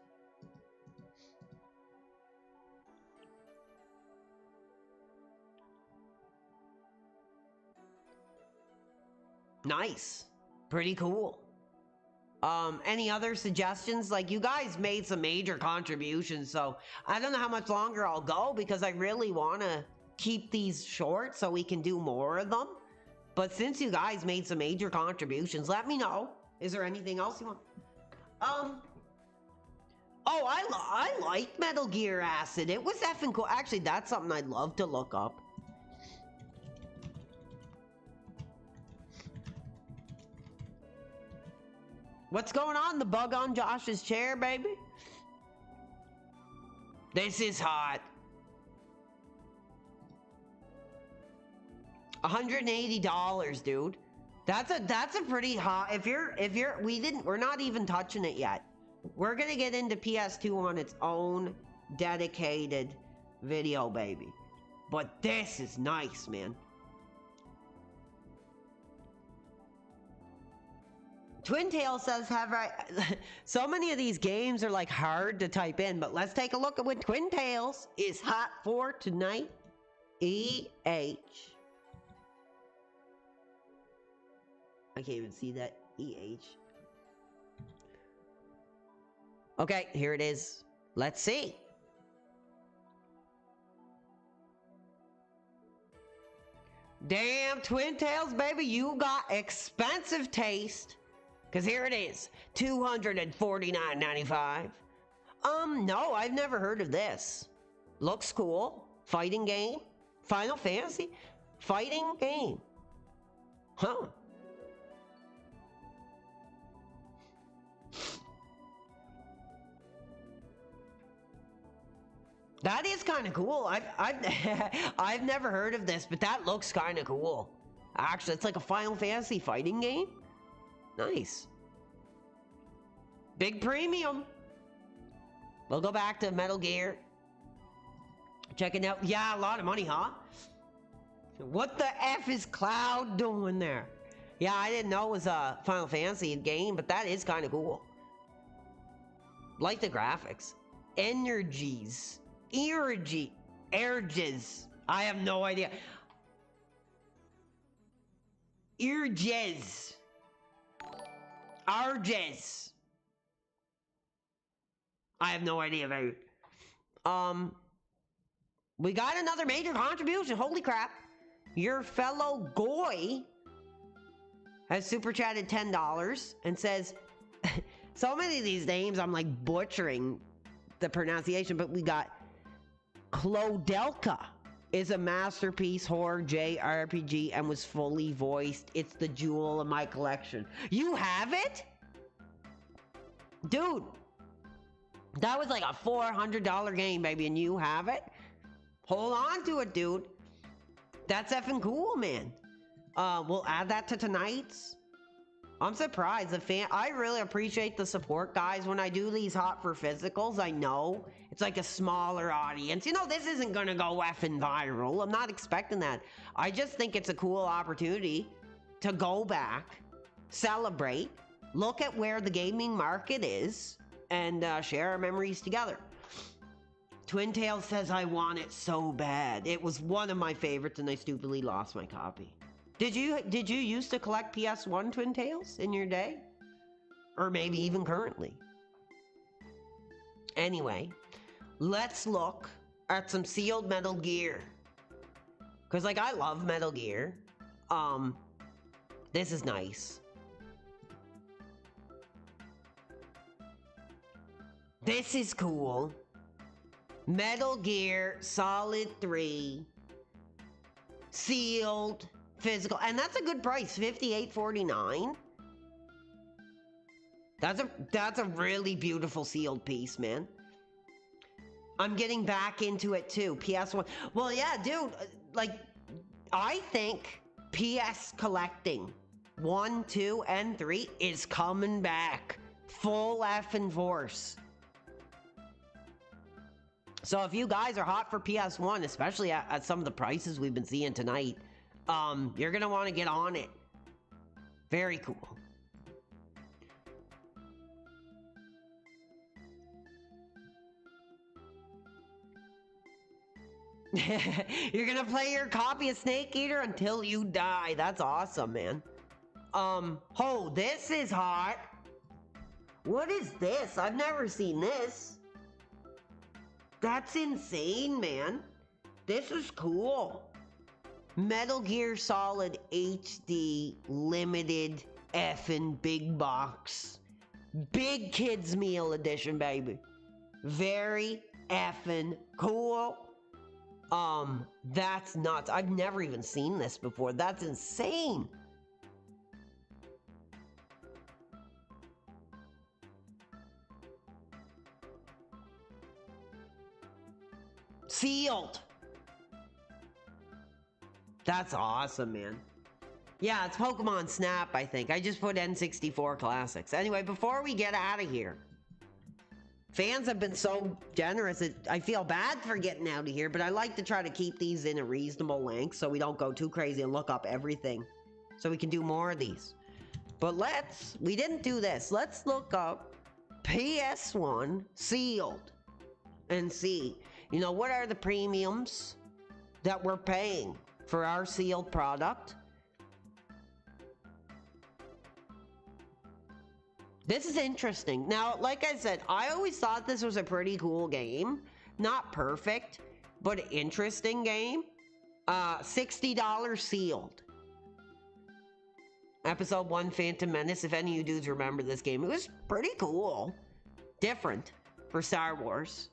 Nice. Pretty cool. Any other suggestions? Like, you guys made some major contributions, so I don't know how much longer I'll go because I really want to keep these short so we can do more of them. But since you guys made some major contributions, let me know. Is there anything else you want? Oh, I like Metal Gear Acid. It was effing cool. Actually, that's something I'd love to look up. What's going on? The bug on Josh's chair, baby? This is hot. $180, dude. That's a pretty hot. We're not even touching it yet. We're gonna get into PS2 on its own dedicated video, baby. But this is nice, man. Twin Tail says, so many of these games are like hard to type in, but let's take a look at what Twin Tails is hot for tonight. EH. I can't even see that. EH. Okay, here it is. Let's see. Damn, Twin Tails, baby, you got expensive taste. Because here it is, $249.95. No, I've never heard of this. Looks cool. Fighting game. Final Fantasy. Fighting game. Huh. That is kind of cool. I've never heard of this, but that looks kind of cool. Actually, it's like a Final Fantasy fighting game. Nice. Big premium. We'll go back to Metal Gear. Check it out. Yeah, a lot of money, huh? What the F is Cloud doing there? Yeah, I didn't know it was a Final Fantasy game, but that is kind of cool. Like the graphics. Energies. Erges. I have no idea. Erges. Arges. I have no idea, baby. We got another major contribution. Holy crap. Your fellow Goy has super chatted $10 and says, so many of these names I'm like butchering the pronunciation, but we got Clodelka is a masterpiece horror JRPG and was fully voiced. It's the jewel of my collection. You have it? Dude, that was like a $400 game, baby, and you have it? Hold on to it, dude. That's effing cool, man. We'll add that to tonight's. I'm surprised. I really appreciate the support, guys. When I do these hot for physicals, I know it's like a smaller audience. You know, this isn't gonna go effing viral. I'm not expecting that. I just think it's a cool opportunity to go back, celebrate, look at where the gaming market is, and share our memories together. Twin Tails says, I want it so bad. It was one of my favorites and I stupidly lost my copy. Did you used to collect PS1 Twin Tails in your day? Or maybe even currently? Anyway, let's look at some sealed Metal Gear. Because, like, I love Metal Gear. This is nice. This is cool. Metal Gear Solid 3. Sealed. Physical. And that's a good price. $58.49. That's a really beautiful sealed piece, man. I'm getting back into it too. PS1. Well, yeah, dude. Like, I think PS collecting 1, 2, and 3 is coming back. Full effing force. So if you guys are hot for PS1, especially at some of the prices we've been seeing tonight, you're gonna want to get on it. Very cool. You're gonna play your copy of Snake Eater until you die. That's awesome, man. Oh, this is hot. What is this? I've never seen this. That's insane, man. This is cool. Metal Gear Solid HD Limited effing big box. Big Kids Meal Edition, baby. Very effing cool. That's nuts. I've never even seen this before. That's insane. Sealed. That's awesome, man. Yeah, it's Pokemon Snap, I think. I just put N64 Classics. Anyway, before we get out of here, fans have been so generous that I feel bad for getting out of here, but I like to try to keep these in a reasonable length so we don't go too crazy and look up everything. So we can do more of these. But we didn't do this. Let's look up PS1 sealed and see, you know, what are the premiums that we're paying for our sealed product? This is interesting. Now, like I said, I always thought this was a pretty cool game. Not perfect, but interesting game. $60 sealed. Episode 1 Phantom Menace. If any of you dudes remember this game, it was pretty cool. Different for Star Wars.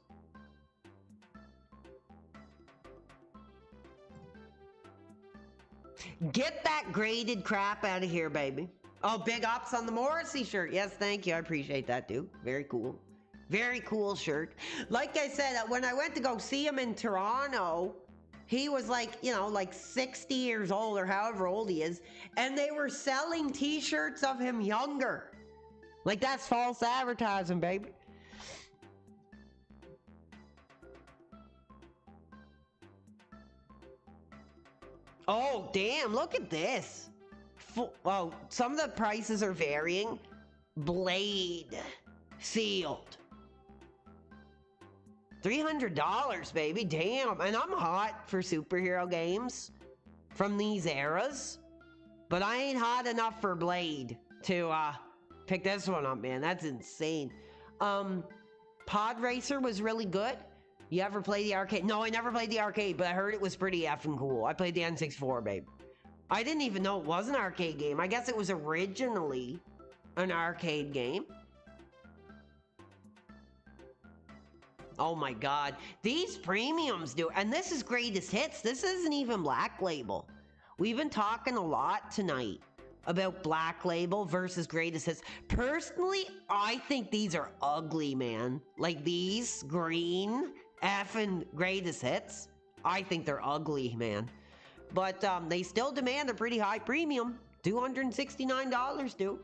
Get that graded crap out of here, baby. Oh, big ups on the Morrissey shirt. Yes, thank you. I appreciate that, dude. Very cool. Very cool shirt. Like I said, when I went to go see him in Toronto, he was like, you know, like 60 years old or however old he is. And they were selling t-shirts of him younger. Like, that's false advertising, baby. Oh, damn. Look at this. Oh, some of the prices are varying. Blade sealed. $300, baby. Damn. And I'm hot for superhero games from these eras. But I ain't hot enough for Blade to pick this one up, man. That's insane. Pod Racer was really good. You ever play the arcade? No, I never played the arcade, but I heard it was pretty effing cool. I played the N64, babe. I didn't even know it was an arcade game. I guess it was originally an arcade game. Oh my God. These premiums, dude. And this is greatest hits. This isn't even Black Label. We've been talking a lot tonight about Black Label versus greatest hits. Personally, I think these are ugly, man. Like these green effing greatest hits. I think they're ugly, man. But they still demand a pretty high premium. $269, dude.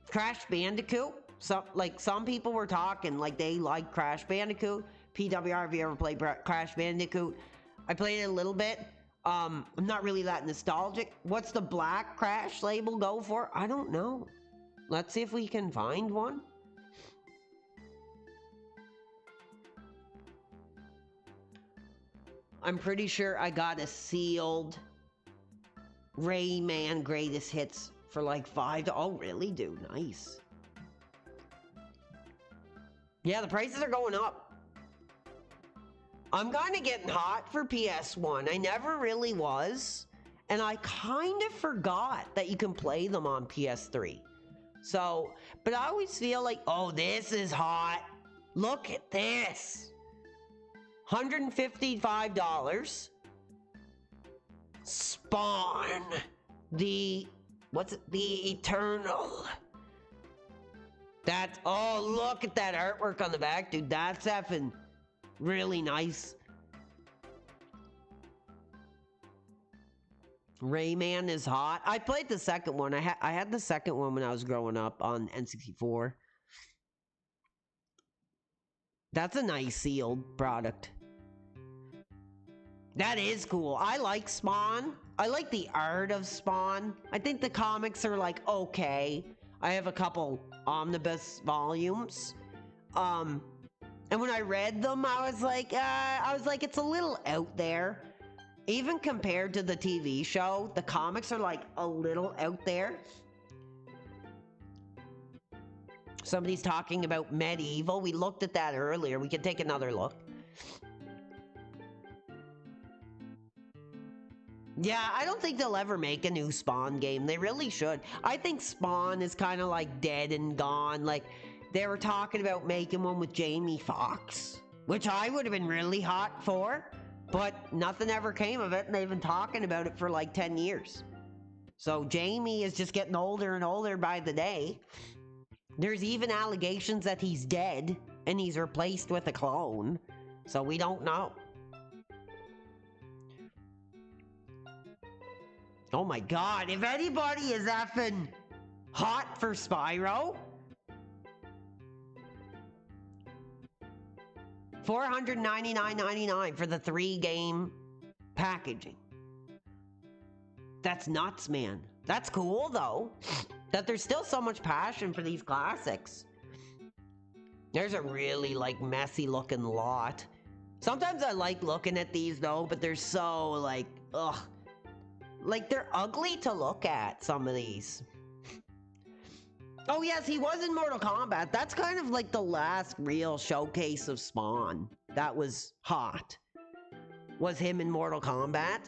Crash Bandicoot. Some people were talking like they like Crash Bandicoot. PWR, have you ever played Crash Bandicoot? I played it a little bit. I'm not really that nostalgic. What's the Black Crash label go for? I don't know. Let's see if we can find one. I'm pretty sure I got a sealed Rayman Greatest Hits for like $5. Oh, really, dude? Nice. Yeah, the prices are going up. I'm kind of getting hot for PS1. I never really was. And I kind of forgot that you can play them on PS3. So, but I always feel like, oh, this is hot. Look at this. $155. Spawn. The Eternal. Oh, look at that artwork on the back, dude. That's effing really nice. Rayman is hot. I played the second one. I had the second one when I was growing up on N64. That's a nice sealed product. That is cool. I like Spawn. I like the art of Spawn. I think the comics are like okay. I have a couple omnibus volumes. And when I read them, I was like, it's a little out there. Even compared to the TV show, the comics are like a little out there. Somebody's talking about medieval. We looked at that earlier. We can take another look. Yeah, I don't think they'll ever make a new Spawn game. They really should. I think Spawn is kind of like dead and gone. Like, they were talking about making one with Jamie Foxx, which I would have been really hot for, but nothing ever came of it, and they've been talking about it for like 10 years. So Jamie is just getting older and older by the day. There's even allegations that he's dead and he's replaced with a clone. So we don't know. Oh my god, if anybody is effing hot for Spyro, $499.99 for the 3-game packaging. That's nuts, man. That's cool, though, that there's still so much passion for these classics. There's a really, like, messy-looking lot. Sometimes I like looking at these, though, but they're so, like, ugh. Like, they're ugly to look at, some of these. Oh, yes, he was in Mortal Kombat. That's kind of like the last real showcase of Spawn that was hot. Was him in Mortal Kombat.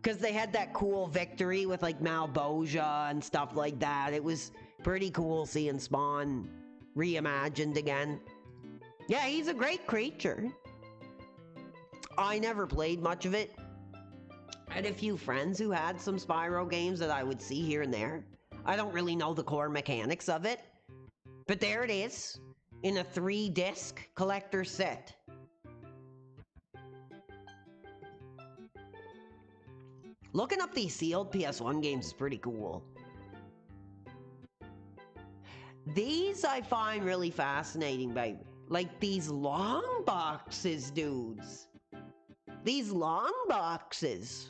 Because they had that cool victory with, like, Malboja and stuff like that. It was pretty cool seeing Spawn reimagined again. Yeah, he's a great creature. I never played much of it. I had a few friends who had some Spyro games that I would see here and there. I don't really know the core mechanics of it. But there it is, in a 3-disc collector set. Looking up these sealed PS1 games is pretty cool. These I find really fascinating, baby. Like these long boxes, dudes. These long boxes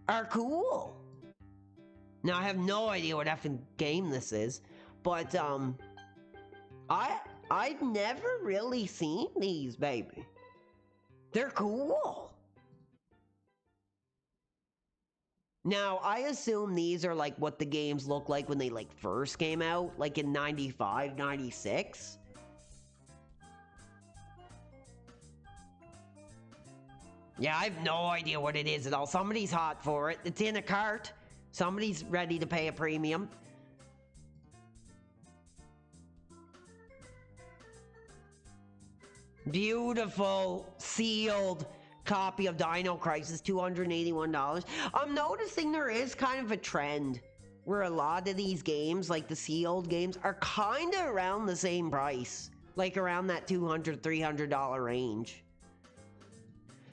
are cool. Now, I have no idea what effing game this is, but, I've never really seen these, baby. They're cool. Now, I assume these are like what the games look like when they like first came out, like in 95, 96. Yeah, I have no idea what it is at all. Somebody's hot for it. It's in a cart. Somebody's ready to pay a premium. Beautiful, sealed copy of Dino Crisis, $281. I'm noticing there is kind of a trend where a lot of these games, like the sealed games, are kind of around the same price. Like around that $200, $300 range.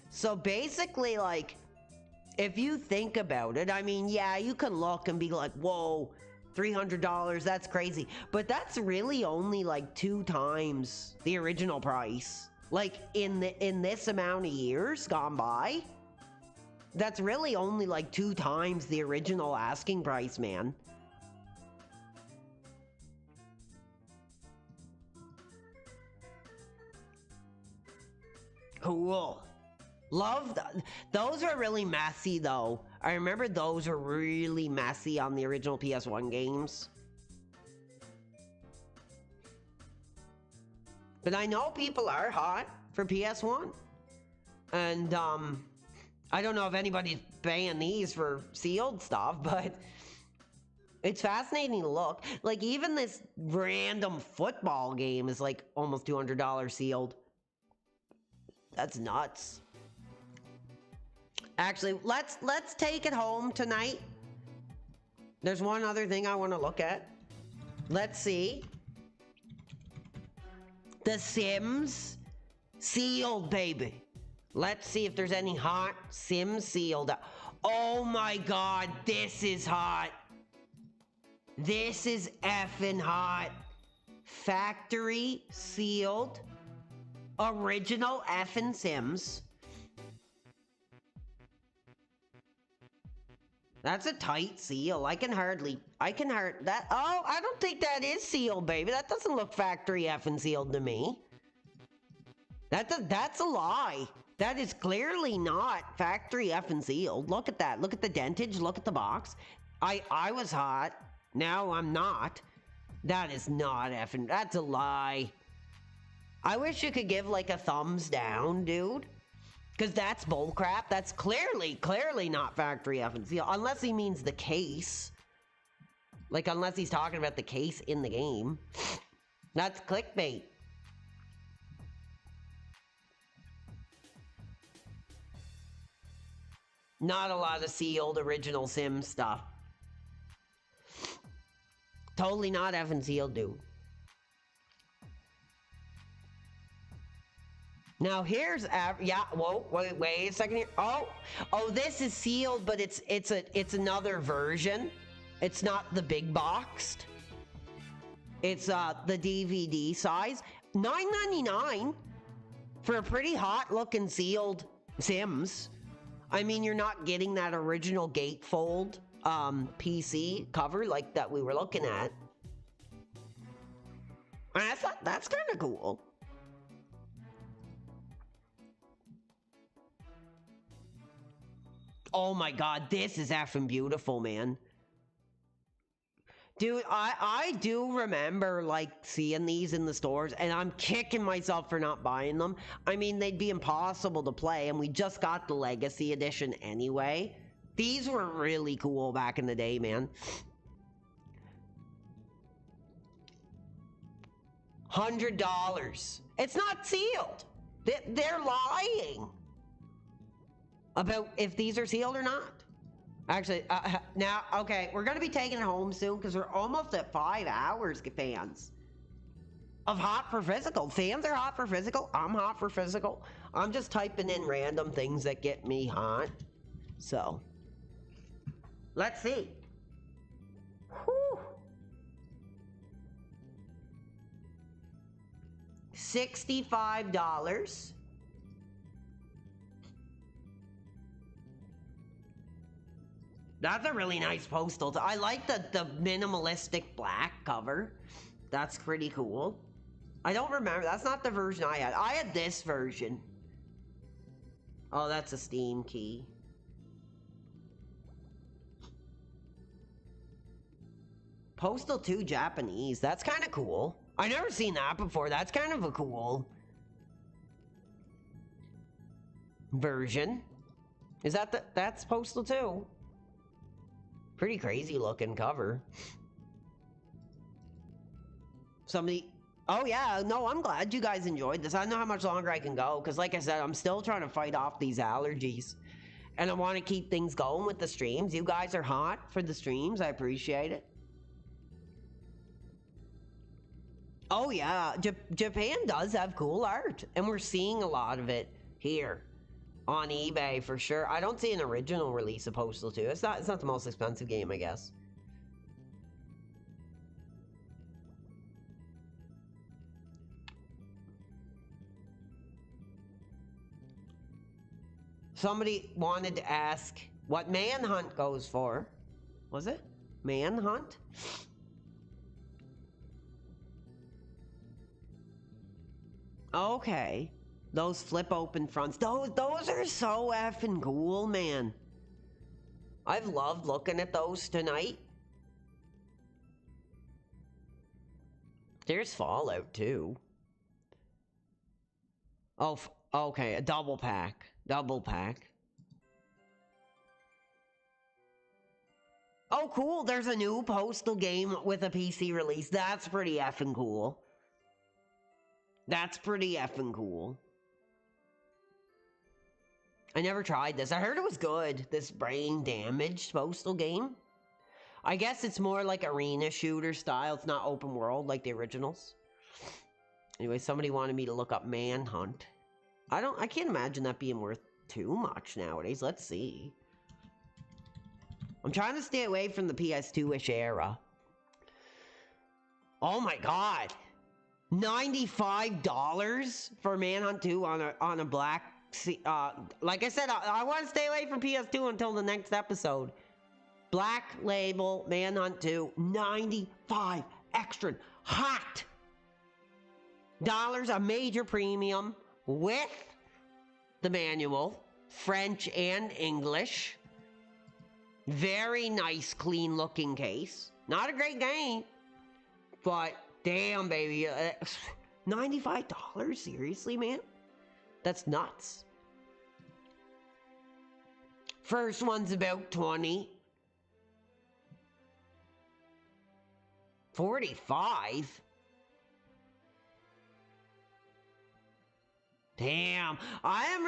So basically, like, if you think about it, I mean, yeah, you can look and be like, whoa, $300, that's crazy. But that's really only like 2 times the original price. Like in this amount of years gone by, that's really only like 2 times the original asking price, man. Cool. Love those are really messy though. I remember those were really messy on the original PS1 games. But I know people are hot for PS1. And I don't know if anybody's paying these for sealed stuff, but it's fascinating to look. Like even this random football game is like almost $200 sealed. That's nuts. Actually, let's take it home tonight. There's one other thing I want to look at. Let's see. The Sims sealed, baby. Let's see if there's any hot Sims sealed. Oh my god, this is hot. This is effing hot. Factory sealed. Original effing Sims. That's a tight seal. I can hardly that. Oh, I don't think that is sealed, baby. That doesn't look factory effing sealed to me. That's a lie. That is clearly not factory effing sealed. Look at that. Look at the dentage. Look at the box. I was hot. Now I'm not. That is not effing... That's a lie. I wish you could give like a thumbs down, dude. Because that's bullcrap. That's clearly not factory effing sealed. Unless he means the case. Like, unless he's talking about the case in the game. That's clickbait. Not a lot of sealed original Sim stuff. Totally not effing sealed, dude. Now here's yeah. Whoa, wait a second here. Oh, this is sealed, but it's another version. It's not the big boxed. It's the DVD size. $9.99 for a pretty hot looking sealed Sims. I mean, you're not getting that original gatefold PC cover like that we were looking at. And I thought that's kind of cool. Oh my god, this is effing beautiful, man. Dude, I do remember, like, seeing these in the stores, and I'm kicking myself for not buying them. I mean, they'd be impossible to play, and we just got the Legacy Edition anyway. These were really cool back in the day, man. $100. It's not sealed. They're lying about if these are sealed or not. Actually, now, okay, we're going to be taking it home soon because we're almost at 5 hours, fans, of hot for physical. Fans are hot for physical. I'm hot for physical. I'm just typing in random things that get me hot. So, let's see. Whew. $65. That's a really nice postal. I like the minimalistic black cover. That's pretty cool. I don't remember. That's not the version I had. I had this version. Oh, that's a Steam key. Postal 2 Japanese. That's kind of cool. I never seen that before. That's kind of a cool version. Is that that's Postal 2? Pretty crazy looking cover. Somebody... Oh yeah, no, I'm glad you guys enjoyed this. I don't know how much longer I can go, because like I said, I'm still trying to fight off these allergies. And I want to keep things going with the streams. You guys are hot for the streams. I appreciate it. Oh yeah, Japan does have cool art. And we're seeing a lot of it here on eBay for sure. I don't see an original release of Postal 2. It's not the most expensive game, I guess. Somebody wanted to ask what Manhunt goes for. Was it? Manhunt? Okay. Those flip open fronts. Those are so effing cool, man. I've loved looking at those tonight. There's Fallout too. Oh, okay, a double pack. Double pack. Oh, cool. There's a new Postal game with a PC release. That's pretty effing cool. That's pretty effing cool. I never tried this. I heard it was good. This brain damaged Postal game. I guess it's more like arena shooter style. It's not open world like the originals. Anyway, somebody wanted me to look up Manhunt. I can't imagine that being worth too much nowadays. Let's see. I'm trying to stay away from the PS2-ish era. Oh my god. $95 for Manhunt 2 on a black... like I said, I want to stay away from PS2 until the next episode. Black label Manhunt 2, 95 extra hot dollars, a major premium with the manual, French and English. Very nice, clean looking case. Not a great game, but damn, baby. $95? Seriously, man? That's nuts. First one's about 20. 45? Damn. I'm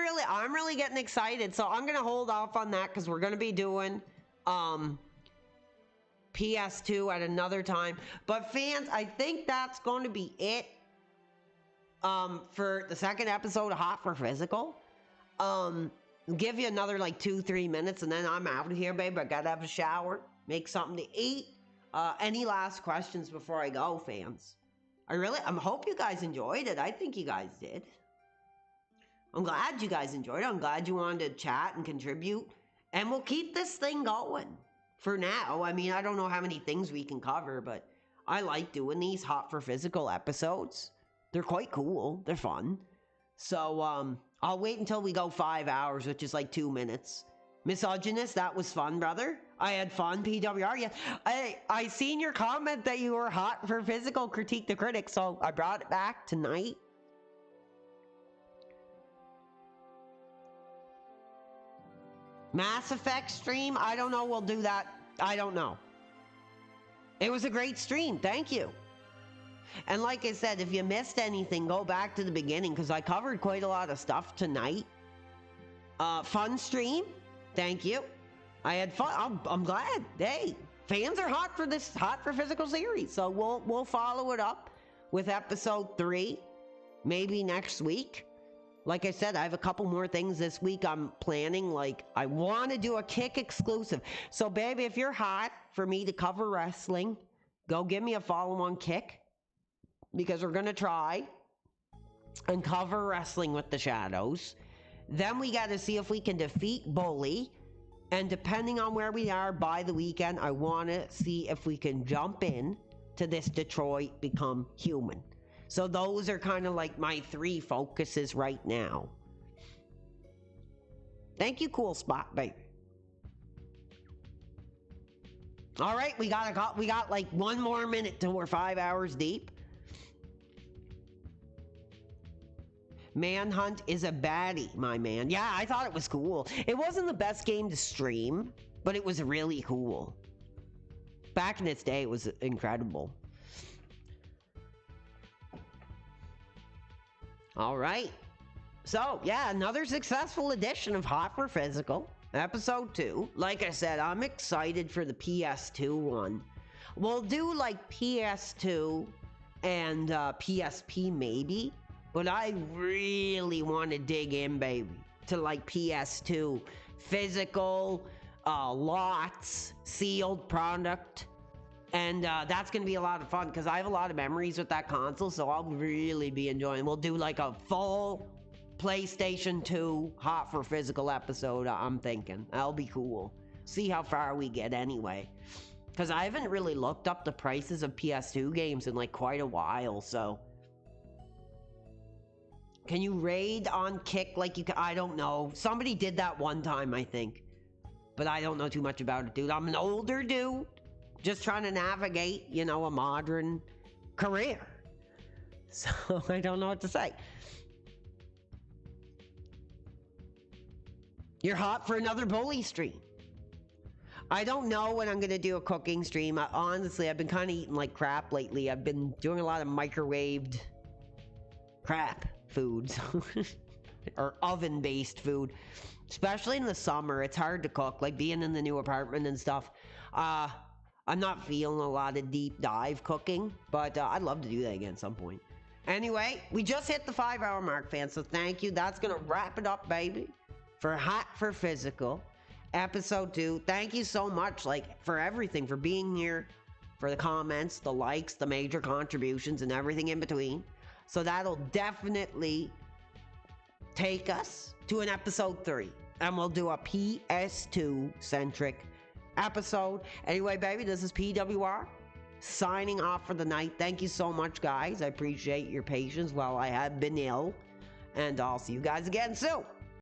really getting excited. So I'm gonna hold off on that because we're gonna be doing PS2 at another time. But fans, I think that's going to be it for the second episode of Hot for Physical. Give you another like 2-3 minutes and then I'm out of here, baby. I gotta have a shower, make something to eat. Any last questions before I go, fans? I hope you guys enjoyed it. I think you guys did. I'm glad you guys enjoyed it. I'm glad you wanted to chat and contribute. And we'll keep this thing going for now. I mean, I don't know how many things we can cover, but I like doing these Hot for Physical episodes. They're quite cool. They're fun. So, I'll wait until we go 5 hours, which is like 2 minutes. Misogynist, that was fun, brother. I had fun, PWR. Yeah, I seen your comment that you were hot for physical, critique the critics, so I brought it back tonight. Mass Effect stream? I don't know. We'll do that. I don't know. It was a great stream. Thank you. And like I said, if you missed anything, go back to the beginning because I covered quite a lot of stuff tonight. Fun stream. Thank you. I had fun. I'm glad. Hey, fans are hot for this Hot for Physical series. So we'll follow it up with episode 3, maybe next week. Like I said, I have a couple more things this week I'm planning. Like, I want to do a Kick exclusive. So, baby, if you're hot for me to cover wrestling, go give me a follow on Kick. Because we're going to try and cover wrestling with the Shadows. Then we got to see if we can defeat Bully. And depending on where we are by the weekend, I want to see if we can jump in to this Detroit Become Human. So those are kind of like my 3 focuses right now. Thank you, Cool Spot, baby. All right, we got like 1 more minute till we're 5 hours deep. Manhunt is a baddie, my man. Yeah, I thought it was cool. It wasn't the best game to stream, but it was really cool. Back in its day, it was incredible. All right. So, yeah, another successful edition of Hot for Physical, episode 2. Like I said, I'm excited for the PS2 one. We'll do like PS2 and PSP maybe, but I really want to dig in, baby, to like PS2 physical, lots, sealed product. And that's going to be a lot of fun because I have a lot of memories with that console, so I'll really be enjoying. We'll do like a full PlayStation 2 Hot for Physical episode, I'm thinking. That'll be cool. See how far we get anyway. Because I haven't really looked up the prices of PS2 games in like quite a while, so. Can you raid on Kick like you can? I don't know. Somebody did that one time, I think. But I don't know too much about it, dude. I'm an older dude. Just trying to navigate, you know, a modern career. So, I don't know what to say. You're hot for another Bully stream. I don't know when I'm going to do a cooking stream. Honestly, I've been kind of eating like crap lately. I've been doing a lot of microwaved crap foods. Or oven-based food. Especially in the summer, it's hard to cook. Like being in the new apartment and stuff. I'm not feeling a lot of deep dive cooking, but I'd love to do that again at some point. Anyway, we just hit the 5-hour mark, fans, so thank you. That's going to wrap it up, baby, for Hot for Physical, episode 2. Thank you so much, like, for everything, for being here, for the comments, the likes, the major contributions, and everything in between. So that'll definitely take us to an episode 3, and we'll do a PS2-centric episode. Anyway, baby, this is PWR signing off for the night. Thank you so much, guys. I appreciate your patience while I have been ill, and I'll see you guys again soon.